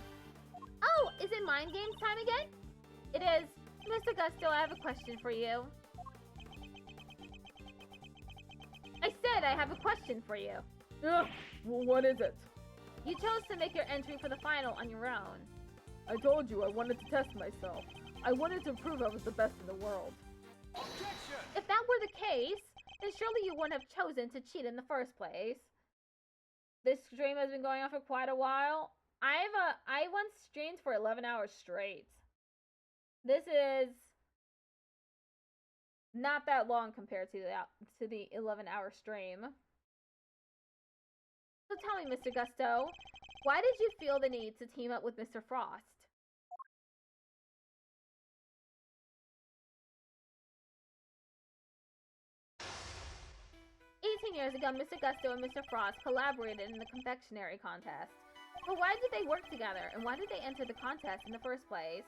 Oh, is it mind games time again? It is. Mr. Gusto, I have a question for you. I said I have a question for you. Well, what is it? You chose to make your entry for the final on your own. I told you I wanted to test myself. I wanted to prove I was the best in the world. Objection! If that were the case, then surely you wouldn't have chosen to cheat in the first place. This stream has been going on for quite a while. I once streamed for 11 hours straight. This is not that long compared to the 11-hour stream. So tell me, Mr. Gusto, why did you feel the need to team up with Mr. Frost? Years ago, Mr. Gusto and Mr. Frost collaborated in the confectionery contest. But why did they work together, and why did they enter the contest in the first place?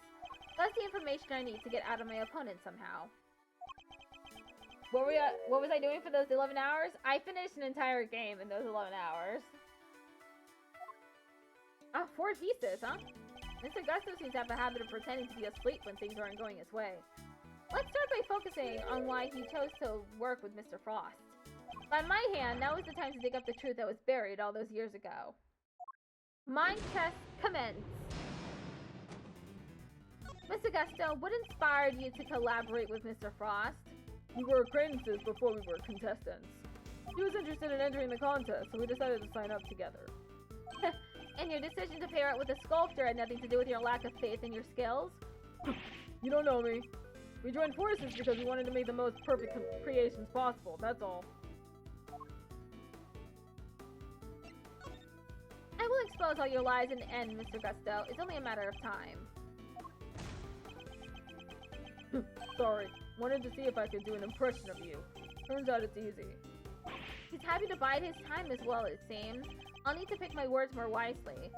That's the information I need to get out of my opponent somehow. What was I doing for those 11 hours? I finished an entire game in those 11 hours. Oh, 4 pieces, huh? Mr. Gusto seems to have a habit of pretending to be asleep when things aren't going his way. Let's start by focusing on why he chose to work with Mr. Frost. By my hand, now is the time to dig up the truth that was buried all those years ago. Mind test commence. Mr. Gusto, what inspired you to collaborate with Mr. Frost? We were acquaintances before we were contestants. He was interested in entering the contest, so we decided to sign up together. And your decision to pair up with a sculptor had nothing to do with your lack of faith in your skills? You don't know me. We joined forces because we wanted to make the most perfect creations possible, that's all. I will expose all your lies in the end, Mr. Gusto. It's only a matter of time. Sorry. Wanted to see if I could do an impression of you. Turns out it's easy. He's happy to bide his time as well, it seems. I'll need to pick my words more wisely.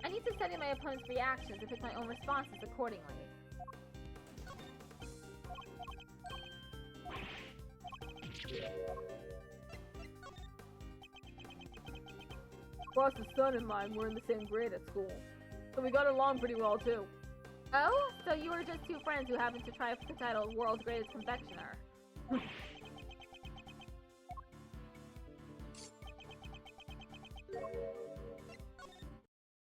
I need to study my opponent's reactions and pick my own responses accordingly. Frost's son and mine were in the same grade at school, so we got along pretty well too. Oh? So you were just two friends who happened to try for the title of World's Greatest Confectioner.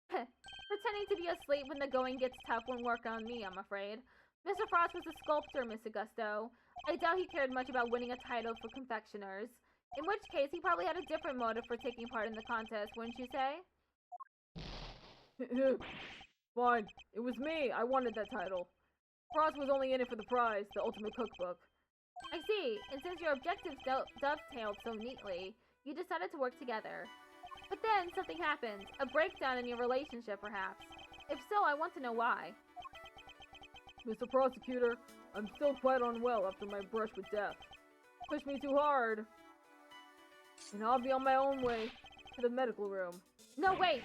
Pretending to be asleep when the going gets tough won't work on me, I'm afraid. Mr. Frost was a sculptor, Miss Augusto. I doubt he cared much about winning a title for confectioners. In which case, he probably had a different motive for taking part in the contest, wouldn't you say? Fine. It was me. I wanted that title. Frost was only in it for the prize, the ultimate cookbook. I see. And since your objectives dovetailed so neatly, you decided to work together. But then, something happened. A breakdown in your relationship, perhaps. If so, I want to know why. Mr. Prosecutor, I'm still quite unwell after my brush with death. Pushed me too hard. And I'll be on my own way to the medical room. No, wait!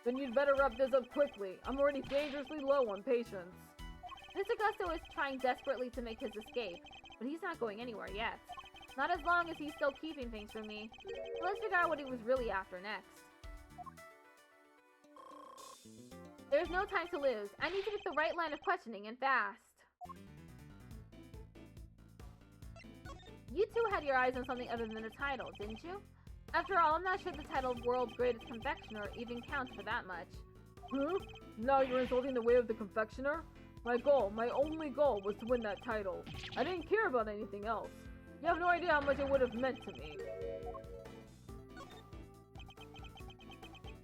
Then you'd better wrap this up quickly. I'm already dangerously low on patience. Mr. Gusto is trying desperately to make his escape, but he's not going anywhere yet. Not as long as he's still keeping things from me. So let's figure out what he was really after next. There's no time to lose. I need to pick the right line of questioning and fast. You two had your eyes on something other than a title, didn't you? After all, I'm not sure the title of World's Greatest Confectioner even counts for that much. Huh? Now you're insulting the way of the confectioner? My only goal was to win that title. I didn't care about anything else. You have no idea how much it would have meant to me.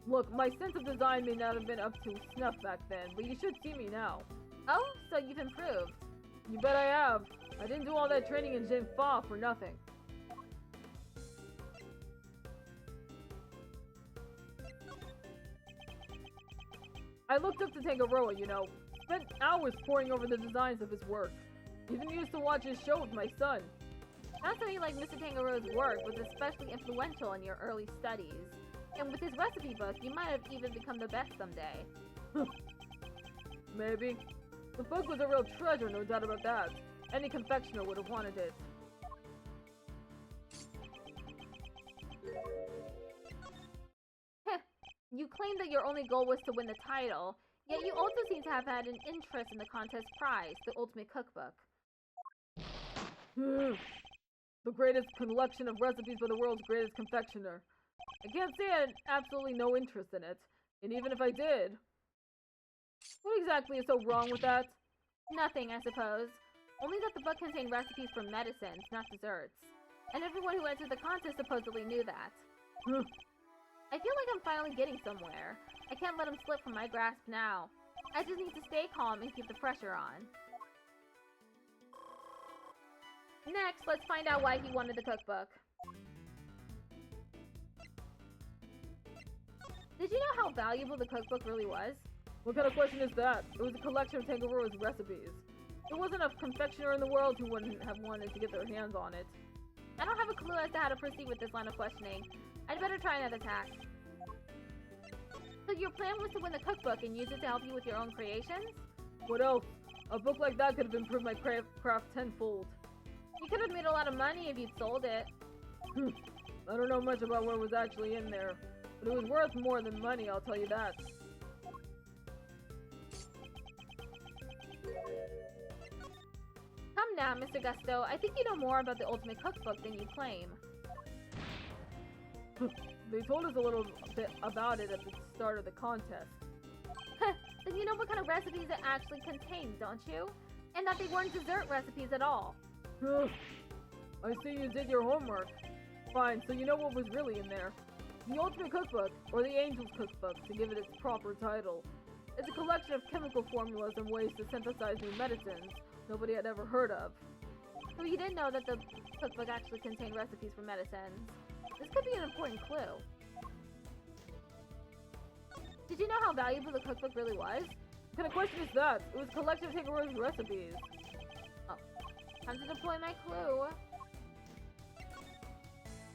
Look, my sense of design may not have been up to snuff back then, but you should see me now. Oh, so you've improved. You bet I have. I didn't do all that training in Gen 5 for nothing. I looked up to Tangaroa, you know. Spent hours poring over the designs of his work. Even used to watch his show with my son. Not something like Mr. Tangaroa's work was especially influential in your early studies. And with his recipe book, you might have even become the best someday. Maybe. The book was a real treasure, no doubt about that. Any confectioner would have wanted it. You claim that your only goal was to win the title, yet you also seem to have had an interest in the contest prize, the ultimate cookbook. The greatest collection of recipes by the world's greatest confectioner. I can't say I had absolutely no interest in it. And even if I did... What exactly is so wrong with that? Nothing, I suppose. Only that the book contained recipes for medicines, not desserts. And everyone who entered the contest supposedly knew that. I feel like I'm finally getting somewhere. I can't let him slip from my grasp now. I just need to stay calm and keep the pressure on. Next, let's find out why he wanted the cookbook. Did you know how valuable the cookbook really was? What kind of question is that? It was a collection of Tangaroa's recipes. There wasn't a confectioner in the world who wouldn't have wanted to get their hands on it. I don't have a clue as to how to proceed with this line of questioning. I'd better try another tack. So your plan was to win the cookbook and use it to help you with your own creations? What else? A book like that could have improved my craft tenfold. You could have made a lot of money if you'd sold it. I don't know much about what was actually in there, but it was worth more than money, I'll tell you that. Come now, Mr. Gusto. I think you know more about the Ultimate Cookbook than you claim. They told us a little bit about it at the start of the contest. Then you know what kind of recipes it actually contains, don't you? And that they weren't dessert recipes at all. I see you did your homework. Fine, so you know what was really in there. The Ultimate Cookbook, or the Angel's Cookbook, to give it its proper title. It's a collection of chemical formulas and ways to synthesize new medicines nobody had ever heard of. So you didn't know that the cookbook actually contained recipes for medicines. This could be an important clue. Did you know how valuable the cookbook really was? What kind of question is that? It was a collection of Tangaroa's recipes. Oh, time to deploy my clue.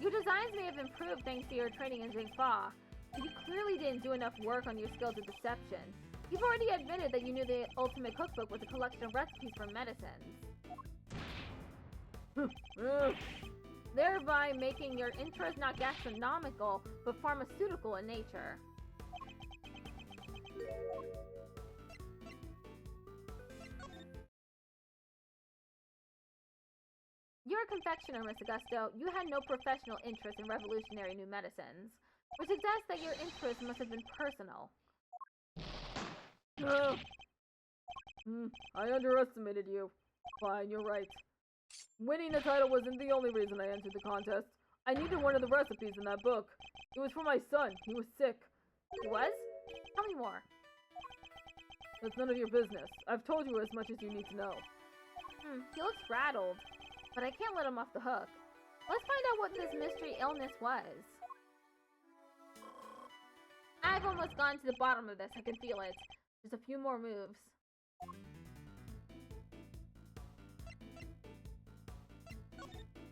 Your designs may have improved thanks to your training in Zingfa, but you clearly didn't do enough work on your skills of deception. You've already admitted that you knew the Ultimate Cookbook was a collection of recipes for medicines. Thereby making your interest not gastronomical, but pharmaceutical in nature. You're a confectioner, Miss Augusto. You had no professional interest in revolutionary new medicines, which suggests that your interest must have been personal. I underestimated you. Fine, you're right. Winning the title wasn't the only reason I entered the contest. I needed one of the recipes in that book. It was for my son. He was sick. He was? Tell me more. That's none of your business. I've told you as much as you need to know. He looks rattled, but I can't let him off the hook. Let's find out what this mystery illness was. I've almost gone to the bottom of this. I can feel it. Just a few more moves.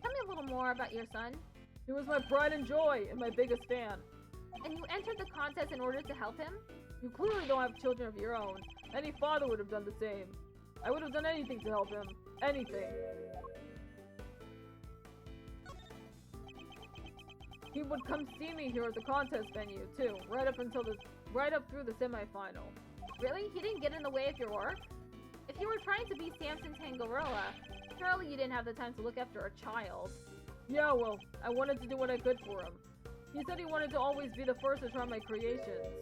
Tell me a little more about your son. He was my pride and joy and my biggest fan. And you entered the contest in order to help him? You clearly don't have children of your own. Any father would have done the same. I would have done anything to help him. Anything. He would come see me here at the contest venue, too, right up through the semi-final. Really? He didn't get in the way of your work? If you were trying to be Samson Tangaroa, surely you didn't have the time to look after a child. Yeah, well, I wanted to do what I could for him. He said he wanted to always be the first to try my creations.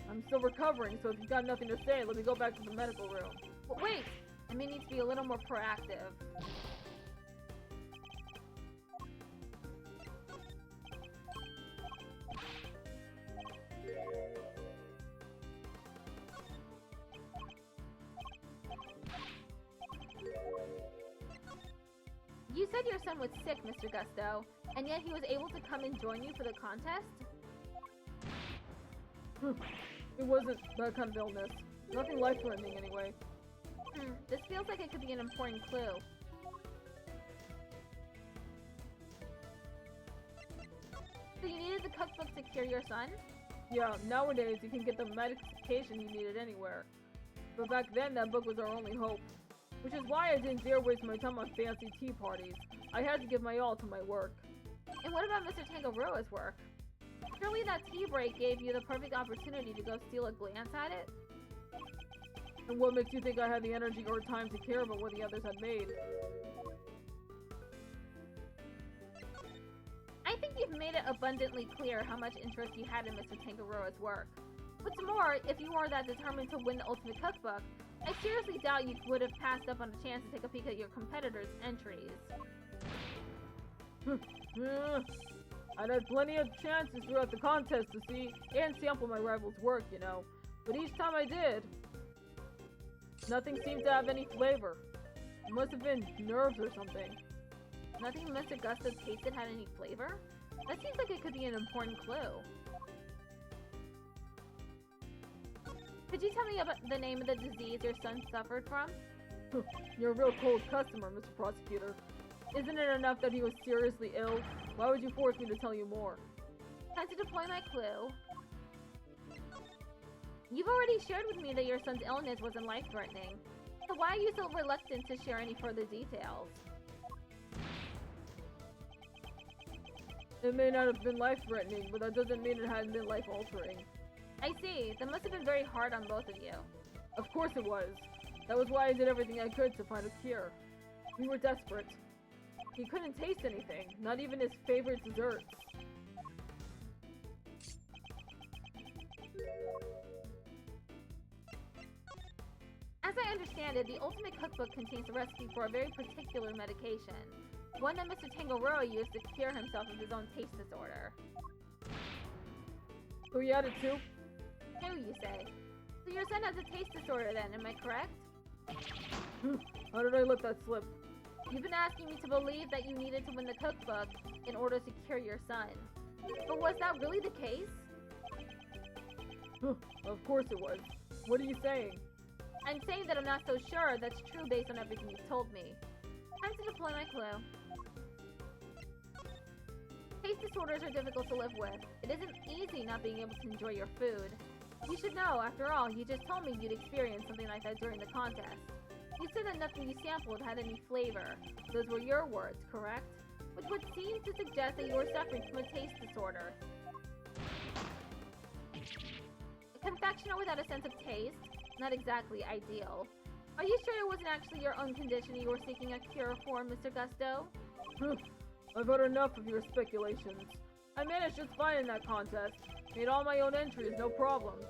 I'm still recovering, so if you've got nothing to say, let me go back to the medical room. But wait! I may need to be a little more proactive. You said your son was sick, Mr. Gusto, and yet he was able to come and join you for the contest? It wasn't that kind of illness. Nothing life-threatening, anyway. This feels like it could be an important clue. So you needed the cookbook to cure your son? Yeah, nowadays you can get the medication you needed anywhere. But back then, that book was our only hope. Which is why I didn't dare waste my time on fancy tea parties. I had to give my all to my work. And what about Mr. Tangaroa's work? Surely that tea break gave you the perfect opportunity to go steal a glance at it? And what makes you think I had the energy or time to care about what the others had made? you've made it abundantly clear how much interest you had in Mr. Tangaroa's work. What's more, if you are that determined to win the Ultimate Cookbook, I seriously doubt you would have passed up on a chance to take a peek at your competitors' entries. I'd had plenty of chances throughout the contest to see and sample my rival's work, you know. But each time I did, nothing seemed to have any flavor. It must have been nerves or something. Nothing Mr. Gusto tasted had any flavor? That seems like it could be an important clue. Could you tell me about the name of the disease your son suffered from? You're a real cold customer, Mr. Prosecutor. Isn't it enough that he was seriously ill? Why would you force me to tell you more? Time to deploy my clue. You've already shared with me that your son's illness wasn't life-threatening. So why are you so reluctant to share any further details? It may not have been life-threatening, but that doesn't mean it hadn't been life-altering. I see. That must have been very hard on both of you. Of course it was. That was why I did everything I could to find a cure. We were desperate. He couldn't taste anything, not even his favorite desserts. As I understand it, the Ultimate Cookbook contains a recipe for a very particular medication. One that Mr. Tangaroa used to cure himself of his own taste disorder. So he had it too? Who, you say? So your son has a taste disorder then, am I correct? How did I let that slip? You've been asking me to believe that you needed to win the cookbook in order to cure your son. But was that really the case? Of course it was. What are you saying? I'm saying that I'm not so sure that's true based on everything you've told me. Time to deploy my clue. Taste disorders are difficult to live with. It isn't easy not being able to enjoy your food. You should know, after all, you just told me you'd experienced something like that during the contest. You said that nothing you sampled had any flavor. Those were your words, correct? Which would seem to suggest that you were suffering from a taste disorder. A confectioner without a sense of taste? Not exactly ideal. Are you sure it wasn't actually your own condition you were seeking a cure for, Mr. Gusto? I've heard enough of your speculations. I managed just fine in that contest. Made all my own entries, no problems.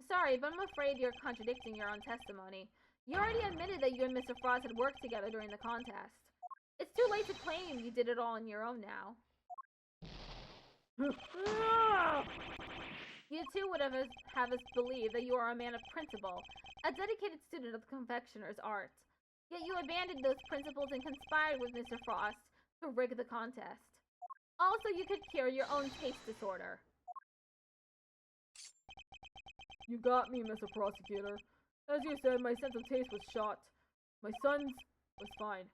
Sorry, but I'm afraid you're contradicting your own testimony. You already admitted that you and Mr. Frost had worked together during the contest. It's too late to claim you did it all on your own now. You too would have us believe that you are a man of principle, a dedicated student of the confectioner's art. Yet you abandoned those principles and conspired with Mr. Frost to rig the contest. Also, you could cure your own taste disorder. You got me, Mr. Prosecutor. As you said, my sense of taste was shot. My son's was fine.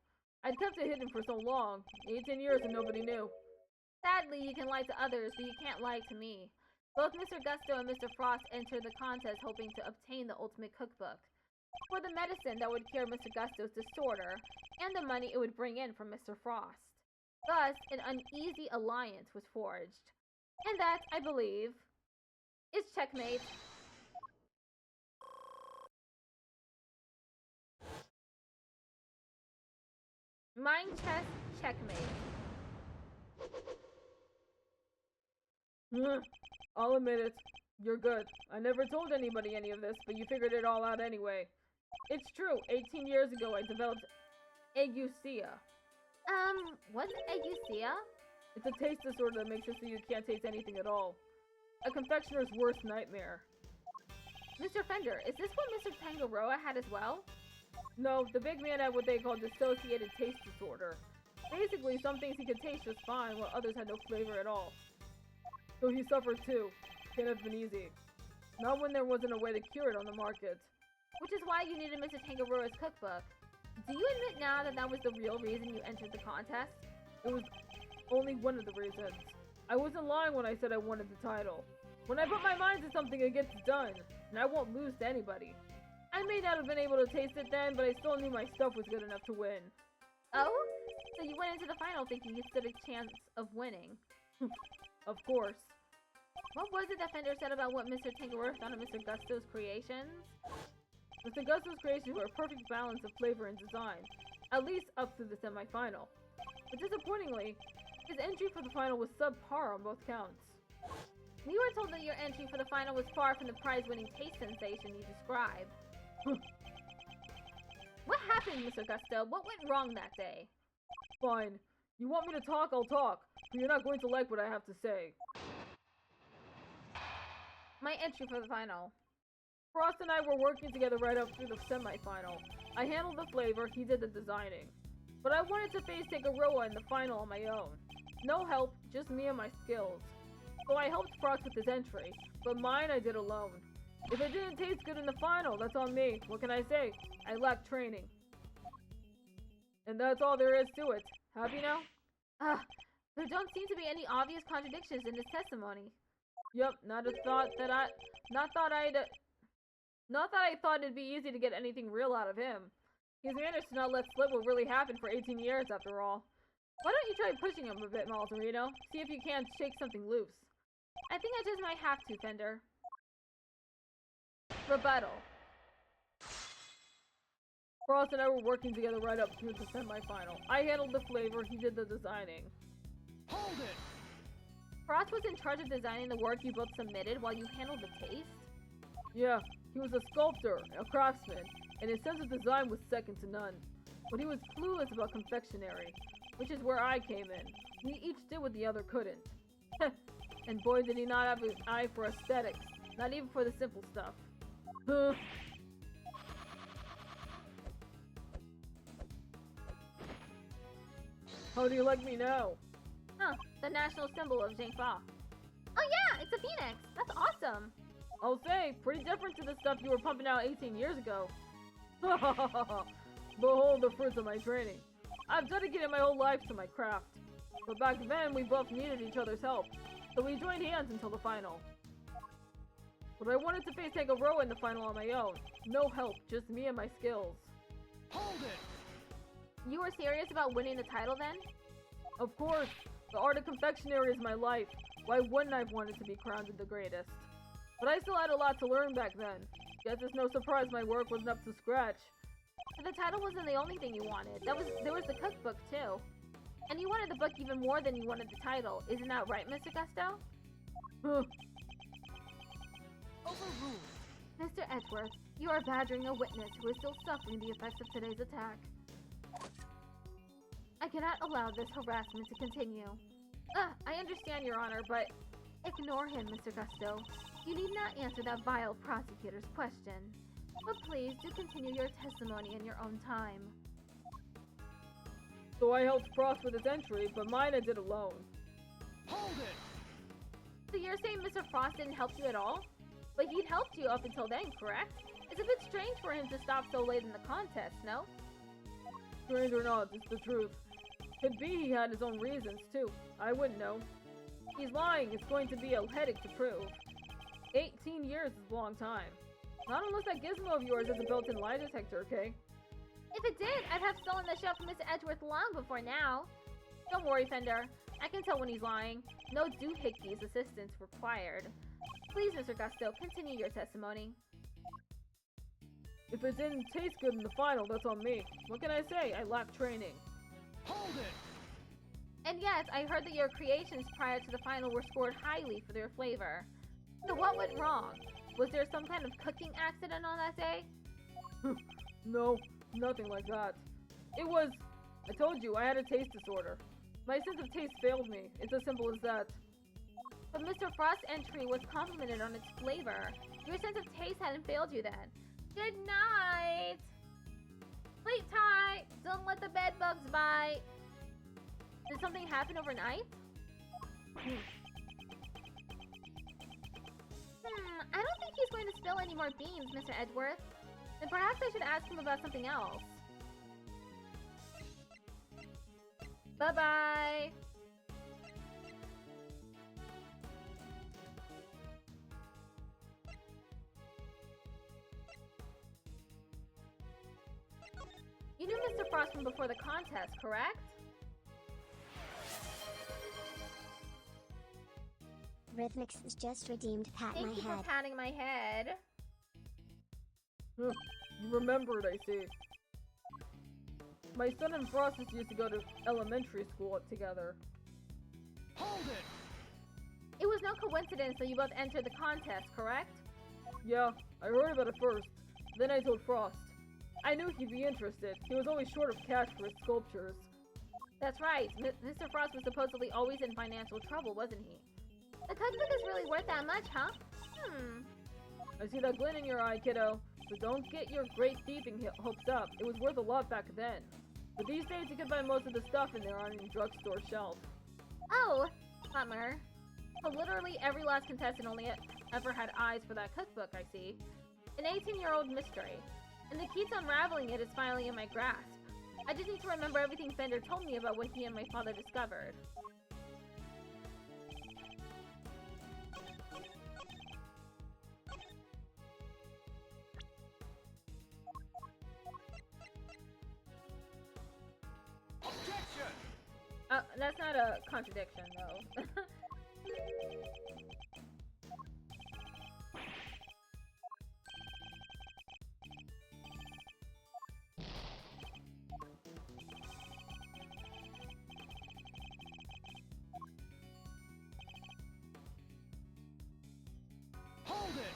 I'd kept it hidden for so long, 18 years and nobody knew. Sadly, you can lie to others, but you can't lie to me. Both Mr. Gusto and Mr. Frost entered the contest hoping to obtain the Ultimate Cookbook. For the medicine that would cure Mr. Gusto's disorder, and the money it would bring in from Mr. Frost. Thus, an uneasy alliance was forged. And that, I believe, is checkmate. Mind chess, checkmate. I'll admit it. You're good. I never told anybody any of this, but you figured it all out anyway. It's true. 18 years ago, I developed ageusia. What's ageusia? It's a taste disorder that makes it so you can't taste anything at all. A confectioner's worst nightmare. Mr. Fender, is this what Mr. Tangaroa had as well? No, the big man had what they call dissociated taste disorder. Basically, some things he could taste just fine, while others had no flavor at all. So he suffered too. Can't have been easy. Not when there wasn't a way to cure it on the market. Which is why you needed Mr. Tangaroa's cookbook. Do you admit now that that was the real reason you entered the contest? It was only one of the reasons. I wasn't lying when I said I wanted the title. When I put my mind to something, it gets done, and I won't lose to anybody. I may not have been able to taste it then, but I still knew my stuff was good enough to win. Oh? So you went into the final thinking you stood a chance of winning? Of course. What was it that Fender said about what Mr. Tinker worked on Mr. Gusto's creations? Mr. Gusto's creations were a perfect balance of flavor and design, at least up to the semi-final. But disappointingly, his entry for the final was subpar on both counts. We were told that your entry for the final was far from the prize-winning taste sensation you described. What happened, Mr. Gusto? What went wrong that day? Fine. You want me to talk, I'll talk, but you're not going to like what I have to say. My entry for the final. Frost and I were working together right up through the semi-final. I handled the flavor, he did the designing. But I wanted to face Tangaroa in the final on my own. No help, just me and my skills. So I helped Frost with his entry, but mine I did alone. If it didn't taste good in the final, that's on me. What can I say? I lack training. And that's all there is to it. Happy now? There don't seem to be any obvious contradictions in this testimony. Yep, not that I thought it'd be easy to get anything real out of him. He's managed to not let slip what really happened for 18 years after all. Why don't you try pushing him a bit, Maltorino? See if you can't shake something loose. I think I just might have to, Fender. Rebuttal. Frost and I were working together right up through the semi-final. I handled the flavor, he did the designing. Hold it! Frost was in charge of designing the work you both submitted while you handled the taste? Yeah, he was a sculptor, a craftsman, and his sense of design was second to none. But he was clueless about confectionery, which is where I came in. We each did what the other couldn't. And boy did he not have an eye for aesthetics, not even for the simple stuff. How do you like me now? The national symbol of Zhengfa. Oh yeah, it's a phoenix! That's awesome! I'll say, pretty different to the stuff you were pumping out 18 years ago. Behold the fruits of my training. I've dedicated my whole life to my craft. But back then, we both needed each other's help, so we joined hands until the final. But I wanted to face Tangaroa in the final on my own. No help, just me and my skills. Hold it! You were serious about winning the title then? Of course, the art of confectionery is my life. Why wouldn't I have wanted to be crowned the greatest? But I still had a lot to learn back then. Guess it's no surprise my work wasn't up to scratch. But the title wasn't the only thing you wanted. There was the cookbook too. And you wanted the book even more than you wanted the title. Isn't that right, Mr. Gusto? Overruled. Mr. Edgeworth, you are badgering a witness who is still suffering the effects of today's attack. I cannot allow this harassment to continue. I understand, Your Honor, but ignore him, Mr. Gusto. You need not answer that vile prosecutor's question. But please do continue your testimony in your own time. So I helped Frost with his entry, but mine I did alone. Hold it! So you're saying Mr. Frost didn't help you at all? But he'd helped you up until then, correct? It's a bit strange for him to stop so late in the contest, no? Strange or not, it's the truth. Could be he had his own reasons, too. I wouldn't know. He's lying, it's going to be a headache to prove. 18 years is a long time. Not unless that gizmo of yours has a built-in lie detector, okay? If it did, I'd have stolen the show from Mr. Edgeworth long before now. Don't worry, Fender. I can tell when he's lying. No doohickeys assistance required. Please, Mr. Gusto, continue your testimony. If it didn't taste good in the final, that's on me. What can I say? I lack training. Hold it! And yes, I heard that your creations prior to the final were scored highly for their flavor. So what went wrong? Was there some kind of cooking accident on that day? No, nothing like that. It was... I told you, I had a taste disorder. My sense of taste failed me. It's as simple as that. But Mr. Frost's entry was complimented on its flavor. Your sense of taste hadn't failed you then. Good night! Sleep tight! Don't let the bed bugs bite! Did something happen overnight? I don't think he's going to spill any more beans, Mr. Edgeworth. Then perhaps I should ask him about something else. Bye-bye! You knew Mr. Frost from before the contest, correct? Rhythmix has just redeemed pat Thank my you head. for patting my head. You remembered, I see. My son and Frostus used to go to elementary school together. Hold it! It was no coincidence that you both entered the contest, correct? Yeah, I heard about it first. Then I told Frost. I knew he'd be interested. He was always short of cash for his sculptures. That's right. Mr. Frost was supposedly always in financial trouble, wasn't he? The cookbook is really worth that much, huh? I see that glint in your eye, kiddo. But don't get your great thieving hopes up. It was worth a lot back then. But these days you can find most of the stuff in there on your drugstore shelf. Oh, bummer. So literally every last contestant only ever had eyes for that cookbook, I see. An 18-year-old mystery. And the key to unraveling it is finally in my grasp. I just need to remember everything Fender told me about what he and my father discovered. Objection! That's not a contradiction, though. Hold it!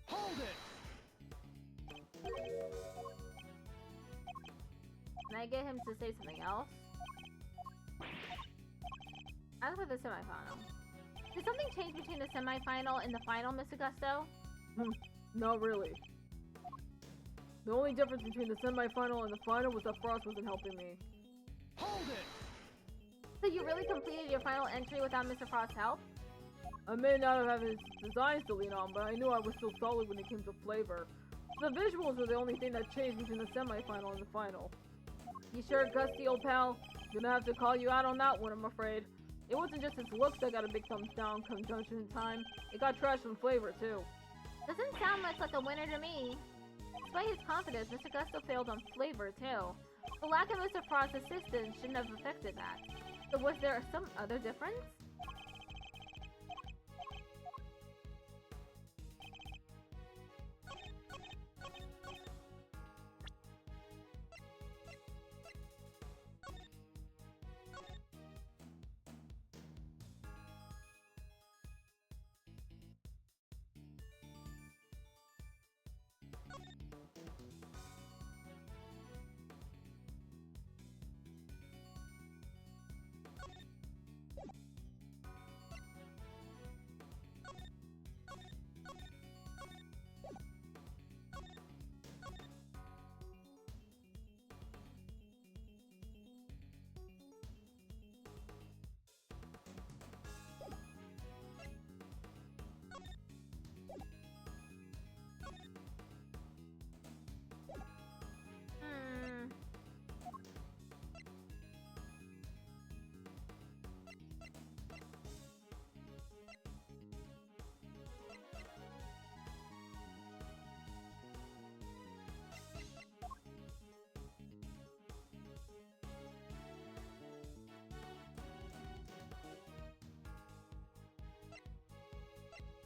Hold it! Can I get him to say something else? As for the semifinal. Did something change between the semifinal and the final, Mr. Gusto? Not really. The only difference between the semifinal and the final was that Frost wasn't helping me. Hold it! So you really completed your final entry without Mr. Frost's help? I may not have his designs to lean on, but I knew I was still solid when it came to flavor. The visuals were the only thing that changed between the semifinal and the final. You sure, Gusty, old pal? Gonna have to call you out on that one, I'm afraid. It wasn't just his looks that got a big thumbs down come junction time. It got trashed on flavor, too. Doesn't sound much like a winner to me. Despite his confidence, Mr. Gusto failed on flavor, too. The lack of Mr. Frost's assistance shouldn't have affected that. So was there some other difference?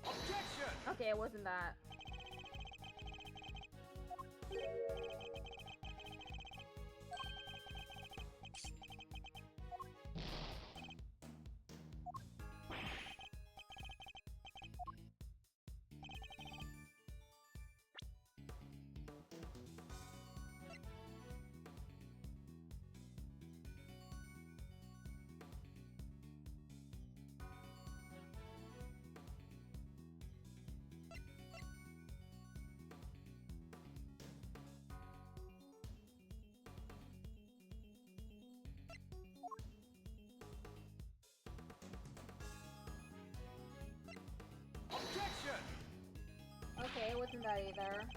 Objection! Okay, it wasn't that. understand that either.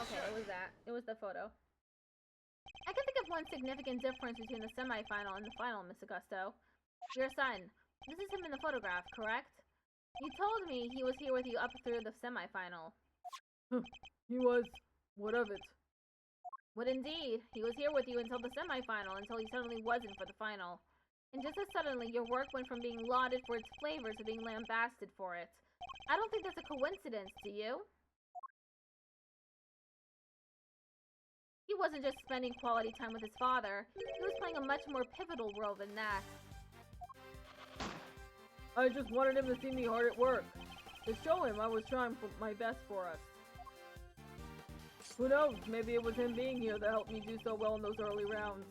Okay, it was that. It was the photo. I can think of one significant difference between the semi-final and the final, Miss Augusto. Your son. This is him in the photograph, correct? You told me he was here with you up through the semi-final. He was. What of it? What indeed? He was here with you until the semi-final, until he suddenly wasn't for the final. And just as suddenly, your work went from being lauded for its flavor to being lambasted for it. I don't think that's a coincidence, do you? He wasn't just spending quality time with his father. He was playing a much more pivotal role than that. I just wanted him to see me hard at work. To show him I was trying my best for us. Who knows, maybe it was him being here that helped me do so well in those early rounds.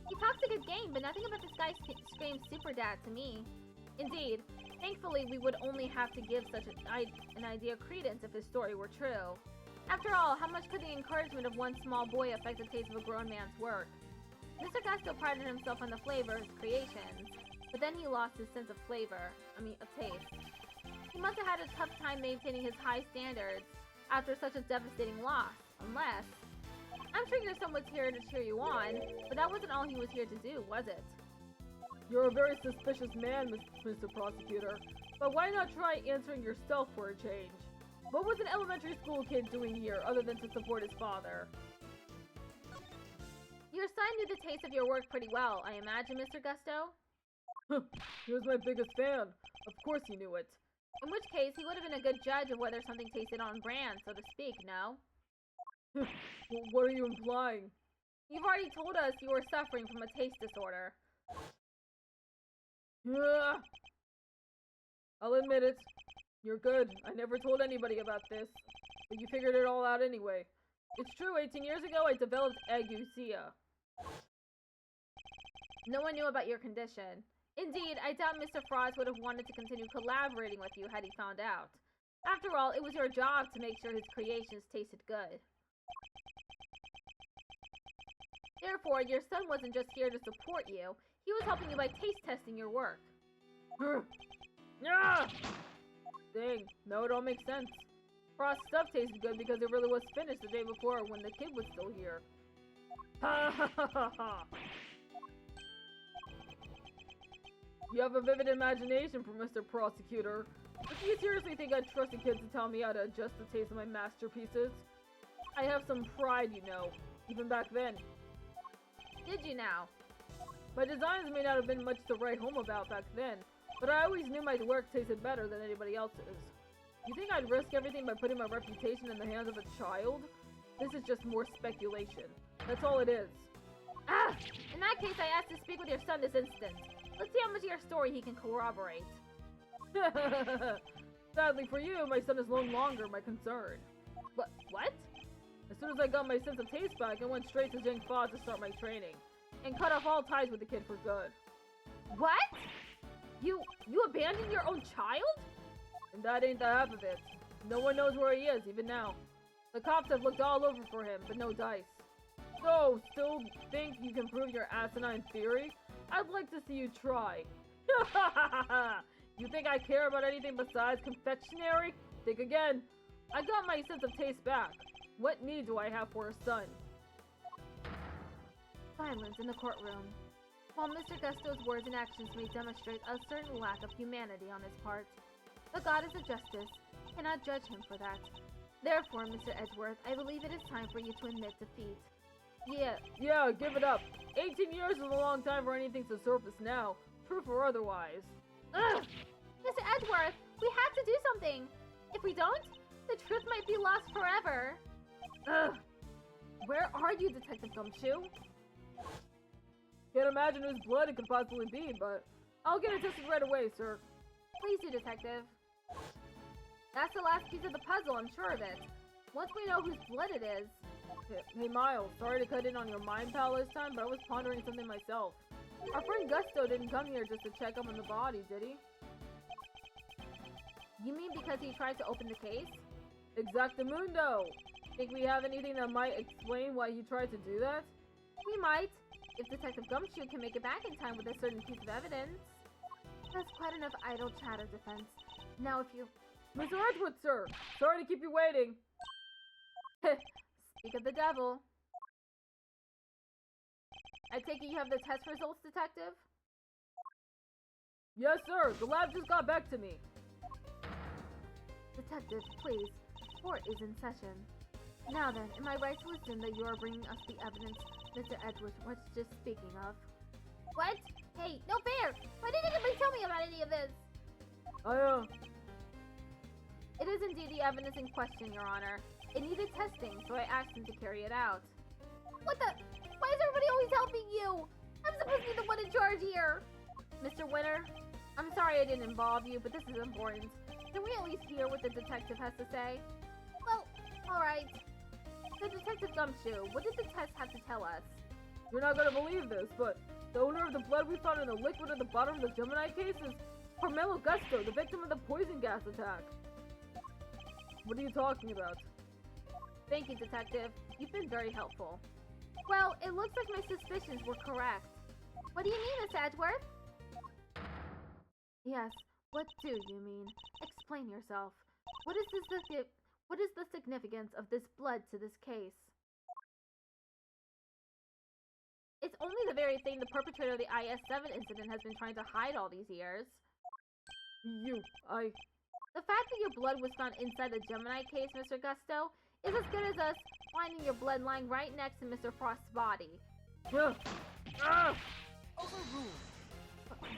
He talks a good game, but nothing about this guy screams super dad to me. Indeed, thankfully we would only have to give such an idea credence if his story were true. After all, how much could the encouragement of one small boy affect the taste of a grown man's work? Mr. Gusto prided himself on the flavor of his creations, but then he lost his sense of of taste. He must have had a tough time maintaining his high standards after such a devastating loss, unless... I'm sure your son was here to cheer you on, but that wasn't all he was here to do, was it? You're a very suspicious man, Mr. Prosecutor, but why not try answering yourself for a change? What was an elementary school kid doing here other than to support his father? Your son knew the taste of your work pretty well, I imagine, Mr. Gusto? He was my biggest fan. Of course he knew it. In which case, he would have been a good judge of whether something tasted on brand, so to speak, no? What are you implying? You've already told us you were suffering from a taste disorder. I'll admit it. You're good. I never told anybody about this. But you figured it all out anyway. It's true, 18 years ago I developed ageusia. No one knew about your condition. Indeed, I doubt Mr. Frost would have wanted to continue collaborating with you had he found out. After all, it was your job to make sure his creations tasted good. Therefore, your son wasn't just here to support you. He was helping you by taste testing your work. Dang, no, it all makes sense. Frost's stuff tasted good because it really was finished the day before when the kid was still here. Ha ha ha ha! You have a vivid imagination for Mr. Prosecutor. Do you seriously think I'd trust a kid to tell me how to adjust the taste of my masterpieces? I have some pride, you know, even back then. Did you now? My designs may not have been much to write home about back then, but I always knew my work tasted better than anybody else's. You think I'd risk everything by putting my reputation in the hands of a child? This is just more speculation. That's all it is. Ah! In that case, I asked to speak with your son this instant. Let's see how much of your story he can corroborate. Sadly for you, my son is no longer my concern. What? As soon as I got my sense of taste back, I went straight to Jingfa to start my training, and cut off all ties with the kid for good. What? You abandoned your own child? And that ain't the half of it. No one knows where he is, even now. The cops have looked all over for him, but no dice. So, still think you can prove your asinine theory? I'd like to see you try. You think I care about anything besides confectionery? Think again. I got my sense of taste back. What need do I have for a son? Silence in the courtroom. While Mr. Gusto's words and actions may demonstrate a certain lack of humanity on his part, the goddess of justice cannot judge him for that. Therefore, Mr. Edgeworth, I believe it is time for you to admit defeat. Yeah, give it up. 18 years is a long time for anything to surface now, proof or otherwise. Ugh! Mr. Edgeworth, we have to do something! If we don't, the truth might be lost forever. Ugh! Where are you, Detective Gumshoe? Can't imagine whose blood it could possibly be, but I'll get it tested right away, sir. Please do, Detective. That's the last piece of the puzzle, I'm sure of it. Once we know whose blood it is... Hey, Miles, sorry to cut in on your mind pal this time, but I was pondering something myself. Our friend Gusto didn't come here just to check up on the body, did he? You mean because he tried to open the case? Exactamundo! Think we have anything that might explain why he tried to do that? We might, if Detective Gumshoe can make it back in time with a certain piece of evidence. That's quite enough idle chatter, Defense. Now if you... Mr. Edgewood, sir! Sorry to keep you waiting! Speak of the devil. I take it you have the test results, Detective? Yes, sir! The lab just got back to me! Detective, please. Court is in session. Now then, am I right to assume that you are bringing us the evidence Mr. Edgeworth was just speaking of? What? Hey, no fair! Why didn't anybody tell me about any of this? It is indeed the evidence in question, Your Honor. It needed testing, so I asked him to carry it out. What the? Why is everybody always helping you? I'm supposed to be the one in charge here. Mr. Winter, I'm sorry I didn't involve you, but this is important. Can we at least hear what the detective has to say? Well, alright. So Detective Gumshoe, what did the test have to tell us? You're not gonna believe this, but the owner of the blood we found in the liquid at the bottom of the Gemini case is Carmelo Gusto, the victim of the poison gas attack. What are you talking about? Thank you, Detective. You've been very helpful. Well, it looks like my suspicions were correct. What do you mean, Miss Edgeworth? Yes, what do you mean? Explain yourself. What is the significance of this blood to this case? It's only the very thing the perpetrator of the IS-7 incident has been trying to hide all these years. The fact that your blood was found inside the Gemini case, Mr. Gusto, is as good as us finding your blood lying right next to Mr. Frost's body. Overruled.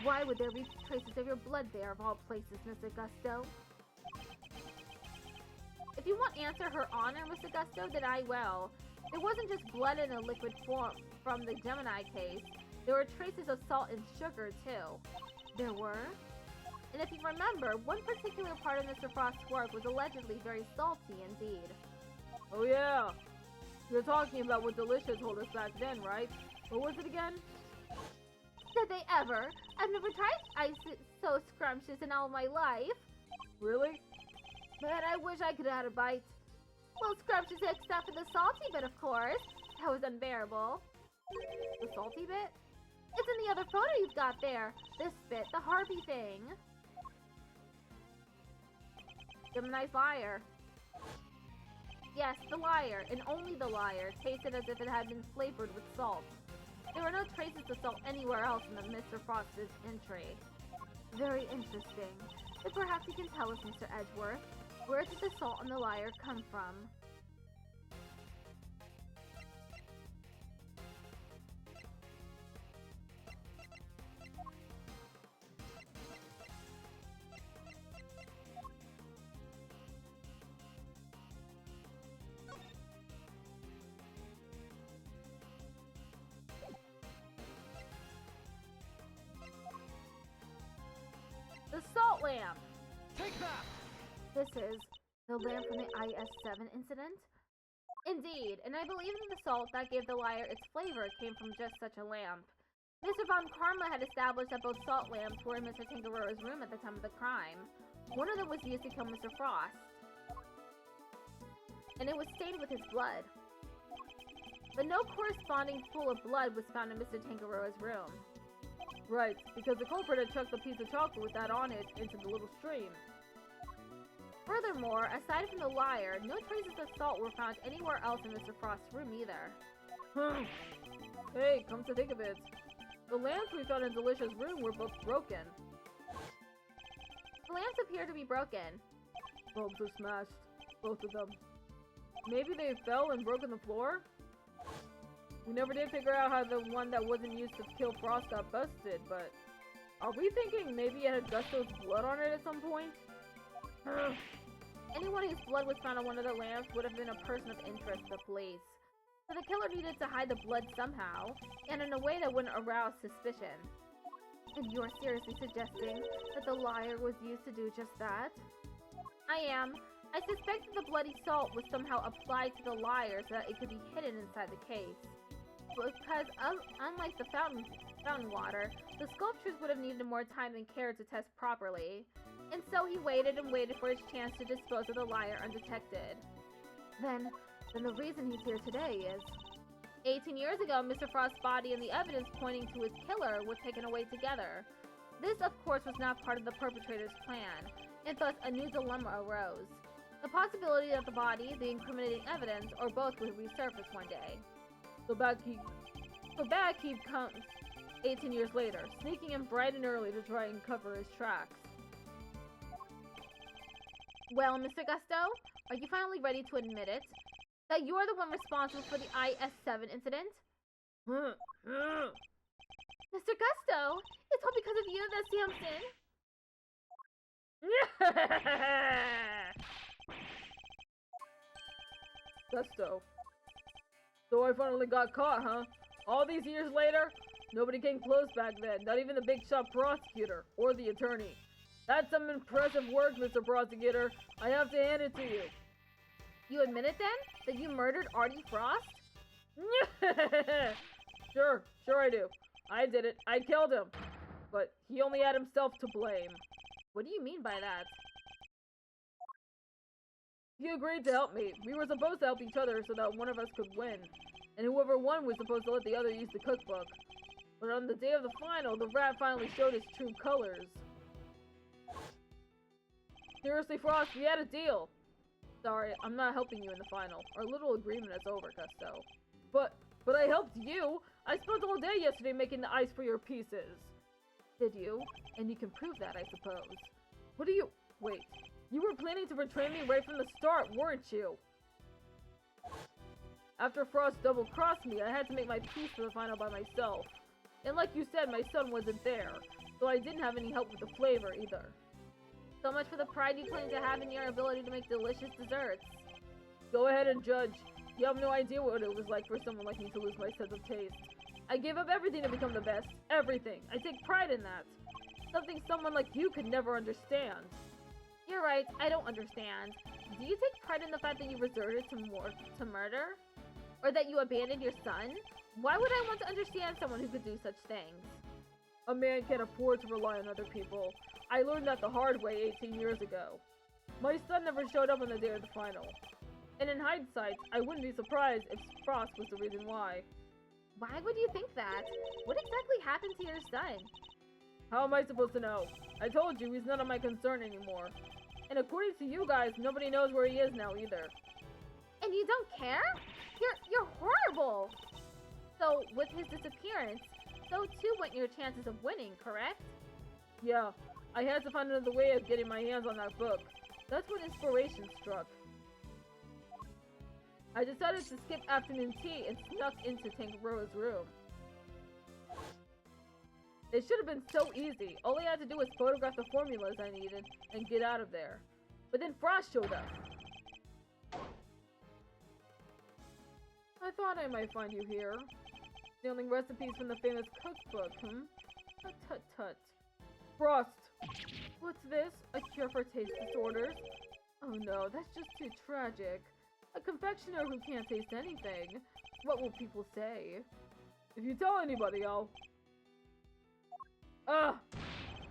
Why would there be traces of your blood there, of all places, Mr. Gusto? If you won't answer her honor, Mr. Gusto, then I will. There wasn't just blood in a liquid form from the Gemini case. There were traces of salt and sugar, too. There were? And if you remember, one particular part of Mr. Frost's work was allegedly very salty indeed. Oh yeah! You're talking about what Delicia told us back then, right? What was it again? Did they ever? I've never tried ice so scrumptious in all my life. Really? But I wish I could have had a bite. Well, scrumptious except for the salty bit, of course. That was unbearable. The salty bit? It's in the other photo you've got there. This bit, the Harvey thing. Gemini's liar. Yes, the liar, and only the liar, tasted as if it had been flavored with salt. There were no traces of salt anywhere else in the Mr. Frost's entry. Very interesting. But perhaps you can tell us, Mr. Edgeworth, where did the salt and the liar come from? The salt lamp! Take that! This is the lamp from the IS-7 incident? Indeed, and I believe that the salt that gave the liar its flavor came from just such a lamp. Mr. Von Karma had established that both salt lamps were in Mr. Tangaroa's room at the time of the crime. One of them was used to kill Mr. Frost. And it was stained with his blood. But no corresponding pool of blood was found in Mr. Tangaroa's room. Right, because the culprit had chucked a piece of chocolate with that on it into the little stream. Furthermore, aside from the liar, no traces of salt were found anywhere else in Mr. Frost's room either. Hey, come to think of it, the lamps we found in Delicia's room were both broken. The lamps appear to be broken. Bulbs are smashed, both of them. Maybe they fell and broke on the floor? We never did figure out how the one that wasn't used to kill Frost got busted, but... Are we thinking maybe it had Gusto's blood on it at some point? Anyone whose blood was found on one of the lamps would have been a person of interest to the police. So the killer needed to hide the blood somehow, and in a way that wouldn't arouse suspicion. And you're seriously suggesting that the liar was used to do just that? I am. I suspect that the bloody salt was somehow applied to the liar so that it could be hidden inside the case. Because unlike the fountain water, the sculptures would have needed more time and care to test properly. And so he waited and waited for his chance to dispose of the liar undetected. Then the reason he's here today is 18 years ago, Mr. Frost's body and the evidence pointing to his killer were taken away together. This, of course, was not part of the perpetrator's plan, and thus a new dilemma arose. The possibility that the body, the incriminating evidence, or both would resurface one day. So back he comes 18 years later, sneaking in bright and early to try and cover his tracks. Well, Mr. Gusto, are you finally ready to admit it? That you're the one responsible for the IS-7 incident? Mr. Gusto, it's all because of you that Samson... Gusto. So I finally got caught, huh? All these years later? Nobody came close back then, not even the big shot prosecutor, or the attorney. That's some impressive work, Mr. Prosecutor. I have to hand it to you. You admit it then? That you murdered Artie Frost? Sure I do. I did it. I killed him. But he only had himself to blame. What do you mean by that? He agreed to help me. We were supposed to help each other so that one of us could win. And whoever won was supposed to let the other use the cookbook. But on the day of the final, the rat finally showed its true colors. Seriously, Frost, we had a deal. Sorry, I'm not helping you in the final. Our little agreement is over, Gusto. But I helped you! I spent all day yesterday making the ice for your pieces. Did you? And you can prove that, I suppose. What do you... Wait. You were planning to betray me right from the start, weren't you? After Frost double-crossed me, I had to make my piece for the final by myself. And like you said, my son wasn't there. So I didn't have any help with the flavor, either. So much for the pride you claim to have in your ability to make delicious desserts. Go ahead and judge. You have no idea what it was like for someone like me to lose my sense of taste. I gave up everything to become the best. Everything. I take pride in that. Something someone like you could never understand. You're right, I don't understand. Do you take pride in the fact that you resorted to murder? Or that you abandoned your son? Why would I want to understand someone who could do such things? A man can't afford to rely on other people. I learned that the hard way 18 years ago. My son never showed up on the day of the final. And in hindsight, I wouldn't be surprised if Frost was the reason why. Why would you think that? What exactly happened to your son? How am I supposed to know? I told you he's none of my concern anymore. And according to you guys, nobody knows where he is now either. And you don't care? You're horrible! So, with his disappearance, so too went your chances of winning, correct? Yeah, I had to find another way of getting my hands on that book. That's when inspiration struck. I decided to skip afternoon tea and snuck into Tangaroa's room. It should have been so easy. All I had to do was photograph the formulas I needed and get out of there. But then Frost showed up. I thought I might find you here. Stealing recipes from the famous cookbook, Tut tut. Frost! What's this? A cure for taste disorders? Oh no, that's just too tragic. A confectioner who can't taste anything. What will people say? If you tell anybody, I'll... Ugh!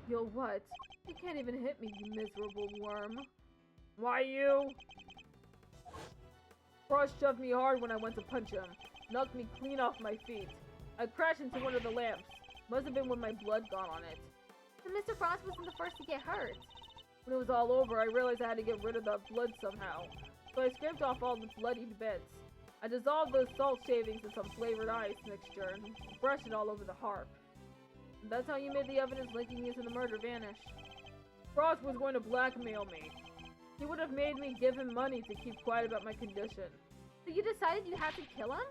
You'll what? You can't even hit me, you miserable worm. Why you? Frost shoved me hard when I went to punch him. Knocked me clean off my feet. I crashed into one of the lamps. Must have been when my blood got on it. But Mr. Frost wasn't the first to get hurt. When it was all over, I realized I had to get rid of that blood somehow. So I scraped off all the bloodied bits. I dissolved those salt shavings in some flavored ice mixture and brushed it all over the harp. And that's how you made the evidence linking you to the murder vanish. Frost was going to blackmail me. He would have made me give him money to keep quiet about my condition. So you decided you had to kill him?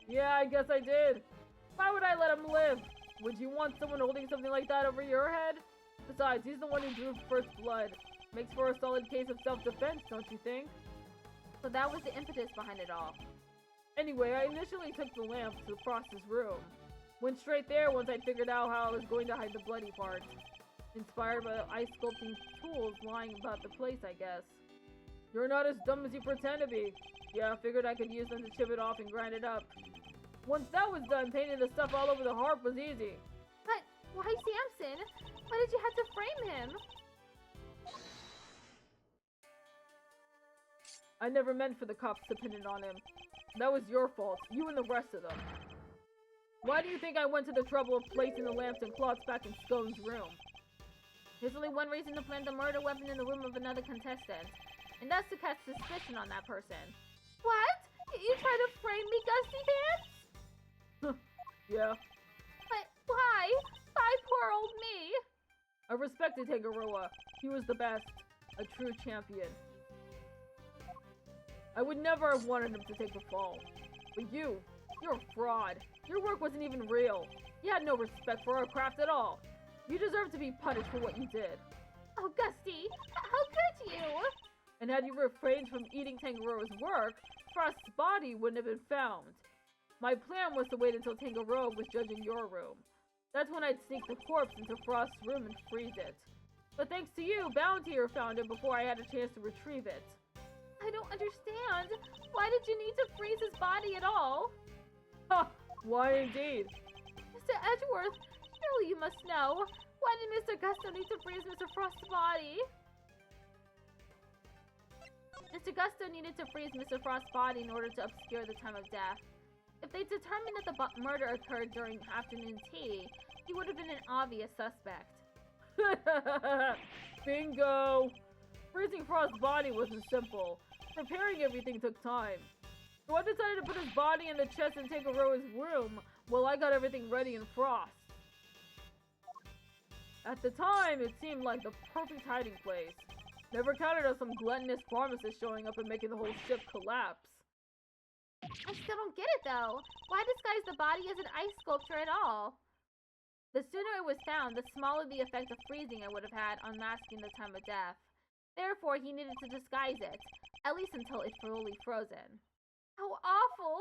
Yeah, I guess I did. Why would I let him live? Would you want someone holding something like that over your head? Besides, he's the one who drew first blood. Makes for a solid case of self-defense, don't you think? So that was the impetus behind it all. Anyway, I initially took the lamp to Frost's room. Went straight there once I figured out how I was going to hide the bloody parts. Inspired by the ice sculpting tools lying about the place, I guess. You're not as dumb as you pretend to be. Yeah, I figured I could use them to chip it off and grind it up. Once that was done, painting the stuff all over the harp was easy. But why Samson? Why did you have to frame him? I never meant for the cops to pin it on him. That was your fault, you and the rest of them. Why do you think I went to the trouble of placing the lamps and cloths back in Scone's room? There's only one reason to plant the murder weapon in the room of another contestant, and that's to cast suspicion on that person. What? You tried to frame me, Gusty Pants? Yeah. But why? Why poor old me? I respected Tangaroa. He was the best. A true champion. I would never have wanted him to take the fall. But you're a fraud. Your work wasn't even real. You had no respect for our craft at all. You deserve to be punished for what you did. Oh, Gusty, how could you? And had you refrained from eating Tangaroa's work, Frost's body wouldn't have been found. My plan was to wait until Tangaroa was judging your room. That's when I'd sneak the corpse into Frost's room and freeze it. But thanks to you, Bountier found it before I had a chance to retrieve it. I don't understand. Why did you need to freeze his body at all? Ha! Why indeed? Mr. Edgeworth, surely you must know. Why did Mr. Gusto need to freeze Mr. Frost's body? Mr. Gusto needed to freeze Mr. Frost's body in order to obscure the time of death. If they determined that the murder occurred during afternoon tea, he would have been an obvious suspect. Bingo! Freezing Frost's body wasn't simple. Preparing everything took time. So I decided to put his body in the chest and take Tangaroa's room while I got everything ready in Frost. At the time, it seemed like the perfect hiding place. Never counted on some gluttonous pharmacist showing up and making the whole ship collapse. I still don't get it though. Why disguise the body as an ice sculpture at all? The sooner it was found, the smaller the effect of freezing it would have had on masking the time of death. Therefore, he needed to disguise it, at least until it fully frozen. How awful!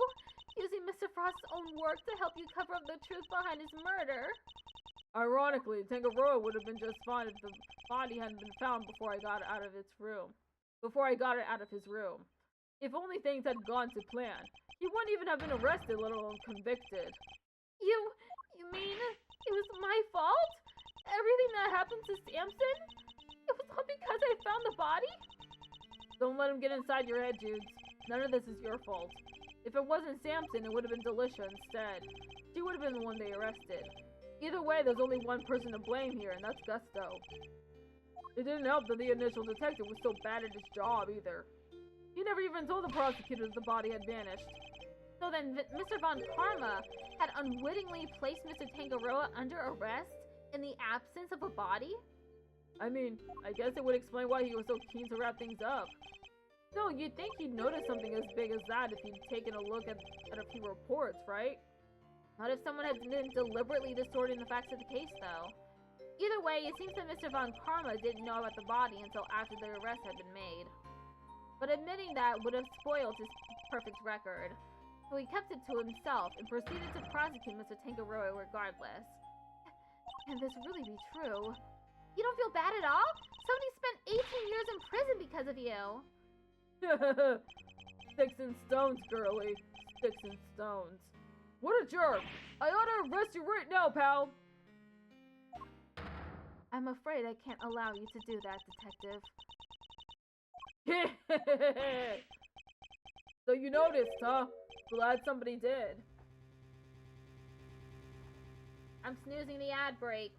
Using Mr. Frost's own work to help you cover up the truth behind his murder. Ironically, Tangaroa would have been just fine if the body hadn't been found before I got it out of its room. Before I got it out of his room. If only things had gone to plan, he wouldn't even have been arrested, let alone convicted. You mean it was my fault? Everything that happened to Samson? It was all because I found the body? Don't let him get inside your head, Judes. None of this is your fault. If it wasn't Samson, it would have been Delicia instead. She would have been the one they arrested. Either way, there's only one person to blame here, and that's Gusto. It didn't help that the initial detective was so bad at his job, either. He never even told the prosecutors the body had vanished. So then Mr. Von Karma had unwittingly placed Mr. Tangaroa under arrest in the absence of a body? I mean, I guess it would explain why he was so keen to wrap things up. No, you'd think he'd notice something as big as that if he'd taken a look at a few reports, right? Not if someone had been deliberately distorting the facts of the case, though. Either way, it seems that Mr. Von Karma didn't know about the body until after the arrest had been made. But admitting that would have spoiled his perfect record, so he kept it to himself and proceeded to prosecute Mr. Tangaroa regardless. Can this really be true? You don't feel bad at all? Somebody spent 18 years in prison because of you. Sticks and stones, girlie. Sticks and stones. What a jerk! I ought to arrest you right now, pal! I'm afraid I can't allow you to do that, Detective. So you noticed, huh? Glad somebody did. I'm snoozing the ad break.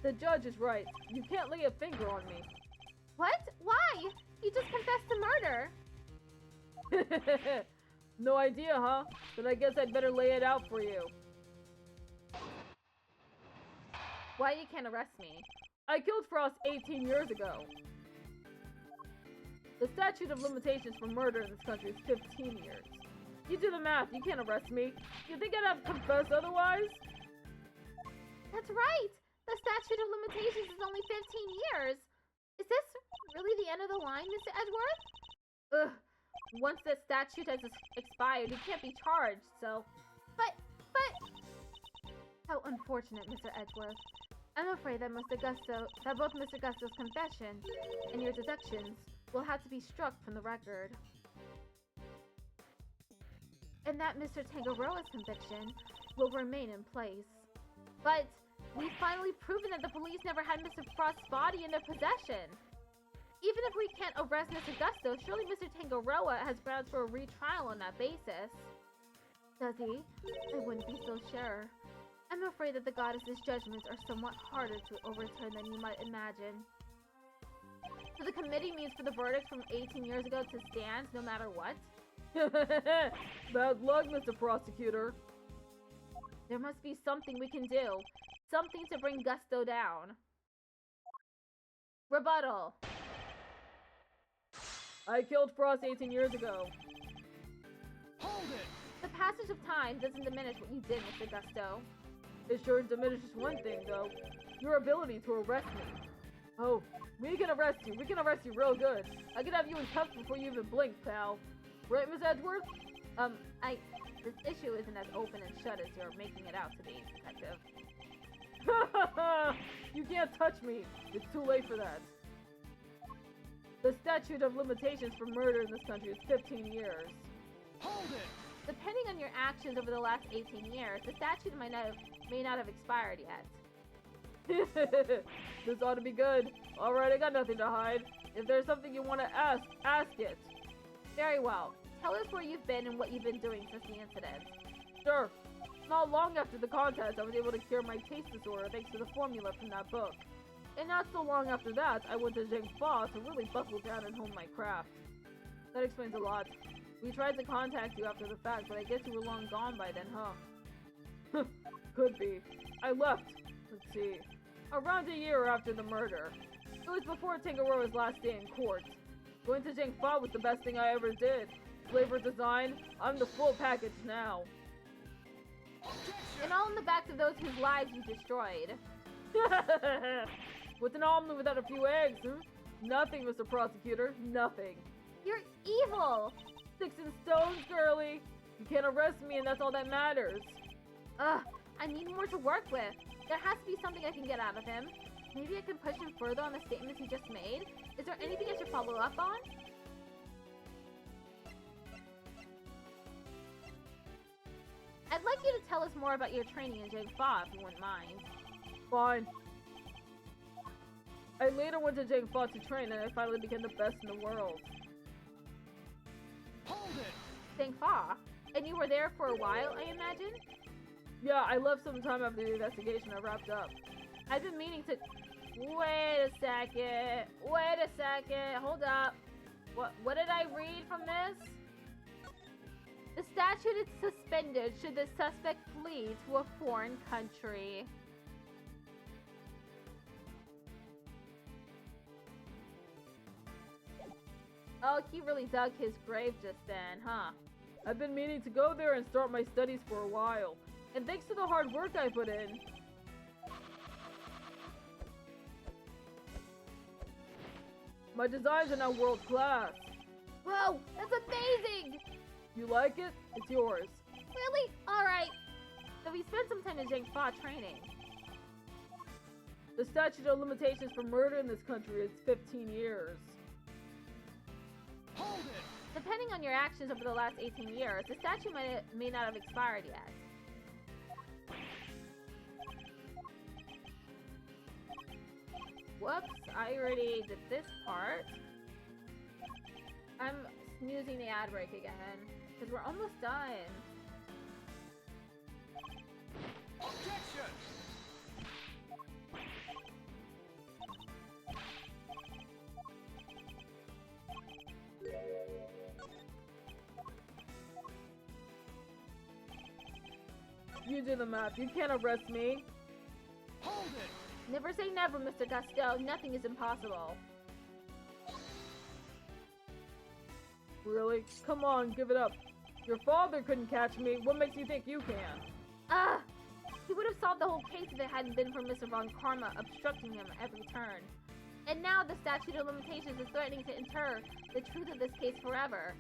The judge is right. You can't lay a finger on me. What? Why? You just confessed to murder. No idea, huh? Then I guess I'd better lay it out for you. Why you can't arrest me? I killed Frost 18 years ago. The statute of limitations for murder in this country is 15 years. You do the math, you can't arrest me. You think I'd have confessed otherwise? That's right! The statute of limitations is only 15 years! Is this really the end of the line, Mr. Edgeworth? Ugh. Once that statute has expired, he can't be charged, so... But... How unfortunate, Mr. Edgeworth. I'm afraid that both Mr. Gusto's confession and your deductions will have to be struck from the record. And that Mr. Tangaroa's conviction will remain in place. But we've finally proven that the police never had Mr. Frost's body in their possession. Even if we can't arrest Mr. Gusto, surely Mr. Tangaroa has grounds for a retrial on that basis. Does he? I wouldn't be so sure. I'm afraid that the goddess's judgments are somewhat harder to overturn than you might imagine. So the committee means for the verdict from 18 years ago to stand no matter what? Bad luck, Mr. Prosecutor. There must be something we can do. Something to bring Gusto down. Rebuttal. I killed Frost 18 years ago. Hold it! The passage of time doesn't diminish what you did, Mr. Gusto. It sure diminishes one thing, though. Your ability to arrest me. Oh, we can arrest you. We can arrest you real good. I can have you in cuffs before you even blink, pal. Right, Miss Edgeworth? This issue isn't as open and shut as you're making it out to be, Detective. You can't touch me. It's too late for that. The statute of limitations for murder in this country is 15 years. Hold it! Depending on your actions over the last 18 years, the statute may not have expired yet. This ought to be good. Alright, I got nothing to hide. If there's something you want to ask it. Very well. Tell us where you've been and what you've been doing since the incident. Sure. Not long after the contest, I was able to cure my taste disorder thanks to the formula from that book. And not so long after that, I went to Zhengfa to really buckle down and hone my craft. That explains a lot. We tried to contact you after the fact, but I guess you were long gone by then, huh? Could be. I left, let's see, around a year after the murder. It was before Tangaroa's last day in court. Going to Zhengfa was the best thing I ever did. Flavor design, I'm the full package now. And all in the backs of those whose lives you destroyed. What's an omelet without a few eggs, huh? Nothing, Mr. Prosecutor, nothing. You're evil! Sticks and stones, girly. You can't arrest me and that's all that matters. Ugh, I need more to work with. There has to be something I can get out of him. Maybe I can push him further on the statements he just made? Is there anything I should follow up on? I'd like you to tell us more about your training in Zhengfa, if you wouldn't mind. Fine. I later went to Zhengfa to train and I finally became the best in the world. Hold it! Zhengfa? And you were there for a while, I imagine? Yeah, I left sometime after the investigation I wrapped up. I've been meaning to... Wait a second. Hold up. What did I read from this? The statute is suspended should the suspect flee to a foreign country. Oh, he really dug his grave just then, huh? I've been meaning to go there and start my studies for a while. And thanks to the hard work I put in. My designs are now world class. Whoa, that's amazing! You like it? It's yours. Really? Alright. So we spent some time in Zhengfa training. The statute of limitations for murder in this country is 15 years. Hold it! Depending on your actions over the last 18 years, the statute may not have expired yet. Whoops, I already did this part. I'm snoozing the ad break again, because we're almost done. Objection! You do the math. You can't arrest me. Hold it! Never say never, Mr. Gusto. Nothing is impossible. Really? Come on, give it up. Your father couldn't catch me. What makes you think you can? He would have solved the whole case if it hadn't been for Mr. Von Karma obstructing him at every turn. And now the statute of limitations is threatening to inter the truth of this case forever.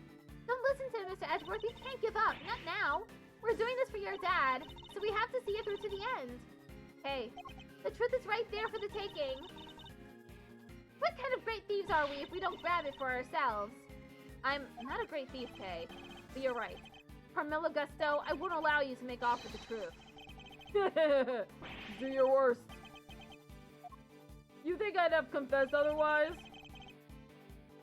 Don't listen to him, Mr. Edgeworth. You can't give up. Not now. We're doing this for your dad, so we have to see it through to the end. Hey, the truth is right there for the taking. What kind of great thieves are we if we don't grab it for ourselves? I'm not a great thief, Kay, but you're right. Carmilla Gusto, I won't allow you to make off with the truth. Do your worst. You think I'd have confessed otherwise?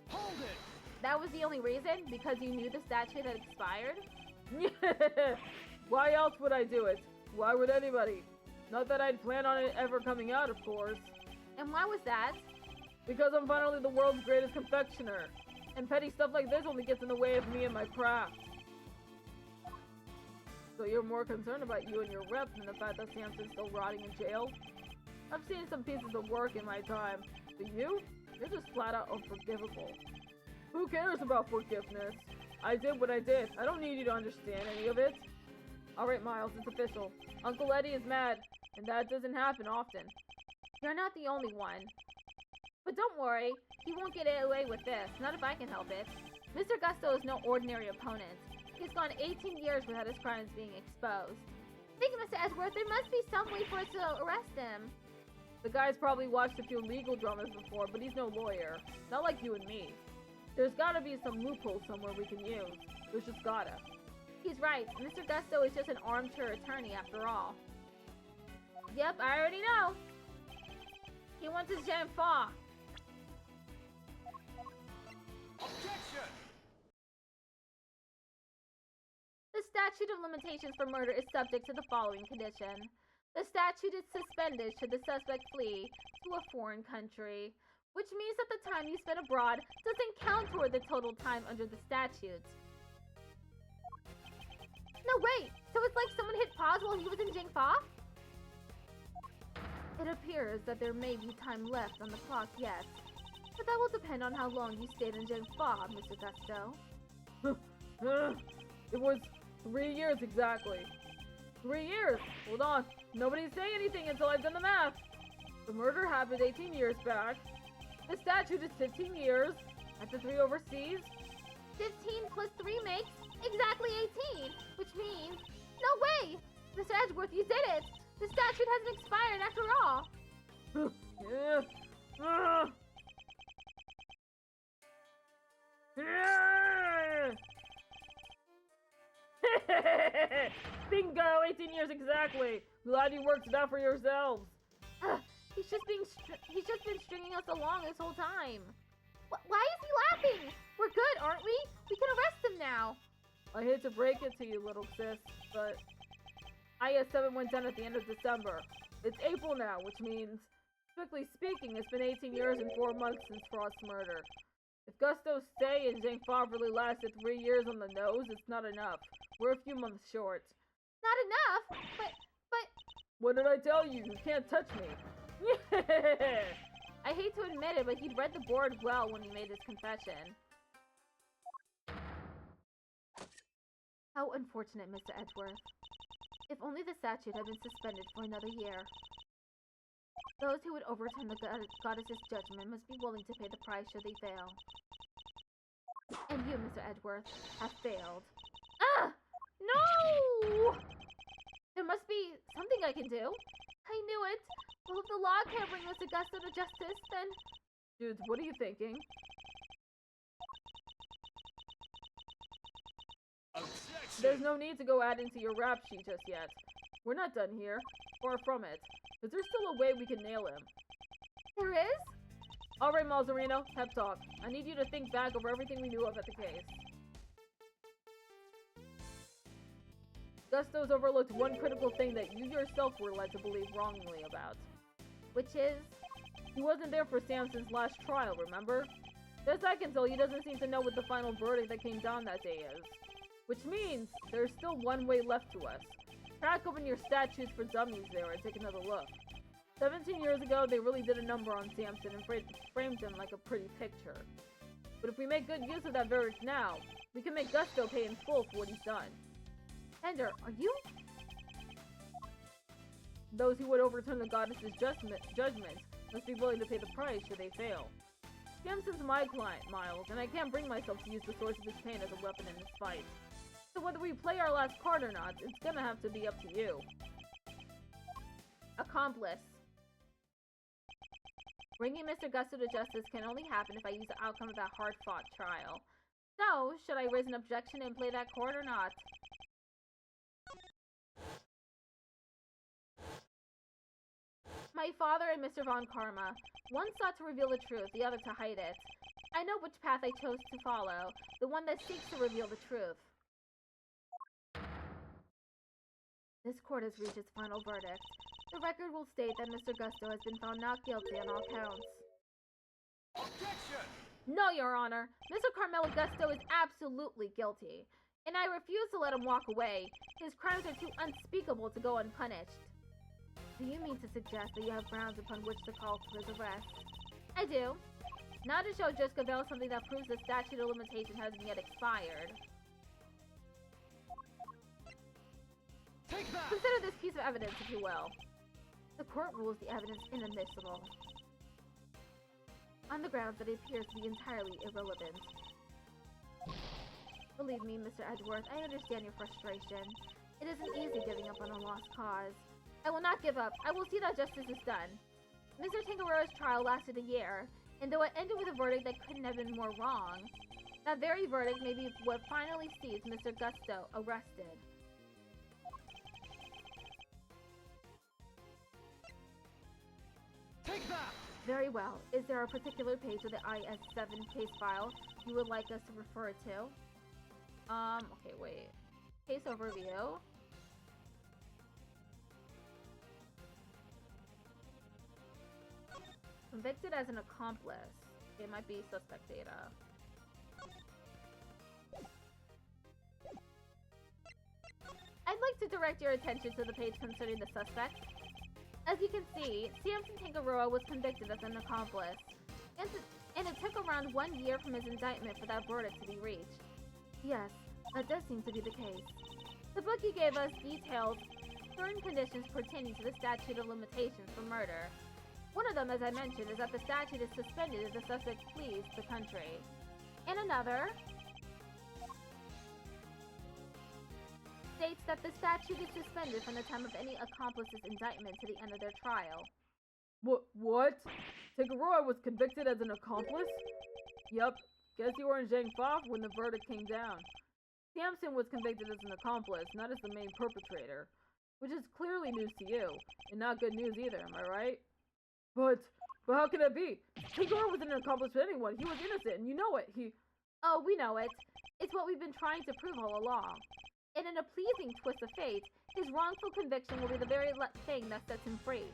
Hold it! That was the only reason? Because you knew the statute had expired? Why else would I do it? Why would anybody? Not that I'd plan on it ever coming out, of course. And why was that? Because I'm finally the world's greatest confectioner. And petty stuff like this only gets in the way of me and my craft. So you're more concerned about you and your rep than the fact that Samson's still rotting in jail? I've seen some pieces of work in my time, but you're just flat out unforgivable. Who cares about forgiveness? I did what I did. I don't need you to understand any of it. Alright, Miles, it's official. Uncle Eddie is mad, and that doesn't happen often. You're not the only one. But don't worry, he won't get away with this, not if I can help it. Mr. Gusto is no ordinary opponent. He's gone 18 years without his crimes being exposed. Think, Mr. Edgeworth, there must be some way for us to arrest him. The guy's probably watched a few legal dramas before, but he's no lawyer. Not like you and me. There's gotta be some loophole somewhere we can use. There's just gotta. He's right. Mr. Gusto is just an armchair attorney after all. Yep, I already know. He wants his Jean Fa. Objection! The statute of limitations for murder is subject to the following condition. The statute is suspended should the suspect flee to a foreign country, which means that the time you spend abroad doesn't count toward the total time under the statute. No, wait! So it's like someone hit pause while he was in Jingfa? It appears that there may be time left on the clock, yes. But that will depend on how long you stayed in Jingfa, Mr. Gusto. It was 3 years exactly. 3 years! Hold on. Nobody's saying anything until I've done the math. The murder happened 18 years back. The statute is 15 years. After 3 overseas. 15 plus 3 makes exactly 18, which means... No way! Mr. Edgeworth, you did it! The statute hasn't expired after all! Yeah. Bingo! 18 years exactly! Glad you worked it out for yourselves. He's just been stringing us along this whole time. Why is he laughing? We're good, aren't we? We can arrest him now. I hate to break it to you, little sis, but IS-7 went down at the end of December. It's April now, which means, strictly speaking, it's been 18 years and 4 months since Frost's murder. If Gusto's stay in Jingfa really lasted 3 years on the nose, it's not enough. We're a few months short. Not enough? But... What did I tell you? You can't touch me. I hate to admit it, but he'd read the board well when he made his confession. How unfortunate, Mr. Edgeworth. If only the statute had been suspended for another year. Those who would overturn the goddess's judgment must be willing to pay the price should they fail. And you, Mr. Edgeworth, have failed. Ah! No! There must be something I can do. I knew it. Well, if the law can't bring Mr. Gusto to justice, then... Dude, what are you thinking? Objection! There's no need to go add into your rap sheet just yet. We're not done here. Far from it. But there's still a way we can nail him. There is? Alright, Malzarino, pep talk. I need you to think back over everything we knew of at the case. Gusto's overlooked one critical thing that you yourself were led to believe wrongly about. Which is? He wasn't there for Samson's last trial, remember? Best I can tell, he doesn't seem to know what the final verdict that came down that day is. Which means, there's still one way left to us. Crack open your statutes for dummies there and take another look. 17 years ago, they really did a number on Samson and framed him like a pretty picture. But if we make good use of that verdict now, we can make Gusto pay in full for what he's done. Ender, are you? Those who would overturn the goddess's judgment Must be willing to pay the price should they fail. Samson's my client, Miles, and I can't bring myself to use the source of his pain as a weapon in this fight. So whether we play our last card or not, it's gonna have to be up to you. Accomplice. Bringing Mr. Gusto to justice can only happen if I use the outcome of that hard-fought trial. So, should I raise an objection and play that card or not? My father and Mr. Von Karma, one sought to reveal the truth, the other to hide it. I know which path I chose to follow, the one that seeks to reveal the truth. This court has reached its final verdict. The record will state that Mr. Gusto has been found not guilty on all counts. Objection! No, Your Honor. Mr. Carmelo Gusto is absolutely guilty, and I refuse to let him walk away. His crimes are too unspeakable to go unpunished. Do you mean to suggest that you have grounds upon which to call for his arrest? I do. Now to show Jessica Bell something that proves the statute of limitation hasn't yet expired. Take that! Consider this piece of evidence, if you will. The court rules the evidence inadmissible, on the grounds that it appears to be entirely irrelevant. Believe me, Mr. Edgeworth, I understand your frustration. It isn't easy giving up on a lost cause. I will not give up. I will see that justice is done. Mr. Tangaroa's trial lasted a year, and though it ended with a verdict that couldn't have been more wrong, that very verdict may be what finally sees Mr. Gusto arrested. Take that! Very well. Is there a particular page of the IS-7 case file you would like us to refer to? Okay, wait. Case overview. Convicted as an accomplice. It might be suspect data. I'd like to direct your attention to the page concerning the suspect. As you can see, Samson Tangaroa was convicted as an accomplice, and it took around 1 year from his indictment for that verdict to be reached. Yes, that does seem to be the case. The bookie gave us details, certain conditions pertaining to the statute of limitations for murder. One of them, as I mentioned, is that the statute is suspended if the suspect flees the country. And another states that the statute is suspended from the time of any accomplice's indictment to the end of their trial. What? Tangaroa was convicted as an accomplice? Yep. Guess you were in Zhangfa when the verdict came down. Samson was convicted as an accomplice, not as the main perpetrator. Which is clearly news to you, and not good news either, am I right? But how can that be? Tangaroa wasn't an accomplice to anyone. He was innocent, and you know it. Oh, we know it. It's what we've been trying to prove all along. And in a pleasing twist of fate, his wrongful conviction will be the very thing that sets him free.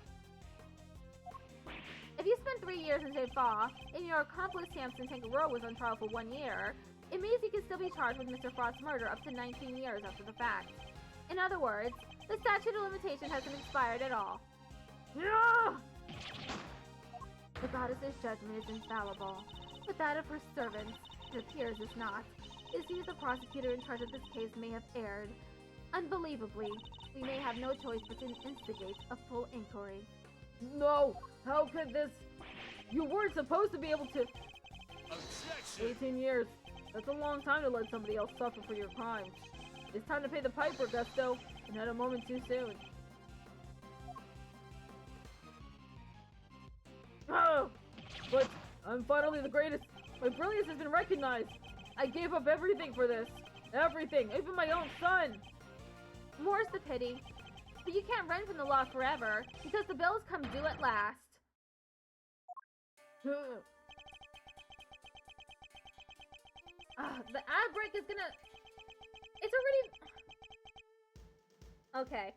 If you spent 3 years in Zhangfa, and your accomplice Samson Tangaroa was on trial for 1 year, it means he can still be charged with Mr. Frost's murder up to 19 years after the fact. In other words, the statute of limitation hasn't expired at all. Yeah! The goddess's judgment is infallible, but that of her servants, it appears, is not. It seems the prosecutor in charge of this case may have erred. Unbelievably, we may have no choice but to instigate a full inquiry. No! How could this... You weren't supposed to be able to... Objection! 18 years. That's a long time to let somebody else suffer for your crimes. It's time to pay the piper, Gusto, and not a moment too soon. Oh! But I'm finally the greatest. My brilliance has been recognized. I gave up everything for this. Everything, even my own son. More's the pity. But you can't run from the law forever, because the bills come due at last. The ad break is gonna... It's already... Okay.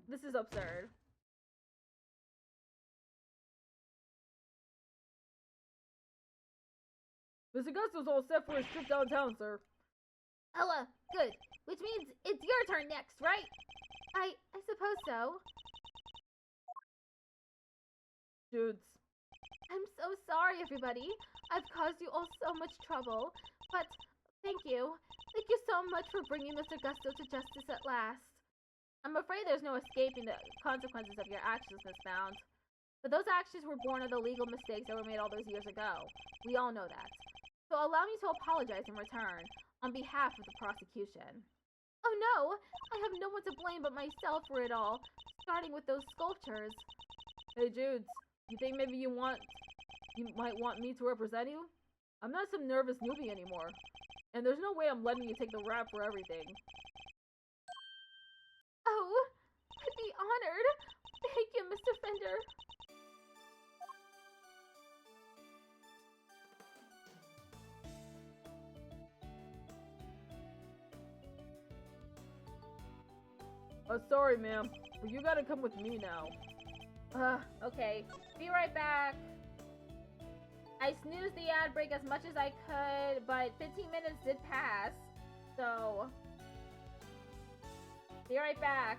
This is absurd. Mr. Gusto's all set for his trip downtown, sir. Ella, good. Which means it's your turn next, right? I suppose so. Dudes. I'm so sorry, everybody. I've caused you all so much trouble. But thank you. Thank you so much for bringing Mr. Gusto to justice at last. I'm afraid there's no escaping the consequences of your actions, Miss Bound. But those actions were born of the legal mistakes that were made all those years ago. We all know that. So allow me to apologize in return, on behalf of the prosecution. Oh no! I have no one to blame but myself for it all, starting with those sculptures. Hey Judes, you think maybe you might want me to represent you? I'm not some nervous newbie anymore. And there's no way I'm letting you take the rap for everything. Oh, I'd be honored. Thank you, Mr. Fender. Sorry, ma'am, but you gotta come with me now. Okay. Be right back. I snoozed the ad break as much as I could, but 15 minutes did pass, so... Be right back.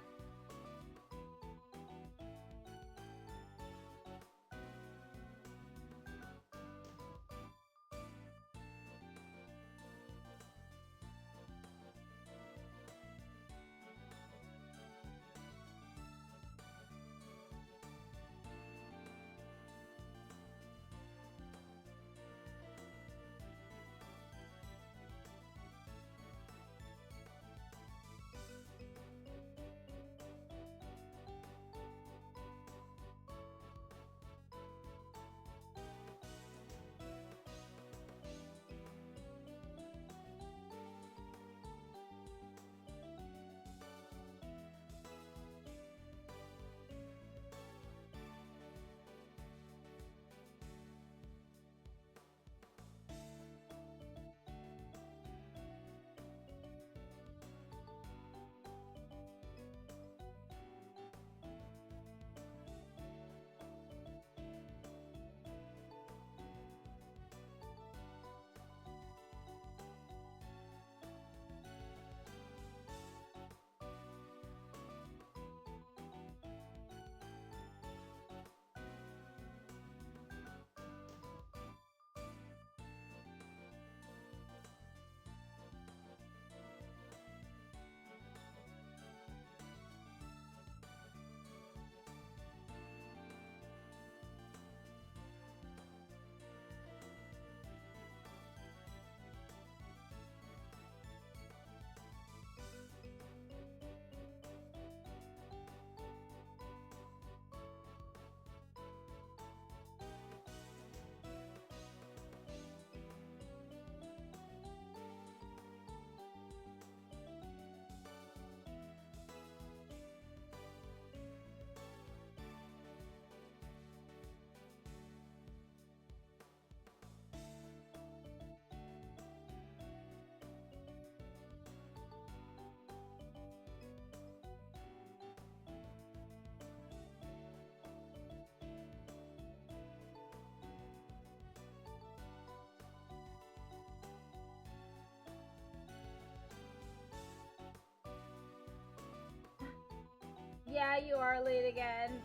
Yeah, you are late again.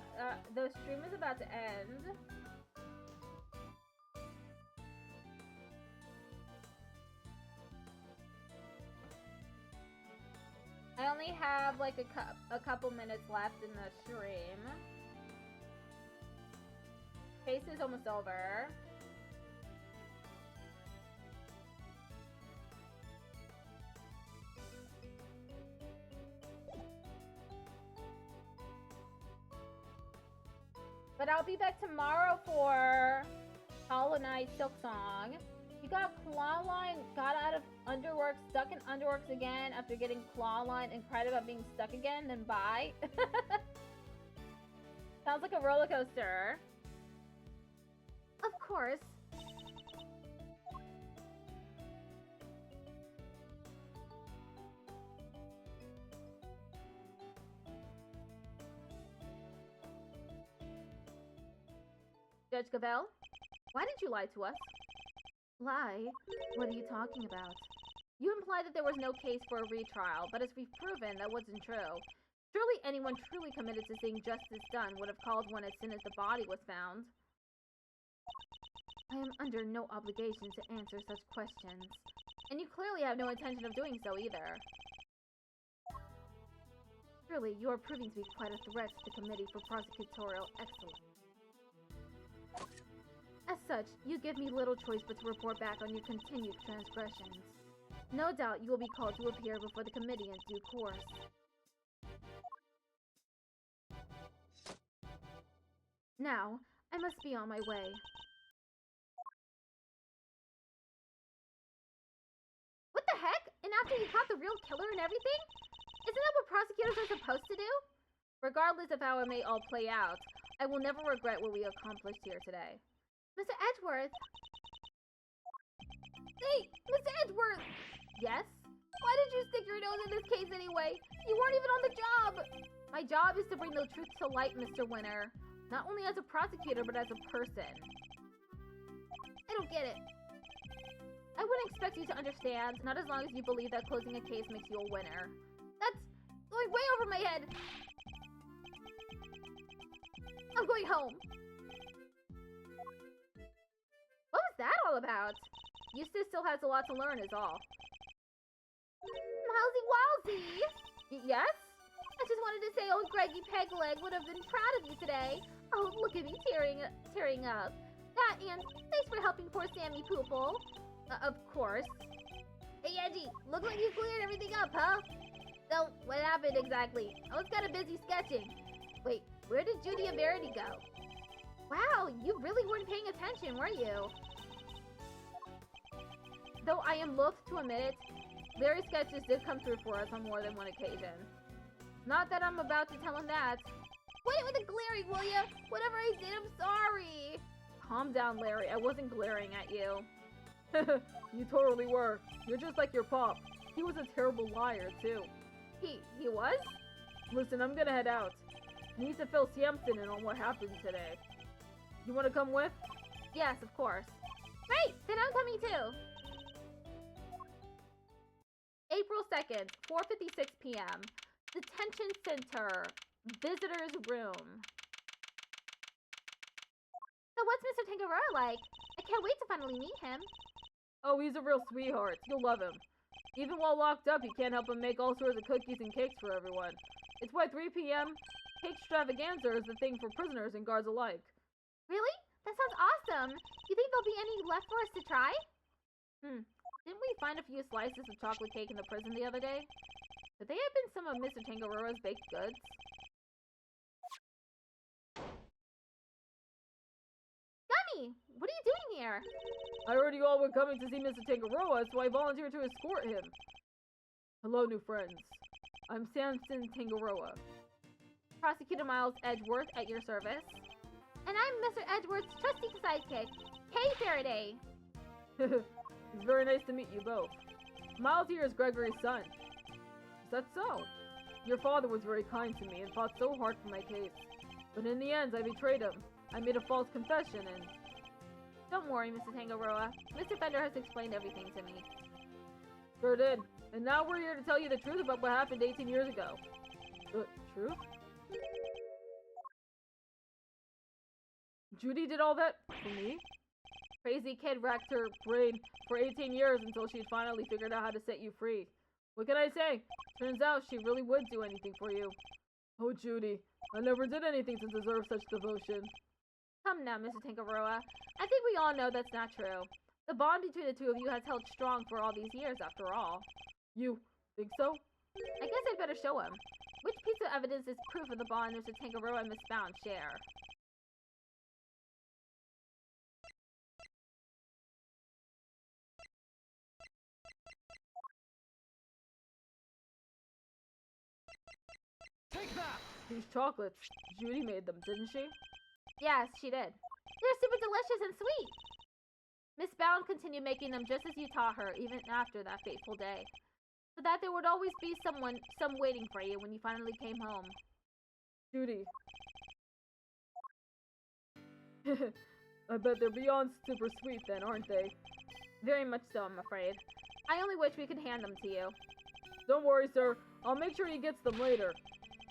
The stream is about to end. I only have like a couple minutes left in the stream. Case is almost over. But I'll be back tomorrow for Hollow Knight Silk Song. You got Clawline, got out of Underworks, stuck in Underworks again after getting Clawline and cried about being stuck again, then bye. Sounds like a roller coaster. Of course. Judge Gavel, why did you lie to us? Lie? What are you talking about? You implied that there was no case for a retrial, but as we've proven, that wasn't true. Surely anyone truly committed to seeing justice done would have called one as soon as the body was found. I am under no obligation to answer such questions. And you clearly have no intention of doing so either. Truly, you are proving to be quite a threat to the Committee for Prosecutorial Excellence. As such, you give me little choice but to report back on your continued transgressions. No doubt you will be called to appear before the committee in due course. Now, I must be on my way. What the heck? And after you caught the real killer and everything? Isn't that what prosecutors are supposed to do? Regardless of how it may all play out, I will never regret what we accomplished here today. Mr. Edgeworth! Hey, Mr. Edgeworth! Yes? Why did you stick your nose in this case anyway? You weren't even on the job! My job is to bring the truth to light, Mr. Winter. Not only as a prosecutor, but as a person. I don't get it. I wouldn't expect you to understand, not as long as you believe that closing a case makes you a winner. That's going way over my head! I'm going home! What was that all about? Eustace still has a lot to learn is all. Mousy Wowsy! Yes? I just wanted to say old Greggy Pegleg would have been proud of you today. Oh, look at me tearing up. That and thanks for helping poor Sammy Poople. Of course. Hey Angie, looks like you cleared everything up, huh? So, what happened exactly? I was kind of busy sketching. Wait, where did Judy and Verity go? Wow, you really weren't paying attention, were you? Though I am loath to admit it, Larry's sketches did come through for us on more than one occasion. Not that I'm about to tell him that. Wait with the glaring, will ya? Whatever I did, I'm sorry. Calm down, Larry. I wasn't glaring at you. You totally were. You're just like your pop. He was a terrible liar, too. He was? Listen, I'm gonna head out. Need to fill Samson in on what happened today. You wanna come with? Yes, of course. Great! Then I'm coming too. April 2nd, 4:56 p.m. Detention Center. Visitor's room. So what's Mr. Tangaroa like? I can't wait to finally meet him. Oh, he's a real sweetheart. You'll love him. Even while locked up, he can't help but make all sorts of cookies and cakes for everyone. It's why 3 p.m. cake extravaganza is the thing for prisoners and guards alike. Really? That sounds awesome. You think there'll be any left for us to try? Didn't we find a few slices of chocolate cake in the prison the other day? Could they have been some of Mr. Tangaroa's baked goods? Gummy! What are you doing here? I heard you all were coming to see Mr. Tangaroa, so I volunteered to escort him. Hello, new friends. I'm Samson Tangaroa. Prosecutor Miles Edgeworth at your service. And I'm Mr. Edgeworth's trusty sidekick, Kay Faraday. It's very nice to meet you both. Miles here is Gregory's son. Is that so? Your father was very kind to me and fought so hard for my case. But in the end, I betrayed him. I made a false confession and... Don't worry, Mr. Tangaroa. Mr. Fender has explained everything to me. Sure did. And now we're here to tell you the truth about what happened 18 years ago. Truth? Judy did all that for me? Crazy kid racked her brain for 18 years until she finally figured out how to set you free. What can I say? Turns out she really would do anything for you. Oh, Judy, I never did anything to deserve such devotion. Come now, Mr. Tangaroa. I think we all know that's not true. The bond between the two of you has held strong for all these years, after all. You think so? I guess I'd better show him. Which piece of evidence is proof of the bond Mr. Tangaroa and Miss Bound share? Take that! These chocolates. Judy made them, didn't she? Yes, she did. They're super delicious and sweet! Miss Bound continued making them just as you taught her, even after that fateful day. So that there would always be some waiting for you when you finally came home. Judy. I bet they're beyond super sweet then, aren't they? Very much so, I'm afraid. I only wish we could hand them to you. Don't worry, sir. I'll make sure he gets them later.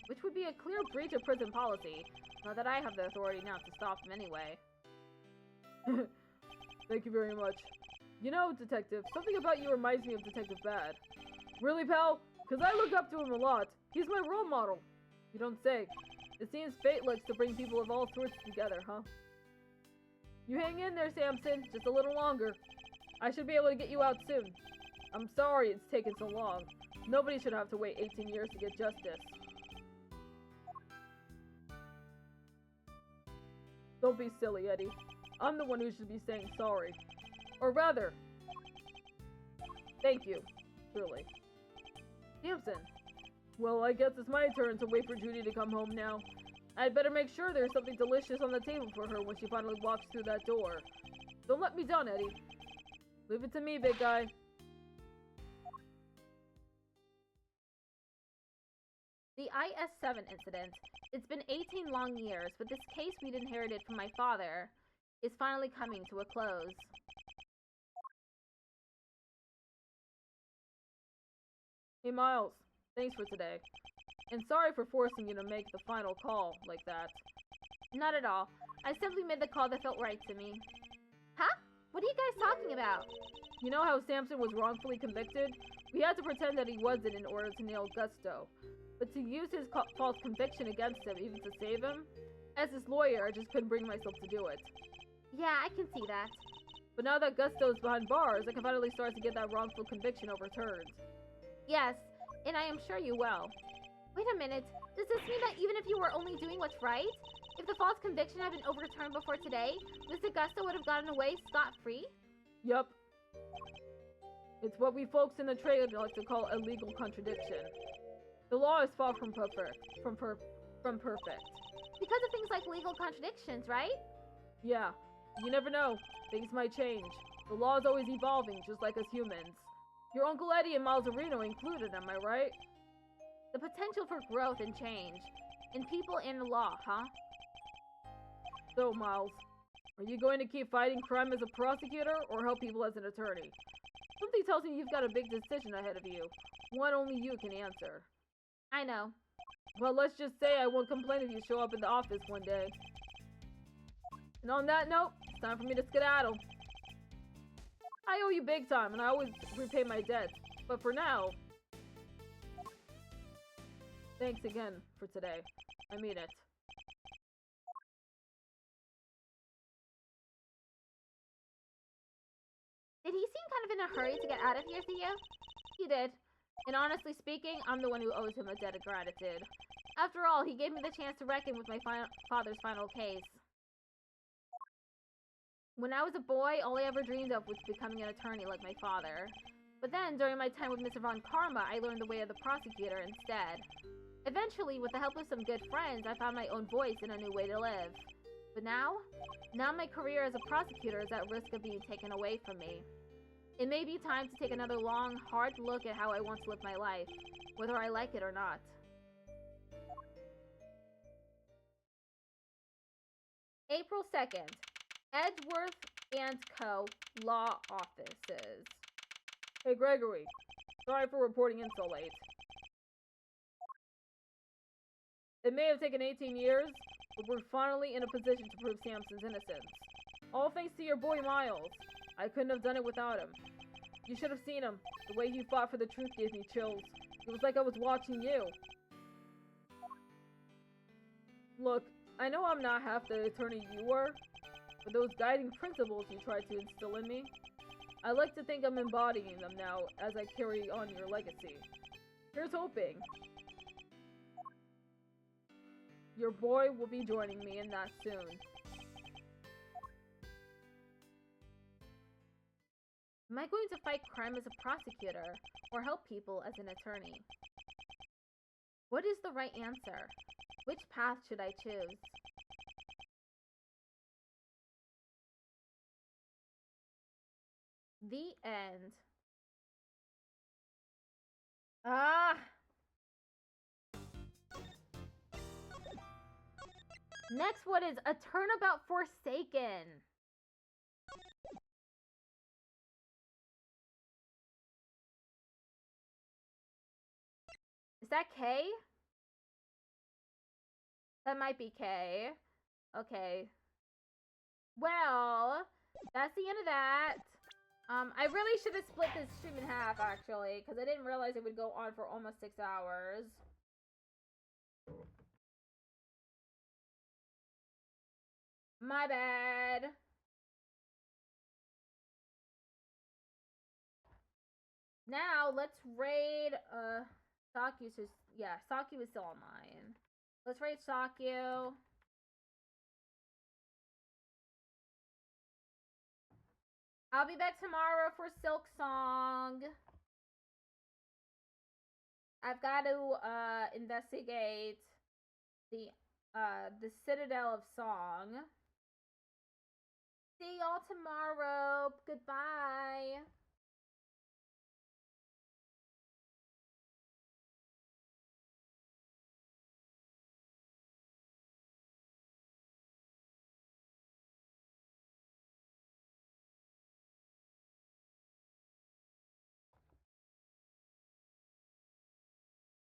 Which would be a clear breach of prison policy. Not that I have the authority now to stop him anyway. Thank you very much. You know, Detective, something about you reminds me of Detective Bad. Really, pal? Because I look up to him a lot. He's my role model. You don't say. It seems fate likes to bring people of all sorts together, huh? You hang in there, Samson. Just a little longer. I should be able to get you out soon. I'm sorry it's taken so long. Nobody should have to wait 18 years to get justice. Don't be silly, Eddie. I'm the one who should be saying sorry. Or rather, thank you, truly. Samson. Well, I guess it's my turn to wait for Judy to come home now. I'd better make sure there's something delicious on the table for her when she finally walks through that door. Don't let me down, Eddie. Leave it to me, big guy. The IS-7 incident. It's been 18 long years, but this case we'd inherited from my father is finally coming to a close. Hey, Miles. Thanks for today. And sorry for forcing you to make the final call like that. Not at all. I simply made the call that felt right to me. Huh? What are you guys talking about? You know how Samson was wrongfully convicted? We had to pretend that he wasn't in order to nail Gusto. But to use his false conviction against him, even to save him? As his lawyer, I just couldn't bring myself to do it. Yeah, I can see that. But now that Gusto's behind bars, I can finally start to get that wrongful conviction overturned. Yes, and I am sure you will. Wait a minute, does this mean that even if you were only doing what's right, if the false conviction had been overturned before today, Mr. Gusto would have gotten away scot-free? Yup. It's what we folks in the trade like to call a legal contradiction. The law is far from perfect. Because of things like legal contradictions, right? Yeah, you never know. Things might change. The law is always evolving, just like us humans. Your Uncle Eddie and Malzarino included, am I right? The potential for growth and change. In people and the law, huh? So, Miles, are you going to keep fighting crime as a prosecutor, or help people as an attorney? Something tells me you've got a big decision ahead of you. One only you can answer. I know. Well, let's just say I won't complain if you show up in the office one day. And on that note, it's time for me to skedaddle. I owe you big time, and I always repay my debts. But for now, thanks again for today. I mean it. Did he seem kind of in a hurry to get out of here, Theo? He did. And honestly speaking, I'm the one who owes him a debt of gratitude. After all, he gave me the chance to reckon with my father's final case. When I was a boy, all I ever dreamed of was becoming an attorney like my father. But then, during my time with Mr. Von Karma, I learned the way of the prosecutor instead. Eventually, with the help of some good friends, I found my own voice and a new way to live. But now my career as a prosecutor is at risk of being taken away from me. It may be time to take another long, hard look at how I want to live my life, whether I like it or not. April 2nd. Edgeworth and Co. Law Offices. Hey, Gregory. Sorry for reporting in so late. It may have taken 18 years, but we're finally in a position to prove Samson's innocence. All thanks to your boy Miles. I couldn't have done it without him. You should have seen him. The way he fought for the truth gave me chills. It was like I was watching you. Look, I know I'm not half the attorney you were, but those guiding principles you tried to instill in me, I like to think I'm embodying them now as I carry on your legacy. Here's hoping. Your boy will be joining me in that soon. Am I going to fight crime as a prosecutor, or help people as an attorney? What is the right answer? Which path should I choose? The end. Ah! Next one is a Turnabout Forsaken. Is that K? That might be K. Okay. Well, that's the end of that. I really should have split this stream in half, actually, because I didn't realize it would go on for almost 6 hours. My bad. Now, let's raid, Saku's just, yeah, Saku is still online. Let's raid Saku. I'll be back tomorrow for Silk Song. I've got to, investigate the Citadel of Song. See y'all tomorrow.